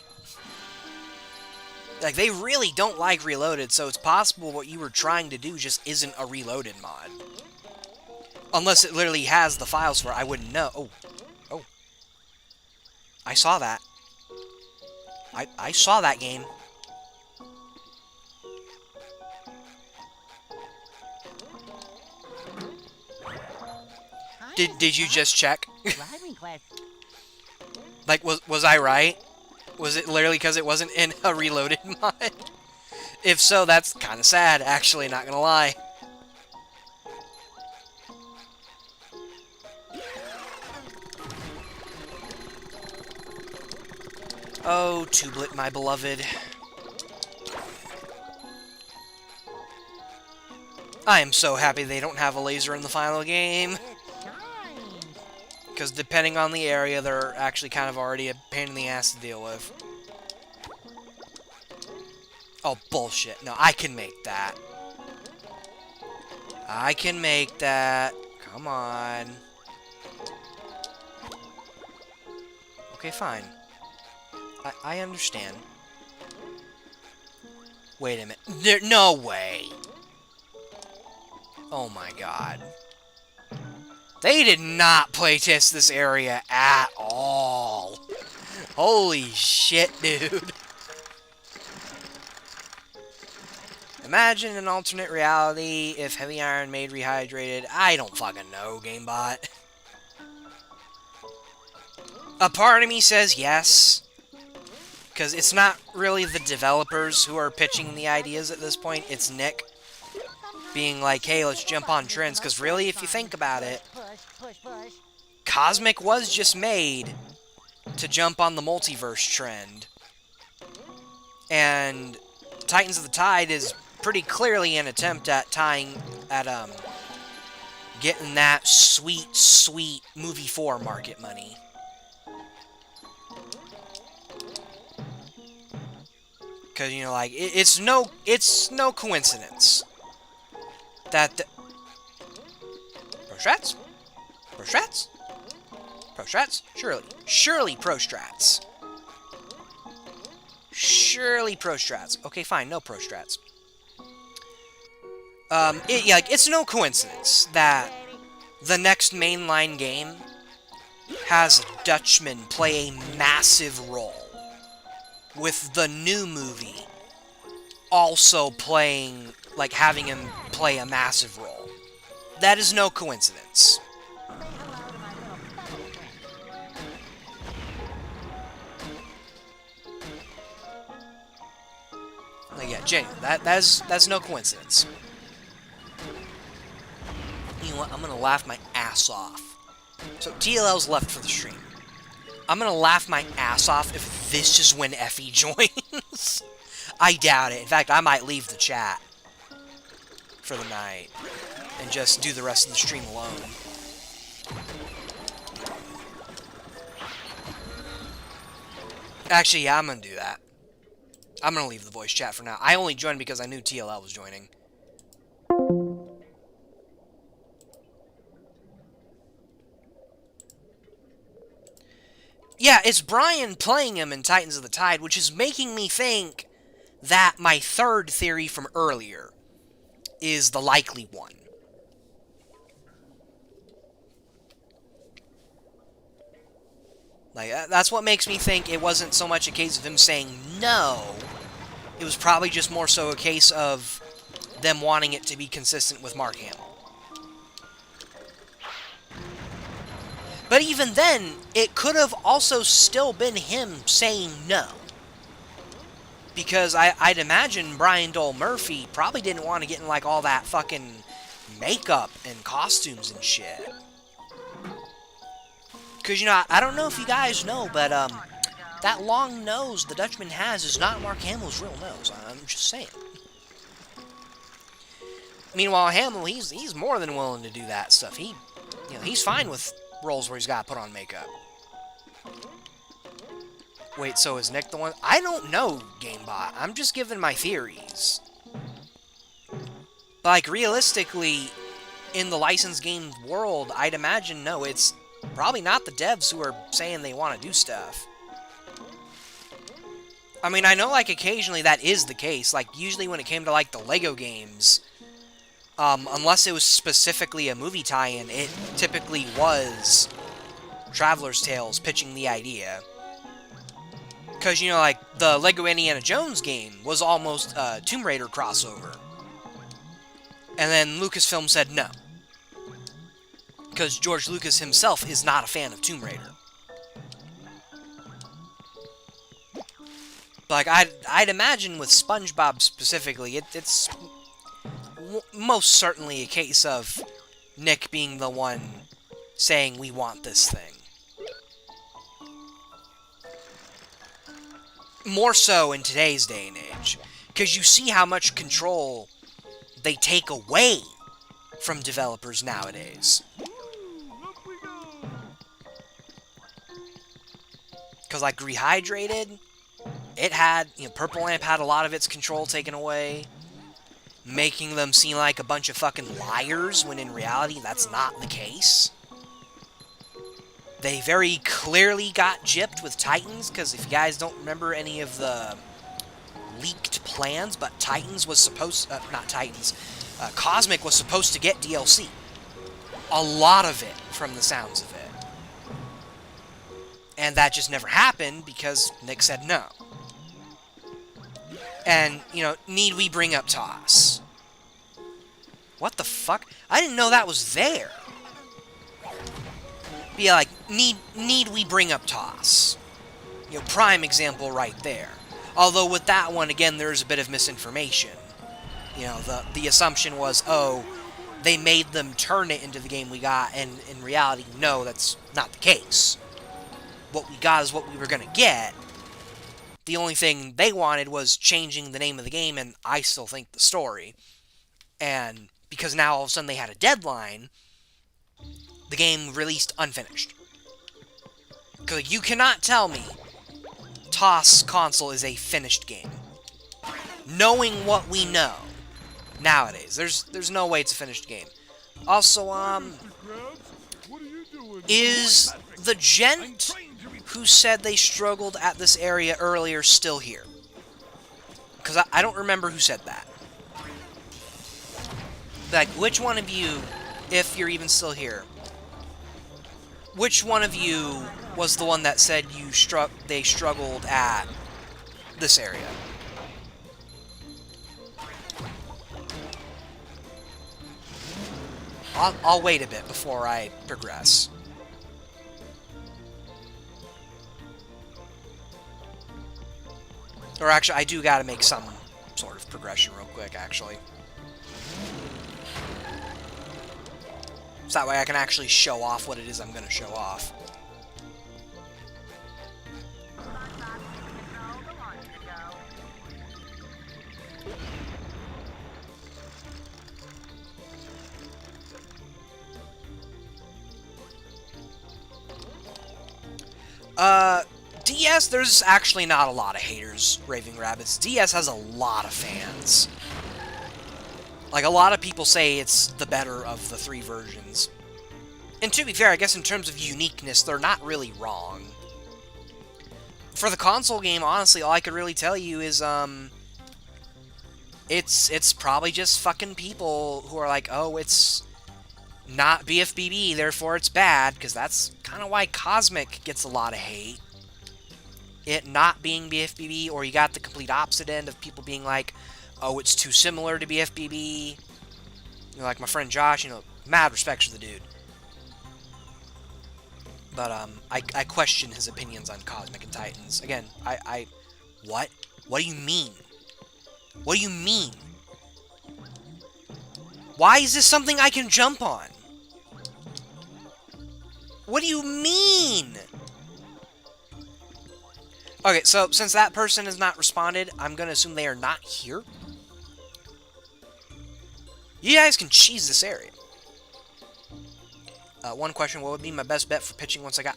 Like, they really don't like reloaded, so it's possible what you were trying to do just isn't a reloaded mod. Unless it literally has the files for it, I wouldn't know. Oh. Oh. I saw that. I saw that game. Did you just check? Driving class. Like, was I right? Was it literally because it wasn't in a reloaded mod? If so, that's kind of sad, actually, not gonna lie. Oh, Tublet, my beloved. I am so happy they don't have a laser in the final game. Because depending on the area, they're actually kind of already a pain in the ass to deal with. Oh, bullshit. No, I can make that. I can make that. Come on. Okay, fine. I understand. Wait a minute. No way. Oh my god. They did not playtest this area at all. Holy shit, dude. Imagine an alternate reality if Heavy Iron made Rehydrated. I don't fucking know, GameBot. A part of me says yes. Because it's not really the developers who are pitching the ideas at this point. It's Nick being like, hey, let's jump on trends. Because really, if you think about it, Cosmic was just made to jump on the multiverse trend. And Titans of the Tide is pretty clearly an attempt at getting that sweet, sweet movie 4 market money. Because, you know, like, it's no coincidence that Pro-strats? Pro-strats? Pro-strats? Surely pro-strats. Surely pro-strats. Okay, fine, no pro-strats. It's no coincidence that the next mainline game has Dutchman play a massive role, with the new movie also playing, like, having him play a massive role. That is no coincidence. Like, yeah, genuine. That's no coincidence. You know what? I'm gonna laugh my ass off. So TLL's left for the stream. I'm gonna laugh my ass off if this is when Effie joins. I doubt it. In fact, I might leave the chat for the night and just do the rest of the stream alone. Actually, yeah, I'm gonna do that. I'm gonna leave the voice chat for now. I only joined because I knew TLL was joining. Yeah, it's Brian playing him in Titans of the Tide, which is making me think that my third theory from earlier is the likely one. Like, that's what makes me think it wasn't so much a case of him saying no. It was probably just more so a case of them wanting it to be consistent with Mark Hamill. But even then, it could have also still been him saying no. Because I'd imagine Brian Dole Murphy probably didn't want to get in, like, all that fucking makeup and costumes and shit. Because, you know, I don't know if you guys know, but, that long nose the Dutchman has is not Mark Hamill's real nose. I'm just saying. Meanwhile, Hamill, he's more than willing to do that stuff. He's fine with roles where he's got to put on makeup. Wait, so is Nick the one? I don't know, GameBot. I'm just giving my theories. But, like, realistically, in the licensed game world, I'd imagine, no, it's probably not the devs who are saying they want to do stuff. I mean, I know, like, occasionally that is the case. Like, usually when it came to, like, the Lego games, unless it was specifically a movie tie-in, it typically was Traveler's Tales pitching the idea. Because, you know, like, the Lego Indiana Jones game was almost a Tomb Raider crossover. And then Lucasfilm said no. Because George Lucas himself is not a fan of Tomb Raider. But, like, I'd imagine with SpongeBob specifically, it's most certainly a case of Nick being the one saying, we want this thing. More so in today's day and age. Because you see how much control they take away from developers nowadays. Because, like, Rehydrated, it had, you know, Purple Lamp had a lot of its control taken away, making them seem like a bunch of fucking liars, when in reality, that's not the case. They very clearly got gypped with Titans, because if you guys don't remember any of the leaked plans, but Titans was supposed... not Titans. Cosmic was supposed to get DLC. A lot of it from the sounds of it. And that just never happened because Nick said no. And, you know, need we bring up Toss? What the fuck? I didn't know that was there. But yeah, like, need we bring up Toss? You know, prime example right there. Although with that one, again, there's a bit of misinformation. You know, the assumption was, oh, they made them turn it into the game we got, and in reality, no, that's not the case. What we got is what we were going to get. The only thing they wanted was changing the name of the game, and I still think the story. And because now all of a sudden they had a deadline, the game released unfinished. Because you cannot tell me TOS console is a finished game. Knowing what we know nowadays, there's no way it's a finished game. Also, is the gent who said they struggled at this area earlier still here? Because I don't remember who said that. Like, which one of you, if you're even still here, which one of you was the one that said they struggled at this area? I'll wait a bit before I progress. Or actually, I do gotta make some sort of progression real quick, actually. So that way I can actually show off what it is I'm gonna show off. DS, there's actually not a lot of haters, Raving Rabbits. DS has a lot of fans. Like, a lot of people say it's the better of the 3 versions. And to be fair, I guess in terms of uniqueness, they're not really wrong. For the console game, honestly, all I could really tell you is, it's probably just fucking people who are like, oh, it's not BFBB, therefore it's bad, because that's kind of why Cosmic gets a lot of hate. It not being BFBB, or you got the complete opposite end of people being like, oh, it's too similar to BFBB. You know, like my friend Josh, you know, mad respect for the dude. But, I question his opinions on Cosmic and Titans. Again, what? What do you mean? What do you mean? Why is this something I can jump on? What do you mean? Okay, so since that person has not responded, I'm going to assume they are not here. You guys can cheese this area. One question, what would be my best bet for pitching once I got...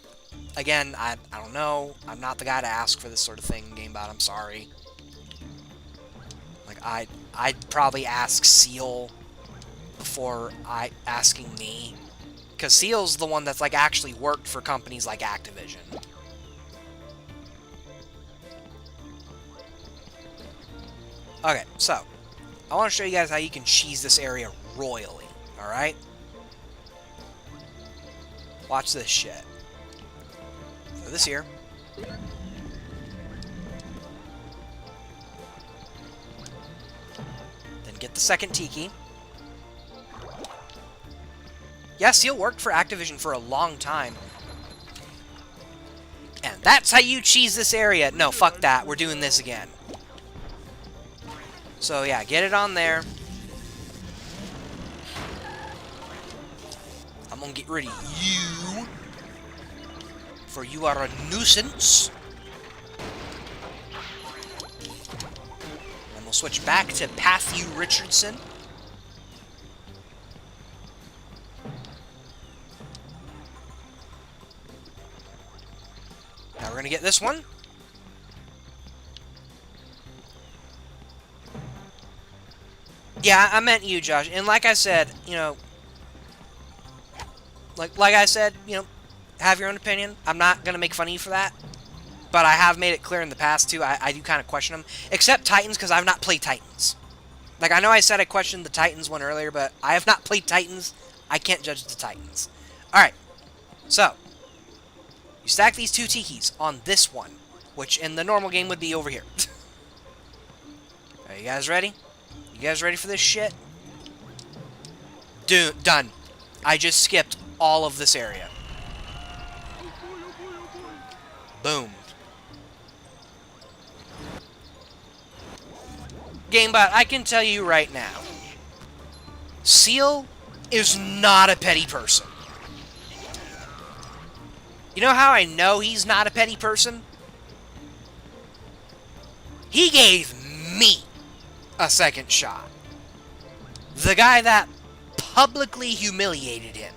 Again, I don't know. I'm not the guy to ask for this sort of thing in GameBot. I'm sorry. Like, I'd probably ask Seal before asking me. Because Seal's the one that's, like, actually worked for companies like Activision. Okay, so, I want to show you guys how you can cheese this area royally, alright? Watch this shit. Throw this here. Then get the second Tiki. Yeah, Seal worked for Activision for a long time. And that's how you cheese this area. No, fuck that. We're doing this again. So, yeah, get it on there. I'm gonna get rid of you. For you are a nuisance. And we'll switch back to Matthew Richardson. Now we're gonna get this one. Yeah, I meant you, Josh. And like I said, you know, like I said, you know, have your own opinion. I'm not going to make fun of you for that. But I have made it clear in the past, too. I do kind of question them. Except Titans, because I've not played Titans. Like, I know I said I questioned the Titans one earlier, but I have not played Titans. I can't judge the Titans. Alright, So, you stack these 2 tikis on this one, which in the normal game would be over here. Are you guys ready? You guys ready for this shit? Dude, done. I just skipped all of this area. Boom. Gamebot, I can tell you right now, Seal is not a petty person. You know how I know he's not a petty person? He gave me a second shot. The guy that publicly humiliated him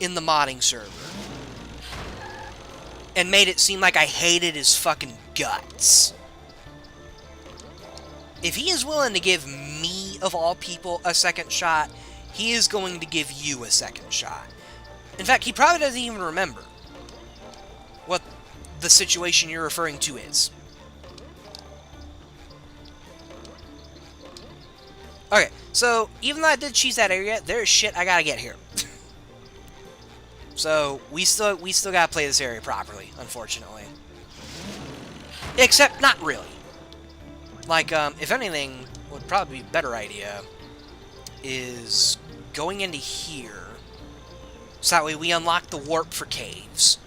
in the modding server and made it seem like I hated his fucking guts. If he is willing to give me, of all people, a second shot, he is going to give you a second shot. In fact, he probably doesn't even remember what the situation you're referring to is. Okay, so even though I did cheese that area, there's shit I gotta get here. So we still gotta play this area properly, unfortunately. Except not really. Like, if anything, would probably be a better idea is going into here, so that way we unlock the warp for caves.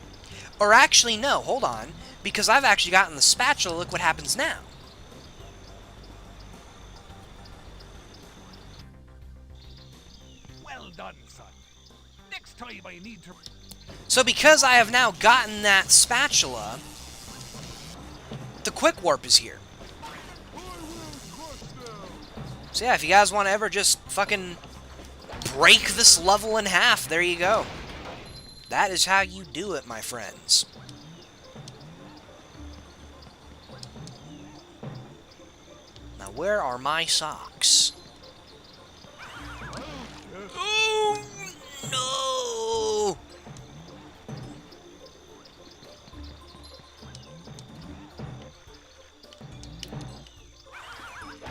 Or actually, no, hold on, because I've actually gotten the spatula. Look what happens now. Well done, son. Next time I need to... So because I have now gotten that spatula, the quick warp is here. So yeah, if you guys want to ever just fucking break this level in half, there you go. That is how you do it, my friends. Now, where are my socks? Oh, no!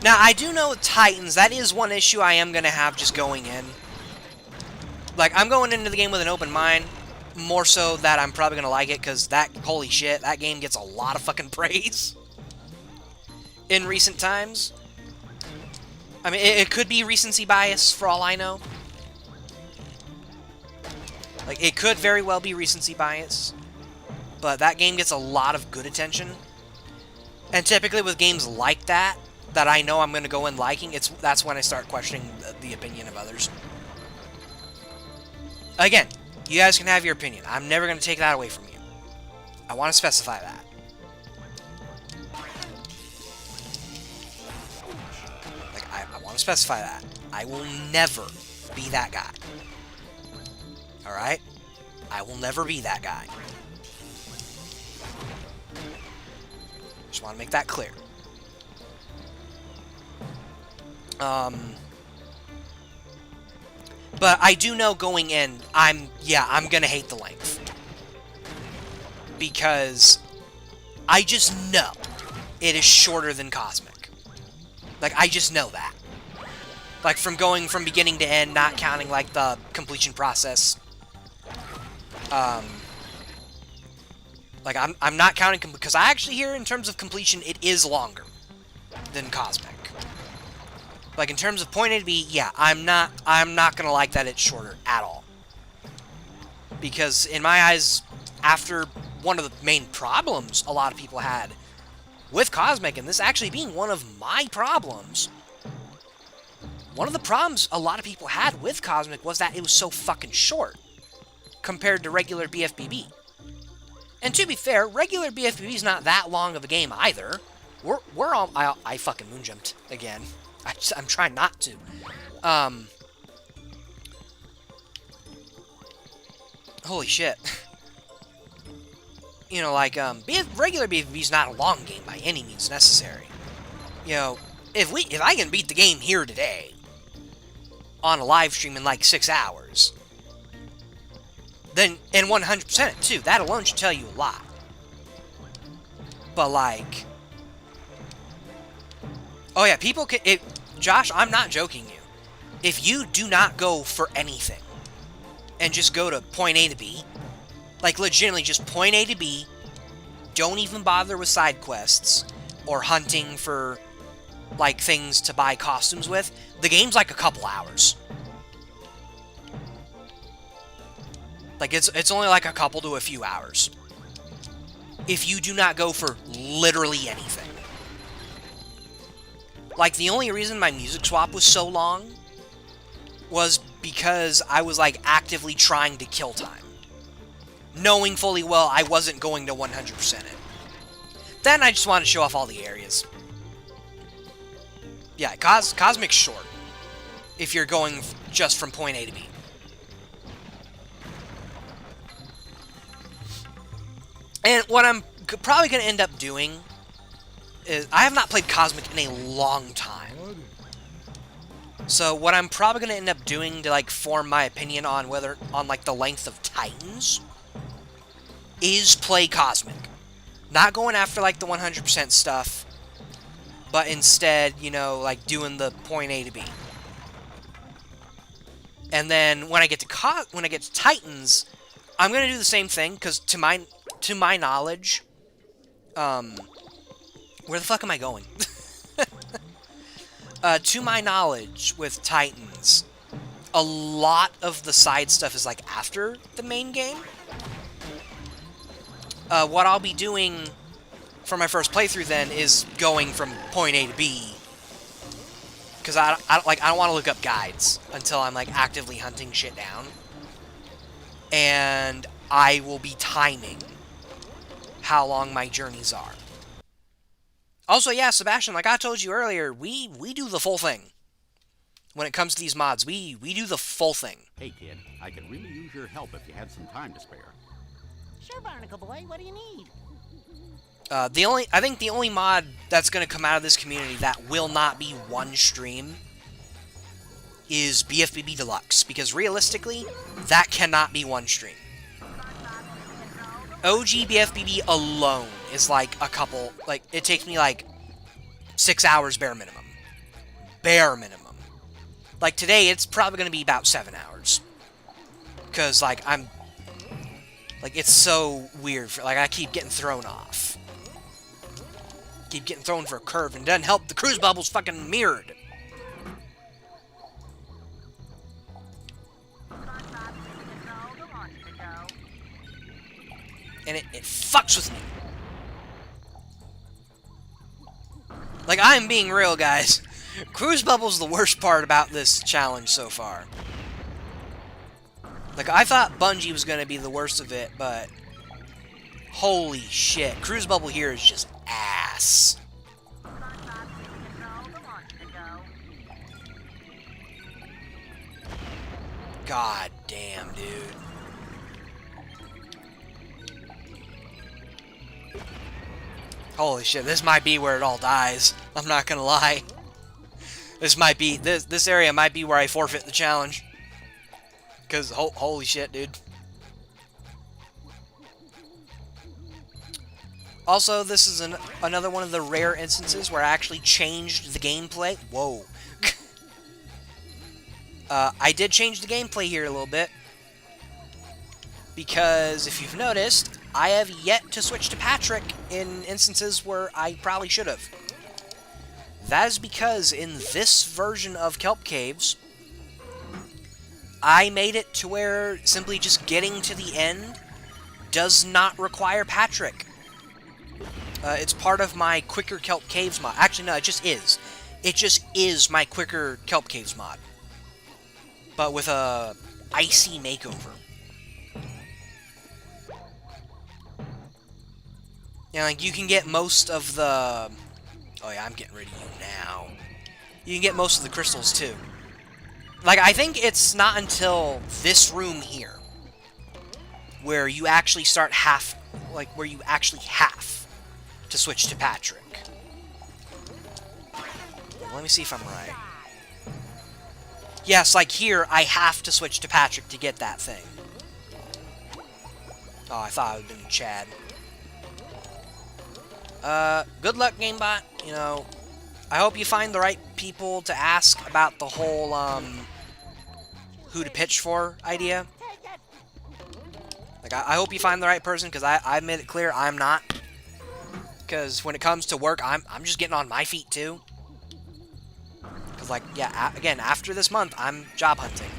Now, I do know with Titans, that is one issue I am going to have just going in. Like, I'm going into the game with an open mind, more so that I'm probably going to like it, because that, holy shit, that game gets a lot of fucking praise in recent times. I mean, it could be recency bias, for all I know. Like, it could very well be recency bias, but that game gets a lot of good attention. And typically with games like that I know I'm going to go in liking, that's when I start questioning the opinion of others. Again, you guys can have your opinion. I'm never going to take that away from you. I want to specify that. Like, I want to specify that. I will never be that guy. Alright? I will never be that guy. Just want to make that clear. But I do know going in, I'm gonna hate the length. Because I just know it is shorter than Cosmic. Like, I just know that. Like, from going from beginning to end, not counting, like, the completion process. Like, I'm not counting, because I actually hear in terms of completion, it is longer than Cosmic. Like, in terms of point A to B, yeah, I'm not gonna like that it's shorter at all. Because, in my eyes, after one of the main problems a lot of people had with Cosmic, and this actually being one of my problems, one of the problems a lot of people had with Cosmic was that it was so fucking short compared to regular BFBB. And to be fair, regular BFBB is not that long of a game either. We're all... I fucking moonjumped again. I'm trying not to. Holy shit. You know, like, regular BFB is not a long game by any means necessary. You know, if I can beat the game here today on a live stream in like 6 hours, then, and 100% it too, that alone should tell you a lot. But like, oh yeah, people can, Josh, I'm not joking you. If you do not go for anything, and just go to point A to B, Like, legitimately, just point A to B. Don't even bother with side quests or hunting for, like, things to buy costumes with. The game's like a couple hours. Like, it's only like a couple to a few hours. If you do not go for literally anything. Like, the only reason my music swap was so long was because I was, like, actively trying to kill time. Knowing fully well I wasn't going to 100% it. Then I just wanted to show off all the areas. Yeah, Cosmic's short. If you're going just from point A to B. And what I'm probably going to end up doing is... I have not played Cosmic in a long time. So what I'm probably going to end up doing to, like, form my opinion on whether... on, like, the length of Titans... is play Cosmic. Not going after, like, the 100% stuff. But instead, you know, like, doing the point A to B. And then when I get to Titans, I'm going to do the same thing, because to my knowledge, where the fuck am I going? To my knowledge, with Titans, a lot of the side stuff is, like, after the main game. What I'll be doing for my first playthrough, then, is going from point A to B. Because I don't want to look up guides until I'm, like, actively hunting shit down. And I will be timing how long my journeys are. Also, yeah, Sebastian, like I told you earlier, we do the full thing. When it comes to these mods, we do the full thing. Hey, kid, I could really use your help if you had some time to spare. Sure, Barnacle Boy, what do you need? I think the only mod that's going to come out of this community that will not be one stream is BFBB Deluxe, because realistically, that cannot be one stream. OG BFBB alone is like a couple, like, it takes me like 6 hours bare minimum. Bare minimum. Like today, it's probably going to be about 7 hours. Because, like, it's so weird. Like, I keep getting thrown off. Keep getting thrown for a curve, and it doesn't help. The cruise bubble's fucking mirrored. And it fucks with me. Like, I'm being real, guys. Cruise bubble's the worst part about this challenge so far. Like, I thought Bungie was going to be the worst of it, but... holy shit. Cruise bubble here is just ass. God damn, dude. Holy shit, this might be where it all dies. I'm not gonna lie. This might be... This area might be where I forfeit the challenge. Because, holy shit, dude. Also, this is another one of the rare instances where I actually changed the gameplay. Whoa. I did change the gameplay here a little bit. Because, if you've noticed, I have yet to switch to Patrick in instances where I probably should have. That is because in this version of Kelp Caves, I made it to where simply just getting to the end does not require Patrick. It's part of my Quicker Kelp Caves mod. Actually, no, it just is. It just is my Quicker Kelp Caves mod. But with a icy makeover. Yeah, like, you can get most of the... oh yeah, I'm getting rid of you now. You can get most of the crystals, too. Like, I think it's not until this room here where you actually start where you actually have to switch to Patrick. Let me see if I'm right. Yes, like here, I have to switch to Patrick to get that thing. Oh, I thought it would have been Chad. Good luck, GameBot. You know, I hope you find the right people to ask about the whole, who to pitch for idea. Like, I hope you find the right person, because I made it clear I'm not. Because when it comes to work, I'm just getting on my feet too. Because, like, yeah, again, after this month, I'm job hunting.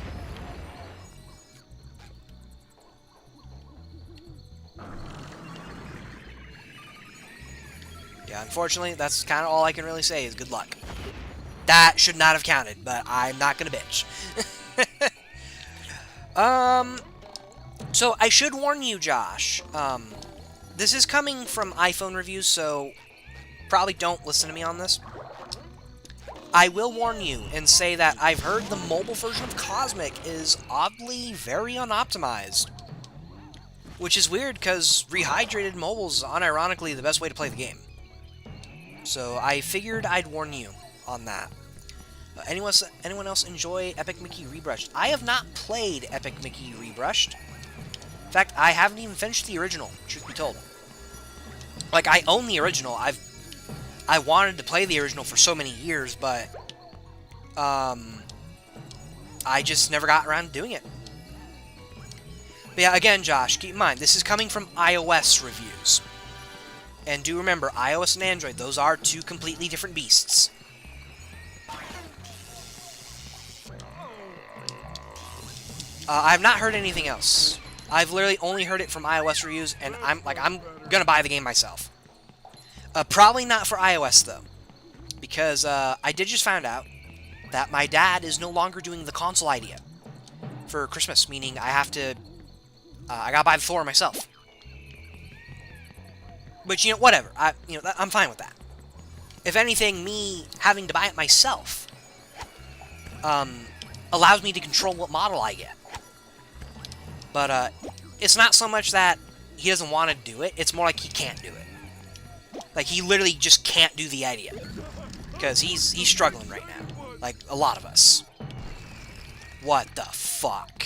Yeah, unfortunately, that's kind of all I can really say is good luck. That should not have counted, but I'm not gonna bitch. So I should warn you, Josh. This is coming from iPhone reviews, so probably don't listen to me on this. I will warn you and say that I've heard the mobile version of Cosmic is oddly very unoptimized. Which is weird, because rehydrated mobile is unironically the best way to play the game. So I figured I'd warn you on that. Anyone else enjoy Epic Mickey Rebrushed? I have not played Epic Mickey Rebrushed. In fact, I haven't even finished the original, truth be told. Like, I own the original. I wanted to play the original for so many years, but I just never got around to doing it. But yeah, again, Josh, keep in mind, this is coming from iOS reviews. And do remember, iOS and Android, those are two completely different beasts. I've not heard anything else. I've literally only heard it from iOS reviews, and I'm gonna buy the game myself. Probably not for iOS, though. Because I did just find out that my dad is no longer doing the console idea for Christmas, meaning I have to... I gotta buy the floor myself. But, you know, whatever. I'm fine with that. If anything, me having to buy it myself allows me to control what model I get. But it's not so much that he doesn't want to do it, it's more like he can't do it. Like, he literally just can't do the idea. Because he's struggling right now. Like, a lot of us. What the fuck?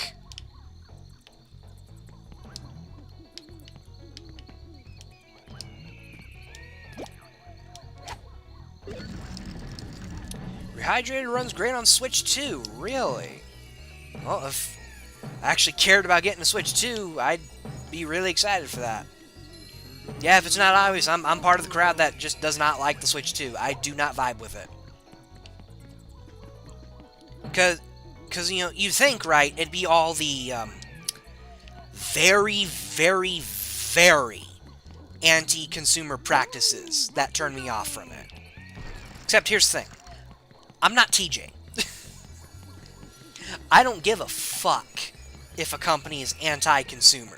Rehydrated runs great on Switch 2. Really? Well, if I actually cared about getting a Switch 2, I'd be really excited for that. Yeah, if it's not obvious, I'm part of the crowd that just does not like the Switch 2. I do not vibe with it. Because, you know, you think, right, it'd be all the very, very, very anti-consumer practices that turn me off from it. Except here's the thing. I'm not TJ. I don't give a fuck if a company is anti-consumer.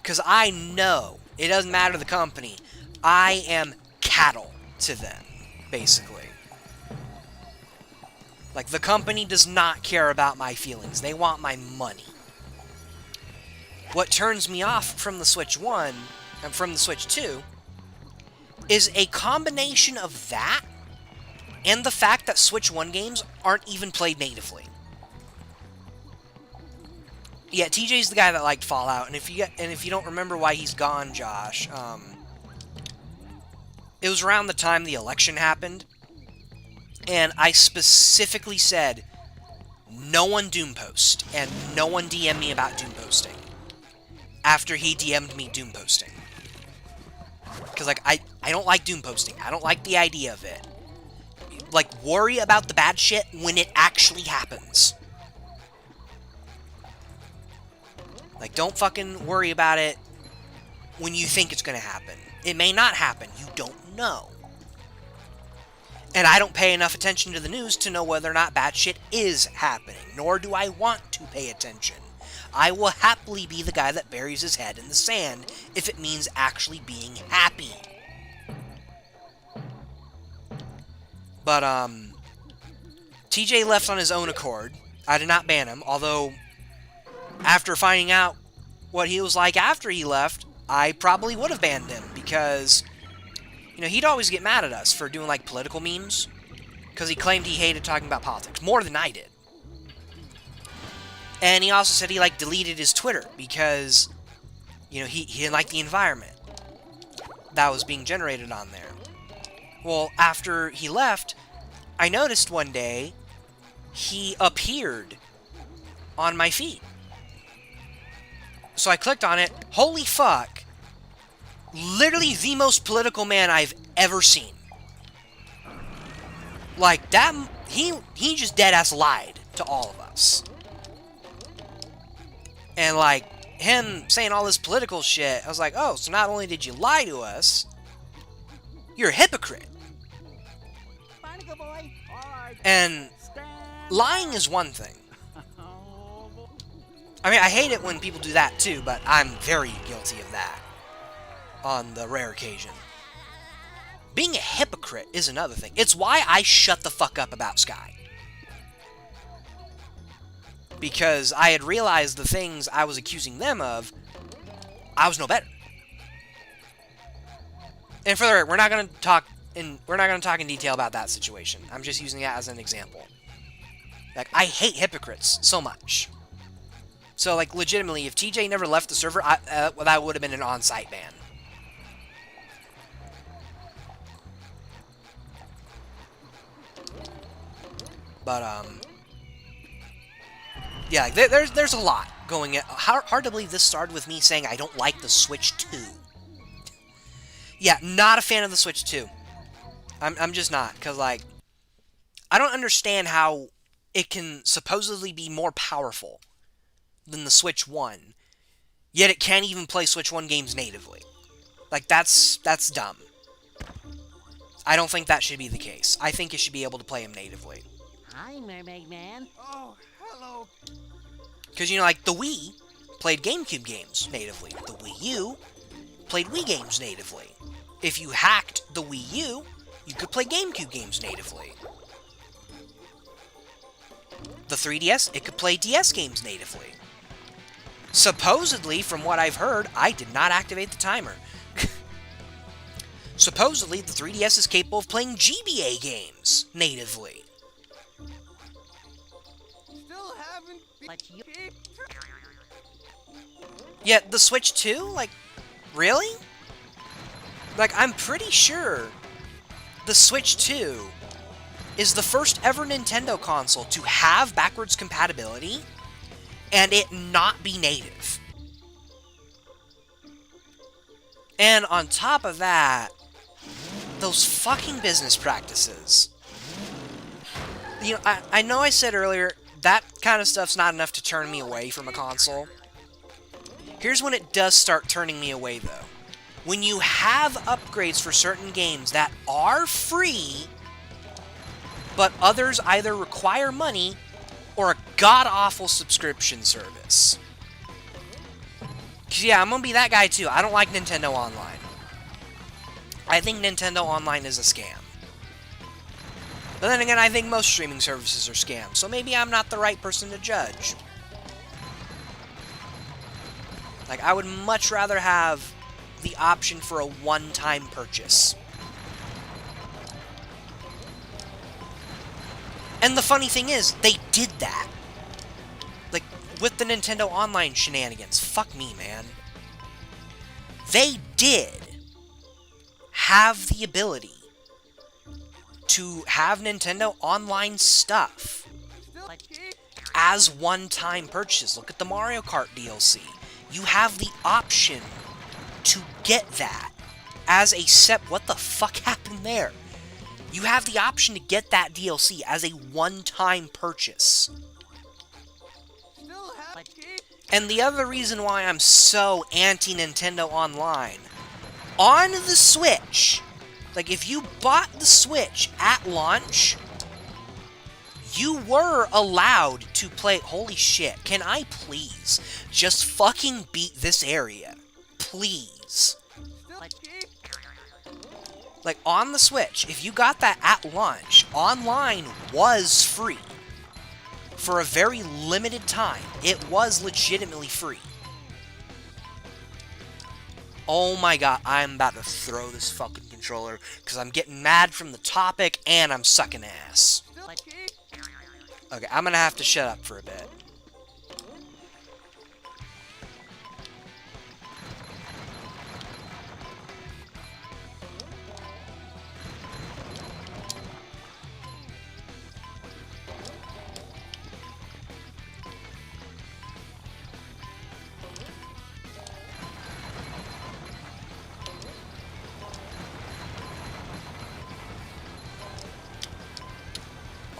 Because I know, it doesn't matter the company, I am cattle to them, basically. Like, the company does not care about my feelings. They want my money. What turns me off from the Switch 1, and from the Switch 2, is a combination of that and the fact that Switch 1 games aren't even played natively. Yeah, TJ's the guy that liked Fallout, and if you don't remember why he's gone, Josh, it was around the time the election happened, and I specifically said, no one Doom post, and no one DM me about Doom posting, after he DM'd me Doom posting. Because, like, I don't like Doom posting. I don't like the idea of it. Like, worry about the bad shit when it actually happens. Like, don't fucking worry about it when you think it's gonna happen. It may not happen. You don't know. And I don't pay enough attention to the news to know whether or not bad shit is happening. Nor do I want to pay attention. I will happily be the guy that buries his head in the sand if it means actually being happy. But, TJ left on his own accord. I did not ban him, although, after finding out what he was like after he left, I probably would have banned him, because, you know, he'd always get mad at us for doing, like, political memes, because he claimed he hated talking about politics, more than I did. And he also said he, like, deleted his Twitter, because, you know, he didn't like the environment that was being generated on there. Well, after he left, I noticed one day he appeared on my feed. So I clicked on it. Holy fuck. Literally the most political man I've ever seen. Like, that... He just dead-ass lied to all of us. And, like, him saying all this political shit, I was like, oh, so not only did you lie to us, you're a hypocrite. Barnacle boy. And lying is one thing. I mean, I hate it when people do that too, but I'm very guilty of that on the rare occasion. Being a hypocrite is another thing. It's why I shut the fuck up about Sky. Because I had realized the things I was accusing them of, I was no better. And for the record, we're not going to talk in detail about that situation. I'm just using that as an example. Like, I hate hypocrites so much. So, like, legitimately, if TJ never left the server, that would have been an on-site ban. But, yeah, like, there's a lot going in. Hard to believe this started with me saying I don't like the Switch 2. Yeah, not a fan of the Switch 2. I'm just not, because, like, I don't understand how it can supposedly be more powerful than the Switch 1, yet it can't even play Switch 1 games natively. Like, that's dumb. I don't think that should be the case. I think it should be able to play them natively. Hi, Mermaid Man. Oh, hello. Because, you know, like, the Wii played GameCube games natively. The Wii U played Wii games natively. If you hacked the Wii U, you could play GameCube games natively. The 3DS, it could play DS games natively. Supposedly, from what I've heard, I did not activate the timer. Supposedly, the 3DS is capable of playing GBA games natively. Still haven't But you... Yet, the Switch 2? Like, really? Like, I'm pretty sure the Switch 2 is the first ever Nintendo console to have backwards compatibility and it not be native. And on top of that, those fucking business practices. You know, I know I said earlier, that kind of stuff's not enough to turn me away from a console. Here's when it does start turning me away, though. When you have upgrades for certain games that are free, but others either require money or a god-awful subscription service. 'Cause yeah, I'm gonna be that guy too. I don't like Nintendo Online. I think Nintendo Online is a scam. But then again, I think most streaming services are scams, so maybe I'm not the right person to judge. Like, I would much rather have the option for a one-time purchase. And the funny thing is, they did that. Like, with the Nintendo Online shenanigans. Fuck me, man. They did have the ability to have Nintendo Online stuff as one-time purchases. Look at the Mario Kart DLC. You have the option to get that as a what the fuck happened there? You have the option to get that DLC as a one-time purchase. And the other reason why I'm so anti-Nintendo Online, on the Switch, like if you bought the Switch at launch, you were allowed to play... Holy shit, can I please just fucking beat this area? Please. Like, on the Switch, if you got that at launch, online was free. For a very limited time, it was legitimately free. Oh my god, I'm about to throw this fucking controller, because I'm getting mad from the topic, and I'm sucking ass. Okay, I'm gonna have to shut up for a bit.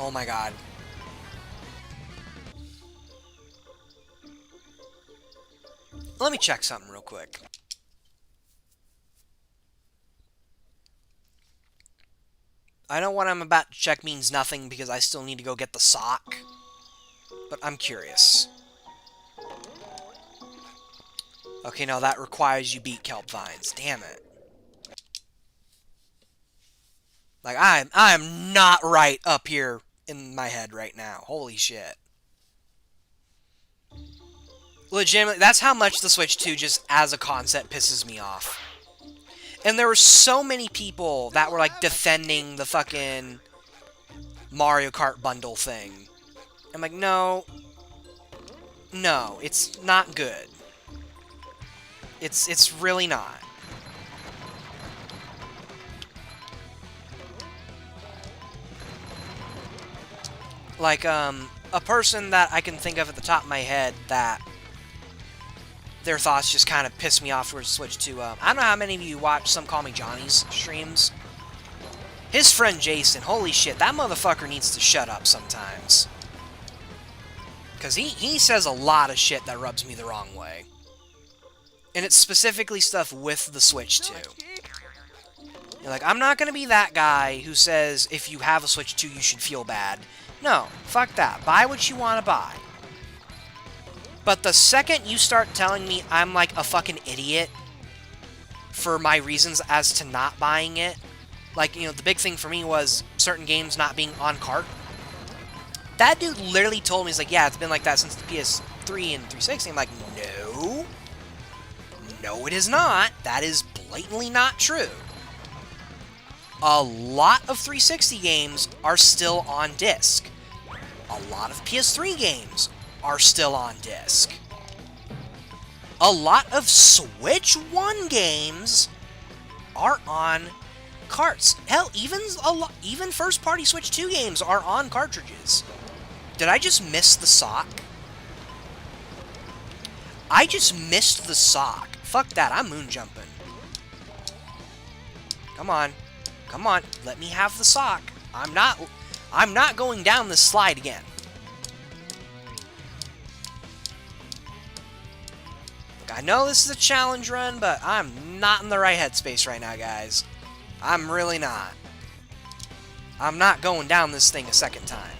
Oh my god. Let me check something real quick. I know what I'm about to check means nothing because I still need to go get the sock. But I'm curious. Okay, no, that requires you beat kelp vines. Damn it. Like, I'm not right up here in my head right now. Holy shit. Legitimately, that's how much the Switch 2 just as a concept pisses me off. And there were so many people that were, like, defending the fucking Mario Kart bundle thing. I'm like, no. No, it's not good. It's really not. Like, a person that I can think of at the top of my head that their thoughts just kind of piss me off towards Switch 2. I don't know how many of you watch Some Call Me Johnny's streams. His friend Jason, holy shit, that motherfucker needs to shut up sometimes. Because he says a lot of shit that rubs me the wrong way. And it's specifically stuff with the Switch 2. You're like, I'm not going to be that guy who says if you have a Switch 2 you should feel bad. No, fuck that. Buy what you want to buy. But the second you start telling me I'm like a fucking idiot for my reasons as to not buying it, like, you know, the big thing for me was certain games not being on cart. That dude literally told me, he's like, yeah, it's been like that since the PS3 and 360. I'm like, no. No, it is not. That is blatantly not true. A lot of 360 games are still on disc. A lot of PS3 games are still on disc. A lot of Switch 1 games are on carts. Hell, even first-party Switch 2 games are on cartridges. Did I just miss the sock? I just missed the sock. Fuck that, I'm moon jumping. Come on. Come on, let me have the sock. I'm not going down this slide again. Look, I know this is a challenge run, but I'm not in the right headspace right now, guys. I'm really not. I'm not going down this thing a second time.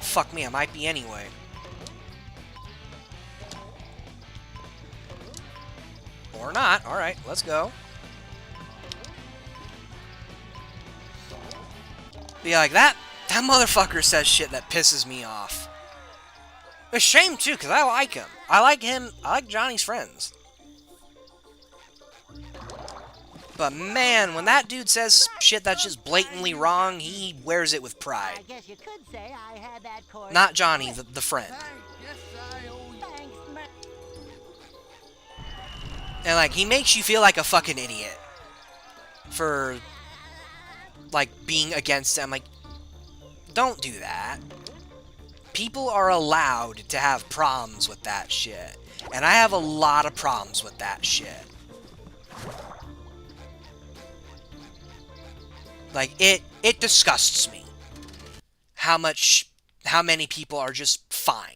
Fuck me, I might be anyway. Or not. Alright, let's go. Be like, that motherfucker says shit that pisses me off. A shame, too, because I like him. I like Johnny's friends. But man, when that dude says shit that's just blatantly wrong, he wears it with pride. I guess you could say I had that course. Not Johnny, the friend. Thanks, man. And, like, he makes you feel like a fucking idiot for, like, being against him. Like, don't do that. People are allowed to have problems with that shit. And I have a lot of problems with that shit. Like, it disgusts me how many people are just fine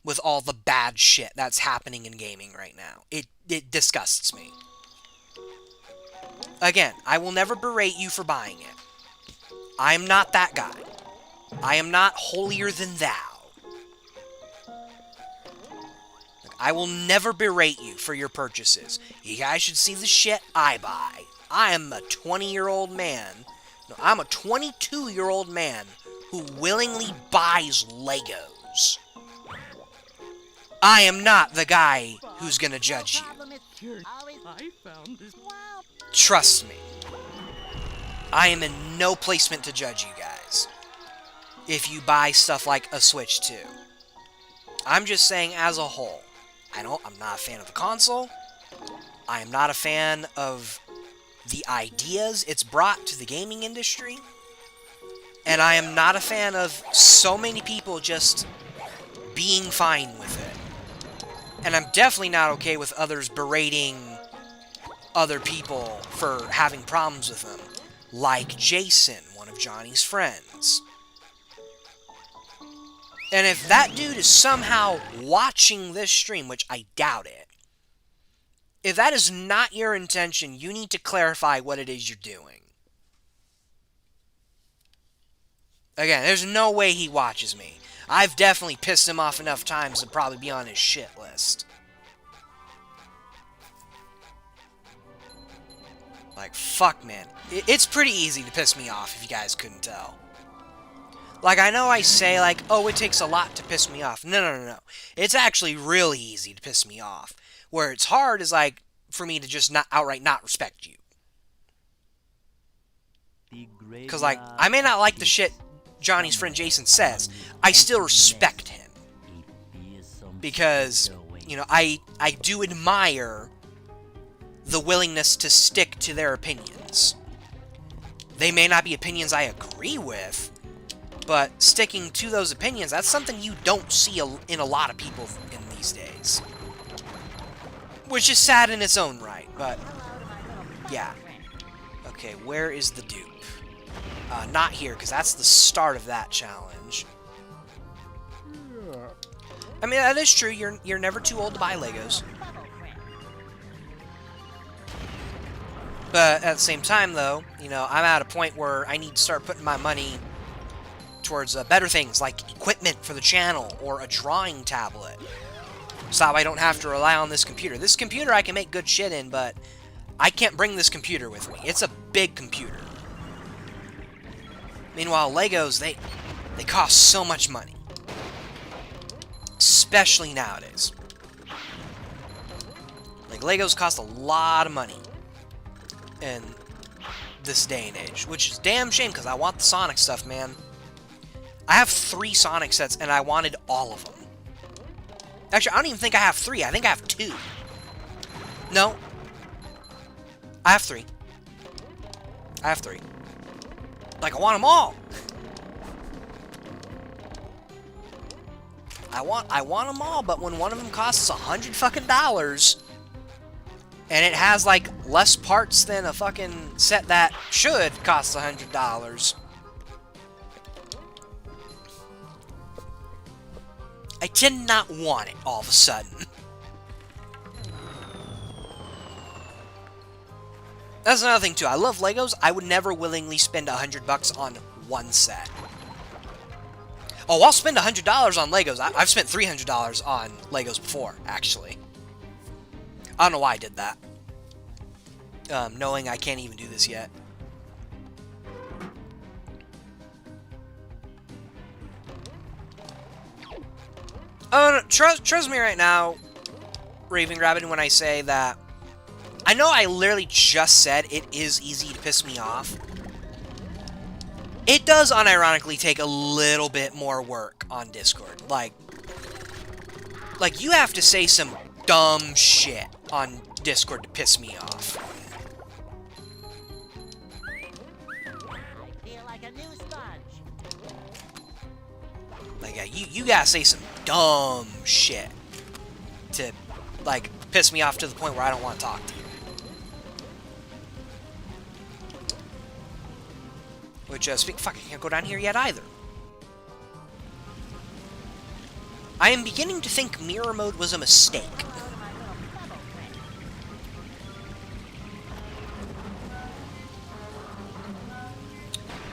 with all the bad shit that's happening in gaming right now. It disgusts me. Again, I will never berate you for buying it. I am not that guy. I am not holier than thou. I will never berate you for your purchases. You guys should see the shit I buy. I am a 20-year-old man. No, I'm a 22-year-old man who willingly buys Legos. I am not the guy who's gonna judge you. I found this. Trust me. I am in no placement to judge you guys if you buy stuff like a Switch 2. I'm just saying as a whole. I'm not a fan of the console. I am not a fan of the ideas it's brought to the gaming industry. And I am not a fan of so many people just being fine with it. And I'm definitely not okay with others berating other people for having problems with them. Like Jason, one of Johnny's friends. And if that dude is somehow watching this stream, which I doubt it, if that is not your intention, you need to clarify what it is you're doing. Again, there's no way he watches me. I've definitely pissed him off enough times to probably be on his shit list. Like, fuck, man. It's pretty easy to piss me off, if you guys couldn't tell. Like, I know I say, like, oh, it takes a lot to piss me off. No. It's actually really easy to piss me off. Where it's hard is, like, for me to just not outright not respect you. Because, like, I may not like the shit Johnny's friend Jason says. I still respect him. Because, you know, I do admire the willingness to stick to their opinions. They may not be opinions I agree with, but sticking to those opinions, that's something you don't see in a lot of people in these days. Which is sad in its own right, but yeah. Okay, where is the dupe? Not here, because that's the start of that challenge. I mean, that is true. You're never too old to buy Legos. But at the same time, though, you know, I'm at a point where I need to start putting my money towards better things, like equipment for the channel, or a drawing tablet. So I don't have to rely on this computer. This computer I can make good shit in, but I can't bring this computer with me. It's a big computer. Meanwhile, Legos, they cost so much money. Especially nowadays. Like, Legos cost a lot of money in this day and age, which is a damn shame, because I want the Sonic stuff, man. I have 3 Sonic sets, and I wanted all of them. Actually, I don't even think I have 3. I think I have 2. No. I have 3. I have 3. Like, I want them all. I want them all, but when one of them costs $100 fucking dollars, and it has, like, less parts than a fucking set that should cost $100, I did not want it all of a sudden. That's another thing, too. I love Legos. I would never willingly spend $100 on one set. Oh, I'll spend $100 on Legos. I've spent $300 on Legos before, actually. I don't know why I did that. Knowing I can't even do this yet. Oh, no, trust me right now, Raving Rabbit, when I say that I know I literally just said it is easy to piss me off. It does unironically take a little bit more work on Discord. Like you have to say some dumb shit on Discord to piss me off. I feel like a new sponge. Like, yeah, you gotta say some dumb shit to, like, piss me off to the point where I don't want to talk to you. Which, fuck, I can't go down here yet either. I am beginning to think mirror mode was a mistake.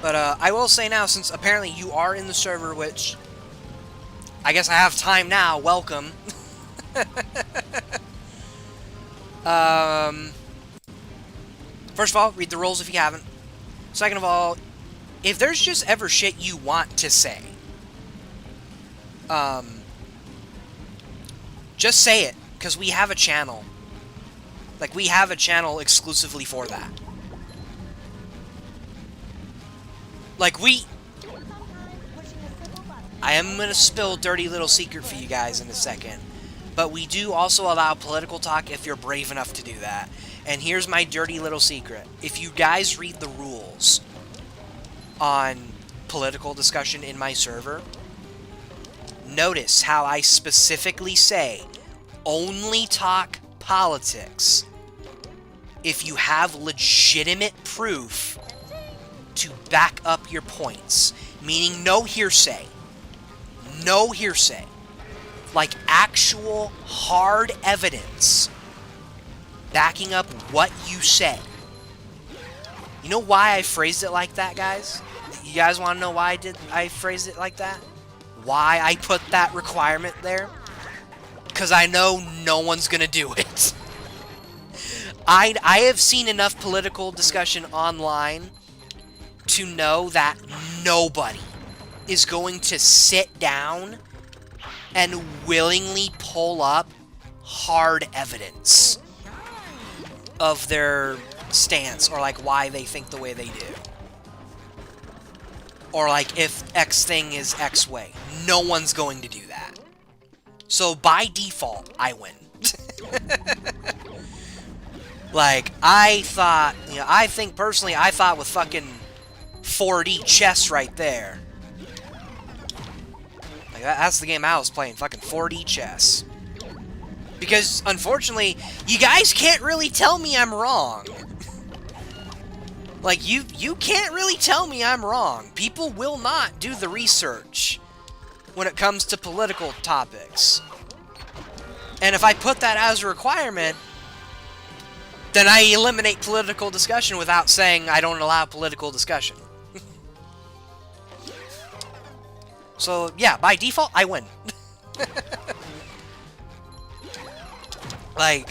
But, I will say now, since apparently you are in the server, which I guess I have time now, welcome. First of all, read the rules if you haven't. Second of all, if there's just ever shit you want to say, just say it, because we have a channel. Like, we have a channel exclusively for that. Like, I am going to spill a dirty little secret for you guys in a second. But we do also allow political talk if you're brave enough to do that. And here's my dirty little secret. If you guys read the rules on political discussion in my server, notice how I specifically say only talk politics if you have legitimate proof to back up your points. Meaning no hearsay. No hearsay. Like actual hard evidence backing up what you say. You know why I phrased it like that, guys? You guys want to know why I phrased it like that? Why I put that requirement there? Because I know no one's going to do it. I have seen enough political discussion online to know that nobody is going to sit down and willingly pull up hard evidence of their stance or like why they think the way they do. Or like if X thing is X way. No one's going to do that. So by default, I win. Like, I thought, you know, I think personally, I thought with fucking 4D chess right there. Like, that's the game I was playing, fucking 4D chess. Because, unfortunately, you guys can't really tell me I'm wrong. Like, you can't really tell me I'm wrong. People will not do the research when it comes to political topics. And if I put that as a requirement, then I eliminate political discussion without saying I don't allow political discussion. So, yeah, by default, I win. Like,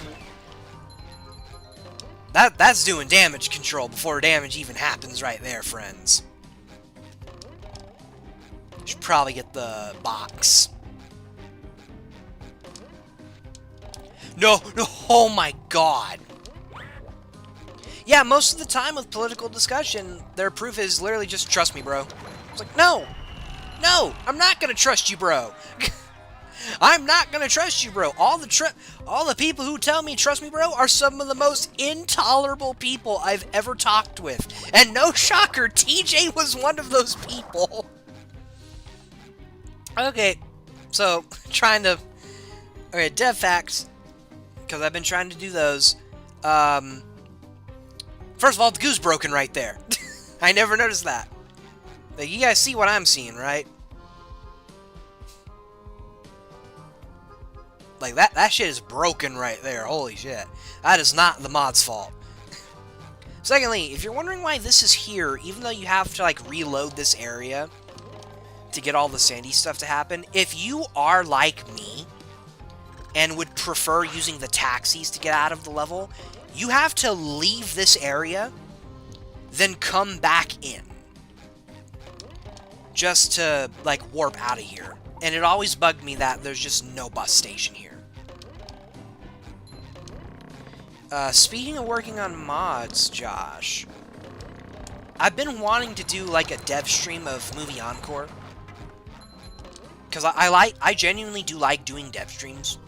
that's doing damage control before damage even happens right there, friends. Should probably get the box. No, oh my god. Yeah, most of the time with political discussion, their proof is literally just, trust me, bro. It's like, no, I'm not gonna trust you, bro. I'm not gonna trust you, bro. All the people who tell me trust me, bro, are some of the most intolerable people I've ever talked with. And no shocker, TJ was one of those people. Okay, so, okay, dev facts, because I've been trying to do those. First of all, the goo's broken right there. I never noticed that. Like, you guys see what I'm seeing, right? Like, that shit is broken right there. Holy shit. That is not the mod's fault. Secondly, if you're wondering why this is here, even though you have to, like, reload this area to get all the sandy stuff to happen, if you are like me and would prefer using the taxis to get out of the level, you have to leave this area, then come back in. Just to, like, warp out of here. And it always bugged me that there's just no bus station here. Speaking of working on mods, Josh, I've been wanting to do, like, a dev stream of Movie Encore. Because I genuinely do like doing dev streams.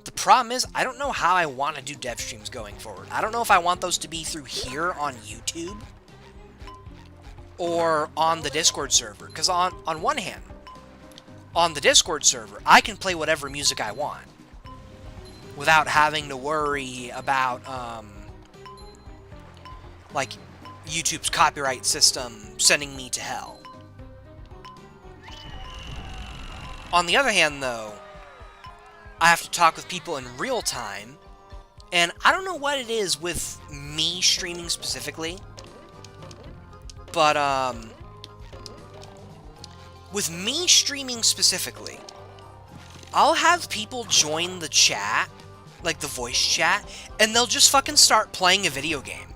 The problem is, I don't know how I want to do dev streams going forward. I don't know if I want those to be through here on YouTube or on the Discord server. Because on one hand, on the Discord server, I can play whatever music I want without having to worry about, like, YouTube's copyright system sending me to hell. On the other hand, though, I have to talk with people in real time, and I don't know what it is with me streaming specifically, but, with me streaming specifically, I'll have people join the chat, like the voice chat, and they'll just fucking start playing a video game.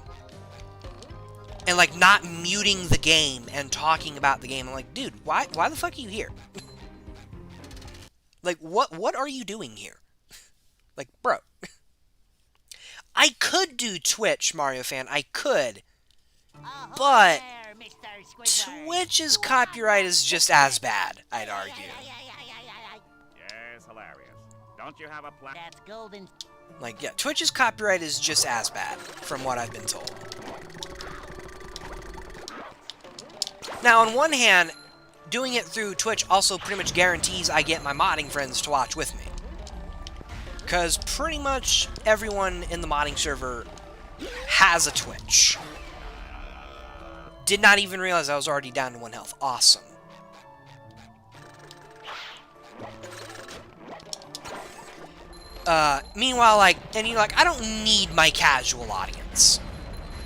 And, like, not muting the game and talking about the game. I'm like, dude, why the fuck are you here? Like, what are you doing here? Like, bro. I could do Twitch, Mario fan. I could. But Twitch's copyright is just as bad, I'd argue. Yes, hilarious. Don't you have a plan? That's golden. Like, yeah, Twitch's copyright is just as bad, from what I've been told. Now, on one hand, doing it through Twitch also pretty much guarantees I get my modding friends to watch with me. Because pretty much everyone in the modding server has a Twitch. Did not even realize I was already down to 1 health. Awesome. Meanwhile, like, and you're like, I don't need my casual audience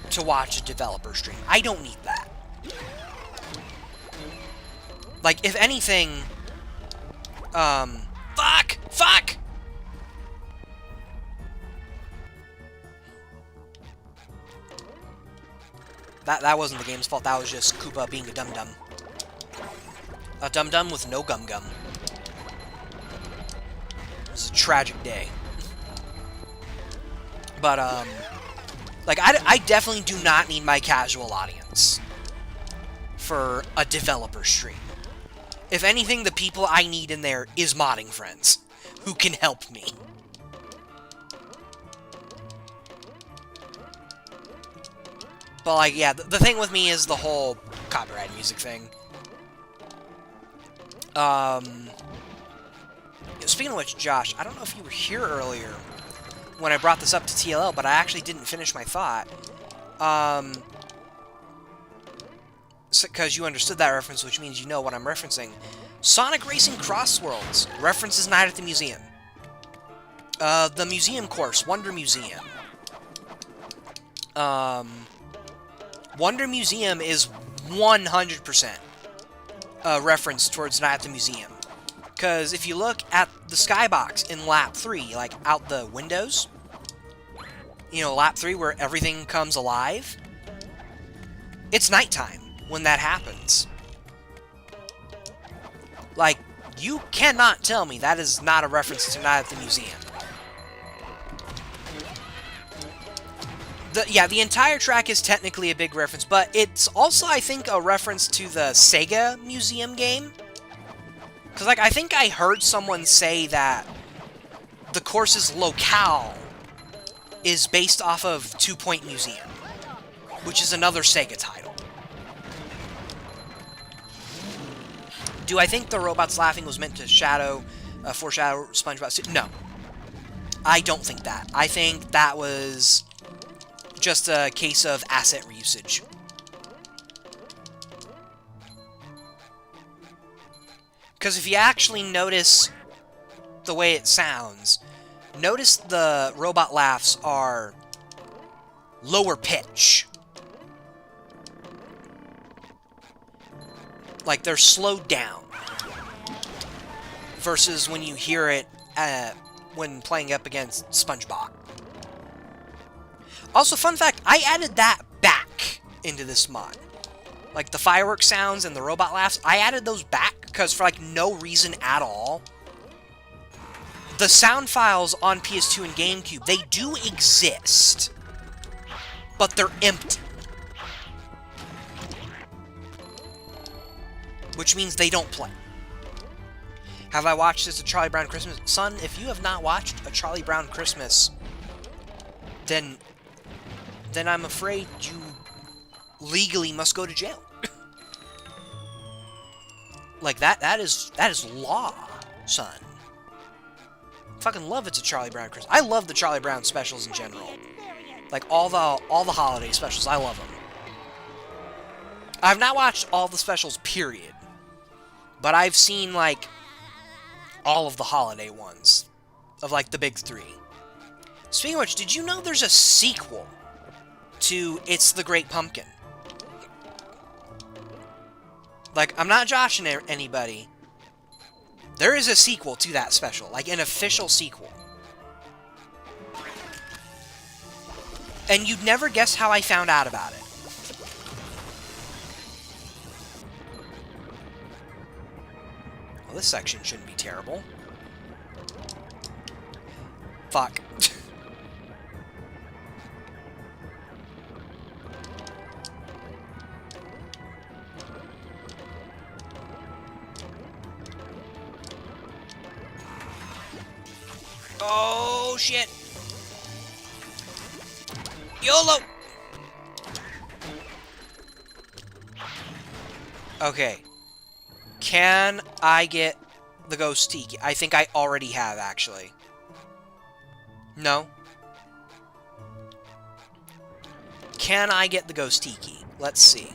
to watch a developer stream. I don't need that. Like, if anything, fuck! Fuck! That wasn't the game's fault, that was just Koopa being a dum-dum. A dum-dum with no gum-gum. It was a tragic day. But, like, I definitely do not need my casual audience for a developer stream. If anything, the people I need in there is modding friends who can help me. But, like, yeah, the thing with me is the whole copyright music thing. Speaking of which, Josh, I don't know if you were here earlier when I brought this up to TLL, but I actually didn't finish my thought. Because you understood that reference, which means you know what I'm referencing. Sonic Racing Cross Worlds references Night at the Museum. The museum course, Wonder Museum. Wonder Museum is 100% a reference towards Night at the Museum. Because if you look at the skybox in Lap 3, like, out the windows, you know, Lap 3 where everything comes alive, it's nighttime when that happens. Like, you cannot tell me that is not a reference to Night at the Museum. The entire track is technically a big reference, but it's also, I think, a reference to the Sega Museum game. Because, like, I think I heard someone say that the course's locale is based off of 2 Point Museum, which is another Sega title. Do I think the robots laughing was meant to foreshadow SpongeBob? No. I don't think that. I think that was just a case of asset reusage. Because if you actually notice the way it sounds, notice the robot laughs are lower pitch. Like, they're slowed down. Versus when you hear it when playing up against SpongeBob. Also, fun fact, I added that back into this mod. Like, the fireworks sounds and the robot laughs, I added those back because for, like, no reason at all. The sound files on PS2 and GameCube, they do exist, but they're empty. Which means they don't play. Have I watched this A Charlie Brown Christmas? Son, if you have not watched A Charlie Brown Christmas, then I'm afraid you legally must go to jail. Like, that is law, son. Fucking love It's a Charlie Brown Christmas. I love the Charlie Brown specials in general. Like, all the holiday specials, I love them. I've not watched all the specials, period. But I've seen, like, all of the holiday ones. Of, like, the big 3. Speaking of which, did you know there's a sequel to It's the Great Pumpkin? Like, I'm not joshing anybody. There is a sequel to that special. Like, an official sequel. And you'd never guess how I found out about it. Well, this section shouldn't be terrible. Fuck. Oh, shit. YOLO! Okay. Can I get the ghost tiki? I think I already have, actually. No. Can I get the ghost tiki? Let's see.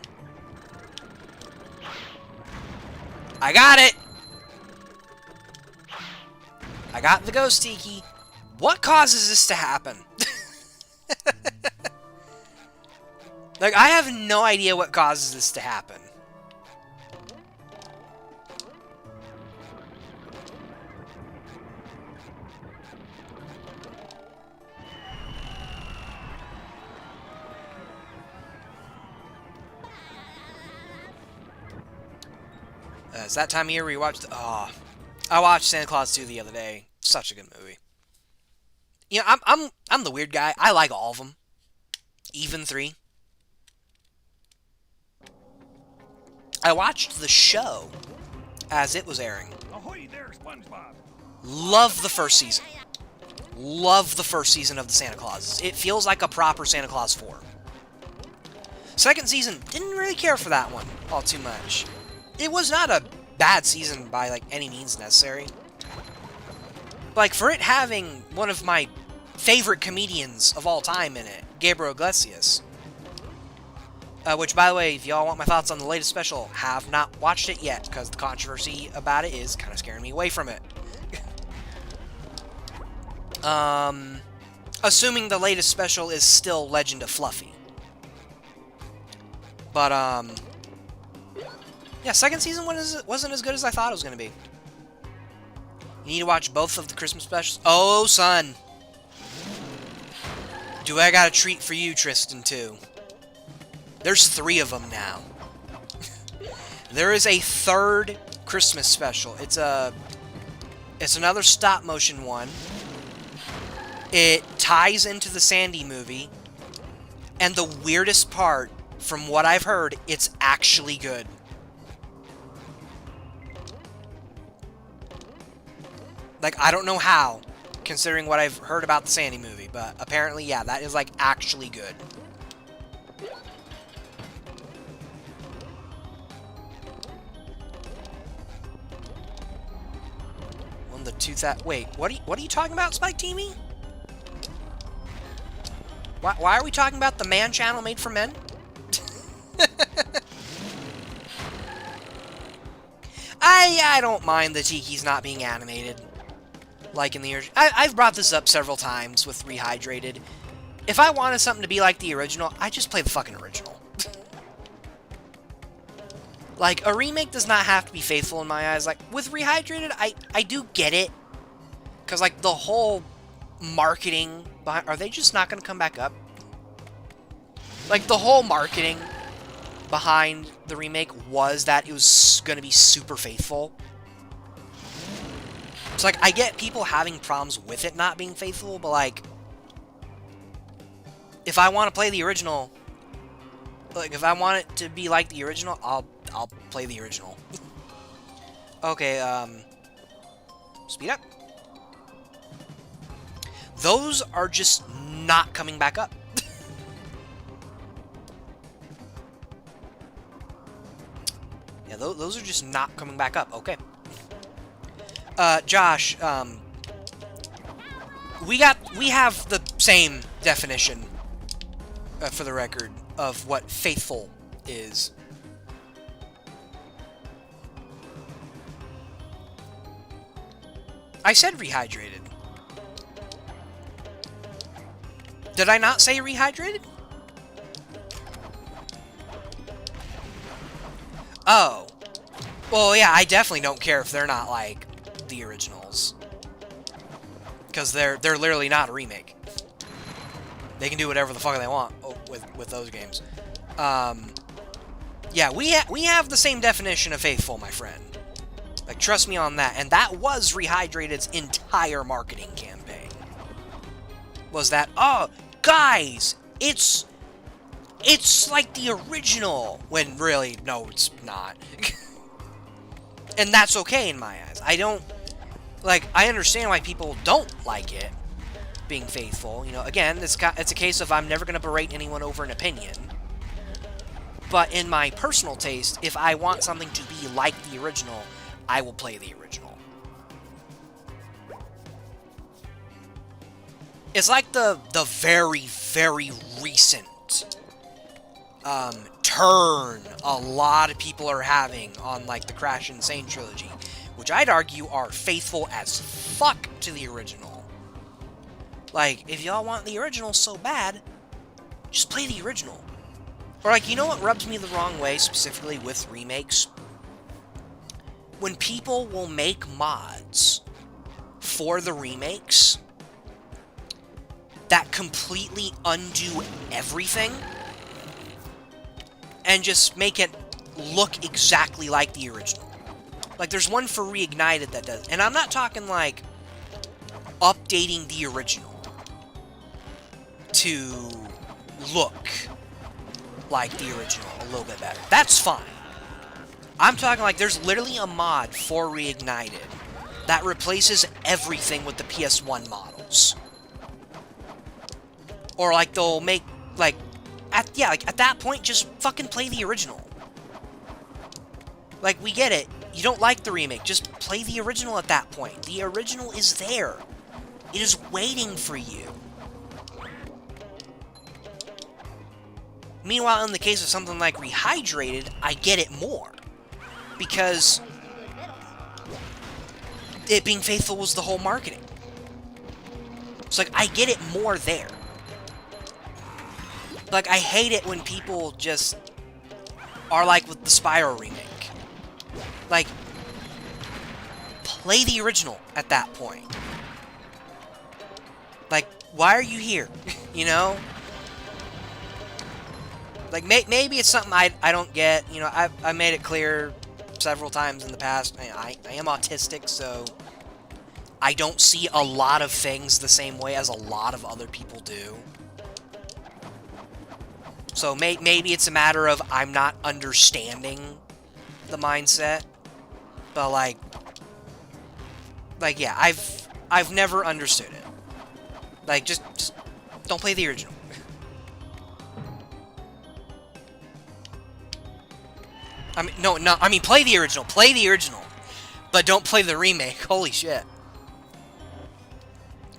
I got it! I got the ghost tiki. What causes this to happen? Like, I have no idea what causes this to happen. It's that time of year where you watch I watched Santa Claus 2 the other day. Such a good movie. You know, I'm the weird guy. I like all of them. Even 3. I watched the show as it was airing. Ahoy there, SpongeBob! Love the first season. Love the first season of the Santa Clauses. It feels like a proper Santa Claus 4. Second season, didn't really care for that one all too much. It was not a bad season by, like, any means necessary. Like, for it having one of my favorite comedians of all time in it, Gabriel Iglesias. Which, by the way, if y'all want my thoughts on the latest special, have not watched it yet, because the controversy about it is kind of scaring me away from it. Assuming the latest special is still Legend of Fluffy. But, yeah, second season wasn't as good as I thought it was going to be. You need to watch both of the Christmas specials. Oh, son. Do I got a treat for you, Tristan, too? There's 3 of them now. There is a 3rd Christmas special. It's another stop-motion one. It ties into the Sandy movie. And the weirdest part, from what I've heard, it's actually good. Like, I don't know how, considering what I've heard about the Sandy movie, but apparently, yeah, that is, like, actually good. One of the 2000... Wait, what are you talking about, Spike TV? Why are we talking about the man channel made for men? I don't mind the Tiki's not being animated. Like in the original. I've brought this up several times with Rehydrated. If I wanted something to be like the original, I just play the fucking original. Like, a remake does not have to be faithful in my eyes. Like, with Rehydrated, I do get it. Because, like, the whole marketing behind... Are they just not going to come back up? Like, the whole marketing behind the remake was that it was going to be super faithful. It's like, I get people having problems with it not being faithful, but, like, if I want to play the original, like, if I want it to be like the original, I'll play the original. Okay, speed up. Those are just not coming back up. Yeah, those are just not coming back up. Okay. Josh, we have the same definition, for the record, of what faithful is. I said Rehydrated. Did I not say Rehydrated? Oh. Well, yeah, I definitely don't care if they're not, like, the originals. Because they're literally not a remake. They can do whatever the fuck they want with those games. Yeah, we have the same definition of faithful, my friend. Like, trust me on that. And that was Rehydrated's entire marketing campaign. Was that, oh, guys, it's like the original. When really, no, it's not. And that's okay in my eyes. I don't, like, I understand why people don't like it being faithful. You know, again, it's a case of I'm never going to berate anyone over an opinion. But in my personal taste, if I want something to be like the original, I will play the original. It's like the very, very recent turn a lot of people are having on, like, the Crash Insane trilogy, which I'd argue are faithful as fuck to the original. Like, if y'all want the original so bad, just play the original. Or, like, you know what rubs me the wrong way, specifically with remakes? When people will make mods for the remakes that completely undo everything and just make it look exactly like the original. Like, there's one for Reignited that does, and I'm not talking, like, updating the original to look like the original a little bit better. That's fine. I'm talking, like, there's literally a mod for Reignited that replaces everything with the PS1 models. Or, like, they'll make, like, at that point, just fucking play the original. Like, we get it. You don't like the remake. Just play the original at that point. The original is there. It is waiting for you. Meanwhile, in the case of something like Rehydrated, I get it more. Because it being faithful was the whole marketing. It's like, I get it more there. Like, I hate it when people just are like with the Spyro remake. Like, play the original at that point. Like, why are you here? You know? Like, maybe it's something I don't get. You know, I made it clear several times in the past. I am autistic, so I don't see a lot of things the same way as a lot of other people do. So maybe it's a matter of I'm not understanding the mindset. But, like, yeah, I've never understood it. Like, just don't play the original. I mean, no, I mean, play the original. Play the original. But don't play the remake. Holy shit.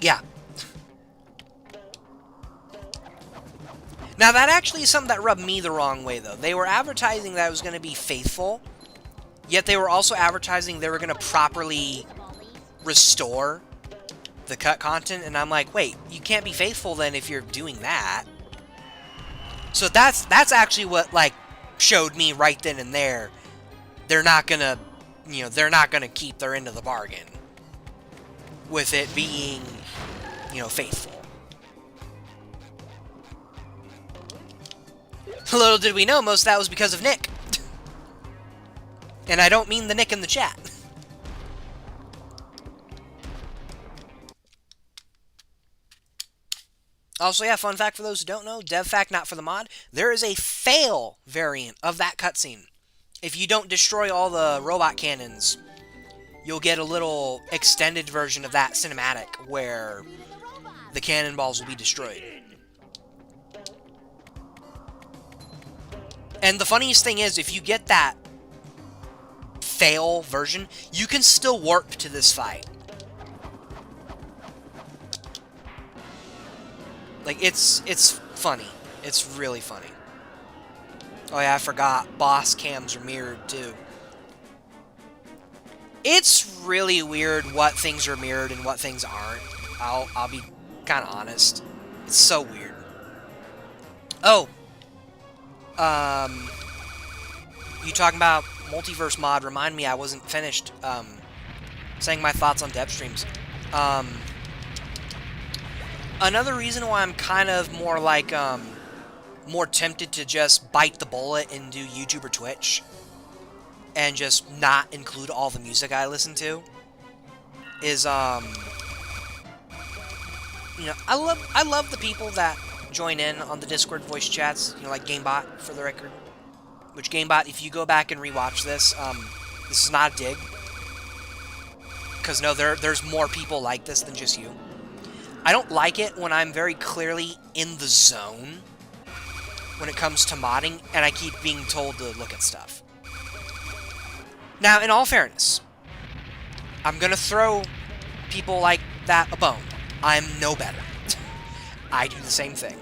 Yeah. Now, that actually is something that rubbed me the wrong way, though. They were advertising that it was going to be faithful, yet they were also advertising they were going to properly restore the cut content, and I'm like, wait, you can't be faithful then if you're doing that. So that's actually what, like, showed me right then and there they're not going to, you know, they're not going to keep their end of the bargain with it being, you know, faithful. Little did we know, most of that was because of Nick. And I don't mean the Nick in the chat. Also, yeah, fun fact for those who don't know, dev fact not for the mod, there is a fail variant of that cutscene. If you don't destroy all the robot cannons, you'll get a little extended version of that cinematic where the cannonballs will be destroyed. And the funniest thing is, if you get that fail version, you can still warp to this fight. Like, it's funny. It's really funny. Oh yeah, I forgot. Boss cams are mirrored, too. It's really weird what things are mirrored and what things aren't. I'll be kind of honest. It's so weird. Oh. You talking about multiverse mod, remind me I wasn't finished, saying my thoughts on dev streams. Another reason why I'm kind of more like, more tempted to just bite the bullet and do YouTube or Twitch, and just not include all the music I listen to, is, you know, I love the people that join in on the Discord voice chats, you know, like GameBot, for the record. Which, GameBot, if you go back and rewatch this, this is not a dig. Because, no, there's more people like this than just you. I don't like it when I'm very clearly in the zone when it comes to modding, and I keep being told to look at stuff. Now, in all fairness, I'm gonna throw people like that a bone. I'm no better. I do the same thing.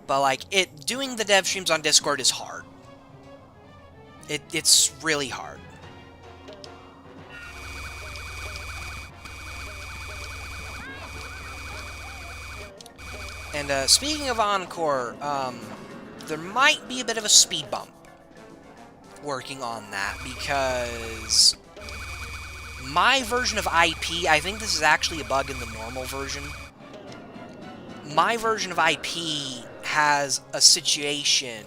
But, like, doing the dev streams on Discord is hard. It's really hard. And, speaking of Encore, there might be a bit of a speed bump working on that, because my version of IP, I think this is actually a bug in the normal version. My version of IP has a situation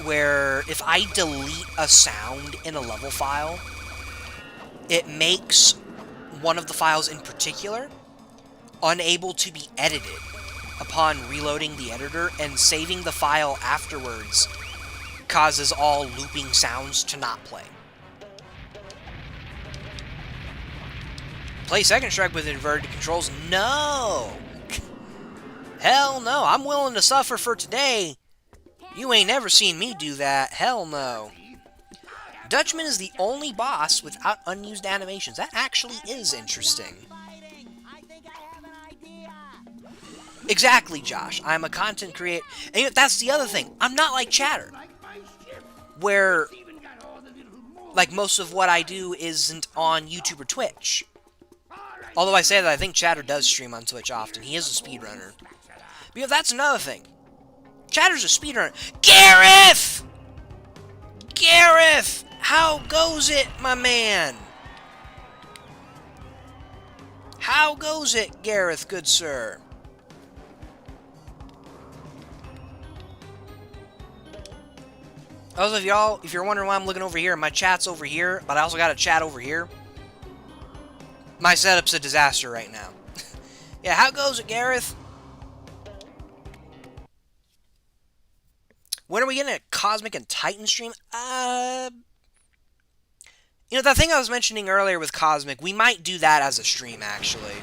where if I delete a sound in a level file, it makes one of the files in particular unable to be edited upon reloading the editor, and saving the file afterwards causes all looping sounds to not play. Play Second Strike with inverted controls? No! Hell no, I'm willing to suffer for today. You ain't never seen me do that. Hell no. Dutchman is the only boss without unused animations. That actually is interesting. Exactly, Josh. I'm a content creator. And that's the other thing. I'm not like Chatter, where, like, most of what I do isn't on YouTube or Twitch. Although I say that, I think Chatter does stream on Twitch often. He is a speedrunner. But that's another thing. Chatter's a speedrunner. Gareth! Gareth! How goes it, my man? How goes it, Gareth, good sir? Also, if you're wondering why I'm looking over here, my chat's over here, but I also got a chat over here. My setup's a disaster right now. Yeah, how goes it, Gareth? When are we getting a Cosmic and Titan stream? You know, that thing I was mentioning earlier with Cosmic, we might do that as a stream, actually.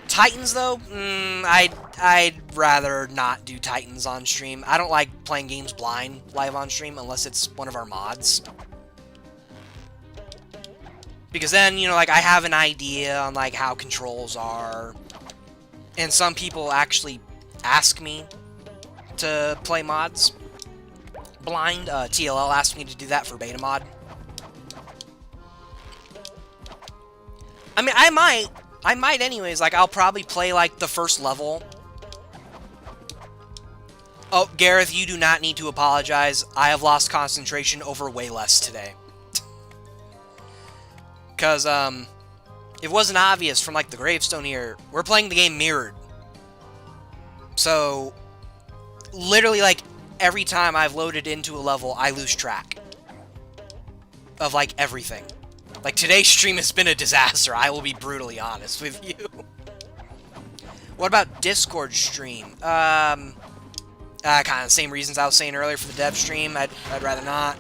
Titans, though, I'd rather not do Titans on stream. I don't like playing games blind live on stream unless it's one of our mods. Because then, you know, like, I have an idea on, like, how controls are. And some people actually ask me to play mods blind. TLL asked me to do that for beta mod. I mean, I might anyways. Like, I'll probably play, like, the first level. Oh, Gareth, you do not need to apologize. I have lost concentration over way less today. Because, it wasn't obvious from, like, the gravestone here. We're playing the game mirrored. So, literally, like, every time I've loaded into a level, I lose track of, like, everything. Like, today's stream has been a disaster, I will be brutally honest with you. What about Discord stream? Kind of the same reasons I was saying earlier for the dev stream. I'd rather not.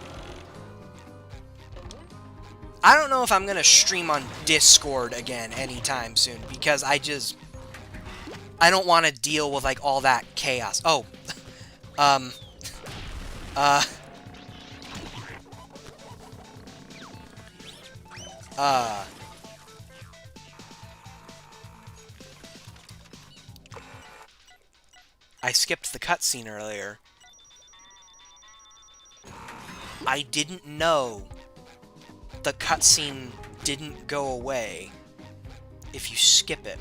I don't know if I'm going to stream on Discord again anytime soon, because I don't want to deal with, like, all that chaos. Oh. I skipped the cutscene earlier. I didn't know the cutscene didn't go away if you skip it.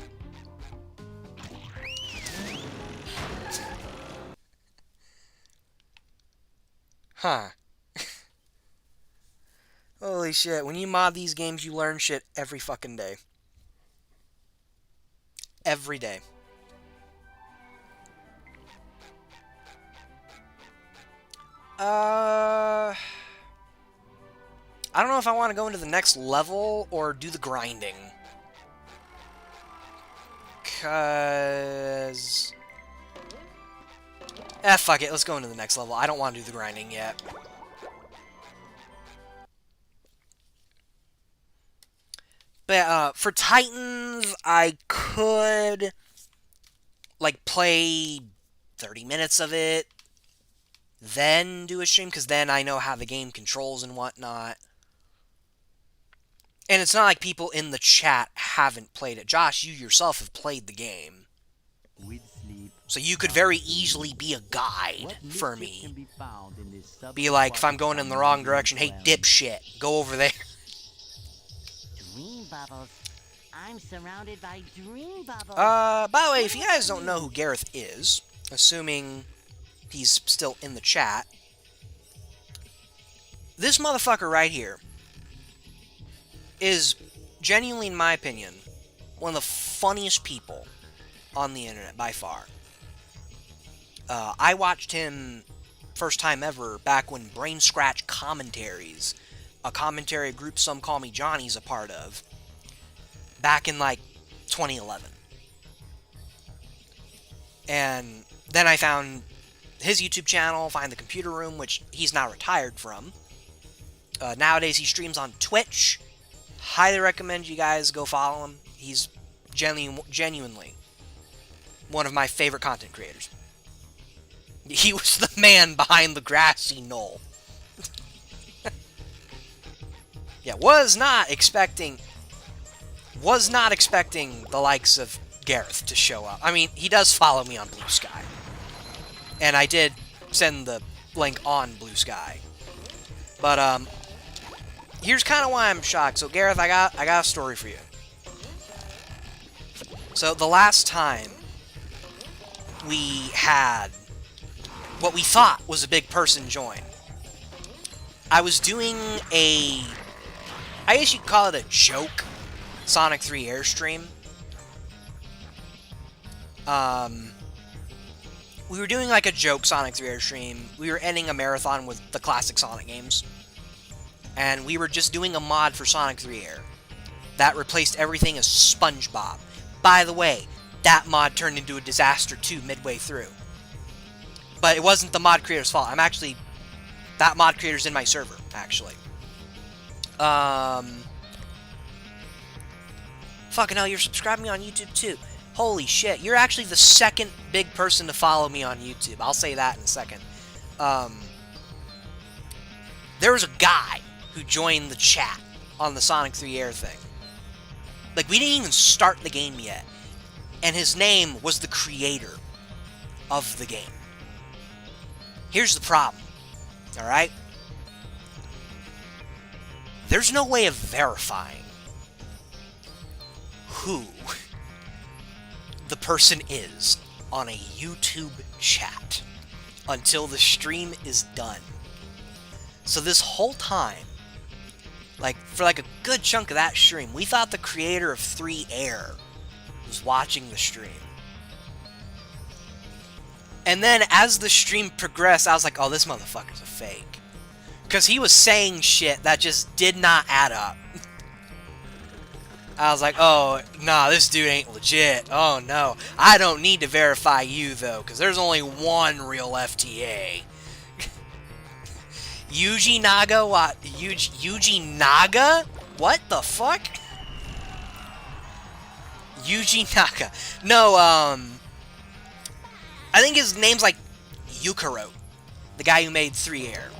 Huh. Holy shit, when you mod these games, you learn shit every fucking day. Every day. I don't know if I want to go into the next level or do the grinding. Cause... fuck it, let's go into the next level. I don't want to do the grinding yet. But, for Titans, I could, like, play 30 minutes of it, then do a stream, because then I know how the game controls and whatnot. And it's not like people in the chat haven't played it. Josh, you yourself have played the game. With sleep, So you could very easily be a guide what for mischief can me. be found in this Be like, if I'm subaquatic going in the wrong submarine direction, hey, realm? dipshit, go over there. Dream bubbles. I'm surrounded by dream bubbles. By the way, if you guys don't know who Gareth is, assuming he's still in the chat, this motherfucker right here is, genuinely in my opinion, one of the funniest people on the internet, by far. I watched him first time ever back when Brain Scratch Commentaries, a commentary group some call me Johnny's a part of, back in like 2011. And then I found his YouTube channel, Find the Computer Room, which he's now retired from. Nowadays he streams on Twitch. Highly recommend you guys go follow him. He's genuinely one of my favorite content creators. He was the man behind the grassy knoll. Yeah, was not expecting the likes of Gareth to show up. I mean, he does follow me on Blue Sky. And I did send the link on Blue Sky. But, here's kind of why I'm shocked. So, Gareth, I got a story for you. So, the last time we had what we thought was a big person join, I was doing I guess you'd call it a joke Sonic 3 Airstream. We were doing like a joke Sonic 3 Airstream. We were ending a marathon with the classic Sonic games. And we were just doing a mod for Sonic 3 Air that replaced everything as SpongeBob. By the way, that mod turned into a disaster too midway through. But it wasn't the mod creator's fault. That mod creator's in my server, actually. Fucking hell, you're subscribing me on YouTube too. Holy shit, you're actually the second big person to follow me on YouTube. I'll say that in a second. There was a guy who joined the chat on the Sonic 3 Air thing. Like, we didn't even start the game yet. And his name was the creator of the game. Here's the problem, alright? There's no way of verifying who the person is on a YouTube chat until the stream is done. So this whole time, like, for like a good chunk of that stream, we thought the creator of 3 Air was watching the stream. And then as the stream progressed, I was like, oh, this motherfucker's a fake. Because he was saying shit that just did not add up. I was like, oh, nah, this dude ain't legit. Oh, no. I don't need to verify you, though, because there's only one real FTA. Yuji Naga? What? Yuji Naga? What the fuck? Yuji Naga. No, I think his name's like Yukaro, the guy who made 3 Air.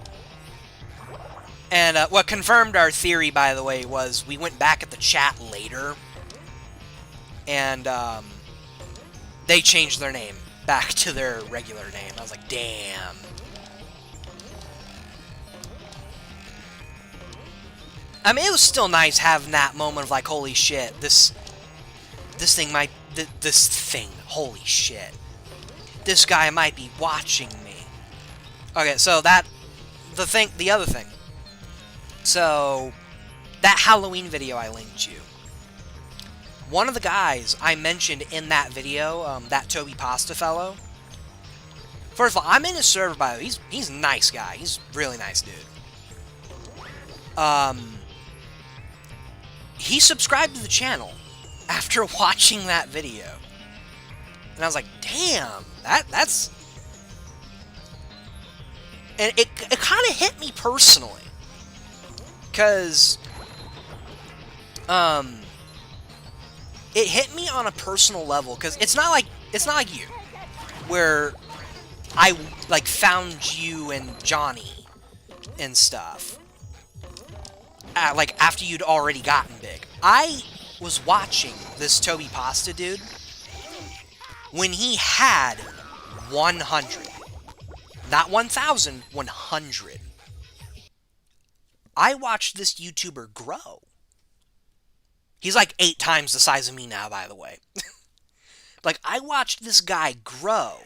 And what confirmed our theory, by the way, was we went back at the chat later, and they changed their name back to their regular name. I was like, damn. I mean, it was still nice having that moment of like, holy shit, this thing might, this thing, holy shit. This guy might be watching me. Okay, so the other thing. So, that Halloween video I linked you. One of the guys I mentioned in that video, that Toby Pasta fellow. First of all, I'm in his server, by the way. He's a nice guy. He's a really nice dude. He subscribed to the channel after watching that video. And I was like, damn, that's... And it kind of hit me personally. Because, it hit me on a personal level. Because it's not like you, where I, like, found you and Johnny and stuff. like after you'd already gotten big. I was watching this Toby Pasta dude when he had 100. Not 1,000, 100. I watched this YouTuber grow. He's like 8 times the size of me now, by the way. Like, I watched this guy grow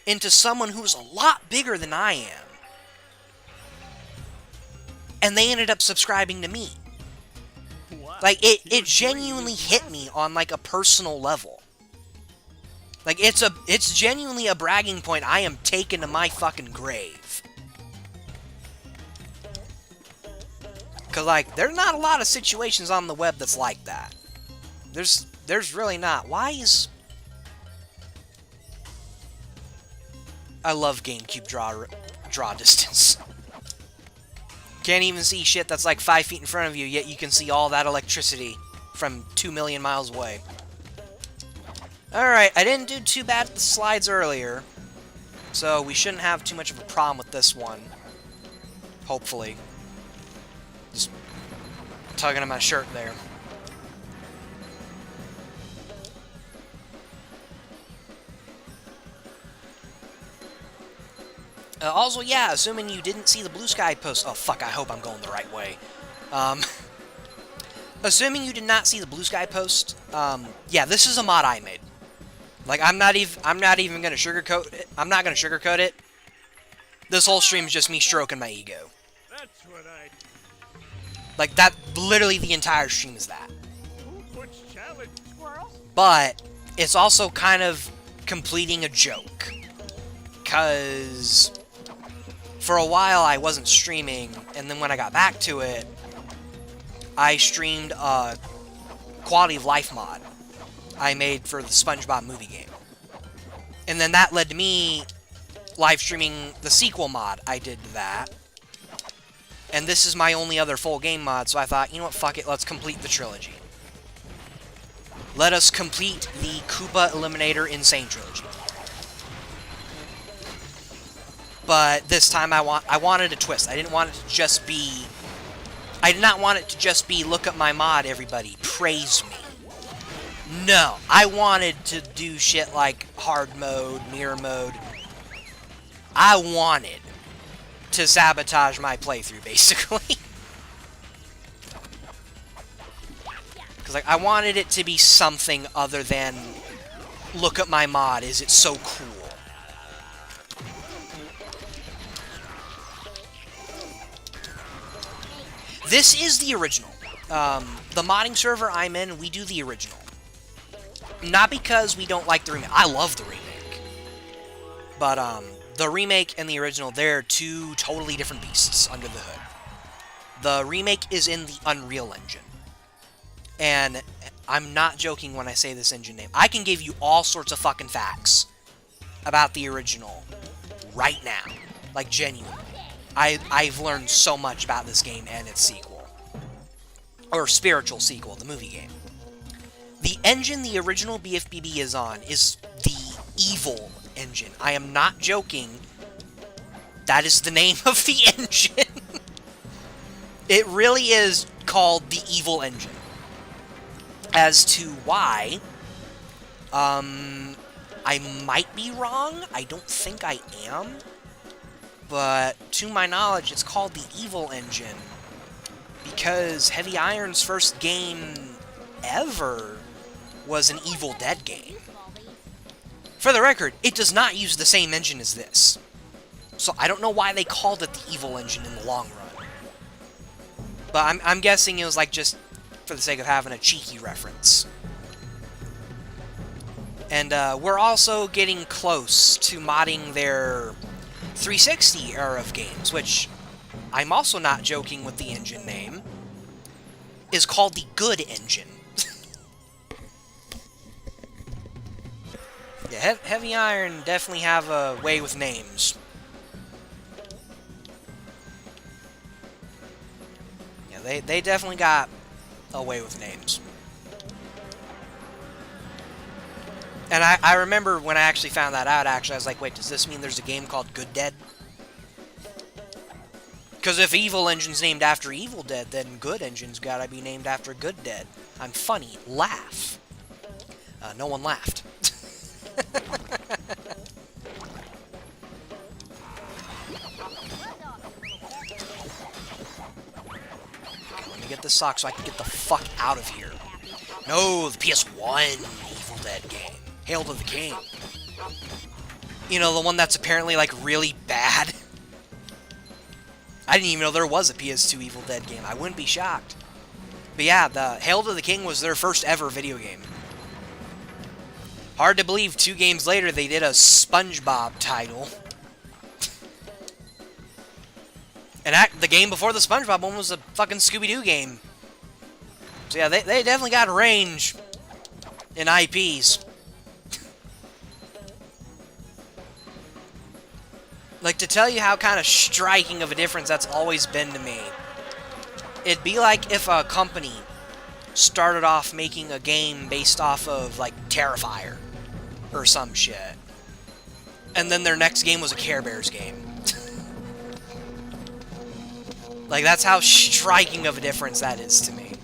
into someone who's a lot bigger than I am. And they ended up subscribing to me. Like, it genuinely hit me on, like, a personal level. Like, it's genuinely a bragging point I am taken to my fucking grave. Because, like, there's not a lot of situations on the web that's like that. There's really not. Why is... I love GameCube draw distance. Can't even see shit that's like 5 feet in front of you, yet you can see all that electricity from 2 million miles away. Alright, I didn't do too bad with the slides earlier, so we shouldn't have too much of a problem with this one. Hopefully. Just tugging on my shirt there. Also, yeah, assuming you didn't see the Blue Sky post... Oh, fuck, I hope I'm going the right way. Assuming you did not see the Blue Sky post, yeah, this is a mod I made. Like, I'm not even gonna sugarcoat it. I'm not gonna sugarcoat it. This whole stream is just me stroking my ego. That's what I... Like, that, literally the entire stream is that. Who puts challenge? Squirrel? But, it's also kind of completing a joke. Because... for a while, I wasn't streaming, and then when I got back to it, I streamed a quality of life mod I made for the SpongeBob movie game. And then that led to me live streaming the sequel mod I did to that. And this is my only other full game mod, so I thought, you know what, fuck it, let's complete the trilogy. Let us complete the Koopa Eliminator Insane trilogy. But this time I wanted a twist. I didn't want it to just be... I did not want it to just be, look at my mod, everybody, praise me. No, I wanted to do shit like hard mode, mirror mode. I wanted to sabotage my playthrough, basically. Because, like, I wanted it to be something other than, look at my mod, is it so cool? This is the original. The modding server I'm in, we do the original. Not because we don't like the remake. I love the remake. But, the remake and the original, they're two totally different beasts under the hood. The remake is in the Unreal Engine. And I'm not joking when I say this engine name. I can give you all sorts of fucking facts about the original right now. Like, genuinely. I've learned so much about this game and its sequel. Or spiritual sequel, the movie game. The engine the original BFBB is on is the evil engine. I am not joking. That is the name of the engine. It really is called the evil engine. As to why, I might be wrong. I don't think I am. But to my knowledge, it's called the evil engine because Heavy Iron's first game ever was an Evil Dead game. For the record, it does not use the same engine as this. So I don't know why they called it the evil engine in the long run. But I'm guessing it was like just for the sake of having a cheeky reference. And we're also getting close to modding their 360 era of games, which I'm also not joking with the engine name, is called the Good Engine. Yeah, Heavy Iron definitely have a way with names. Yeah, they definitely got a way with names. And I remember when I actually found that out, actually, I was like, wait, does this mean there's a game called Good Dead? Because if Evil Engine's named after Evil Dead, then Good Engine's gotta be named after Good Dead. I'm funny. Laugh. No one laughed. Let me get this sock so I can get the fuck out of here. No, the PS1 Evil Dead game. Hail to the King. You know, the one that's apparently, like, really bad. I didn't even know there was a PS2 Evil Dead game. I wouldn't be shocked. But yeah, the Hail to the King was their first ever video game. Hard to believe 2 games later they did a SpongeBob title. And the game before the SpongeBob one was a fucking Scooby-Doo game. So yeah, they definitely got range in IPs. Like, to tell you how kind of striking of a difference that's always been to me, it'd be like if a company started off making a game based off of, like, Terrifier or some shit. And then their next game was a Care Bears game. Like, that's how striking of a difference that is to me.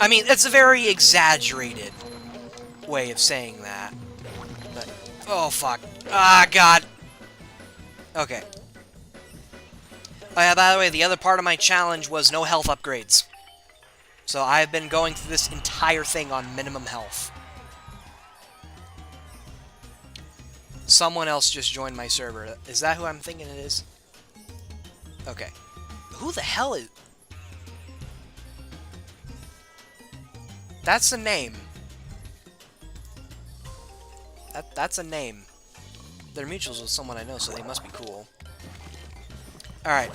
I mean, it's a very exaggerated way of saying that. But, oh, fuck. Ah, God. Okay. Oh, yeah, by the way, the other part of my challenge was no health upgrades. So I've been going through this entire thing on minimum health. Someone else just joined my server. Is that who I'm thinking it is? Okay. Who the hell is... That's a name. That's a name. They're mutuals with someone I know, so they must be cool. Alright,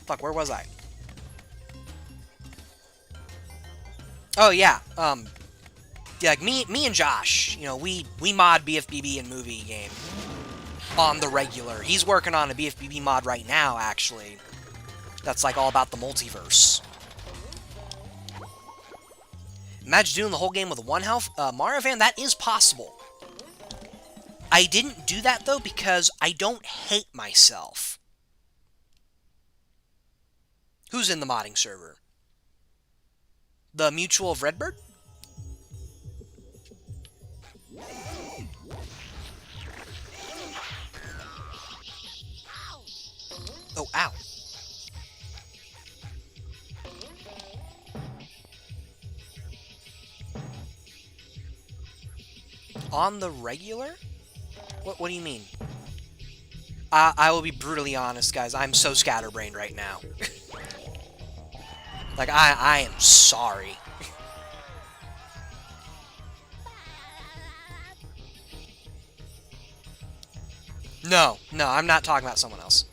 fuck, where was I? Oh, yeah, yeah, like, me and Josh, you know, we mod BFBB and movie game on the regular. He's working on a BFBB mod right now, actually. That's, like, all about the multiverse. Imagine doing the whole game with 1 health. Mario fan, that is possible. I didn't do that, though, because I don't hate myself. Who's in the modding server? The Mutual of Redbird? Oh, ow. On the regular? What do you mean? I will be brutally honest, guys. I'm so scatterbrained right now. Like, I am sorry. No, I'm not talking about someone else.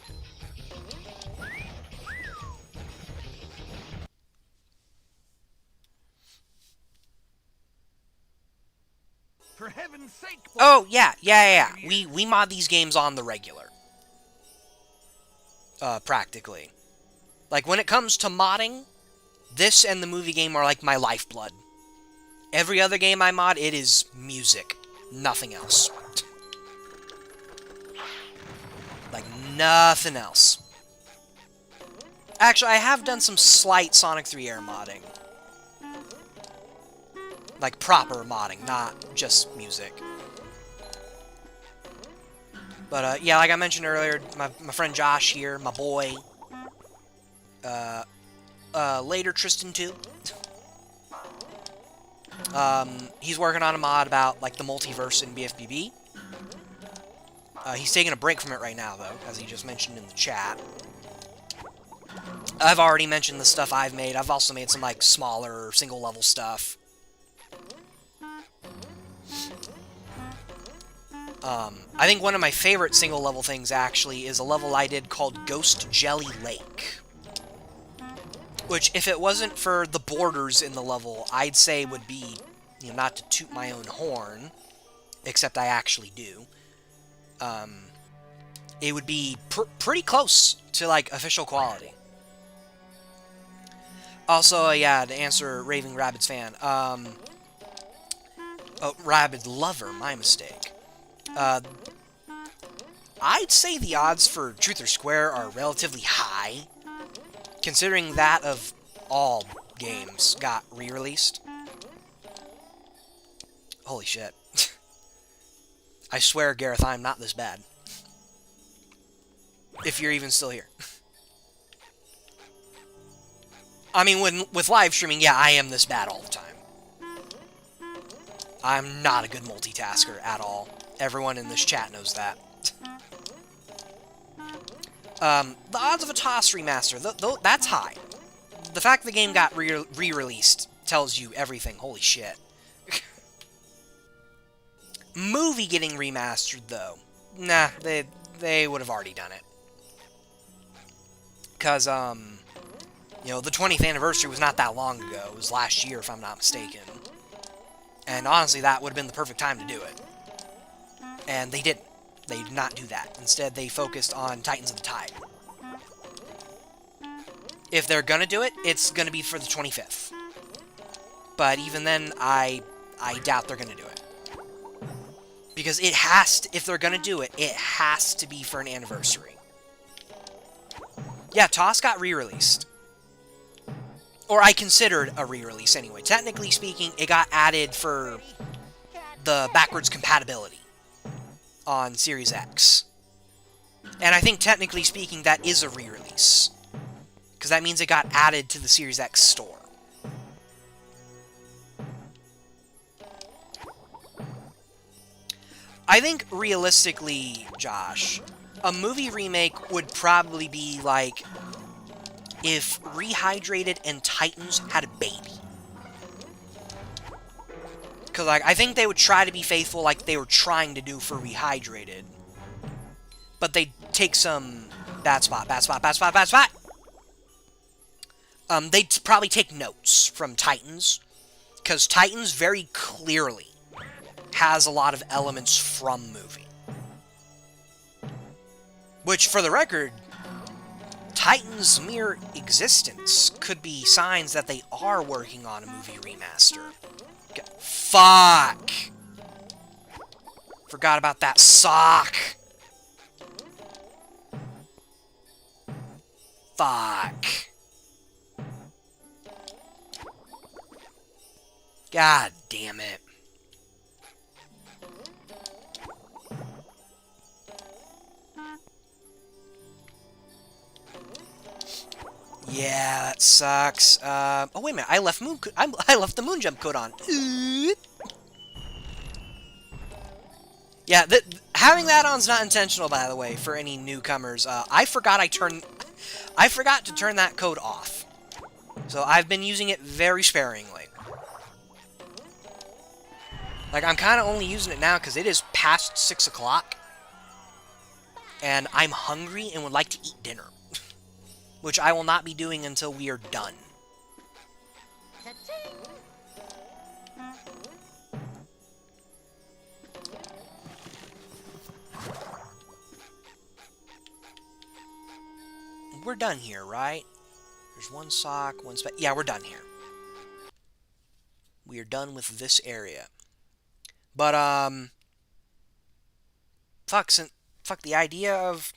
For heaven's sake! Oh, yeah. We mod these games on the regular. Practically. Like, when it comes to modding, this and the movie game are like my lifeblood. Every other game I mod, it is music. Nothing else. Like, nothing else. Actually, I have done some slight Sonic 3 Air modding. Like, proper modding, not just music. But, yeah, like I mentioned earlier, my friend Josh here, my boy. Later Tristan too. He's working on a mod about, like, the multiverse in BFBB. He's taking a break from it right now, though, as he just mentioned in the chat. I've already mentioned the stuff I've made. I've also made some, like, smaller, single-level stuff. I think one of my favorite single-level things, actually, is a level I did called Ghost Jelly Lake. Which, if it wasn't for the borders in the level, I'd say would be, you know, not to toot my own horn, except I actually do. It would be pretty close to, like, official quality. Also, yeah, to answer Raving Rabbids fan, oh, Rabbids lover, my mistake. I'd say the odds for Truth or Square are relatively high, considering that of all games got re-released. Holy shit. I swear, Gareth, I'm not this bad. If you're even still here. I mean, with live streaming, yeah, I am this bad all the time. I'm not a good multitasker at all. Everyone in this chat knows that. The odds of a TOS remaster, that's high. The fact the game got re-released tells you everything. Holy shit. Movie getting remastered, though. Nah, they would have already done it. Because, you know, the 20th anniversary was not that long ago. It was last year, if I'm not mistaken. And honestly, that would have been the perfect time to do it. And they didn't. They did not do that. Instead, they focused on Titans of the Tide. If they're gonna do it, it's gonna be for the 25th. But even then, I doubt they're gonna do it. Because it has to, if they're gonna do it, it has to be for an anniversary. Yeah, TOS got re-released. Or I considered a re-release anyway. Technically speaking, it got added for the backwards compatibility on Series X. And I think technically speaking, that is a re-release. Because that means it got added to the Series X store. I think, realistically, Josh, a movie remake would probably be like if Rehydrated and Titans had a baby. Because, like, I think they would try to be faithful like they were trying to do for Rehydrated. But they'd take some bad spot. They'd probably take notes from Titans. Because Titans very clearly has a lot of elements from movie. Which, for the record, Titan's mere existence could be signs that they are working on a movie remaster. Fuck! Forgot about that sock! Fuck. God damn it. Yeah, that sucks. Oh wait a minute, I left the moon jump code on. Yeah, having that on is not intentional, by the way, for any newcomers. I forgot to turn that code off. So I've been using it very sparingly. Like, I'm kind of only using it now because it is past 6 o'clock. And I'm hungry and would like to eat dinner. Which I will not be doing until we are done. We're done here, right? There's one sock, one spec. Yeah, we're done here. We are done with this area. But, fuck, the idea of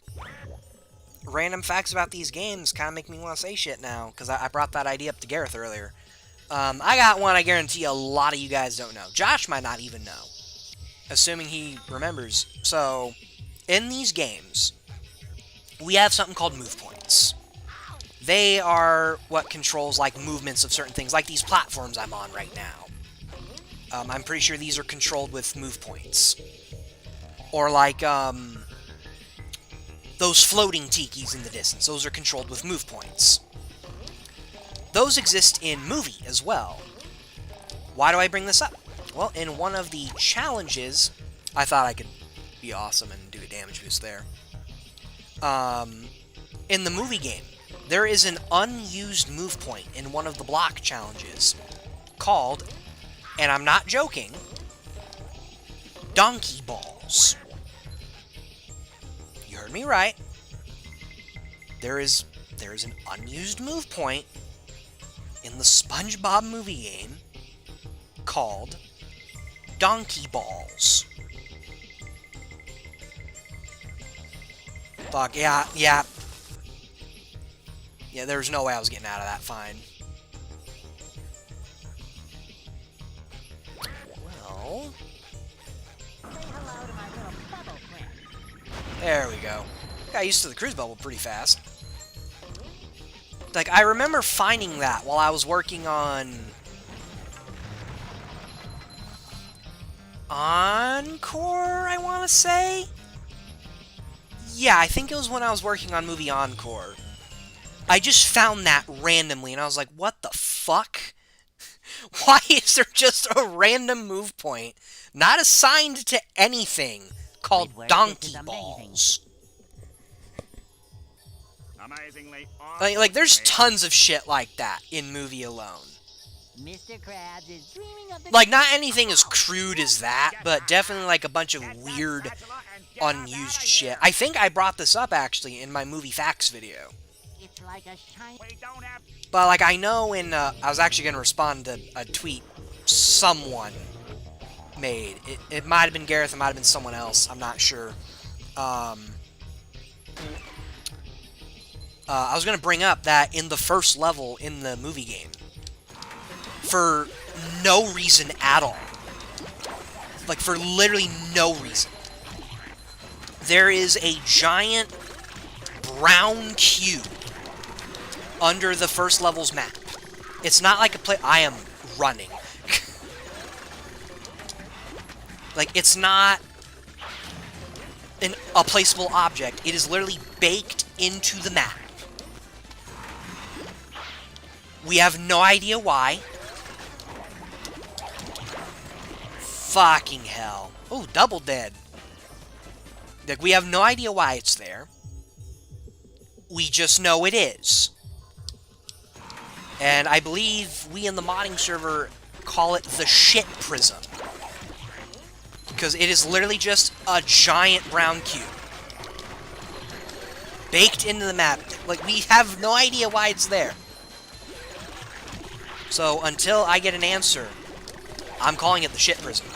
random facts about these games kind of make me want to say shit now, because I brought that idea up to Gareth earlier. I got one I guarantee a lot of you guys don't know. Josh might not even know, assuming he remembers. So, in these games, we have something called move points. They are what controls, like, movements of certain things, like these platforms I'm on right now. I'm pretty sure these are controlled with move points. Or, like, those floating tikis in the distance. Those are controlled with move points. Those exist in movie as well. Why do I bring this up? Well, in one of the challenges, I thought I could be awesome and do a damage boost there. In the movie game, there is an unused move point in one of the block challenges called, and I'm not joking, Donkey Balls. You heard me right. There is an unused move point in the SpongeBob movie game called Donkey Balls. Fuck, yeah, yeah. Yeah, there was no way I was getting out of that fine. Well... Say hello to my little bubble friend. There we go. Got used to the cruise bubble pretty fast. Like, I remember finding that while I was working on... Encore, I want to say? Yeah, I think it was when I was working on movie Encore. I just found that randomly, and I was like, what the fuck? Why is there just a random move point, not assigned to anything, called Squidward, donkey this is balls? Amazingly Like, there's awesome. tons of shit like that in movie alone. Mr. Krabs is dreaming of the... Like, not anything as crude as that, but definitely, like, a bunch of weird, unused shit. I think I brought this up, actually, in my movie facts video. It's like a shiny... We don't have But, like, I know in, I was actually going to respond to a tweet someone made. It might have been Gareth, it might have been someone else, I'm not sure. I was going to bring up that in the first level in the movie game, for no reason at all, like, for literally no reason, there is a giant brown cube under the first level's map. It's not like a play... I am running. Like, it's not a placeable object. It is literally baked into the map. We have no idea why. Fucking hell. Oh, double dead. Like, we have no idea why it's there. We just know it is. And I believe we in the modding server call it the shit prism. Because it is literally just a giant brown cube. Baked into the map. Like, we have no idea why it's there. So, until I get an answer, I'm calling it the shit prism.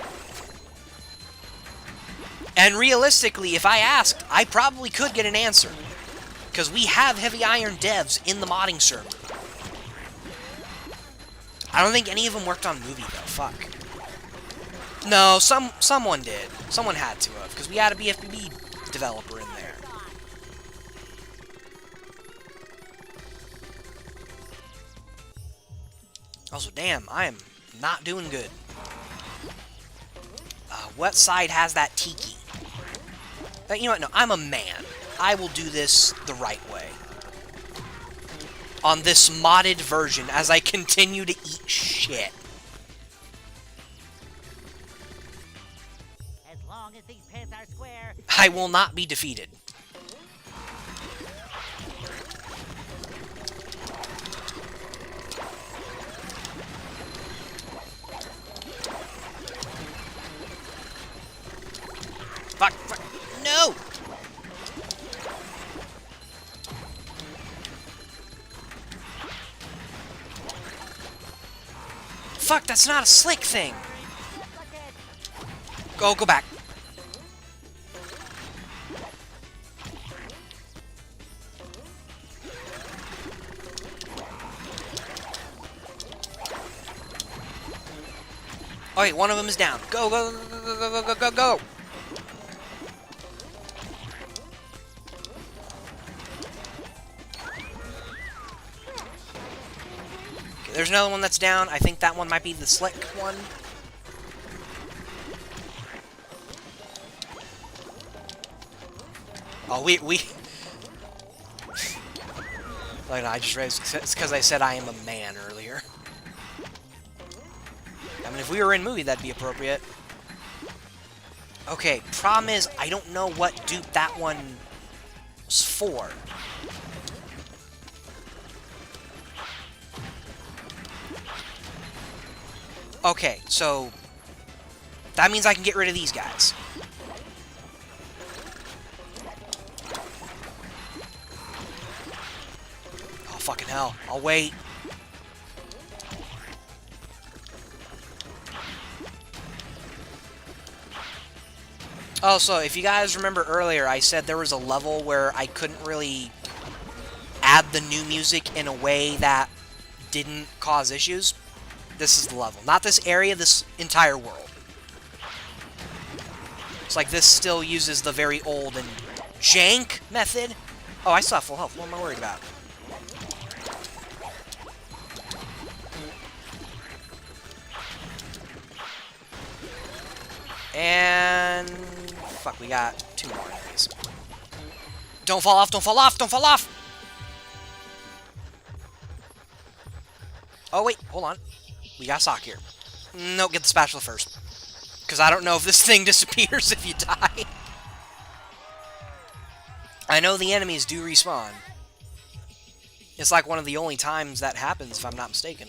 And realistically, if I asked, I probably could get an answer. Because we have heavy iron devs in the modding server. I don't think any of them worked on movie, though. Fuck. No, someone did. Someone had to have, because we had a BFBB developer in there. Also, damn, I am not doing good. What side has that tiki? You know what? No, I'm a man. I will do this the right way. On this modded version, as I continue to eat shit. As long as these pants are square... I will not be defeated. Fuck, fuck, no! Fuck, that's not a slick thing! Go back. Oh wait, one of them is down. Go, go, go, go, go, go, go, go! Okay, there's another one that's down. I think that one might be the slick one. Oh, we... Like, I just raised... It's because I said I am a man earlier. I mean, if we were in movie, that'd be appropriate. Okay, problem is, I don't know what dupe that one was for. Okay, so... That means I can get rid of these guys. Oh, fucking hell. I'll wait. Oh, so if you guys remember earlier, I said there was a level where I couldn't really add the new music in a way that didn't cause issues. This is the level. Not this area, this entire world. It's like this still uses the very old and jank method. Oh, I still have full health. What am I worried about? And... fuck, we got 2 more enemies. Don't fall off, don't fall off, don't fall off! Oh, wait, hold on. We got sock here. No, get the spatula first. Because I don't know if this thing disappears if you die. I know the enemies do respawn. It's like one of the only times that happens, if I'm not mistaken.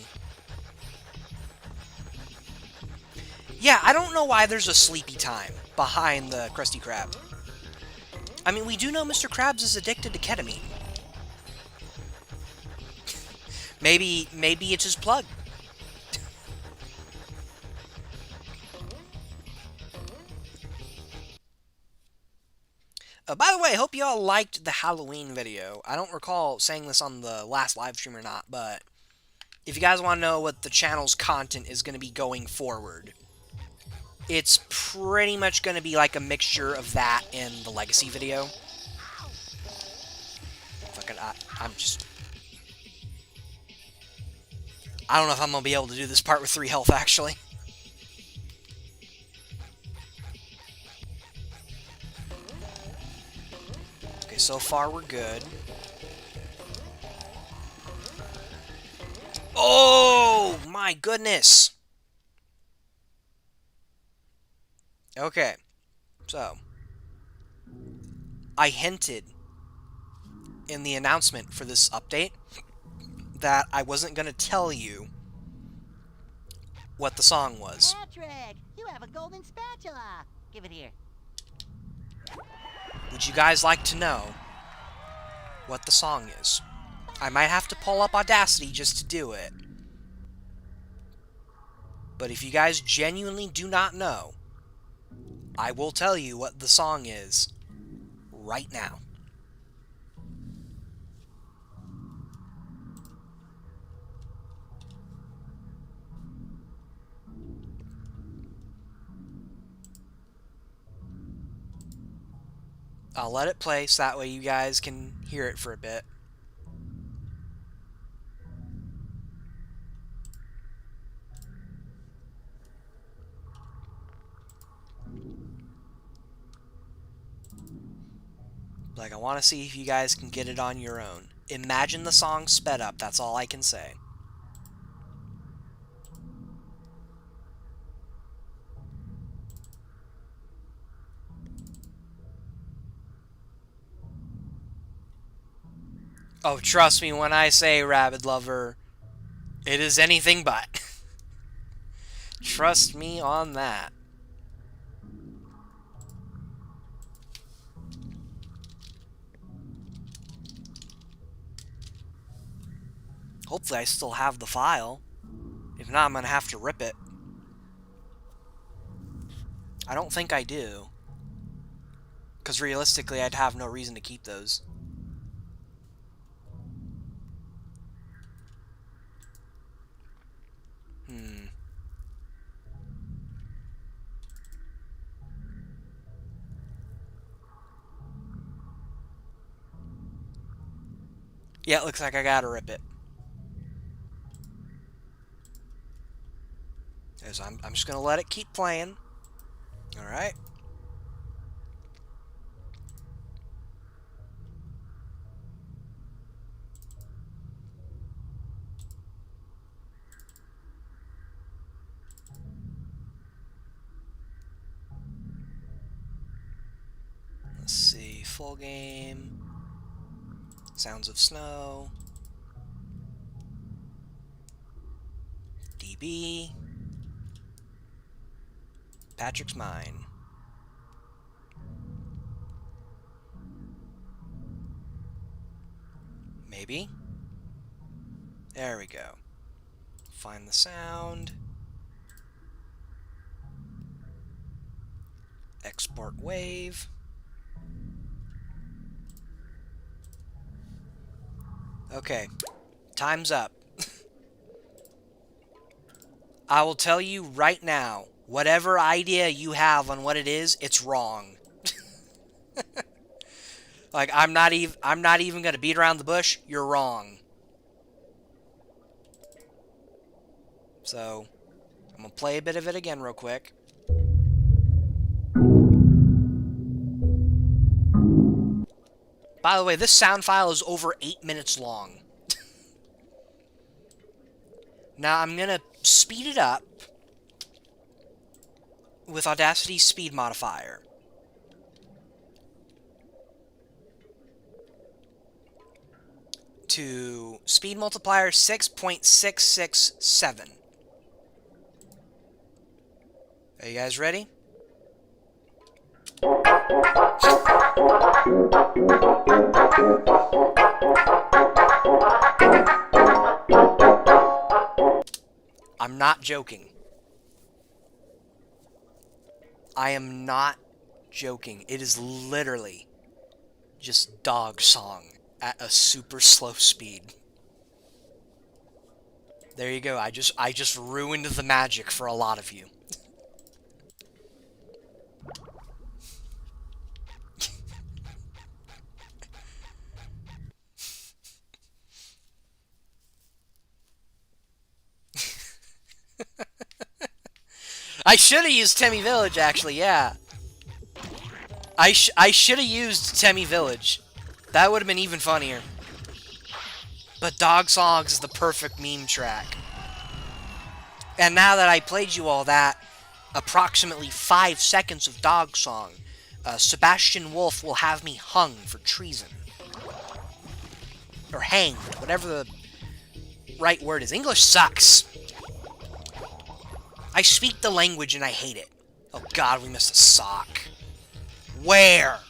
Yeah, I don't know why there's a sleepy time behind the Krusty Krab. I mean, we do know Mr. Krabs is addicted to ketamine. Maybe it's his plug. By the way, I hope you all liked the Halloween video. I don't recall saying this on the last live stream or not, but if you guys want to know what the channel's content is going to be going forward, it's pretty much going to be like a mixture of that and the Legacy video. Fucking, I'm just... I don't know if I'm going to be able to do this part with 3 health, actually. Okay, so far we're good. Oh, my goodness! Okay, so... I hinted in the announcement for this update that I wasn't going to tell you what the song was. Patrick, you have a golden spatula. Give it here. Would you guys like to know what the song is? I might have to pull up Audacity just to do it. But if you guys genuinely do not know, I will tell you what the song is right now. I'll let it play so that way you guys can hear it for a bit. Like, I want to see if you guys can get it on your own. Imagine the song sped up, that's all I can say. Oh, trust me when I say, Rabid Lover, it is anything but. Trust me on that. Hopefully I still have the file. If not, I'm going to have to rip it. I don't think I do. Because realistically, I'd have no reason to keep those. Yeah, it looks like I gotta rip it. So I'm just gonna let it keep playing. Alright. Let's see, full game. Sounds of Snow. DB. Patrick's Mine. Maybe. There we go. Find the sound. Export wave. Okay, time's up. I will tell you right now, whatever idea you have on what it is, it's wrong. Like, I'm not even gonna beat around the bush. You're wrong. So, I'm gonna play a bit of it again real quick. By the way, this sound file is over 8 minutes long. Now, I'm gonna speed it up with Audacity's speed modifier. To speed multiplier 6.667. Are you guys ready? I'm not joking. I am not joking. It is literally just dog song at a super slow speed. There you go. I just ruined the magic for a lot of you. I should have used Temmie Village, actually, yeah. I should have used Temmie Village. That would have been even funnier. But Dog Songs is the perfect meme track. And now that I played you all that, approximately 5 seconds of Dog Song, Sebastian Wolf will have me hung for treason. Or hanged, whatever the right word is. English sucks. I speak the language and I hate it. Oh god, we missed a sock. Where?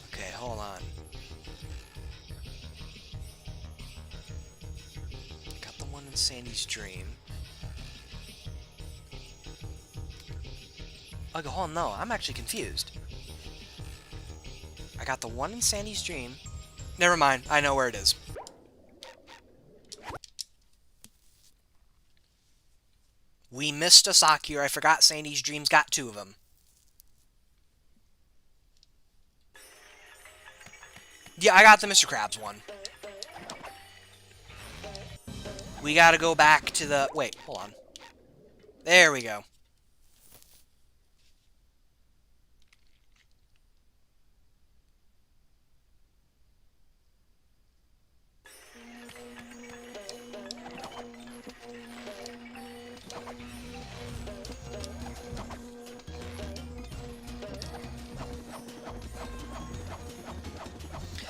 Okay, hold on. Got the one in Sandy's dream. Oh, hold on, no, I'm actually confused. I got the one in Sandy's dream. Never mind, I know where it is. We missed a sock here. I forgot Sandy's dream's got 2 of them. Yeah, I got the Mr. Krabs one. We gotta go back to the... Wait, hold on. There we go.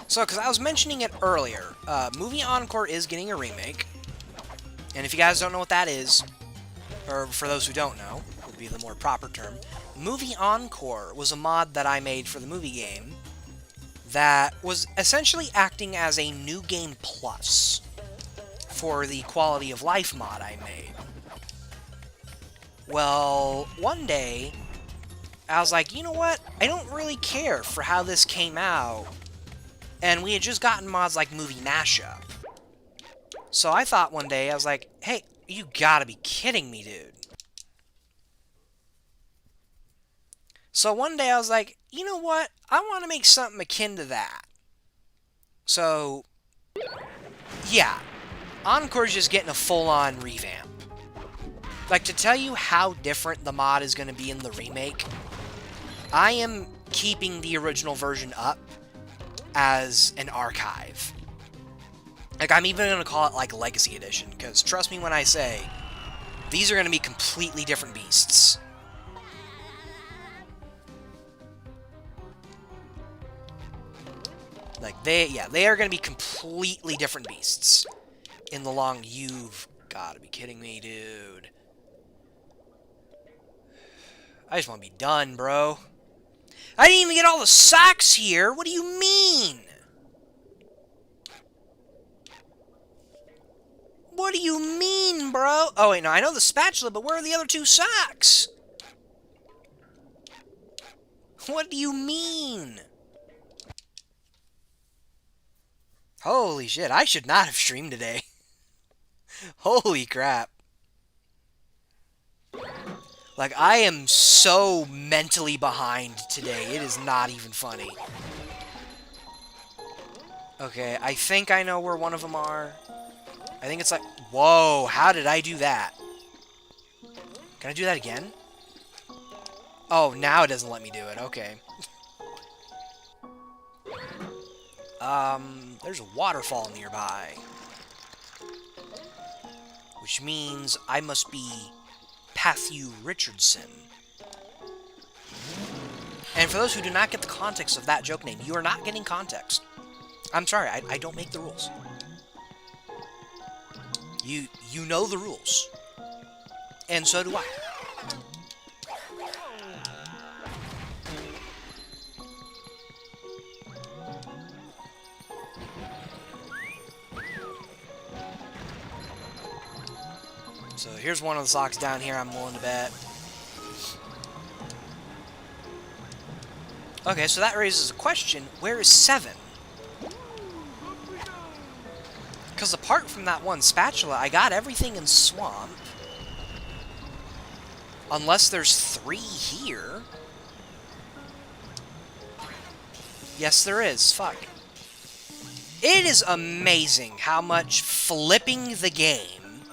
So, because I was mentioning it earlier, Movie Encore is getting a remake. And if you guys don't know what that is, or for those who don't know, would be the more proper term, Movie Encore was a mod that I made for the movie game that was essentially acting as a New Game Plus for the quality of life mod I made. Well, one day, I was like, you know what? I don't really care for how this came out. And we had just gotten mods like Movie Mashup. So I thought one day, I was like, hey, you gotta be kidding me, dude. So one day I was like, you know what? I want to make something akin to that. So, yeah. Encore's just getting a full-on revamp. Like, to tell you how different the mod is going to be in the remake, I am keeping the original version up as an archive. Like, I'm even going to call it, like, Legacy Edition, because trust me when I say, these are going to be completely different beasts. Like, they are going to be completely different beasts in the long... You've got to be kidding me, dude. I just want to be done, bro. I didn't even get all the socks here. What do you mean? What do you mean, bro? Oh, wait, no, I know the spatula, but where are the other 2 socks? What do you mean? Holy shit, I should not have streamed today. Holy crap. Like, I am so mentally behind today. It is not even funny. Okay, I think I know where one of them are. I think it's like... Whoa, how did I do that? Can I do that again? Oh, now it doesn't let me do it. Okay. There's a waterfall nearby. Which means I must be Matthew Richardson. And for those who do not get the context of that joke name, you are not getting context. I'm sorry, I don't make the rules. You know the rules. And so do I. So here's one of the socks down here, I'm willing to bet. Okay, so that raises a question. Where is 7? Because apart from that one spatula, I got everything in Swamp. Unless there's 3 here. Yes, there is. Fuck. It is amazing how much flipping the game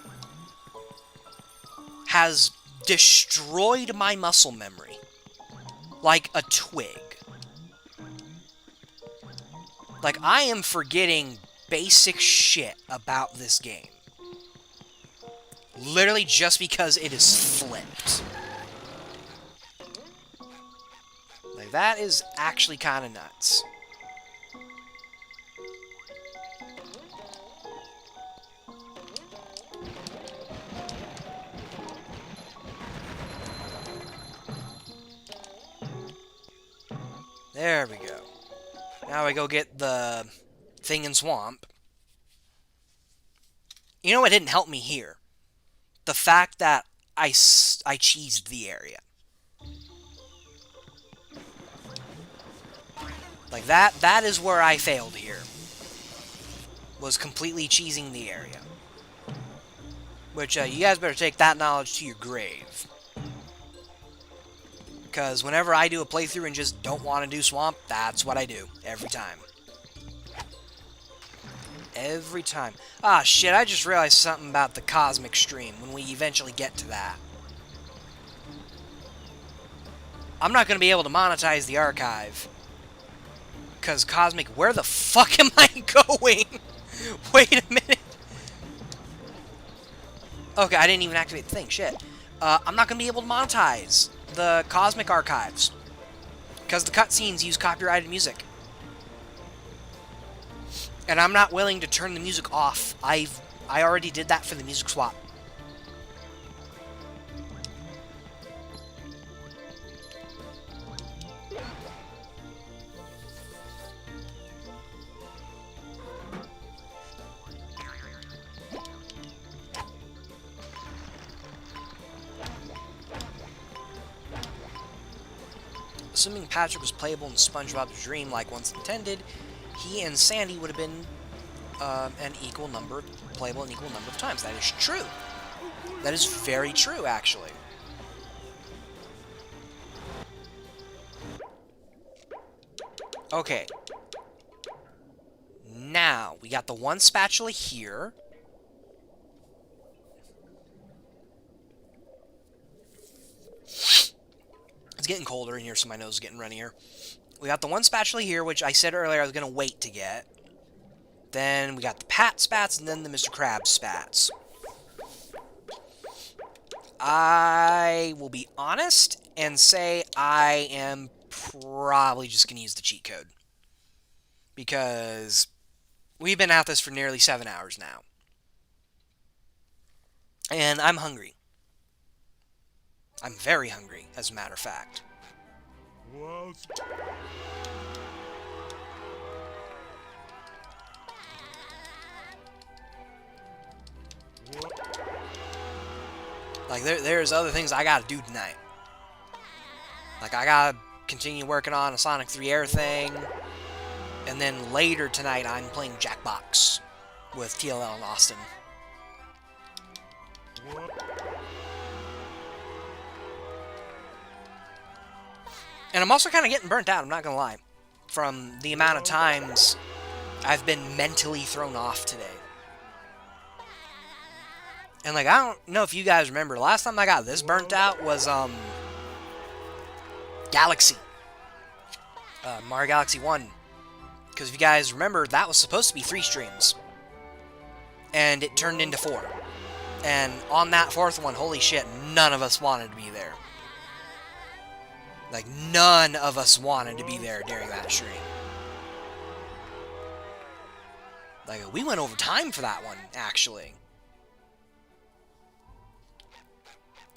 has destroyed my muscle memory. Like a twig. Like, I am forgetting basic shit about this game. Literally just because it is flipped. Like, that is actually kind of nuts. There we go. Now I go get the thing in Swamp. You know what didn't help me here? The fact that I cheesed the area. Like, that is where I failed here. Was completely cheesing the area. Which, you guys better take that knowledge to your grave. Because whenever I do a playthrough and just don't want to do Swamp, that's what I do. Every time. Every time. Ah, shit, I just realized something about the Cosmic stream when we eventually get to that. I'm not going to be able to monetize the archive. Because Cosmic, where the fuck am I going? Wait a minute. Okay, I didn't even activate the thing. Shit. I'm not going to be able to monetize the Cosmic archives. Because the cutscenes use copyrighted music. And I'm not willing to turn the music off. I already did that for the music swap. Assuming Patrick was playable in SpongeBob's Dream like once intended, he and Sandy would have been playable an equal number of times. That is true. That is very true, actually. Okay. Now, we got the one spatula here. It's getting colder in here, so my nose is getting runnier. We got the one spatula here, which I said earlier I was going to wait to get. Then we got the Pat spats, and then the Mr. Krabs spats. I will be honest and say I am probably just going to use the cheat code. Because we've been at this for nearly 7 hours now. And I'm hungry. I'm very hungry, as a matter of fact. Well, Like, there's other things I gotta do tonight. Like, I gotta continue working on a Sonic 3 Air thing. And then later tonight, I'm playing Jackbox with TLL and Austin. And I'm also kind of getting burnt out, I'm not gonna lie, from the amount of times I've been mentally thrown off today. And, like, I don't know if you guys remember, last time I got this burnt out was, Galaxy. Mario Galaxy 1. Because if you guys remember, that was supposed to be 3 streams. And it turned into 4. And on that 4th one, holy shit, none of us wanted to be there. Like, none of us wanted to be there during that stream. Like, we went over time for that one, actually.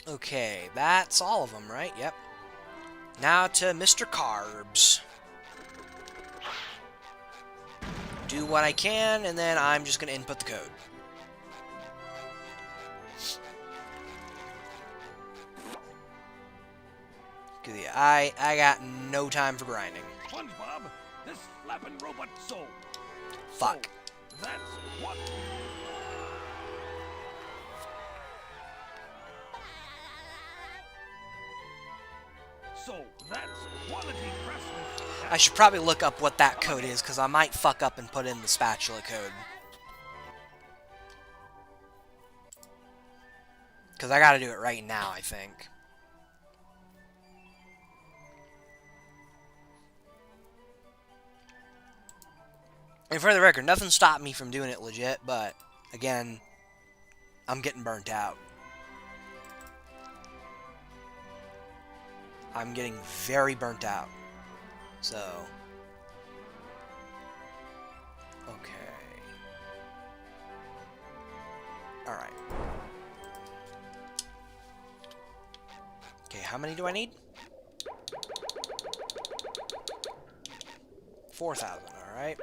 Okay, that's all of them, right? Yep. Now to Mr. Carbs. Do what I can, and then I'm just going to input the code. I got no time for grinding. SpongeBob, this flapping robot soul. Fuck. So, that's what. So that's quality craftsmanship. I should probably look up what that code is, because I might fuck up and put in the spatula code. Because I gotta do it right now, I think. And for the record, nothing stopped me from doing it legit, but, again, I'm getting burnt out. I'm getting very burnt out. So. Okay. Alright. Okay, how many do I need? 4,000, alright.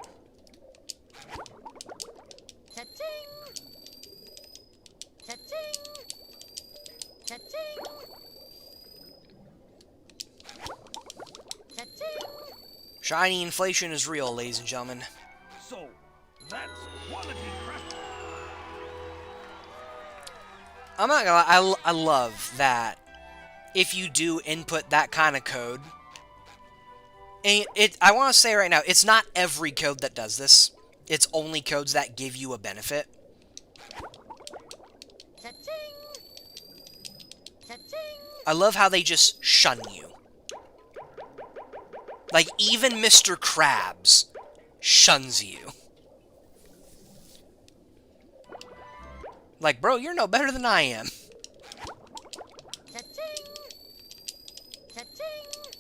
Cha-ching! Cha-ching! Cha-ching! Cha-ching! Shiny inflation is real, ladies and gentlemen. So that's quality craft. I'm not gonna lie, I love that if you do input that kind of code, and I want to say right now, it's not every code that does this. It's only codes that give you a benefit. Cha-ching! Cha-ching! I love how they just shun you. Like, even Mr. Krabs shuns you. Like, bro, you're no better than I am. Cha-ching! Cha-ching!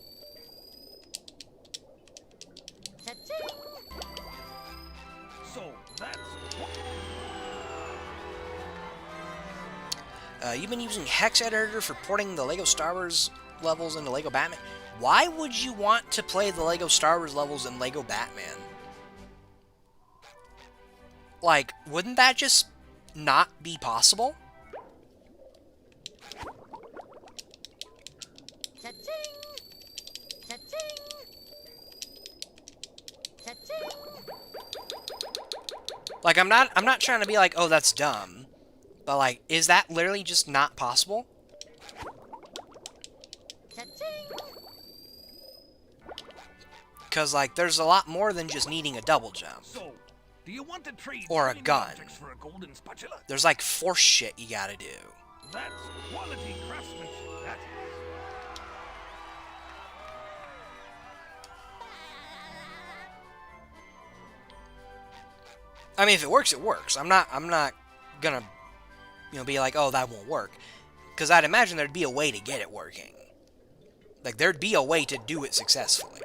Cha-ching! So that's You've been using Hex Editor for porting the LEGO Star Wars levels into LEGO Batman. Why would you want to play the LEGO Star Wars levels in LEGO Batman? Like, wouldn't that just not be possible? Cha-ching! Cha-ching! Cha-ching! Like, I'm not trying to be like, oh, that's dumb. But, like, is that literally just not possible? Cha-ching! Because, like, there's a lot more than just needing a double jump. so. Do you want to trade Or a shiny gun. objects for a golden spatula? There's, like, force shit you gotta do. That's quality craftsmanship. That is. I mean, if it works, it works. I'm not gonna, be like, oh, that won't work. Because I'd imagine there'd be a way to get it working. Like, there'd be a way to do it successfully.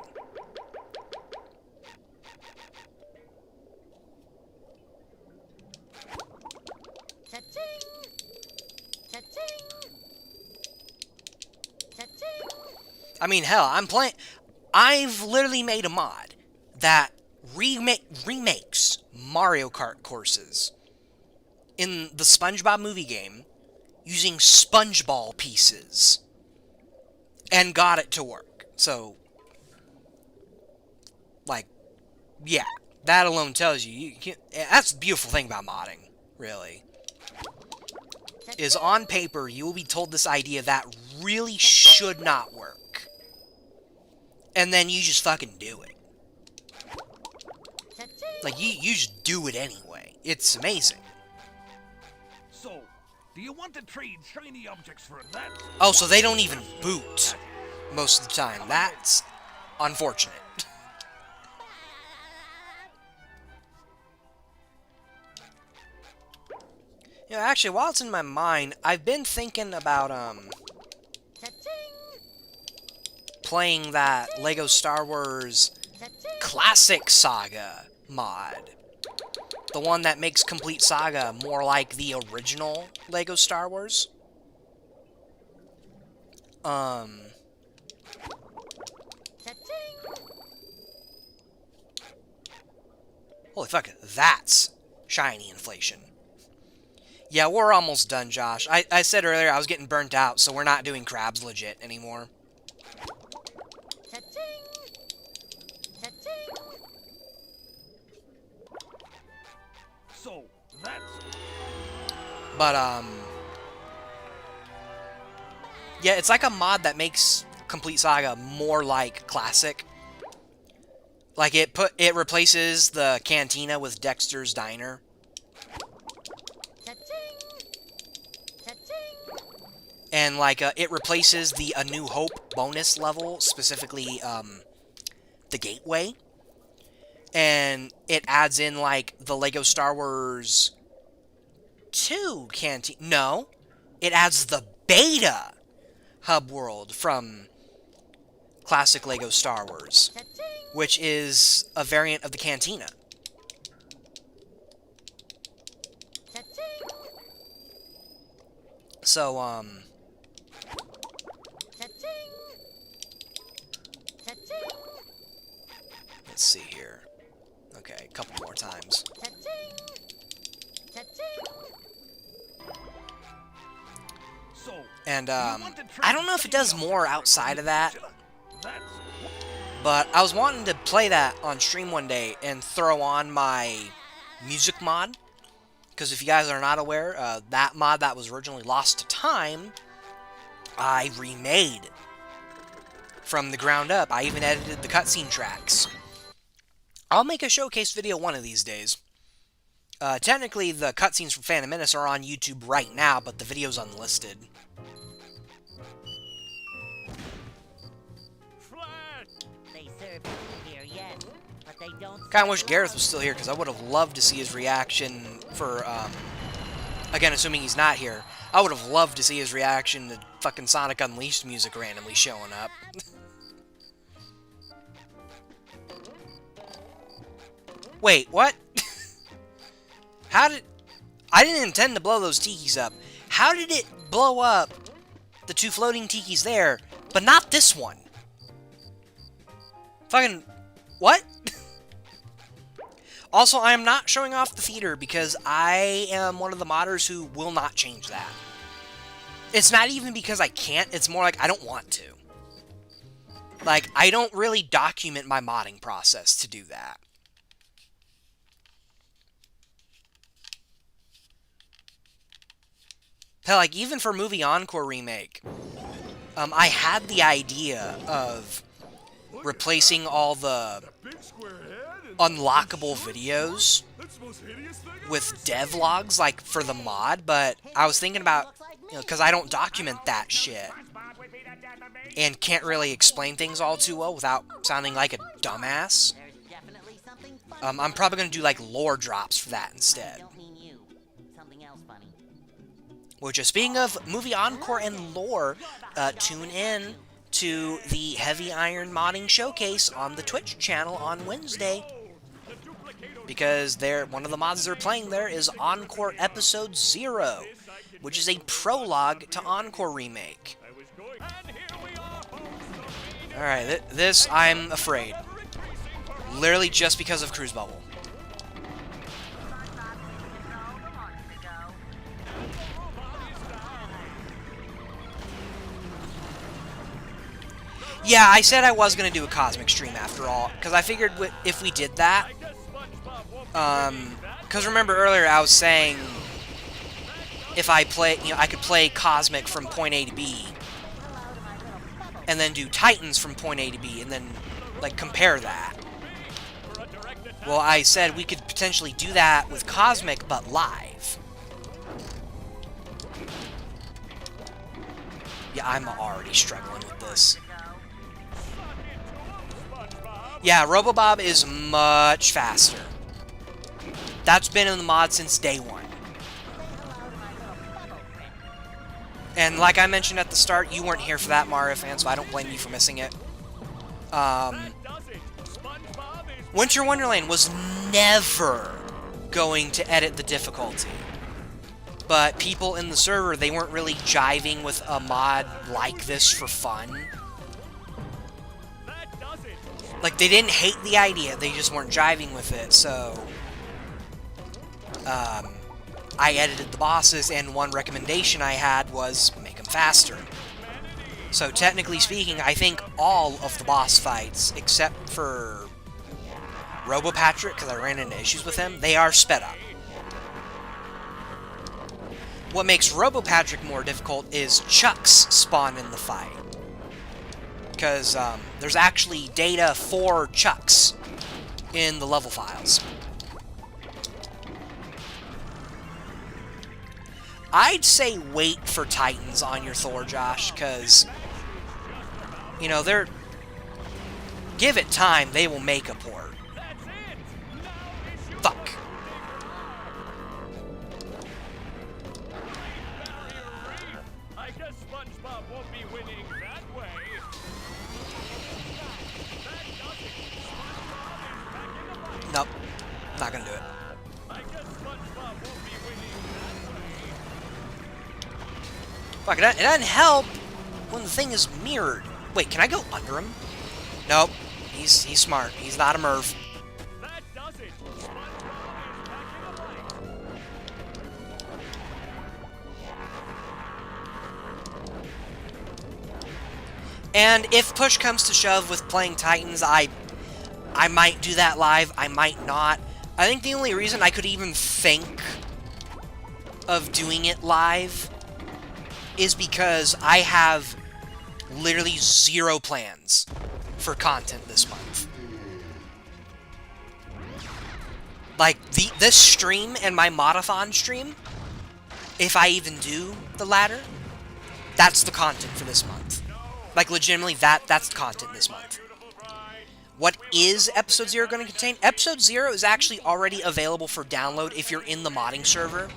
Cha-ching! Cha-ching! Cha-ching! I mean, hell, I've literally made a mod that remakes Mario Kart courses in the SpongeBob movie game using sponge ball pieces and got it to work. So, like, yeah, that alone tells you that's the beautiful thing about modding, really. Is on paper, you will be told this idea that really should not work. And then you just fucking do it. Like, you just do it anyway. It's amazing. So, do you want to trade shiny objects for that? Oh, so they don't even boot most of the time. That's unfortunate. You know, actually, while it's in my mind, I've been thinking about, playing that LEGO Star Wars Classic Saga mod. The one that makes Complete Saga more like the original LEGO Star Wars. Holy fuck, that's shiny inflation. Yeah, we're almost done, Josh. I said earlier I was getting burnt out, so we're not doing crabs legit anymore. So, that's... But, yeah, it's like a mod that makes Complete Saga more like Classic. Like, it replaces the cantina with Dexter's Diner. And, like, it replaces the A New Hope bonus level, specifically, the Gateway. And it adds in, like, the LEGO Star Wars 2 canteen. No, it adds the Beta hub world from classic LEGO Star Wars, which is a variant of the cantina. So, let's see here. Okay, a couple more times. And, I don't know if it does more outside of that, but I was wanting to play that on stream one day and throw on my music mod, because if you guys are not aware, that mod that was originally lost to time, I remade from the ground up. I even edited the cutscene tracks. I'll make a showcase video one of these days. Technically, the cutscenes from Phantom Menace are on YouTube right now, but the video's unlisted. Kinda wish Gareth was still here, because I would have loved to see his reaction for, again, assuming he's not here, I would have loved to see his reaction to fucking Sonic Unleashed music randomly showing up. Wait, what? How did... I didn't intend to blow those tikis up. How did it blow up the two floating tikis there, but not this one? Fucking... What? Also, I am not showing off the theater because I am one of the modders who will not change that. It's not even because I can't, it's more like I don't want to. Like, I don't really document my modding process to do that. Hell, like, even for Movie Encore Remake, I had the idea of replacing all the unlockable videos with devlogs, like, for the mod, but I was thinking about, you know, because I don't document that shit, and can't really explain things all too well without sounding like a dumbass, I'm probably going to do, like, lore drops for that instead. Which is, speaking of Movie Encore and lore, tune in to the Heavy Iron Modding Showcase on the Twitch channel on Wednesday. Because one of the mods they're playing there is Encore Episode 0, which is a prologue to Encore Remake. Alright, this, I'm afraid. Literally just because of Cruise Bubble. Yeah, I said I was going to do a Cosmic stream after all, because I figured if we did that, because remember earlier I was saying if I play, I could play Cosmic from point A to B, and then do Titans from point A to B, and then, like, compare that. Well, I said we could potentially do that with Cosmic, but live. Yeah, I'm already struggling with this. Yeah, Robobob is much faster. That's been in the mod since day one. And like I mentioned at the start, you weren't here for that, Mario fan, so I don't blame you for missing it. Winter Wonderland was never going to edit the difficulty. But people in the server, they weren't really jiving with a mod like this for fun. Like, they didn't hate the idea, they just weren't jiving with it, so... I edited the bosses, and one recommendation I had was make them faster. So technically speaking, I think all of the boss fights, except for RoboPatrick, because I ran into issues with him, they are sped up. What makes RoboPatrick more difficult is Chucks spawn in the fight. Because there's actually data for Chucks in the level files. I'd say wait for Titans on your Thor, Josh, because, you know, they're... Give it time, they will make a port. Fuck. I guess SpongeBob won't be winning that way. Nope. Not gonna do it. I guess SpongeBob won't be winning that way. Fuck, it doesn't help when the thing is mirrored. Wait, can I go under him? Nope. He's smart. He's not a Merv. That does it. SpongeBob is packing a light. And if push comes to shove with playing Titans, I might do that live, I might not. I think the only reason I could even think of doing it live is because I have literally zero plans for content this month. Like, this stream and my Modathon stream, if I even do the latter, that's the content for this month. Like, legitimately, that's the content this month. What is Episode 0 going to contain? Episode 0 is actually already available for download if you're in the modding server.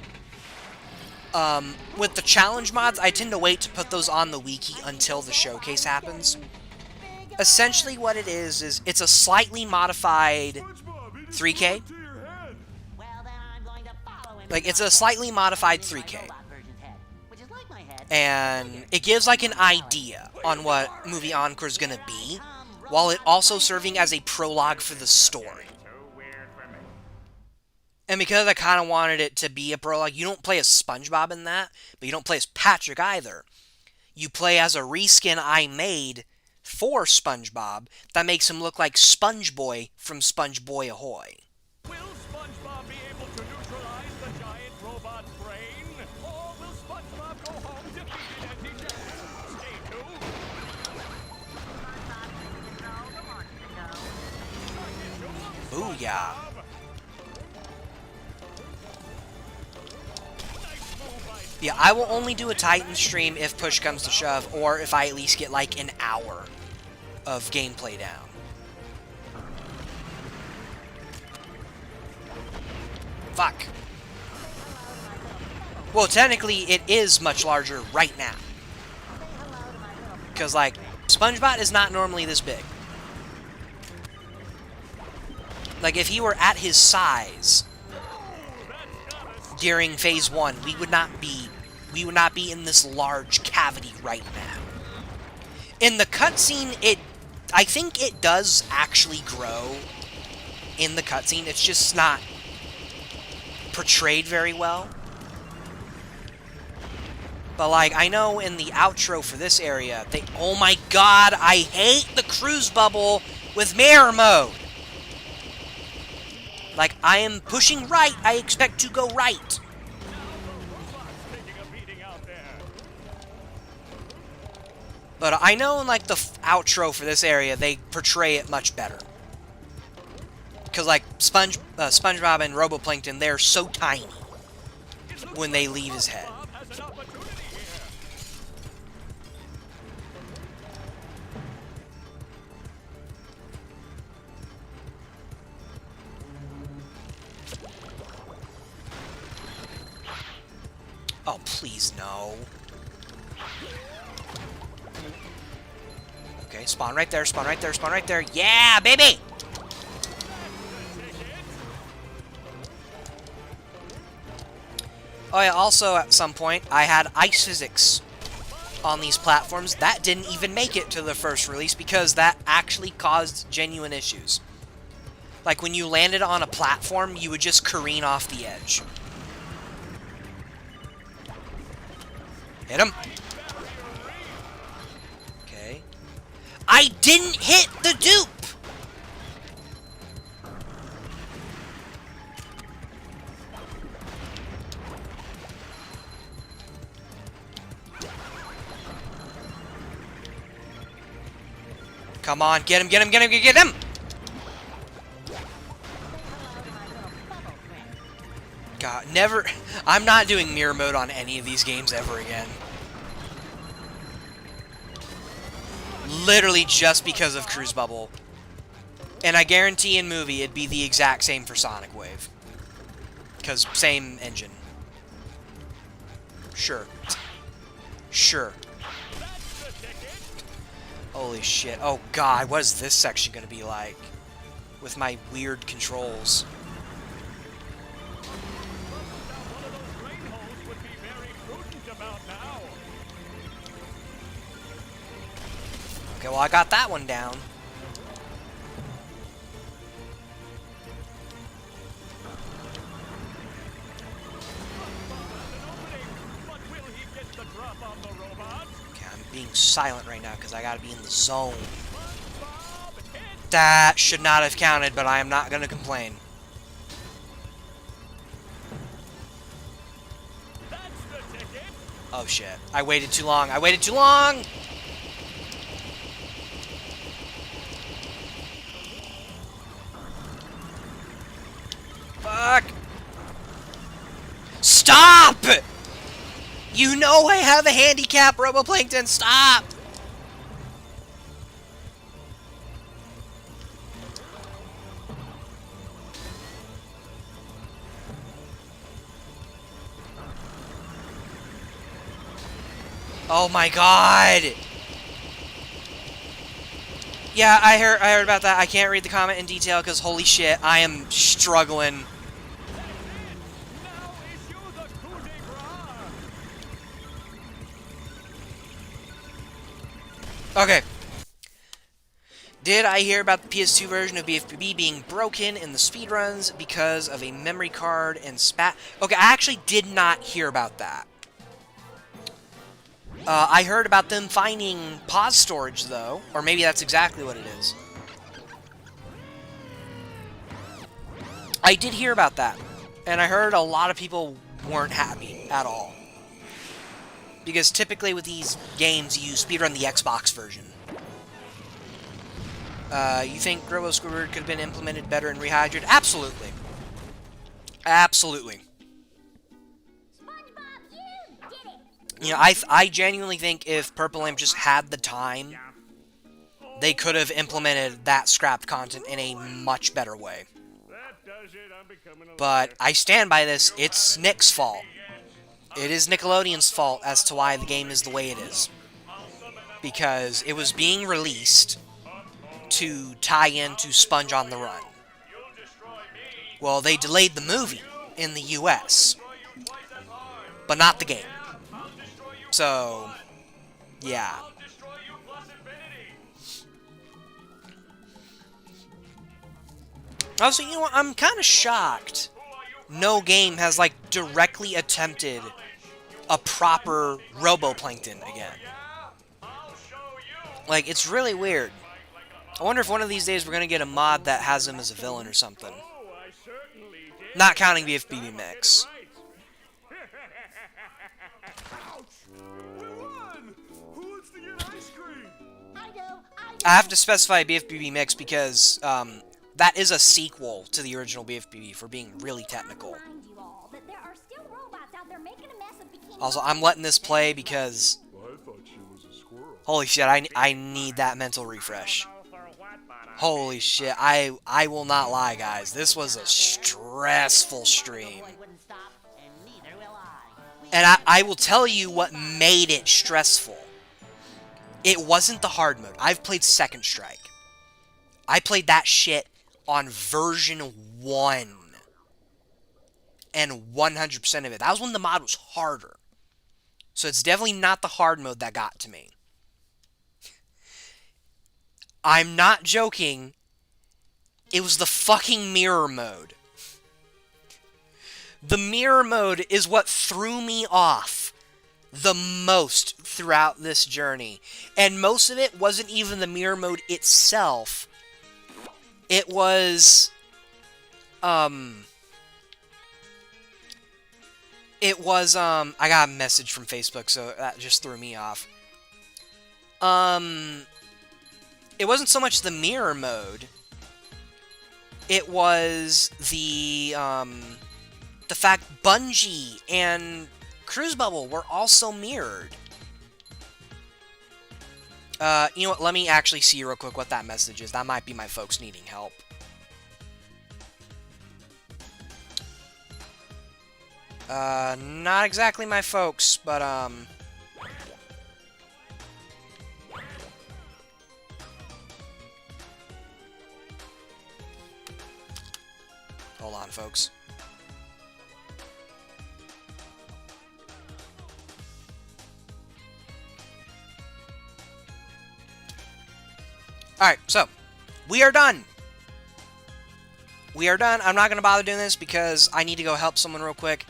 With the challenge mods, I tend to wait to put those on the wiki until the showcase happens. Essentially what it is it's a slightly modified 3K. Like, it's a slightly modified 3K. And it gives, like, an idea on what Movie Encore is going to be, while it also serving as a prologue for the story. And because I kind of wanted it to be a prologue, you don't play as SpongeBob in that, but you don't play as Patrick either. You play as a reskin I made for SpongeBob that makes him look like SpongeBoy from SpongeBoy Ahoy. Will SpongeBob be able to neutralize the giant robot brain? Or will SpongeBob go home defeated as he should? Stay tuned. Booyah. Yeah, I will only do a Titan stream if push comes to shove, or if I at least get like an hour of gameplay down. Fuck. Well, technically, it is much larger right now. Because, like, SpongeBob is not normally this big. Like, if he were at his size during Phase 1, we would not be in this large cavity right now. In the cutscene, I think it does actually grow in the cutscene. It's just not portrayed very well. But, like, I know in the outro for this area, they... Oh my god, I hate the cruise bubble with mirror mode! Like, I am pushing right, I expect to go right. But I know in, like, the outro for this area, they portray it much better. Because, like, SpongeBob and Roboplankton, they're so tiny when they leave his head. Oh, please, no. Okay, spawn right there, spawn right there, spawn right there. Yeah, baby! Oh yeah, also at some point, I had ice physics on these platforms. That didn't even make it to the first release because that actually caused genuine issues. Like when you landed on a platform, you would just careen off the edge. Hit him. Okay. I didn't hit the dupe! Come on, get him, get him, get him, get him! God, never... I'm not doing mirror mode on any of these games ever again. Literally just because of Cruise Bubble. And I guarantee in movie it'd be the exact same for Sonic Wave. Because same engine. Sure. Sure. Holy shit. Oh god, what is this section gonna be like? With my weird controls. Okay, well I got that one down. Okay, I'm being silent right now because I gotta be in the zone. That should not have counted, but I am not gonna complain. Oh shit. I waited too long. I waited too long! Fuck! Stop! You know I have a handicap, Roboplankton. Stop! Oh my god! Yeah, I heard about that. I can't read the comment in detail because holy shit, I am struggling. Okay. Did I hear about the PS2 version of BFBB being broken in the speedruns because of a memory card and spat? Okay, I actually did not hear about that. I heard about them finding pause storage, though. Or maybe that's exactly what it is. I did hear about that. And I heard a lot of people weren't happy at all. Because typically with these games, you speedrun the Xbox version. You think Robo Squidward could have been implemented better in Rehydrated? Absolutely. Absolutely. You know, I genuinely think if Purple Imp just had the time, they could have implemented that scrapped content in a much better way. But I stand by this, it's Nick's fault. It is Nickelodeon's fault as to why the game is the way it is. Because it was being released to tie into Sponge on the Run. Well, they delayed the movie in the US, but not the game. So, yeah. Also, you know what? I'm kind of shocked no game has, like, directly attempted a proper Roboplankton again. Like, it's really weird. I wonder if one of these days we're gonna get a mod that has him as a villain or something. Not counting BFBB Mix. We won! Who wants to get ice cream? I have to specify BFBB Mix because that is a sequel to the original BFBB, for being really technical. Also, I'm letting this play because... I thought she was a squirrel. Holy shit, I need that mental refresh. Holy shit, I will not lie, guys. This was a stressful stream. And I will tell you what made it stressful. It wasn't the hard mode. I've played Second Strike. I played that shit on version 1. And 100% of it. That was when the mod was harder. So it's definitely not the hard mode that got to me. I'm not joking. It was the fucking mirror mode. The mirror mode is what threw me off the most throughout this journey. And most of it wasn't even the mirror mode itself. It was... I got a message from Facebook, so that just threw me off. It wasn't so much the mirror mode. It was the fact Bungie and Cruise Bubble were also mirrored. You know what? Let me actually see real quick what that message is. That might be my folks needing help. Not exactly my folks, but, hold on, folks. Alright, so, we are done. We are done. I'm not going to bother doing this because I need to go help someone real quick.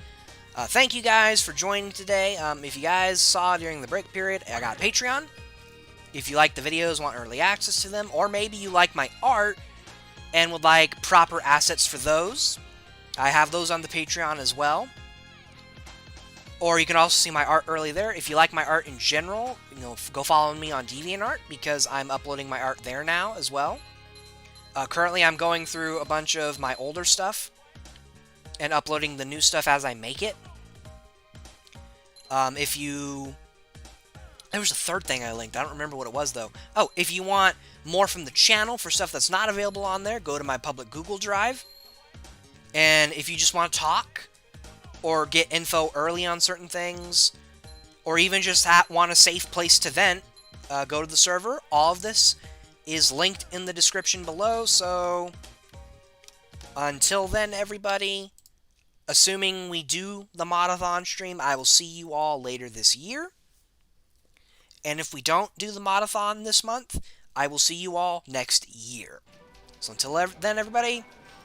Thank you guys for joining today. If you guys saw during the break period, I got a Patreon. If you like the videos, want early access to them, or maybe you like my art and would like proper assets for those, I have those on the Patreon as well. Or you can also see my art early there. If you like my art in general, you know, go follow me on DeviantArt because I'm uploading my art there now as well. Currently, I'm going through a bunch of my older stuff and uploading the new stuff as I make it. There was a third thing I linked. I don't remember what it was, though. Oh, if you want more from the channel for stuff that's not available on there, go to my public Google Drive. And if you just want to talk or get info early on certain things, or even just want a safe place to vent, go to the server. All of this is linked in the description below, so until then, everybody, assuming we do the Modathon stream, I will see you all later this year. And if we don't do the Modathon this month, I will see you all next year. So until then, everybody,